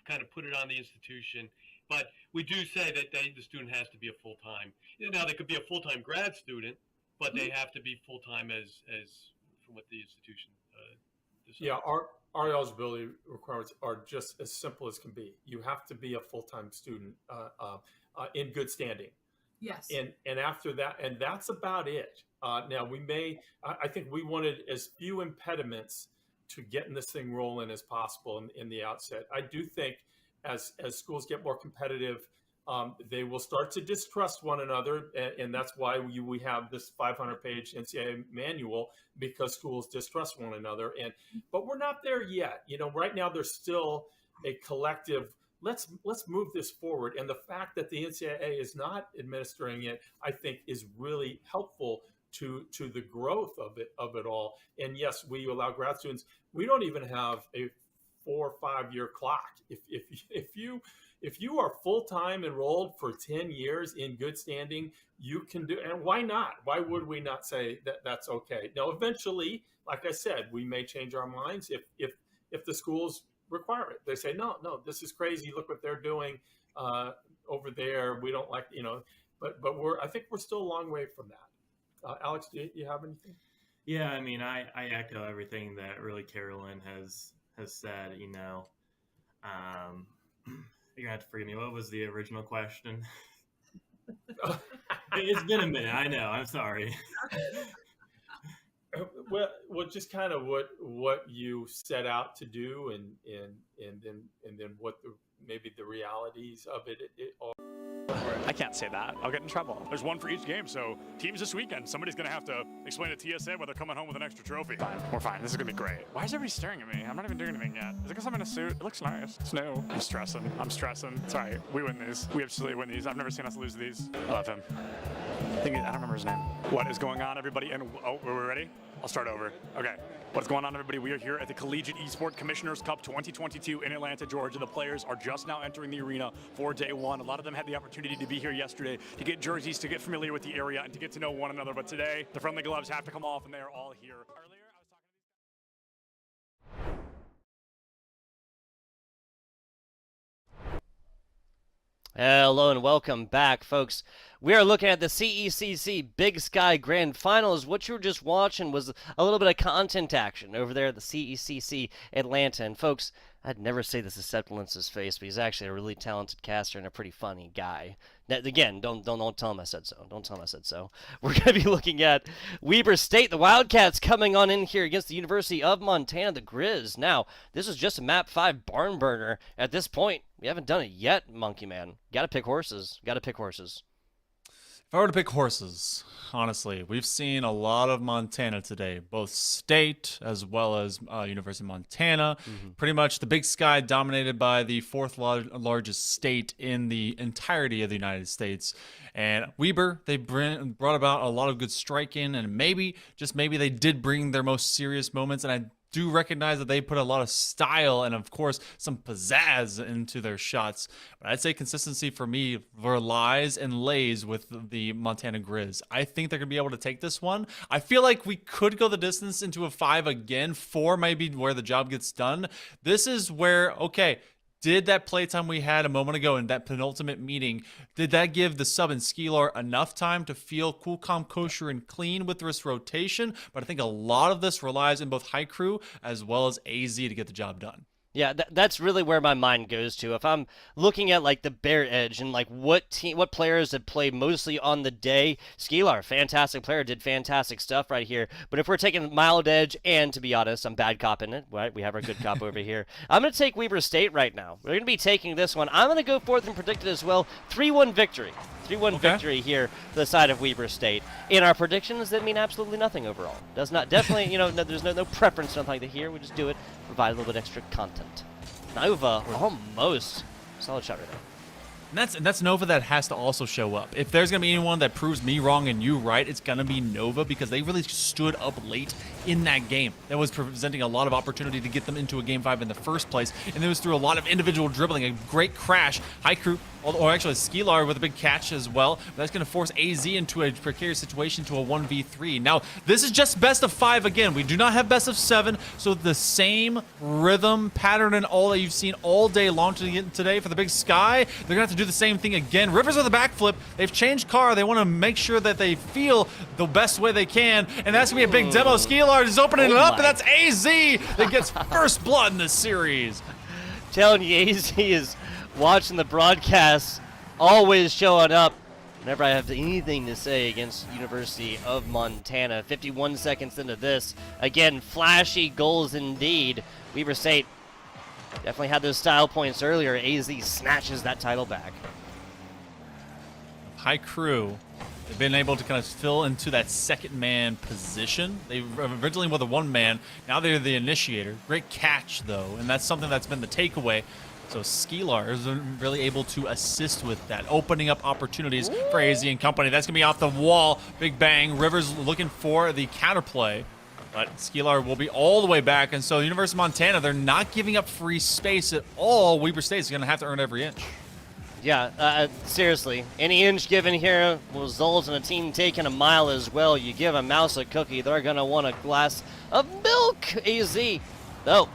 kind of put it on the institution, but we do say that the student has to be a full-time. Now, they could be a full-time grad student, but they have to be full-time as from what the institution decides. Yeah, our eligibility requirements are just as simple as can be. You have to be a full-time student in good standing. Yes. And after that, and that's about it. Now I think we wanted as few impediments to getting this thing rolling as possible in the outset. I do think as schools get more competitive, they will start to distrust one another, and that's why we have this 500-page NCAA manual, because schools distrust one another. But we're not there yet. Right now there's still a collective. Let's move this forward, and the fact that the NCAA is not administering it, I think, is really helpful to the growth of it all. And yes, we allow grad students. We don't even have a 4 or 5 year clock. If you are full-time enrolled for 10 years in good standing, you can do, and why not? Why would we not say that that's okay? Now, eventually, like I said, we may change our minds if the schools require it. They say, no, this is crazy. Look what they're doing over there. We don't like, but I think we're still a long way from that. Alex, do you have anything? Yeah, I mean, I echo everything that really Carolyn has said. You're gonna have to forgive me. What was the original question? It's been a minute. I know. I'm sorry. Well, just kind of what you set out to do, and then what maybe the realities of it are. I can't say that. I'll get in trouble. There's one for each game, so teams this weekend, somebody's going to have to explain to TSA why they're coming home with an extra trophy. Fine. We're fine. This is going to be great. Why is everybody staring at me? I'm not even doing anything yet. Is it because I'm in a suit? It looks nice. It's new. I'm stressing. It's all right. We win these. We absolutely win these. I've never seen us lose these. I love him. I don't remember his name. What is going on, everybody? And are we ready? I'll start over. Okay. What's going on, everybody? We are here at the Collegiate Esport Commissioners Cup 2022 in Atlanta, Georgia. The players are just now entering the arena for day one. A lot of them had the opportunity to be here yesterday to get jerseys, to get familiar with the area, and to get to know one another. But today, the friendly gloves have to come off, and they are all here. Earlier, Hello and welcome back, folks. We are looking at the CECC Big Sky Grand Finals. What you were just watching was a little bit of content action over there at the CECC Atlanta. And folks, I'd never say this is Septulence's face, but he's actually a really talented caster and a pretty funny guy. Now, again, don't tell him I said so. Don't tell him I said so. We're going to be looking at Weber State, the Wildcats, coming on in here against the University of Montana, the Grizz. Now, this is just a Map 5 barn burner at this point. We haven't done it yet, Monkey Man. Got to pick horses. Got to pick horses. If I were to pick horses, honestly, we've seen a lot of Montana today, both state as well as University of Montana. Pretty much the Big Sky dominated by the fourth largest state in the entirety of the United States. And Weber, they brought about a lot of good striking, and maybe, just maybe, they did bring their most serious moments. And I do recognize that they put a lot of style and, of course, some pizzazz into their shots. But I'd say consistency for me relies and lays with the Montana Grizz. I think they're going to be able to take this one. I feel like we could go the distance into a 5 again. 4 maybe where the job gets done. This is where, okay, did that playtime we had a moment ago in that penultimate meeting, did that give the sub and Skelar enough time to feel cool, calm, kosher, and clean with this rotation? But I think a lot of this relies in both High Crew as well as AZ to get the job done. Yeah, that's really where my mind goes to. If I'm looking at like the bare edge and like what players have played mostly on the day, Skelar, fantastic player, did fantastic stuff right here. But if we're taking mild edge, and to be honest, I'm bad copping it, right? We have our good cop over here. I'm going to take Weber State right now. We're going to be taking this one. I'm going to go forth and predict it as well. 3-1 victory. 3-1 victory here for the side of Weber State. In our predictions, that mean absolutely nothing overall. Does not, definitely, you know, there's no preference, nothing like that here. We just do it, provide a little bit extra content. Nova, almost. Solid shot right there. And that's Nova that has to also show up. If there's going to be anyone that proves me wrong and you right, it's going to be Nova, because they really stood up late in that game. That was presenting a lot of opportunity to get them into a Game 5 in the first place. And it was through a lot of individual dribbling, a great crash. High Crew, or actually Skelar with a big catch as well. But that's going to force AZ into a precarious situation to a 1v3. Now, this is just best of 5 again. We do not have best of 7, so the same rhythm, pattern, and all that you've seen all day long today for the Big Sky, they're going to have to do the same thing again. Rivers with a backflip. They've changed car. They want to make sure that they feel the best way they can, and that's going to be a big demo. Skelar is opening it up, and that's AZ that gets first blood in this series. Telling you, AZ is watching the broadcast, always showing up whenever I have anything to say against University of Montana. 51 seconds into this. Again, flashy goals indeed. Weber State definitely had those style points earlier. AZ snatches that title back. High Crew, they've been able to kind of fill into that second man position. They originally were the one man, now they're the initiator. Great catch though, and that's something that's been the takeaway. So Skelar is really able to assist with that, opening up opportunities for AZ and company. That's going to be off the wall. Big bang. Rivers looking for the counterplay. But Skelar will be all the way back. And so University of Montana, they're not giving up free space at all. Weber State is going to have to earn every inch. Yeah, seriously. Any inch given here will result in a team taking a mile as well. You give a mouse a cookie, they're going to want a glass of milk, AZ. No.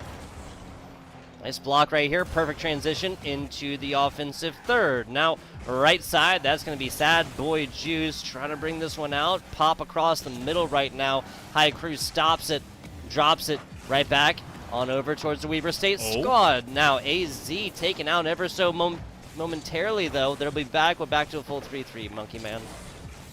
Nice block right here. Perfect transition into the offensive third. Now, right side, that's going to be Sad Boy Juice trying to bring this one out. Pop across the middle right now. High Crew stops it, drops it right back on over towards the Weber State squad. Now, AZ taken out ever so momentarily, though. They'll be back. We're back to a full 3-3, Monkey Man.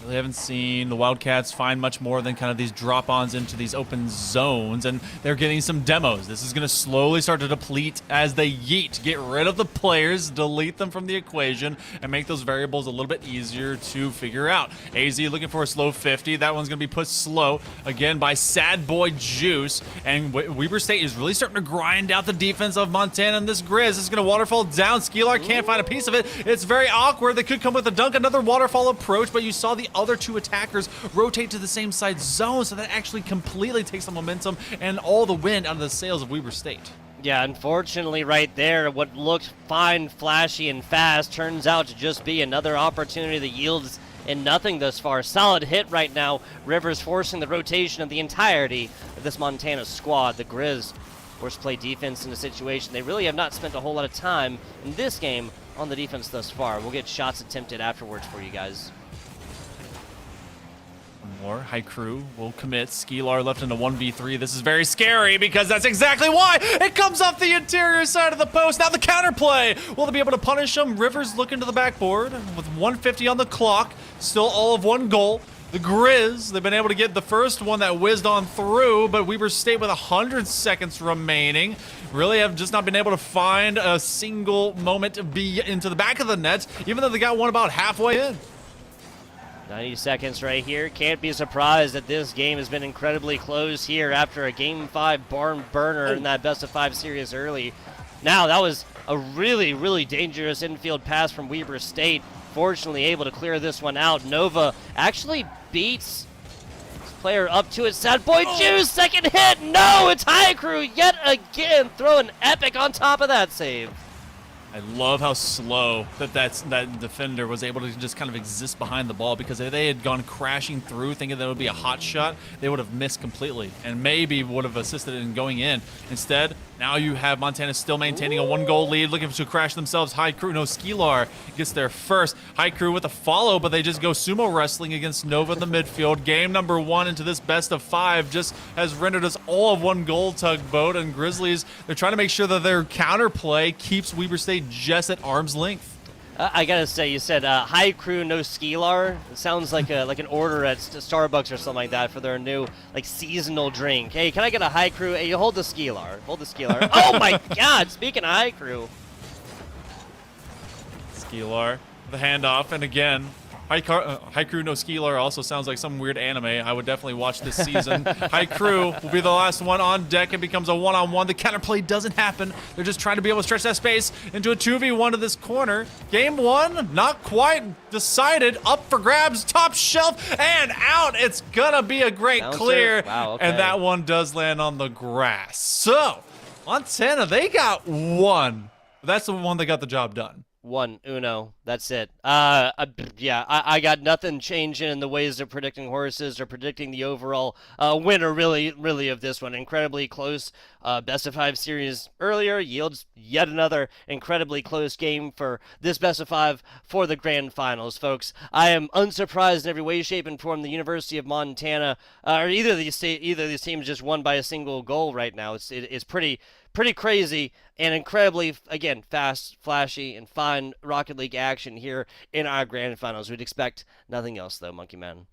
Really haven't seen the Wildcats find much more than kind of these drop-ons into these open zones, and they're getting some demos. This is going to slowly start to deplete as they yeet. Get rid of the players, delete them from the equation, and make those variables a little bit easier to figure out. AZ looking for a slow 50. That one's going to be put slow again by Sad Boy Juice, and Weber State is really starting to grind out the defense of Montana, and this Grizz is going to waterfall down. Skelar can't find a piece of it. It's very awkward. They could come with a dunk, another waterfall approach, but you saw the other two attackers rotate to the same side zone, so that actually completely takes the momentum and all the wind out of the sails of Weber State. Yeah, unfortunately right there, what looked fine, flashy, and fast turns out to just be another opportunity that yields in nothing thus far. Solid hit right now. Rivers forcing the rotation of the entirety of this Montana squad. The Grizz forced play defense in a situation they really have not spent a whole lot of time in this game on the defense thus far. We'll get shots attempted afterwards for you guys. More. High Crew will commit. Skeelar left in a 1v3. This is very scary because that's exactly why it comes off the interior side of the post. Now the counterplay. Will they be able to punish him? Rivers looking to the backboard with 150 on the clock. Still all of one goal. The Grizz, they've been able to get the first one that whizzed on through, but Weber State with 100 seconds remaining really have just not been able to find a single moment to be into the back of the net, even though they got one about halfway in. 90 seconds right here. Can't be surprised that this game has been incredibly close here after a Game 5 barn burner in that best-of-5 series early. Now, that was a really, really dangerous infield pass from Weber State. Fortunately able to clear this one out. Nova actually beats his player up to it. Sad Boy Juice, second hit. No, it's High Crew yet again. Throwing epic on top of that save. I love how slow that defender was able to just kind of exist behind the ball, because if they had gone crashing through thinking that it would be a hot shot, they would have missed completely and maybe would have assisted in going in. Instead, now you have Montana still maintaining a 1-goal lead, looking to crash themselves. High Crew, no, Skeelar gets there first. High Crew with a follow, but they just go sumo wrestling against Nova in the midfield. Game number 1 into this best-of-5 just has rendered us all of 1-goal tugboat, and Grizzlies, they're trying to make sure that their counterplay keeps Weber State just at arm's length. I gotta say, you said High Crew, no Skeelar. It sounds like an order at Starbucks or something like that for their new seasonal drink. Hey, can I get a High Crew? Hey, you hold the Skeelar. Hold the Skeelar. Oh my God! Speaking of High Crew, Skeelar, the handoff, and again, High Crew, no Skeelar also sounds like some weird anime. I would definitely watch this season. High Crew will be the last one on deck. It becomes a one-on-one. The counterplay doesn't happen. They're just trying to be able to stretch that space into a 2v1 to this corner. Game 1, not quite decided. Up for grabs, top shelf, and out. It's gonna be a great clear. Wow, okay. And that one does land on the grass. So, Montana, they got one. That's the one that got the job done. 1-0. That's it. Yeah, I got nothing changing in the ways of predicting horses or predicting the overall winner, really, of this one. Incredibly close best-of-5 series earlier yields yet another incredibly close game for this best-of-5 for the grand finals, folks. I am unsurprised in every way, shape, and form the University of Montana, or either of these teams just won by a single goal right now. It's pretty crazy and incredibly, again, fast, flashy, and fun Rocket League action here in our grand finals. We'd expect nothing else, though, Monkey Man.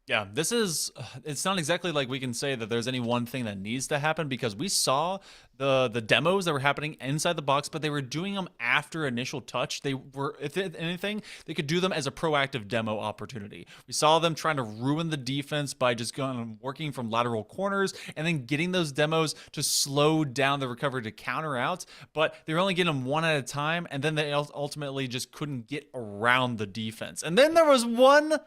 Yeah, it's not exactly like we can say that there's any one thing that needs to happen, because we saw the demos that were happening inside the box, but they were doing them after initial touch. They were, if anything, they could do them as a proactive demo opportunity. We saw them trying to ruin the defense by just working from lateral corners and then getting those demos to slow down the recovery to counter out, but they were only getting them one at a time, and then they ultimately just couldn't get around the defense. And then there was one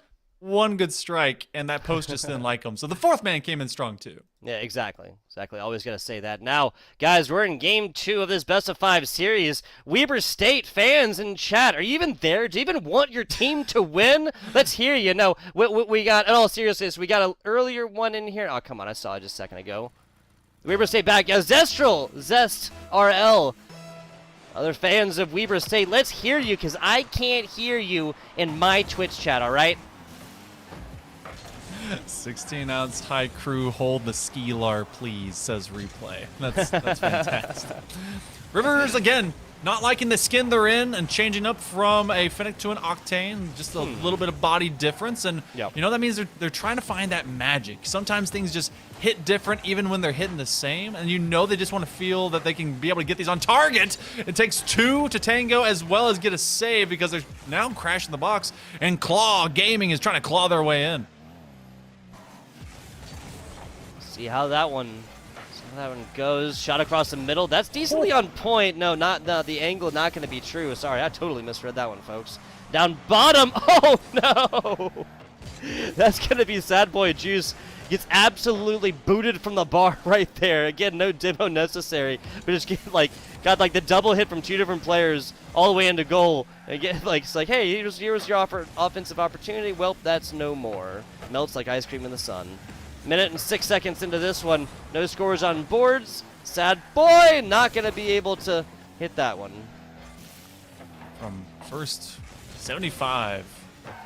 good strike, and that post just didn't like him. So the fourth man came in strong too. Yeah, exactly. Always got to say that. Now, guys, we're in Game 2 of this best-of-5 series. Weber State fans in chat, are you even there? Do you even want your team to win? Let's hear you. No, we got, in all seriousness, we got an earlier one in here. Oh, come on, I saw it just a second ago. Weber State back. Yeah, Zest RL. Other fans of Weber State, let's hear you, because I can't hear you in my Twitch chat, all right? 16-ounce High Crew, hold the Skeelar, please, says replay. That's fantastic. Rivers, again, not liking the skin they're in and changing up from a Fennec to an Octane, just a little bit of body difference. And, you know, that means they're trying to find that magic. Sometimes things just hit different even when they're hitting the same. And you know they just want to feel that they can be able to get these on target. It takes 2 to tango as well as get a save, because they're now crashing the box. And Claw Gaming is trying to claw their way in. See how that one goes. Shot across the middle. That's decently on point. No, the angle not going to be true. Sorry, I totally misread that one, folks. Down bottom. Oh, no. That's going to be Sad Boy Juice. Gets absolutely booted from the bar right there. Again, no demo necessary. But just got the double hit from 2 different players all the way into goal. Again, it's like, hey, here's your offensive opportunity. Well, that's no more. Melts like ice cream in the sun. Minute and 6 seconds into this one. No scores on boards. Sad Boy not going to be able to hit that one. from first 75.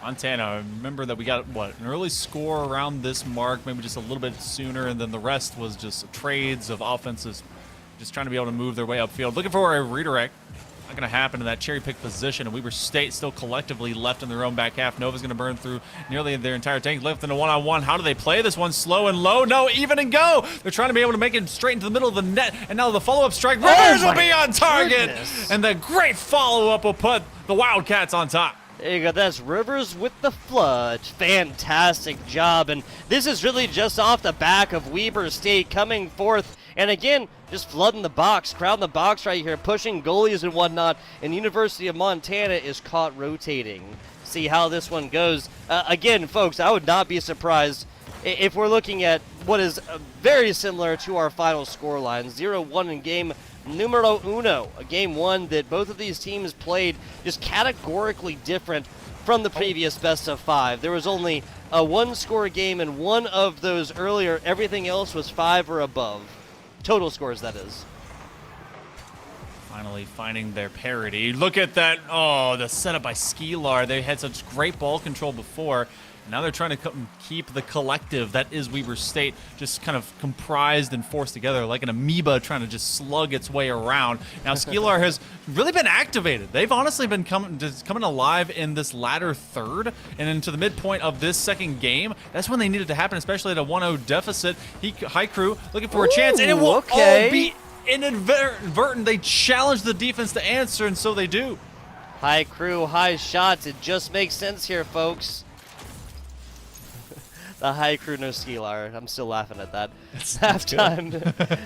Montana, remember that we got, what, an early score around this mark, maybe just a little bit sooner, and then the rest was just trades of offenses just trying to be able to move their way upfield. Looking for a redirect. Not going to happen in that cherry pick position, and Weber State still collectively left in their own back half. Nova's going to burn through nearly their entire tank, left in a one-on-one. How do they play this one? Slow and low. No, even and go. They're trying to be able to make it straight into the middle of the net, and now the follow-up strike. Rivers will be on target, and the great follow-up will put the Wildcats on top. There you go, that's Rivers with the flood. Fantastic job, and this is really just off the back of Weber State coming forth, and again, just flooding the box, crowding the box right here, pushing goalies and whatnot, and University of Montana is caught rotating. See how this one goes. Again, folks, I would not be surprised if we're looking at what is very similar to our final score line, 0-1 in game numero uno, a game one that both of these teams played just categorically different from the previous best of 5. There was only a one-score game in one of those earlier. Everything else was 5 or above. Total scores, that is. Finally finding their parity. Look at that. Oh, the setup by Skelar. They had such great ball control before. Now they're trying to keep the collective that is Weber State just kind of comprised and forced together like an amoeba trying to just slug its way around. Now Skelar has really been activated. They've honestly been coming alive in this latter third and into the midpoint of this second game. That's when they needed to happen, especially at a 1-0 deficit. High Crew looking for a chance, and it will all be inadvertent. They challenge the defense to answer, and so they do. High Crew, high shots. It just makes sense here, folks. The High Crew, no Skelar. I'm still laughing at that. It's halftime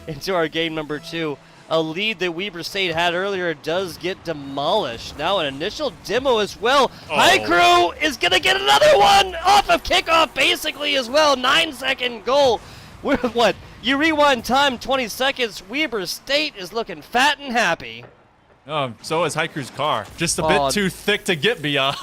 into our game number 2. A lead that Weber State had earlier does get demolished. Now an initial demo as well. High Crew is going to get another one off of kickoff basically as well. 9-second goal. We're what? You rewind time 20 seconds. Weber State is looking fat and happy. So is Haikyu's car. Just a bit too thick to get beyond.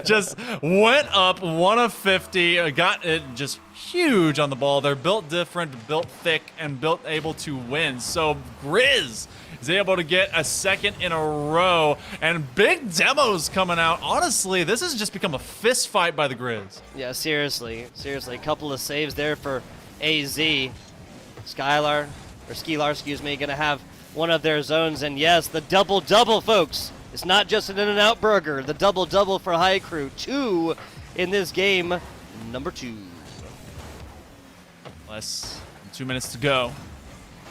Just went up 1 of 50. Got it just huge on the ball. They're built different, built thick, and built able to win. So Grizz is able to get a second in a row. And big demos coming out. Honestly, this has just become a fist fight by the Grizz. Yeah, seriously. Seriously. A couple of saves there for AZ. Skelar, excuse me, going to have one of their zones, and yes, the double-double, folks. It's not just an In-N-Out burger. The double-double for High Crew. 2 in this game, number 2. Less than 2 minutes to go.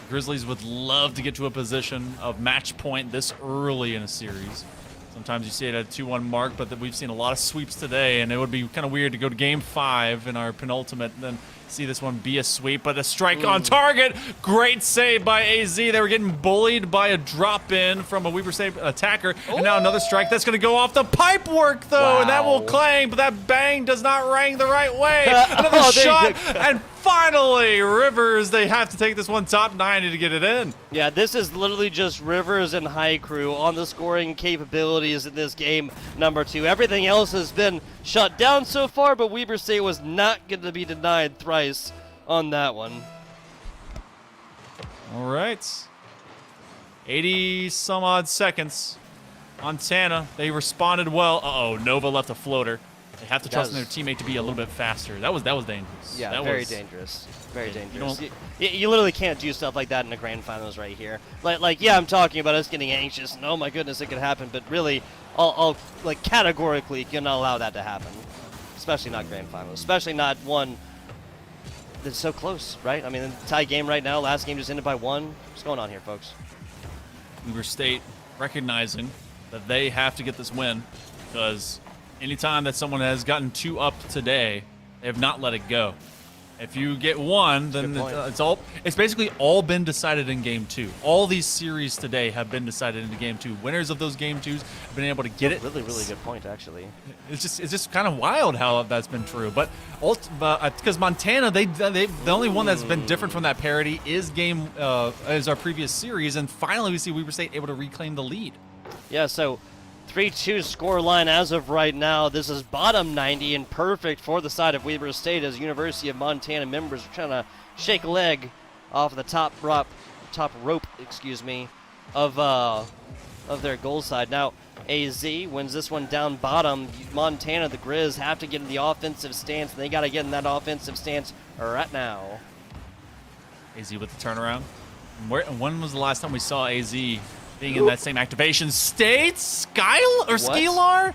Grizzlies would love to get to a position of match point this early in a series. Sometimes you see it at a 2-1 mark, but we've seen a lot of sweeps today, and it would be kind of weird to go to game 5 in our penultimate and then see this one be a sweep, but a strike on target. Great save by AZ. They were getting bullied by a drop-in from a Weber State attacker, and now another strike. That's going to go off the pipe work, though, and that will clang, but that bang does not ring the right way. Another shot, and finally, Rivers, they have to take this one top 90 to get it in. Yeah, this is literally just Rivers and High Crew on the scoring capabilities in this game, number 2. Everything else has been shut down so far, but Weber State was not going to be denied thrice on that one. All right. 80-some-odd seconds. Montana, they responded well. Uh-oh, Nova left a floater. They have to trust in their teammate to be a little bit faster. That was dangerous. Yeah, very dangerous. Very dangerous. You literally can't do stuff like that in the grand finals right here. Like, yeah, I'm talking about us getting anxious, and oh my goodness, it could happen, but really, I'll like, categorically cannot allow that to happen. Especially not grand finals. Especially not one that's so close, right? I mean, the tie game right now, last game just ended by 1. What's going on here, folks? Weber State recognizing that they have to get this win, because anytime that someone has gotten 2 up today, they have not let it go. If you get 1, then it's basically all been decided in game 2. All these series today have been decided in game 2. Winners of those game 2s have been able to get it. Really good point, actually. It's just kind of wild how that's been true. But because Montana, the only one that's been different from that parity is our previous series, and finally we see Weber State able to reclaim the lead. Yeah, so 3-2 score line as of right now. This is bottom 90 and perfect for the side of Weber State as University of Montana members are trying to shake a leg off the top rope, of of their goal side. Now, AZ wins this one down bottom. Montana, the Grizz, have to get in the offensive stance, and they got to get in that offensive stance right now. AZ with the turnaround. When was the last time we saw AZ being in that same activation state? Skylar?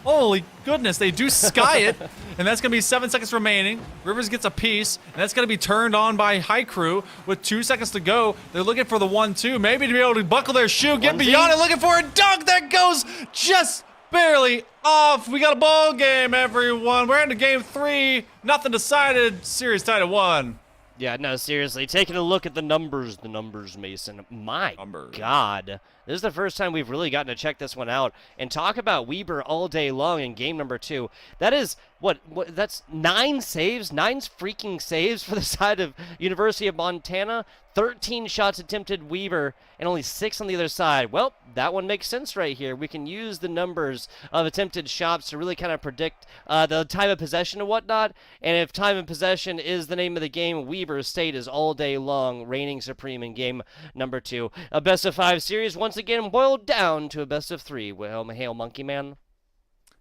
Holy goodness, they do sky it, and that's going to be 7 seconds remaining. Rivers gets a piece, and that's going to be turned on by High Crew with 2 seconds to go. They're looking for the 1-2, maybe to be able to buckle their shoe, get beyond it, looking for a dunk that goes just barely off. We got a ball game, everyone. We're into game 3. Nothing decided. Series tied at 1. Yeah, no, seriously. Taking a look at the numbers, Mason. My God. This is the first time we've really gotten to check this one out. And talk about Weber all day long in game number 2. That is, that's 9 saves? 9 freaking saves for the side of University of Montana. 13 shots attempted Weber and only 6 on the other side. Well, that one makes sense right here. We can use the numbers of attempted shots to really kind of predict the time of possession and whatnot. And if time of possession is the name of the game, Weber State is all day long reigning supreme in game number 2. A best of 5 series once again boiled down to a best of 3. Well, hail, Monkey Man.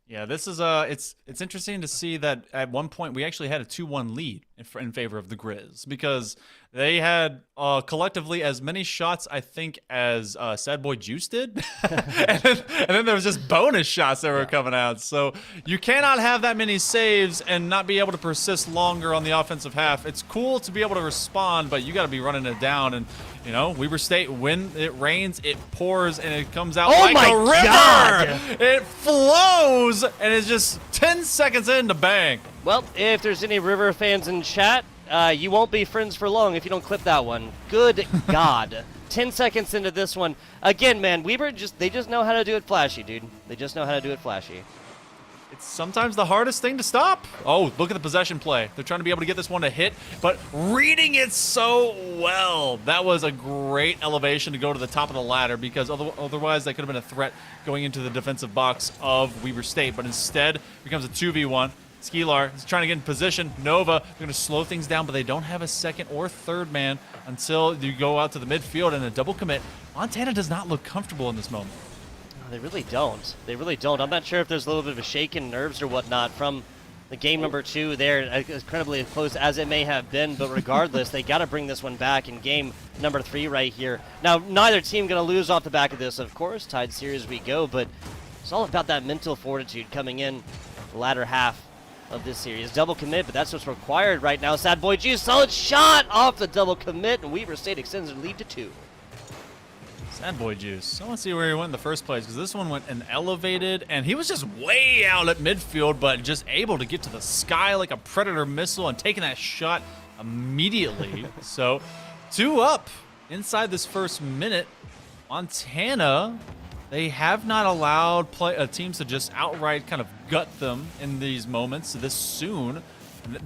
Yeah, this is it's interesting to see that at one point we actually had a 2-1 lead in favor of the Grizz, because they had collectively as many shots, I think, as Sad Boy Juice did, and then there was just bonus shots that were coming out. So you cannot have that many saves and not be able to persist longer on the offensive half. It's cool to be able to respond, but you got to be running it down. And you know, Weber State, when it rains, it pours, and it comes out like a river. God. It flows, and it's just 10 seconds in to bang. Well, if there's any River fans in chat, you won't be friends for long if you don't clip that one. Good God. 10 seconds into this one. Again, man, Weber, they just know how to do it flashy, dude. They just know how to do it flashy. It's sometimes the hardest thing to stop. Oh, look at the possession play. They're trying to be able to get this one to hit, but reading it so well. That was a great elevation to go to the top of the ladder, because otherwise that could have been a threat going into the defensive box of Weber State, but instead becomes a 2v1. Skelar is trying to get in position. Nova, they're going to slow things down, but they don't have a second or third man until you go out to the midfield and a double commit. Montana does not look comfortable in this moment. They really don't. They really don't. I'm not sure if there's a little bit of a shake in nerves or whatnot from the game number 2 there, as incredibly close as it may have been, but regardless, they got to bring this one back in game number 3 right here. Now, neither team going to lose off the back of this, of course. Tied series we go, but it's all about that mental fortitude coming in the latter half of this series. Double commit, but that's what's required right now. Sad Boy Juice, solid shot off the double commit, and Weber State extends their lead to 2. Sad Boy Juice. I want to see where he went in the first place, because this one went and elevated, and he was just way out at midfield, but just able to get to the sky like a Predator missile and taking that shot immediately. So 2 up inside this first minute. Montana, they have not allowed teams to just outright kind of gut them in these moments this soon.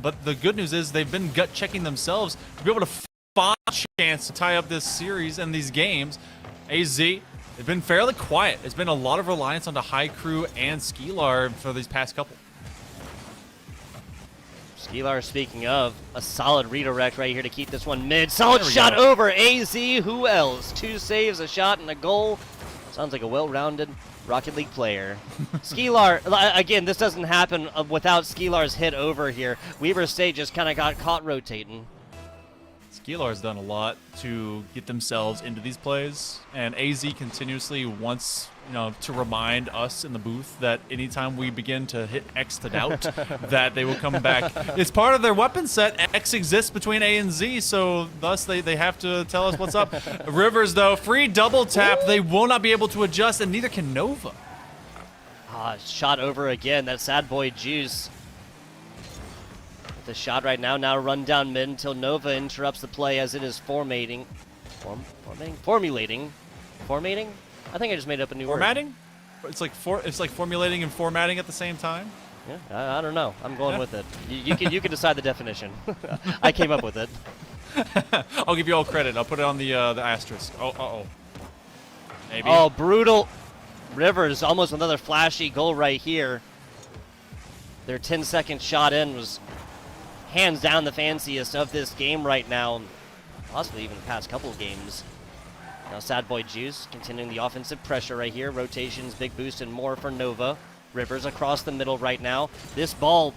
But the good news is they've been gut checking themselves to be able to find a chance to tie up this series and these games. AZ, they've been fairly quiet. It's been a lot of reliance on the High Crew and Skelar for these past couple. Skelar, speaking of, a solid redirect right here to keep this one mid. Solid shot over AZ. Who else? 2 saves, a shot, and a goal. Sounds like a well-rounded Rocket League player. Skelar, again, this doesn't happen without Skelar's hit over here. Weber State just kind of got caught rotating. Skelar's done a lot to get themselves into these plays, and AZ continuously wants, to remind us in the booth that anytime we begin to hit X to doubt, that they will come back. It's part of their weapon set. X exists between A and Z, so thus they have to tell us what's up. Rivers, though, free double tap. They will not be able to adjust, and neither can Nova. Shot over again. That Sad Boy Juice. The shot right now run down mid until Nova interrupts the play as it is formulating. I think I just made up a new formatting? Word. It's like formulating and formatting at the same time. Yeah, I don't know. I'm going with it. You can decide the definition. I came up with it. I'll give you all credit. I'll put it on the asterisk. Oh. Maybe. Oh, brutal. Rivers, almost another flashy goal right here. Their 10-second shot in was hands down the fanciest of this game right now, possibly even the past couple of games. Now Sad Boy Juice continuing the offensive pressure right here. Rotations, big boost, and more for Nova. Rivers across the middle right now. This ball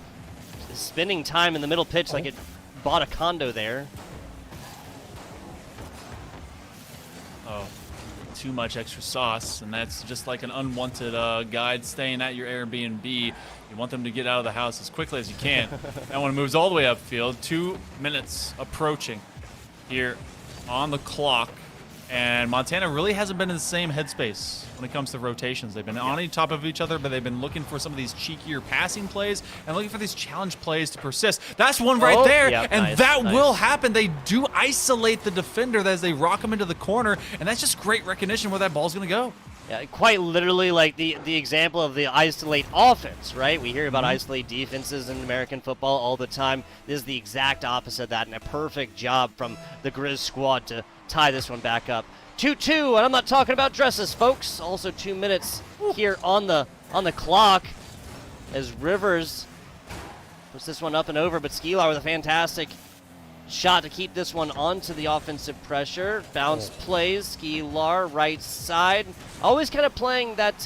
is spending time in the middle pitch like it bought a condo there. Oh, too much extra sauce, and that's just like an unwanted guide staying at your Airbnb. You want them to get out of the house as quickly as you can. That one moves all the way upfield. 2 minutes approaching here on the clock. And Montana really hasn't been in the same headspace when it comes to rotations. They've been on top of each other, but they've been looking for some of these cheekier passing plays and looking for these challenge plays to persist. That's one right there, and that will happen. They do isolate the defender as they rock him into the corner, and that's just great recognition where that ball's going to go. Yeah, quite literally like the example of the isolate offense, right? We hear about isolate defenses in American football all the time. This is the exact opposite of that, and a perfect job from the Grizz squad to tie this one back up. 2-2, and I'm not talking about dresses, folks. Also 2 minutes here on the clock as Rivers puts this one up and over, but Skilar with a fantastic shot to keep this one onto the offensive pressure. Bounce plays, Skilar right side. Always kind of playing that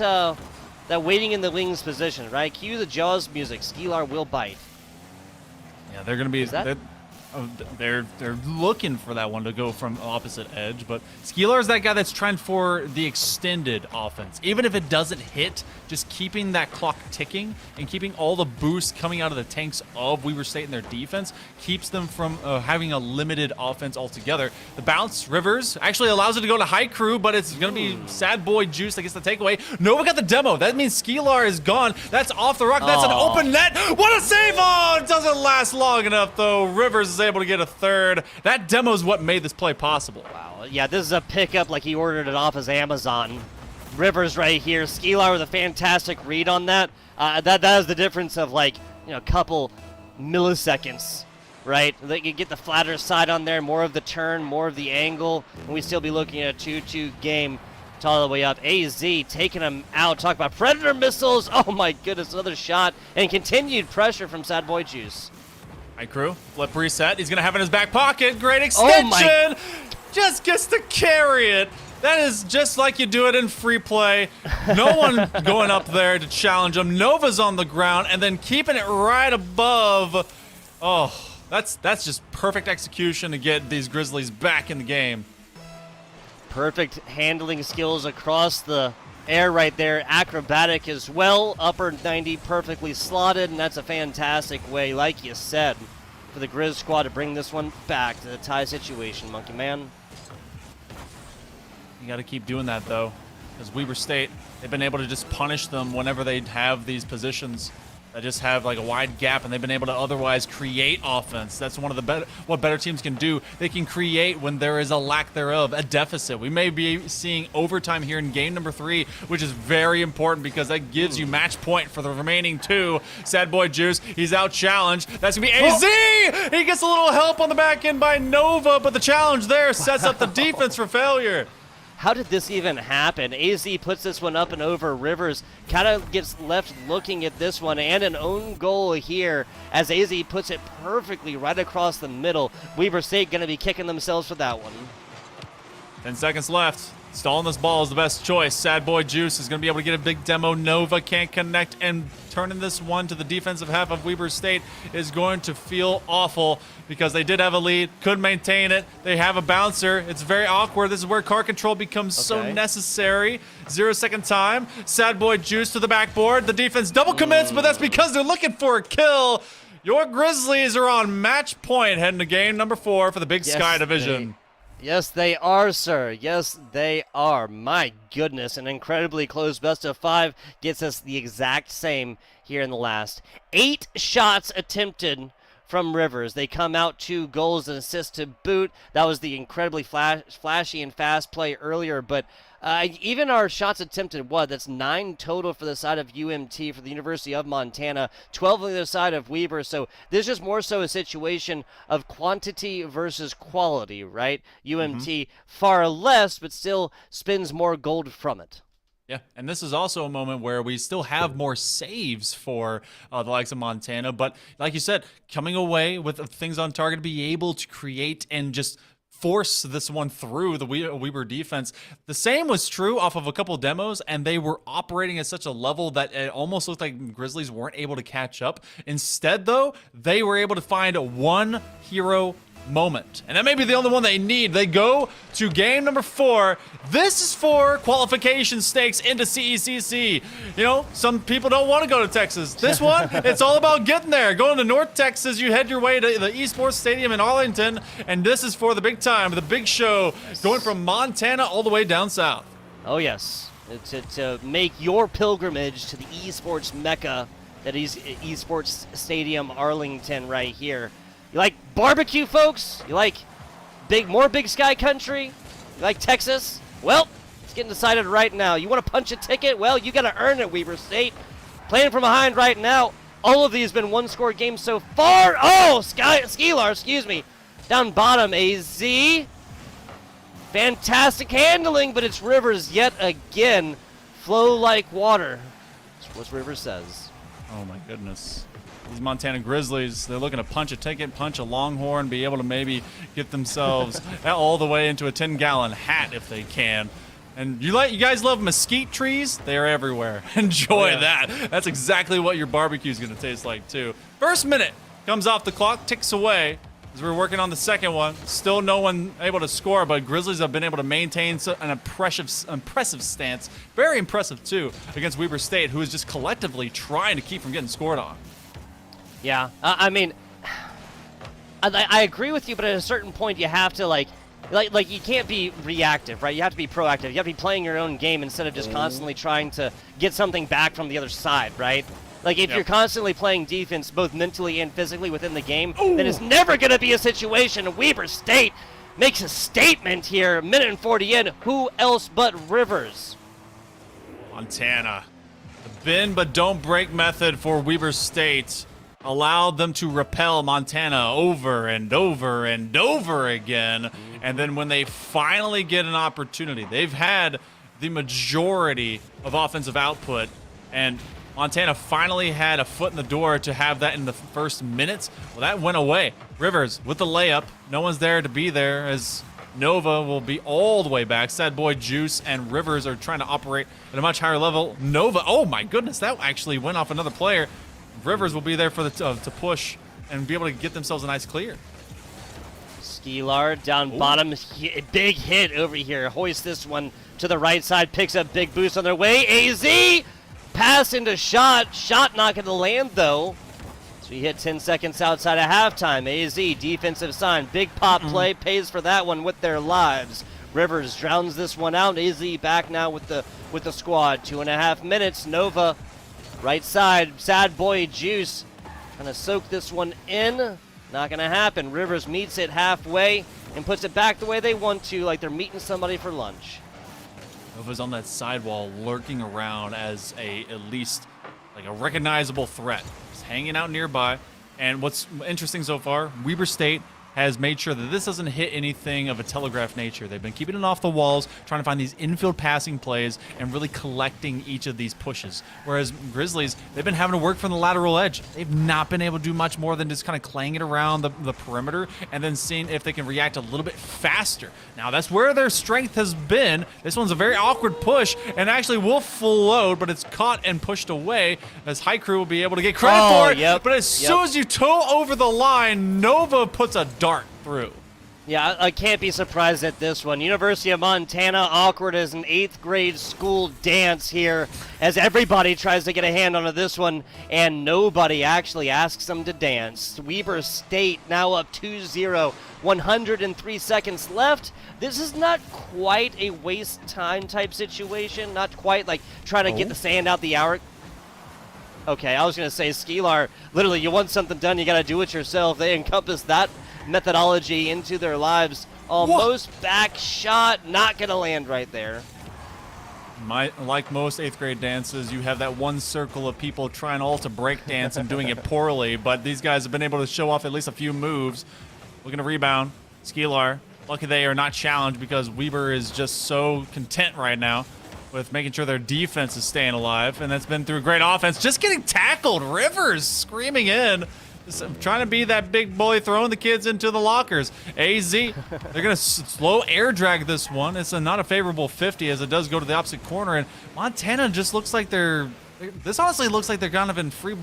that waiting in the wings position, right? Cue the Jaws music. Skilar will bite. Yeah, they're going to be... They're looking for that one to go from opposite edge, but Skilar is that guy that's trying for the extended offense. Even if it doesn't hit, just keeping that clock ticking and keeping all the boosts coming out of the tanks of Weber State and their defense keeps them from having a limited offense altogether. The bounce, Rivers, actually allows it to go to high crew, but it's going to be Sad Boy Juice that gets the takeaway. Nova got the demo. That means Skilar is gone. That's off the rock. That's an open net. What a save! Oh, it doesn't last long enough, though. Rivers is able to get a third. That demo is what made this play possible. Wow. Yeah, this is a pickup like he ordered it off his Amazon. Rivers right here. Skilar with a fantastic read on that. That is the difference of like, a couple milliseconds, right? They can get the flatter side on there, more of the turn, more of the angle, and we still be looking at a 2-2 game all the way up. AZ taking him out. Talk about Predator missiles. Oh my goodness, another shot and continued pressure from Sad Boy Juice. High crew, flip reset. He's going to have it in his back pocket. Great extension. Just gets to carry it. That is just like you do it in free play. No one going up there to challenge him. Nova's on the ground and then keeping it right above. Oh, that's just perfect execution to get these Grizzlies back in the game. Perfect handling skills across the air right there. Acrobatic as well. Upper 90 perfectly slotted, and that's a fantastic way, like you said, for the Grizz squad to bring this one back to the tie situation, Monkey Man. You got to keep doing that, though, because Weber State, they've been able to just punish them whenever they have these positions that just have like a wide gap, and they've been able to otherwise create offense. That's one of the what better teams can do. They can create when there is a lack thereof, a deficit. We may be seeing overtime here in game number 3, which is very important because that gives you match point for the remaining 2. Sad Boy Juice, he's out challenged. That's gonna be AZ. He gets a little help on the back end by Nova, but the challenge there sets up the defense for failure. How did this even happen? AZ puts this one up and over. Rivers kind of gets left looking at this one, and an own goal here as AZ puts it perfectly right across the middle. Weber State going to be kicking themselves for that one. 10 seconds left. Stalling this ball is the best choice. Sad Boy Juice is going to be able to get a big demo. Nova can't connect, and turning this one to the defensive half of Weber State is going to feel awful because they did have a lead, could maintain it. They have a bouncer. It's very awkward. This is where car control becomes so necessary. 0-second time. Sad Boy Juice to the backboard. The defense double commits, but that's because they're looking for a kill. Your Grizzlies are on match point heading to game number 4 for the Big Sky Division. Yes, they are, sir. Yes, they are. My goodness, an incredibly close best of 5 gets us the exact same here in the last. 8 shots attempted from Rivers. They come out 2 goals and assists to boot. That was the incredibly flashy and fast play earlier, but even our shots attempted, that's 9 total for the side of UMT for the University of Montana, 12 on the other side of Weber. So this is just more so a situation of quantity versus quality, right? UMT far less, but still spins more gold from it. Yeah, and this is also a moment where we still have more saves for the likes of Montana. But like you said, coming away with things on target, to be able to create and just force this one through the Weber defense. The same was true off of a couple demos, and they were operating at such a level that it almost looked like Grizzlies weren't able to catch up. Instead, though, they were able to find one hero moment, and that may be the only one they need. They go to game number 4. This is for qualification stakes into CECC. You know, some people don't want to go to Texas. This one, it's all about getting there. Going to North Texas, you head your way to the esports stadium in Arlington, and this is for the big time, the big show, going from Montana all the way down south. Oh yes, to make your pilgrimage to the esports mecca that is esports stadium Arlington right here. You like barbecue, folks? You like more big sky country? You like Texas? Well, it's getting decided right now. You want to punch a ticket? Well, you got to earn it, Weber State. Playing from behind right now. All of these have been one-score games so far. Oh, Skeelar, excuse me. Down bottom, AZ. Fantastic handling, but it's Rivers yet again. Flow like water. That's what Rivers says. Oh, my goodness. These Montana Grizzlies, they're looking to punch a ticket, punch a longhorn, be able to maybe get themselves all the way into a 10-gallon hat if they can. And you guys love mesquite trees? They are everywhere. Enjoy that. That's exactly what your barbecue is going to taste like, too. First minute comes off the clock, ticks away as we're working on the second one. Still no one able to score, but Grizzlies have been able to maintain an impressive stance. Very impressive, too, against Weber State, who is just collectively trying to keep from getting scored on. Yeah, I mean, I agree with you, but at a certain point you have to like you can't be reactive, right? You have to be proactive. You have to be playing your own game instead of just constantly trying to get something back from the other side, right? Like if you're constantly playing defense, both mentally and physically within the game, then it's never going to be a situation. Weber State makes a statement here, minute and 40 in. Who else but Rivers? Montana, the bend but don't break method for Weber State allowed them to repel Montana over and over and over again. And then when they finally get an opportunity, they've had the majority of offensive output, and Montana finally had a foot in the door to have that in the first minutes. Well, that went away. Rivers with the layup. No one's there to be there as Nova will be all the way back. Sad boy Juice and Rivers are trying to operate at a much higher level. Nova, oh my goodness, that actually went off another player. Rivers will be there for to push and be able to get themselves a nice clear. Skeelar down bottom, big hit over here. Hoist this one to the right side, picks up big boost on their way. AZ pass into shot not going to land though. So we hit 10 seconds outside of halftime. AZ defensive sign, big pop play, pays for that one with their lives. Rivers drowns this one out. AZ back now with the squad. 2.5 minutes. Nova. Right side, sad boy Juice trying to soak this one in. Not going to happen. Rivers meets it halfway and puts it back the way they want to, like they're meeting somebody for lunch. Nova's on that sidewall lurking around as at least like a recognizable threat. He's hanging out nearby. And what's interesting so far, Weber State has made sure that this doesn't hit anything of a telegraph nature. They've been keeping it off the walls, trying to find these infield passing plays and really collecting each of these pushes. Whereas Grizzlies, they've been having to work from the lateral edge. They've not been able to do much more than just kind of clang it around the perimeter and then seeing if they can react a little bit faster. Now, that's where their strength has been. This one's a very awkward push and actually will float, but it's caught and pushed away as High Crew will be able to get credit for it. Yep, but as soon as you toe over the line, Nova puts a dart through. Yeah, I can't be surprised at this one. University of Montana, awkward as an 8th grade school dance here as everybody tries to get a hand onto this one and nobody actually asks them to dance. Weber State now up 2-0, 103 seconds left. This is not quite a waste time type situation, not quite like trying to get the sand out the hour. Okay, I was going to say, Skeelar, literally, you want something done, you got to do it yourself. They encompass that methodology into their lives. Almost back shot, not going to land right there. Like most 8th grade dances, you have that one circle of people trying all to break dance and doing it poorly, but these guys have been able to show off at least a few moves. Looking to rebound. Skeelar, lucky they are not challenged because Weber is just so content right now with making sure their defense is staying alive, and that's been through great offense. Just getting tackled. Rivers screaming in. I'm trying to be that big boy throwing the kids into the lockers. AZ, they're going to slow air drag this one. It's not a favorable 50 as it does go to the opposite corner. And Montana just looks like this honestly looks like they're kind of in free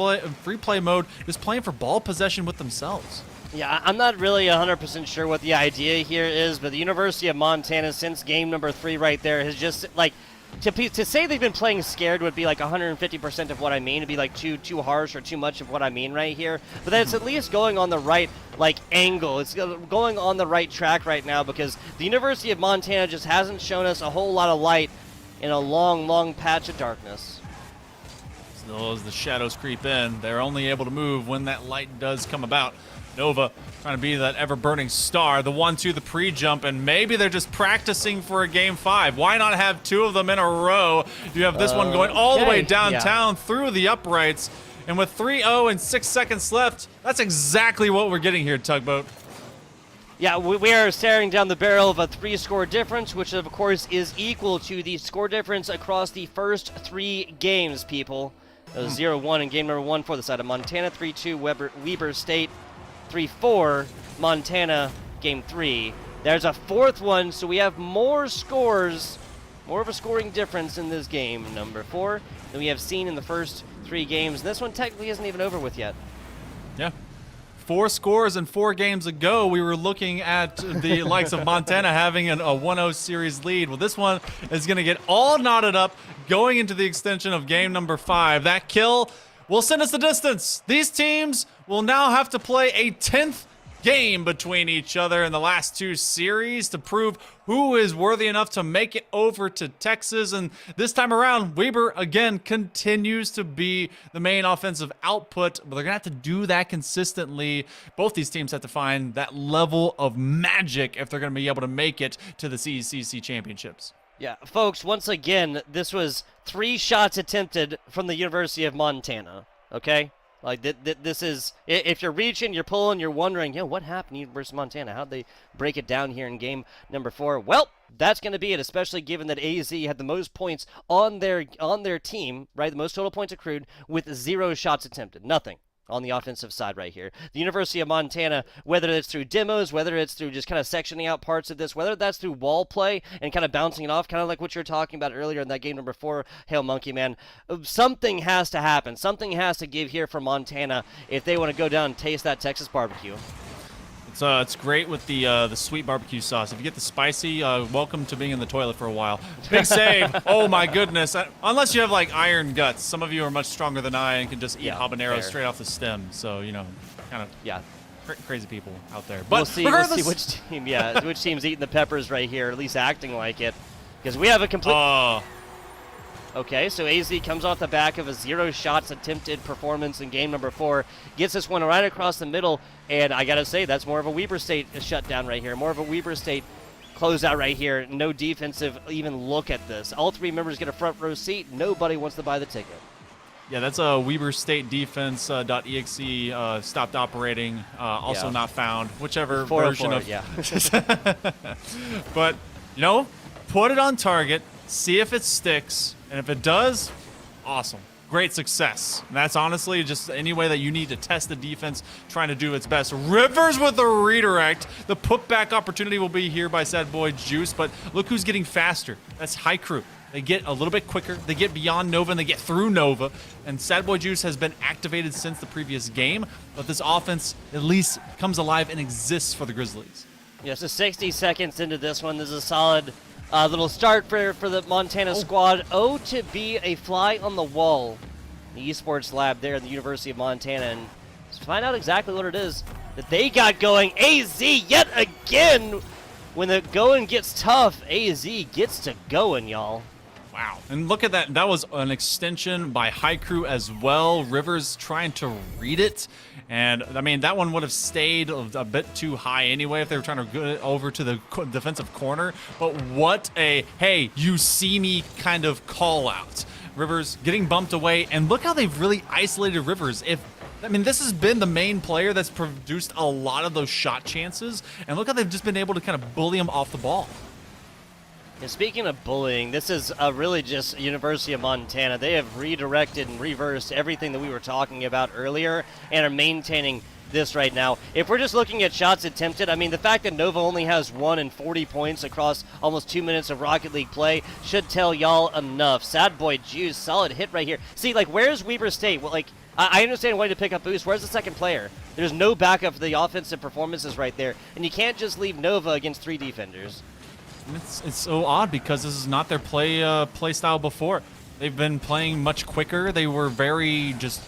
play mode, just playing for ball possession with themselves. Yeah, I'm not really 100% sure what the idea here is, but the University of Montana, since game number 3 right there, has just, like, to say they've been playing scared would be like 150% of what I mean. It'd be like too harsh or too much of what I mean right here. But then it's at least going on the right, like, angle. It's going on the right track right now because the University of Montana just hasn't shown us a whole lot of light in a long, long patch of darkness. Still, as the shadows creep in, they're only able to move when that light does come about. Nova trying to be that ever-burning star, the 1-2, the pre-jump, and maybe they're just practicing for a Game 5. Why not have 2 of them in a row? You have this one going all the way downtown through the uprights, and with 3-0 and 6 seconds left, that's exactly what we're getting here, Tugboat. Yeah, we are staring down the barrel of a 3-score difference, which of course is equal to the score difference across the first 3 games, people. It was 0-1 in game number 1 for the side of Montana, 3-2 Weber State, 3-4 Montana game 3. There's a 4th one, so we have more scores, more of a scoring difference in this game number 4 than we have seen in the first 3 games. And this one technically isn't even over with yet. Yeah. 4 scores and 4 games ago, we were looking at the likes of Montana having a 1-0 series lead. Well, this one is going to get all knotted up going into the extension of game number 5. That kill will send us the distance. These teams will now have to play a 10th game between each other in the last 2 series to prove who is worthy enough to make it over to Texas. And this time around, Weber again continues to be the main offensive output, but they're gonna have to do that consistently. Both these teams have to find that level of magic if they're gonna be able to make it to the CECC championships. Yeah, folks, once again, this was 3 shots attempted from the University of Montana, okay? Like, this is, if you're reaching, you're pulling, you're wondering, what happened to University of Montana? How'd they break it down here in game number 4? Well, that's going to be it, especially given that AZ had the most points on their team, right? The most total points accrued with 0 shots attempted. Nothing on the offensive side right here. The University of Montana, whether it's through demos, whether it's through just kind of sectioning out parts of this, whether that's through wall play and kind of bouncing it off, kind of like what you were talking about earlier in that game number 4, Hail Monkey Man, something has to happen. Something has to give here for Montana if they want to go down and taste that Texas barbecue. It's great with the sweet barbecue sauce. If you get the spicy, welcome to being in the toilet for a while. Big save. Oh my goodness. Unless you have like iron guts. Some of you are much stronger than I and can just eat habaneros straight off the stem. So, kind of crazy people out there. But we'll see which team, which team's eating the peppers right here, at least acting like it. Because we have a complete... Okay, so AZ comes off the back of a 0 shots attempted performance in game number 4. Gets this one right across the middle, and I gotta say, that's more of a Weber State shutdown right here. More of a Weber State closeout right here. No defensive even look at this. All 3 members get a front row seat. Nobody wants to buy the ticket. Yeah, that's a Weber State defense .exe stopped operating, also not found, whichever version of... Yeah. But, put it on target, see if it sticks, and if it does, awesome. Great success. And that's honestly just any way that you need to test the defense trying to do its best. Rivers with the redirect. The putback opportunity will be here by Sad Boy Juice, but look who's getting faster. That's High Crew. They get a little bit quicker. They get beyond Nova, and they get through Nova. And Sad Boy Juice has been activated since the previous game, but this offense at least comes alive and exists for the Grizzlies. Yeah, so 60 seconds into this one. This is a solid little start for the Montana squad. To be a fly on the wall. The esports lab there at the University of Montana. And to find out exactly what it is that they got going. AZ yet again. When the going gets tough, AZ gets to going, y'all. Wow. And look at that. That was an extension by High Crew as well. Rivers trying to read it. And, I mean, that one would have stayed a bit too high anyway if they were trying to go over to the defensive corner. But what a, hey, you see me kind of call out. Rivers getting bumped away. And look how they've really isolated Rivers. This has been the main player that's produced a lot of those shot chances. And look how they've just been able to kind of bully him off the ball. And speaking of bullying, this is really just University of Montana. They have redirected and reversed everything that we were talking about earlier and are maintaining this right now. If we're just looking at shots attempted, I mean, the fact that Nova only has 1 and 40 points across almost 2 minutes of Rocket League play should tell y'all enough. Sad Boy Juice, solid hit right here. See, like, where's Weber State? Well, like, I understand wanting to pick up boost. Where's the second player? There's no backup for the offensive performances right there, and you can't just leave Nova against 3 defenders. It's so odd because this is not their play style before. They've been playing much quicker. They were very just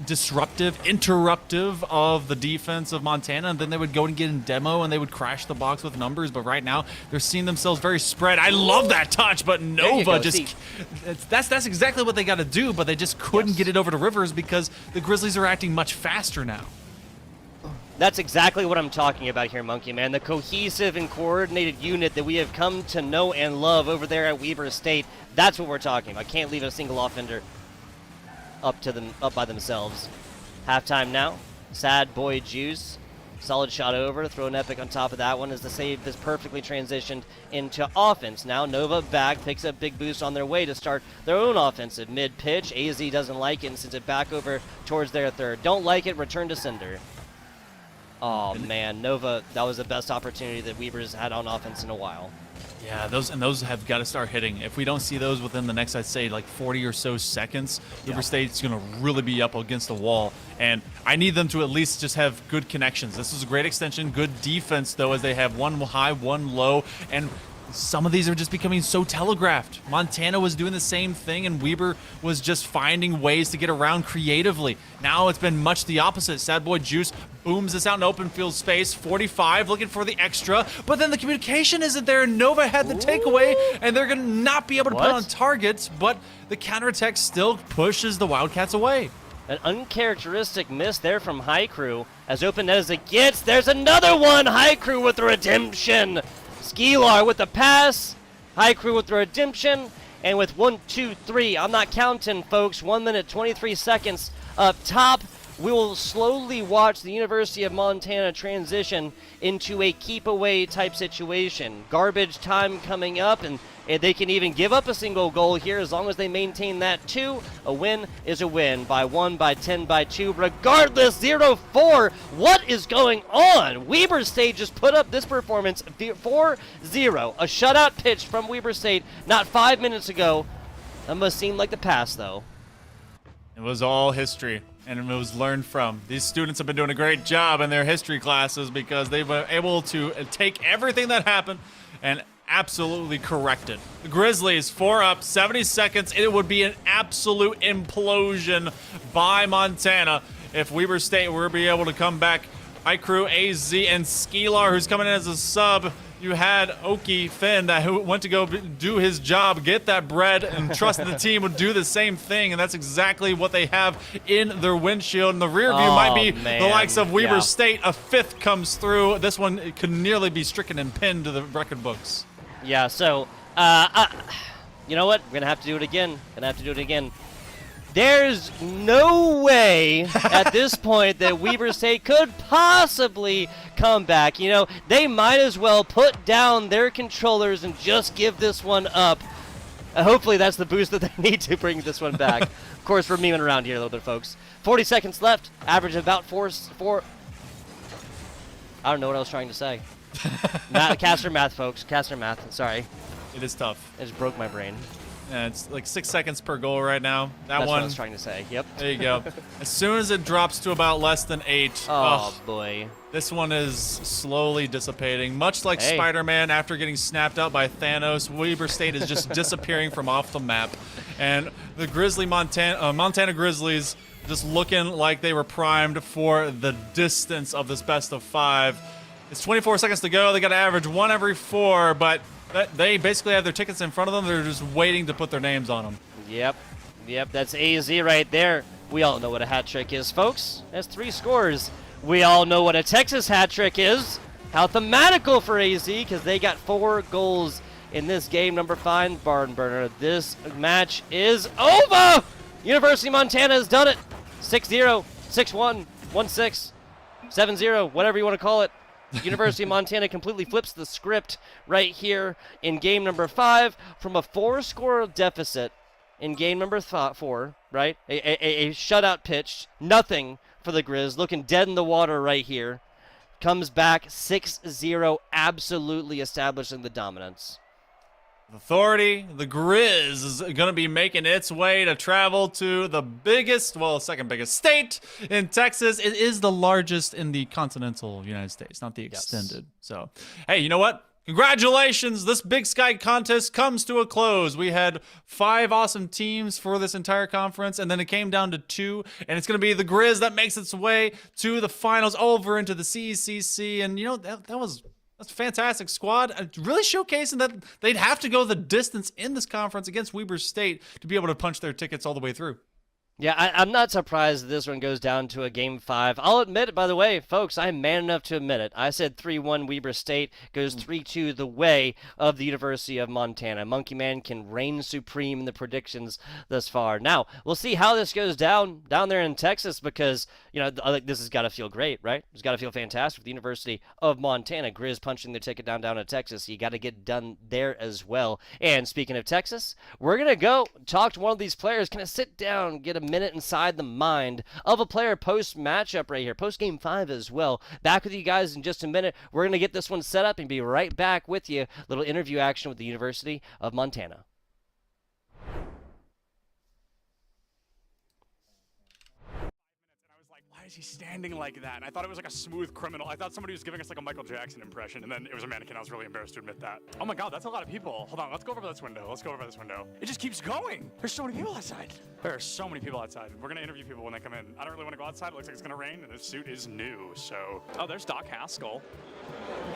disruptive, interruptive of the defense of Montana, and then they would go and get in demo and they would crash the box with numbers. But right now, they're seeing themselves very spread. I love that touch, but Nova just that's exactly what they got to do. But they just couldn't get it over to Rivers because the Grizzlies are acting much faster now. That's exactly what I'm talking about here, Monkey Man. The cohesive and coordinated unit that we have come to know and love over there at Weber State. That's what we're talking about. Can't leave a single offender up by themselves. Halftime now. Sad Boy Juice. Solid shot over. Throw an epic on top of that one as the save is perfectly transitioned into offense. Now Nova back picks up big boost on their way to start their own offensive. Mid-pitch. AZ doesn't like it and sends it back over towards their third. Don't like it. Return to sender. Oh man, Nova, that was the best opportunity that Weber's had on offense in a while. Yeah, those have got to start hitting. If we don't see those within the next, I'd say, like 40 or so seconds, Weber State's going to really be up against the wall. And I need them to at least just have good connections. This is a great extension, good defense, though, as they have one high, one low, and some of these are just becoming so telegraphed. Montana was doing the same thing, and Weber was just finding ways to get around creatively. Now it's been much the opposite. Sad Boy Juice booms this out in open field space. 45 looking for the extra, but then the communication isn't there, and Nova had the takeaway, and they're going to not be able to put on targets, but the counterattack still pushes the Wildcats away. An uncharacteristic miss there from High Crew. As open as it gets, there's another one! High Crew with the redemption! Skelar with the pass, High Crew with the redemption, and with 1, 2, 3, I'm not counting, folks, 1 minute, 23 seconds up top, we will slowly watch the University of Montana transition into a keep-away type situation. Garbage time coming up, and they can even give up a single goal here as long as they maintain that 2. A win is a win by 1, by 10, by 2. Regardless, 0-4. What is going on? Weber State just put up this performance 4-0. A shutout pitch from Weber State not 5 minutes ago. That must seem like the past, though. It was all history, and it was learned from. These students have been doing a great job in their history classes because they were able to take everything that happened and absolutely corrected. The Grizzlies 4 up, 70 seconds. It would be an absolute implosion by Montana if Weber State were to be able to come back. High Crew, AZ, and Skelar, who's coming in as a sub. You had Oki Finn, who went to go do his job, get that bread, and trust the team would do the same thing, and that's exactly what they have in their windshield. In the rear view might be the likes of Weber State. A 5th comes through. This one could nearly be stricken and pinned to the record books. Yeah, so, you know what? We're going to have to do it again. There's no way at this point that Weber State could possibly come back. You know, they might as well put down their controllers and just give this one up. Hopefully that's the boost that they need to bring this one back. Of course, we're memeing around here a little bit, folks. 40 seconds left, average of about four. I don't know what I was trying to say. Caster math, folks. Caster math. Sorry. It is tough. It just broke my brain. Yeah, it's like 6 seconds per goal right now. That's one, what I was trying to say. Yep. There you go. As soon as it drops to about less than 8. Oh, boy. This one is slowly dissipating. Much like Spider-Man after getting snapped out by Thanos, Weber State is just disappearing from off the map. And the Montana Grizzlies just looking like they were primed for the distance of this best of 5. It's 24 seconds to go. They got to average 1 every 4, but they basically have their tickets in front of them. They're just waiting to put their names on them. Yep, that's AZ right there. We all know what a hat trick is, folks. That's 3 scores. We all know what a Texas hat trick is. How thematical for AZ, because they got 4 goals in this game. Number 5, barn burner. This match is over! University of Montana has done it. 6-0, 6-1, 1-6, 7-0, whatever you want to call it. University of Montana completely flips the script right here in game number 5 from a 4-score deficit in game number 4, right? A shutout pitch, nothing for the Grizz, looking dead in the water right here. Comes back 6-0, absolutely establishing the dominance. Authority, the Grizz is going to be making its way to travel to the biggest, well, second biggest state in Texas. It is the largest in the continental United States, not the extended. So, hey, you know what? Congratulations! This Big Sky contest comes to a close. We had 5 awesome teams for this entire conference, and then it came down to 2, and it's going to be the Grizz that makes its way to the finals over into the CECC, and you know, that's a fantastic squad. Really showcasing that they'd have to go the distance in this conference against Weber State to be able to punch their tickets all the way through. Yeah, I'm not surprised that this one goes down to a Game 5. I'll admit it, by the way, folks, I'm man enough to admit it. I said 3-1 Weber State goes 3-2 the way of the University of Montana. Monkey Man can reign supreme in the predictions thus far. Now, we'll see how this goes down there in Texas because, you know, this has got to feel great, right? It's got to feel fantastic with the University of Montana. Grizz punching their ticket down to Texas. You got to get done there as well. And speaking of Texas, we're going to go talk to one of these players. Can I sit down, get a minute inside the mind of a player post matchup right here, post Game 5 as well. Back with you guys in just a minute. We're going to get this one set up and be right back with you. Little interview action with the University of Montana. Why is he standing like that? And I thought it was like a smooth criminal. I thought somebody was giving us like a Michael Jackson impression, and then it was a mannequin. I was really embarrassed to admit that. Oh my God, that's a lot of people. Hold on, let's go over this window. Let's go over this window. It just keeps going. There's so many people outside. There are so many people outside. We're gonna interview people when they come in. I don't really want to go outside. It looks like it's gonna rain, and this suit is new. So, oh, there's Doc Haskell.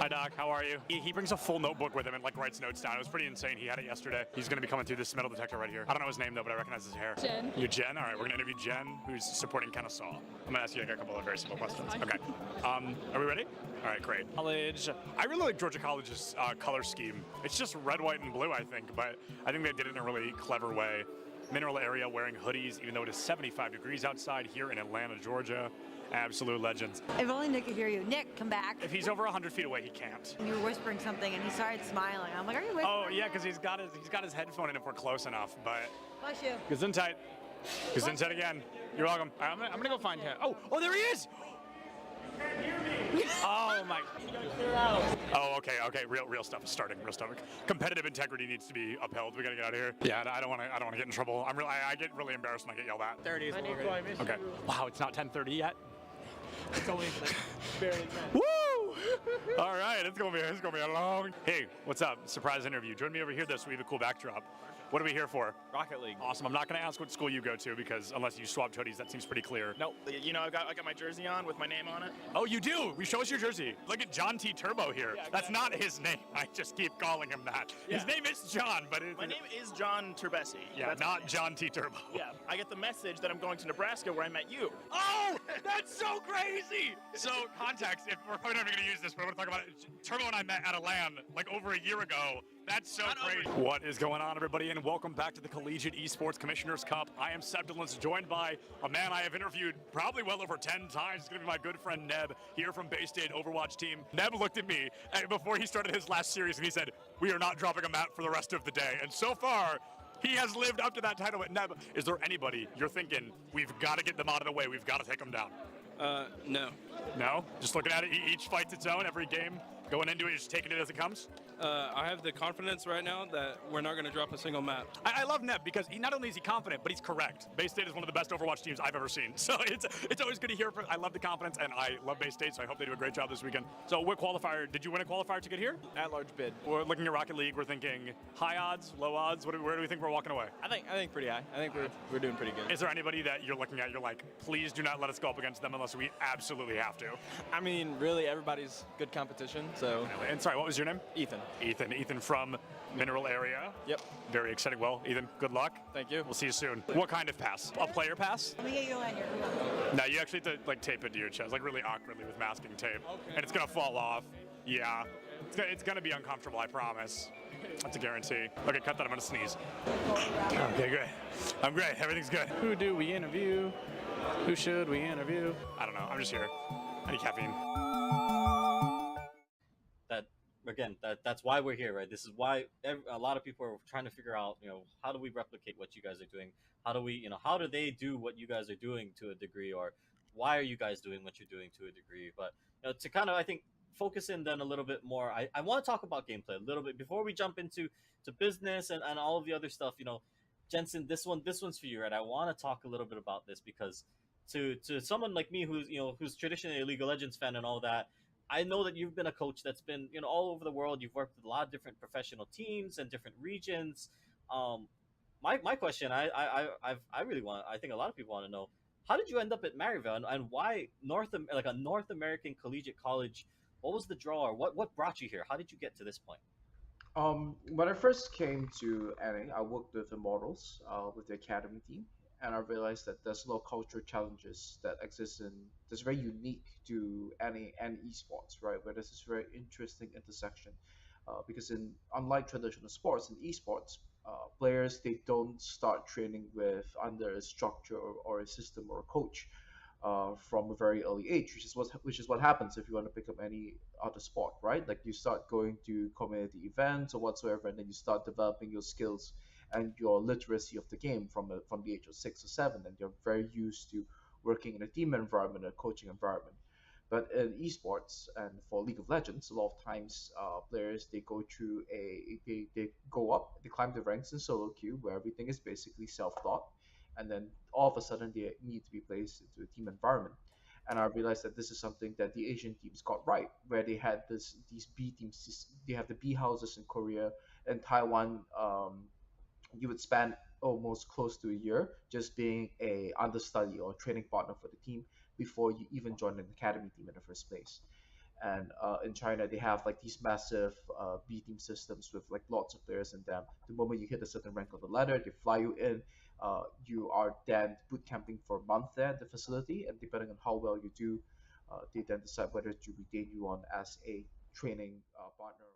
Hi, Doc. How are you? He brings a full notebook with him and like writes notes down. It was pretty insane. He had it yesterday. He's gonna be coming through this metal detector right here. I don't know his name though, but I recognize his hair. Jen. You're Jen. All right, we're gonna interview Jen, who's supporting Kennesaw. I'm gonna ask you like a couple of very simple questions. Okay. Are we ready? All right, great. College. I really like Georgia College's color scheme. It's just red, white, and blue, I think, but I think they did it in a really clever way. Mineral area wearing hoodies, even though it is 75 degrees outside here in Atlanta, Georgia. Absolute legends. If only Nick could hear you. Nick, come back. If he's over 100 feet away, he can't. You were whispering something, and he started smiling. I'm like, are you whispering? Oh yeah, because he's got his headphone in if we're close enough. But Bless you. Gesundheit. Gesundheit again. You're welcome. I'm gonna go find him. Oh, there he is. Oh my. Oh, okay. Real stuff is starting. Real stuff. Competitive integrity needs to be upheld. We gotta get out of here. Yeah, I don't want to get in trouble. I get really embarrassed when I get yelled at. 30 is Okay. Wow, it's not 10:30 yet. It's only barely 10. Woo! All right, it's gonna be a long. Hey, what's up? Surprise interview. Join me over here, though, so we have a cool backdrop. What are we here for? Rocket League. Awesome. I'm not going to ask what school you go to because unless you swapped hoodies, that seems pretty clear. No, you know I got my jersey on with my name on it. Oh, you do? Show us your jersey. Look at John T. Turbo here. Yeah, that's not his name. I just keep calling him that. Yeah. His name is John, but my name is John Turbesi. Yeah, that's not John T. Turbo. Yeah, I get the message that I'm going to Nebraska where I met you. Oh, that's so crazy. So context, if we're probably never going to use this, but we're going to talk about it. Turbo and I met at a LAN like over a year ago. That's so crazy. What is going on, everybody, and welcome back to the Collegiate Esports Commissioners Cup. I am Septilence, joined by a man I have interviewed probably well over 10 times. It's going to be my good friend Neb, here from Bay State Overwatch team. Neb looked at me before he started his last series, and he said, "We are not dropping a map for the rest of the day." And so far, he has lived up to that title. But Neb, is there anybody you're thinking, we've got to get them out of the way, we've got to take them down? No. No? Just looking at it, each fight's its own, every game? Going into it, just taking it as it comes? I have the confidence right now that we're not going to drop a single map. I love Neb because not only is he confident, but he's correct. Bay State is one of the best Overwatch teams I've ever seen. So it's always good to hear. I love the confidence, and I love Bay State, so I hope they do a great job this weekend. So what qualifier, did you win a qualifier to get here? At-large bid. We're looking at Rocket League, we're thinking high odds, low odds, where do we think we're walking away? I think pretty high. I think we're doing pretty good. Is there anybody that you're looking at, you're like, please do not let us go up against them unless we absolutely have to? I mean, really, everybody's good competition, so. And sorry, what was your name? Ethan. Ethan from Mineral Area. Yep. Very exciting. Well, Ethan, good luck. Thank you. We'll see you soon. What kind of pass? A player pass? Let me get you a lanyard. No, you actually have to like tape it to your chest, like really awkwardly with masking tape. Okay. And it's gonna fall off. Yeah. It's gonna be uncomfortable, I promise. That's a guarantee. Okay, cut that, I'm gonna sneeze. Okay, great. I'm great, everything's good. Who do we interview? Who should we interview? I don't know, I'm just here. I need caffeine. That's why we're here, right? This is why a lot of people are trying to figure out, how do we replicate what you guys are doing? How do we, how do they do what you guys are doing to a degree, or why are you guys doing what you're doing to a degree. But to kind of, I think, focus in then a little bit more. I want to talk about gameplay a little bit before we jump into business and all of the other stuff. Jensen, this one's for you, right? I want to talk a little bit about this because to someone like me who's traditionally a League of Legends fan and all that, I know that you've been a coach that's been all over the world. You've worked with a lot of different professional teams and different regions. My question, I really want, I think a lot of people want to know, how did you end up at Maryville, and why a North American collegiate college? What was the draw, or what brought you here? How did you get to this point? When I first came to NA, I worked with Immortals, with the academy team, and I realized that there's a lot of cultural challenges that exist that's very unique to NA and esports, right? Where there's this very interesting intersection, because unlike traditional sports, in esports, players, they don't start training with under a structure or a system or a coach, from a very early age, which is what happens if you want to pick up any other sport, right? Like you start going to community events or whatsoever, and then you start developing your skills and your literacy of the game from the age of 6 or 7, and you're very used to working in a team environment, a coaching environment. But in esports and for League of Legends, a lot of times players, they go through they go up, they climb the ranks in solo queue where everything is basically self-taught, and then all of a sudden they need to be placed into a team environment. And I realized that this is something that the Asian teams got right, where they had these B teams. They have the B houses in Korea and Taiwan. You would spend almost close to a year just being a understudy or training partner for the team before you even join an academy team in the first place. And in China, they have like these massive B team systems with like lots of players in them. The moment you hit a certain rank on the ladder, they fly you in. You are then boot camping for a month there at the facility, and depending on how well you do, they then decide whether to retain you on as a training partner.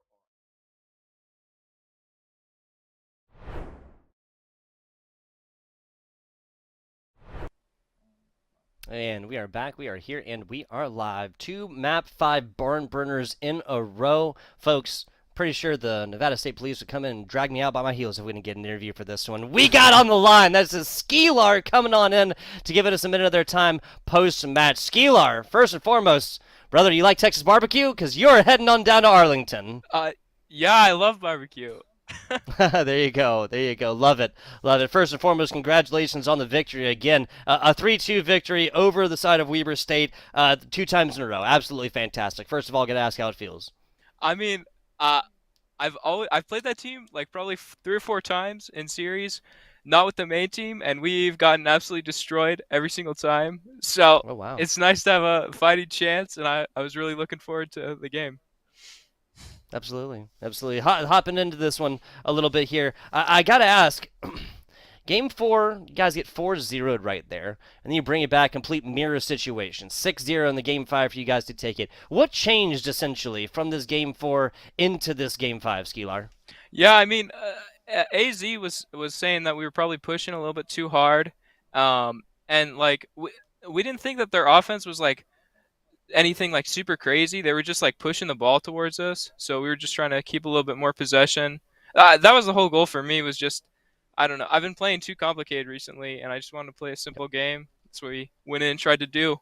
And we are back. We are here, and we are live. 2 Map 5 barn burners in a row. Folks, pretty sure the Nevada State Police would come in and drag me out by my heels if we didn't get an interview for this one. We got on the line. That's a Skeelar coming on in to give us a minute of their time post-match. Skeelar, first and foremost, brother, you like Texas barbecue? Because you're heading on down to Arlington. Yeah, I love barbecue. There you go. There you go. Love it. Love it. First and foremost, congratulations on the victory again. A 3-2 victory over the side of Weber State 2 times in a row. Absolutely fantastic. First of all, got to ask how it feels. I mean, I've played that team like probably 3 or 4 times in series, not with the main team, and we've gotten absolutely destroyed every single time. So It's nice to have a fighting chance, and I was really looking forward to the game. Absolutely. Absolutely. Hopping into this one a little bit here. I got to ask, Game 4, you guys get 4-0'd right there, and then you bring it back, complete mirror situation. 6-0 in the Game 5 for you guys to take it. What changed, essentially, from this Game 4 into this Game 5, Skeelar? Yeah, I mean, AZ was saying that we were probably pushing a little bit too hard, and, like, we didn't think that their offense was, like, anything like super crazy. They were just like pushing the ball towards us, so we were just trying to keep a little bit more possession. That was the whole goal for me, was just, I don't know, I've been playing too complicated recently, and I just wanted to play a simple game. That's what we went in and tried to do.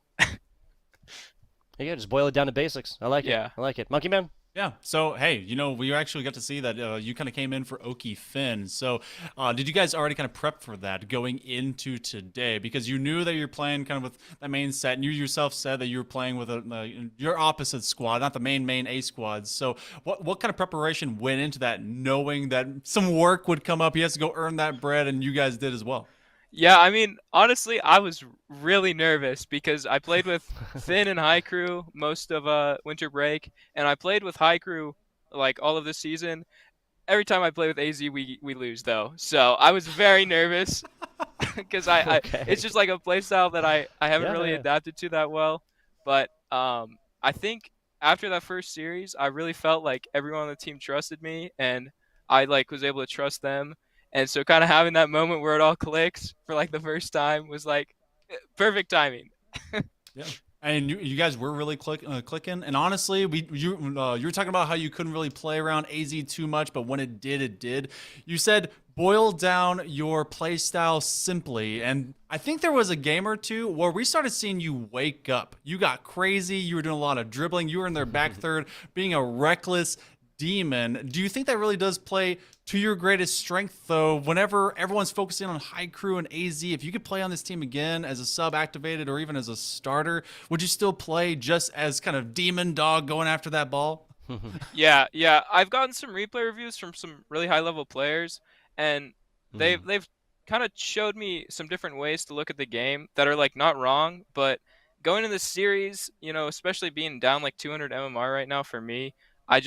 Yeah, just boil it down to basics. I like it. I like it. Monkey Man? Yeah. So, hey, we actually got to see that you kind of came in for Oki Finn. So, did you guys already kind of prep for that going into today? Because you knew that you're playing kind of with that main set, and you yourself said that you were playing with your opposite squad, not the main A squad. So, what kind of preparation went into that, knowing that some work would come up? He has to go earn that bread, and you guys did as well. Yeah, I mean, honestly, I was really nervous because I played with Finn and High Crew most of winter break, and I played with High Crew like all of this season. Every time I play with AZ, we lose though, so I was very nervous because it's just like a play style that I haven't really adapted to that well. But I think after that first series, I really felt like everyone on the team trusted me, and I like was able to trust them. And so kind of having that moment where it all clicks for like the first time was like perfect timing. Yeah. And you guys were really clicking. And honestly, you were talking about how you couldn't really play around AZ too much, but when it did, it did. You said boil down your play style simply. And I think there was a game or two where we started seeing you wake up. You got crazy. You were doing a lot of dribbling. You were in their back third, being a reckless demon. Do you think that really does play to your greatest strength, though? Whenever everyone's focusing on High Crew and AZ, if you could play on this team again as a sub activated or even as a starter, would you still play just as kind of demon dog going after that ball? Yeah. I've gotten some replay reviews from some really high level players, and they've kind of showed me some different ways to look at the game that are like not wrong. But going in this series, especially being down like 200 MMR right now for me, I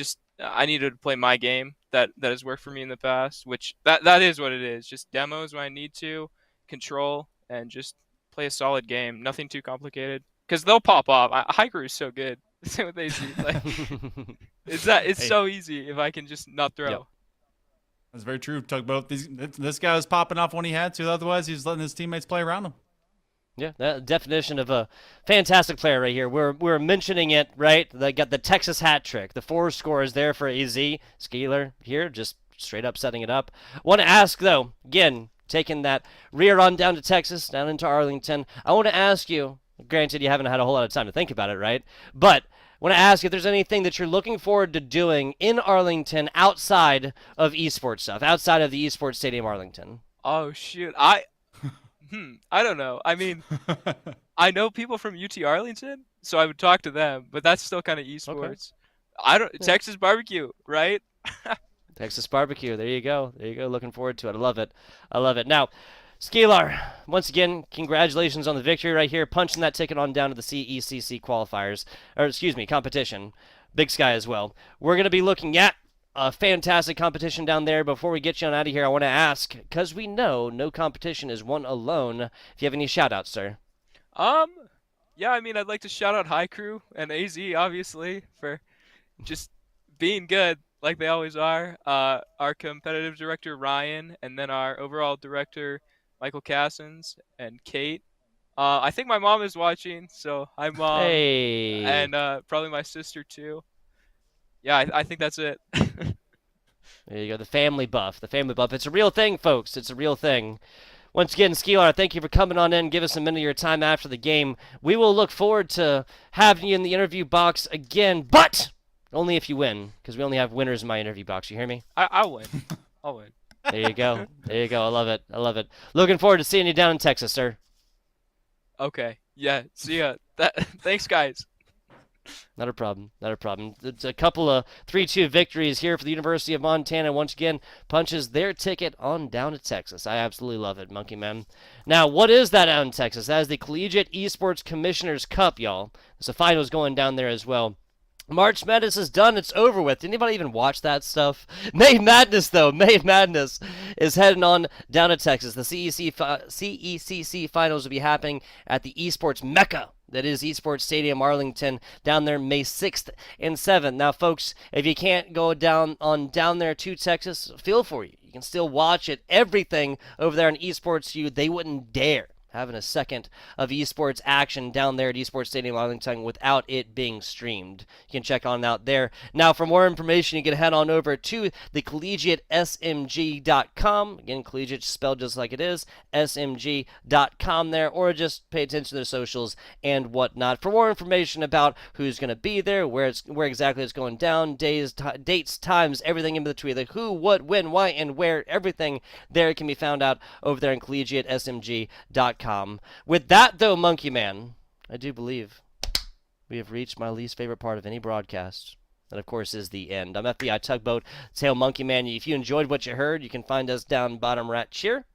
needed to play my game that has worked for me in the past, which that is what it is. Just demos when I need to, control, and just play a solid game. Nothing too complicated, because they'll pop off. High Crew is so good. Same with AZ. Like, it's so easy if I can just not throw. Yep. That's very true. Talk about this guy was popping off when he had to. Otherwise, he's letting his teammates play around him. Yeah, that definition of a fantastic player right here. We're mentioning it, right? They got the Texas hat trick. The 4 scores there for AZ. Skeeler here, just straight up setting it up. Want to ask, though, again, taking that rear run down to Texas, down into Arlington. I want to ask you, granted you haven't had a whole lot of time to think about it, right? But I want to ask if there's anything that you're looking forward to doing in Arlington outside of esports stuff, outside of the esports stadium Arlington. Oh, shoot. I don't know. I mean, I know people from UT Arlington, so I would talk to them, but that's still kind of esports. Okay. Texas barbecue, right? Texas barbecue. There you go. Looking forward to it. I love it. Now, Skeelar, once again, congratulations on the victory right here, punching that ticket on down to the CECC qualifiers, competition. Big Sky as well. We're going to be looking at a fantastic competition down there. Before we get you on out of here, I want to ask, because we know no competition is won alone, if you have any shout-outs, sir. Yeah, I mean, I'd like to shout out High Crew and AZ, obviously, for just being good like they always are. Our competitive director, Ryan, and then our overall director, Michael Cassins, and Kate. I think my mom is watching, so hi, Mom. Hey. And probably my sister, too. Yeah, I think that's it. There you go, the family buff. It's a real thing, folks. It's a real thing. Once again, Skeelar, thank you for coming on in. Give us a minute of your time after the game. We will look forward to having you in the interview box again, but only if you win, because we only have winners in my interview box. You hear me? I'll win. I'll win. There you go. I love it. Looking forward to seeing you down in Texas, sir. Okay. Yeah, see ya. Thanks, guys. Not a problem. It's a couple of 3-2 victories here for the University of Montana. Once again, punches their ticket on down to Texas. I absolutely love it, Monkey Man. Now, what is that out in Texas? That is the Collegiate Esports Commissioners Cup, y'all. There's a finals going down there as well. March Madness is done. It's over with. Did anybody even watch that stuff? May Madness, though. May Madness is heading on down to Texas. The CECC finals will be happening at the esports Mecca. That is Esports Stadium Arlington down there May 6th and 7th. Now, folks, if you can't go down there to Texas, feel for you. You can still watch it. Everything over there on Esports U, they wouldn't dare having a second of esports action down there at Esports Stadium Arlington without it being streamed. You can check on out there. Now, for more information, you can head on over to the collegiatesmg.com. Again, collegiate spelled just like it is, smg.com there, or just pay attention to their socials and whatnot. For more information about who's going to be there, where exactly it's going down, dates, times, everything in between, the who, what, when, why, and where, everything there can be found out over there in collegiatesmg.com. With that, though, Monkey Man, I do believe we have reached my least favorite part of any broadcast. That, of course, is the end. I'm FBI Tugboat, Tail Monkey Man. If you enjoyed what you heard, you can find us down bottom right here.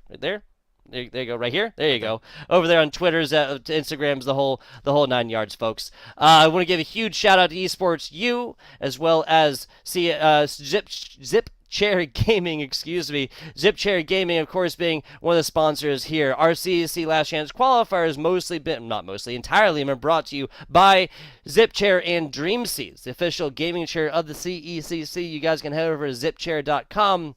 Right there. There you go, right here. There you go. Over there on Twitter's, Instagram's, the whole 9 yards, folks. I want to give a huge shout out to Esports U, as well as Zip Chair Gaming, Zip Chair Gaming, of course, being one of the sponsors here. Our CEC Last Chance Qualifiers entirely been brought to you by Zip Chair and Dream Seeds, the official gaming chair of the CECC. You guys can head over to zipchair.com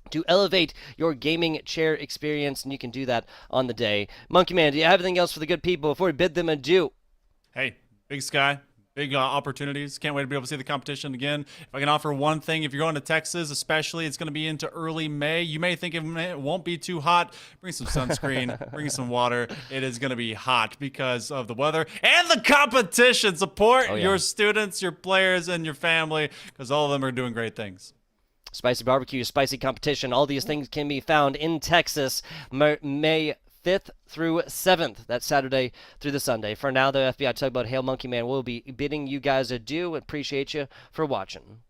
to elevate your gaming chair experience, and you can do that on the day. Monkey Man, do you have anything else for the good people before we bid them adieu? hey, Big Sky. Big opportunities. Can't wait to be able to see the competition again. If I can offer one thing, if you're going to Texas, especially, it's going to be into early May. You may think it won't be too hot. Bring some sunscreen, bring some water. It is going to be hot because of the weather and the competition. Support your students, your players, and your family because all of them are doing great things. Spicy barbecue, spicy competition. All these things can be found in Texas, May 5th through 7th. That's Saturday through the Sunday. For now, the FBI Tugboat Hail Monkey Man will be bidding you guys adieu. Appreciate you for watching.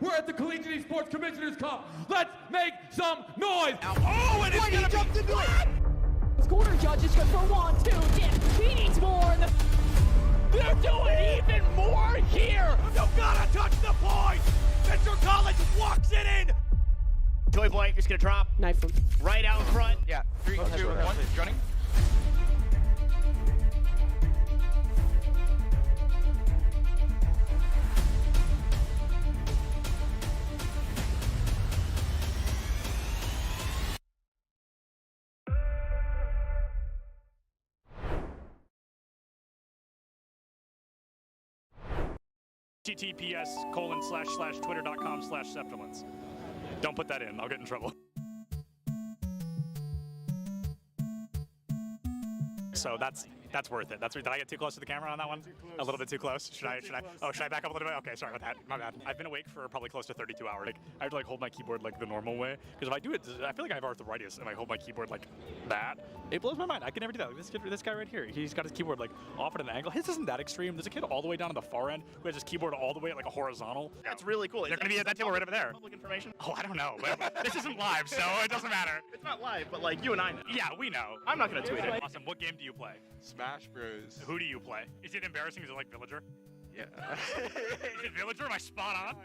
We're at the Collegiate Esports Commissioners Cup. Let's make some noise. Oh, and it's he jumped into it. Corner judges go for 1, 2, he needs more. They're doing even more here. You gotta touch the point. Mr. College walks it in. Toy Boy is gonna drop. Knife him. Right out in front. Yeah. 3, 2, 1. Johnny. https://twitter.com/septilence. Don't put that in. I'll get in trouble. So that's worth it. Did I get too close to the camera on that one? A little bit too close. Should I back up a little bit? Okay, sorry about that. My bad. I've been awake for probably close to 32 hours. I have to hold my keyboard the normal way because if I do it, I feel like I have arthritis if I hold my keyboard like that. It blows my mind. I can never do that. This guy right here, he's got his keyboard off at an angle. His isn't that extreme. There's a kid all the way down on the far end who has his keyboard all the way at a horizontal. That's really cool. They're going to be at that table right over there. Public information? Oh, I don't know. But this isn't live, so it doesn't matter. It's not live, but you and I know. Yeah, we know. I'm not going to tweet it. Awesome. What game do you play? Smash Bros. Who do you play? Is it embarrassing? Is it like Villager? Yeah. Is it Villager? Am I spot on?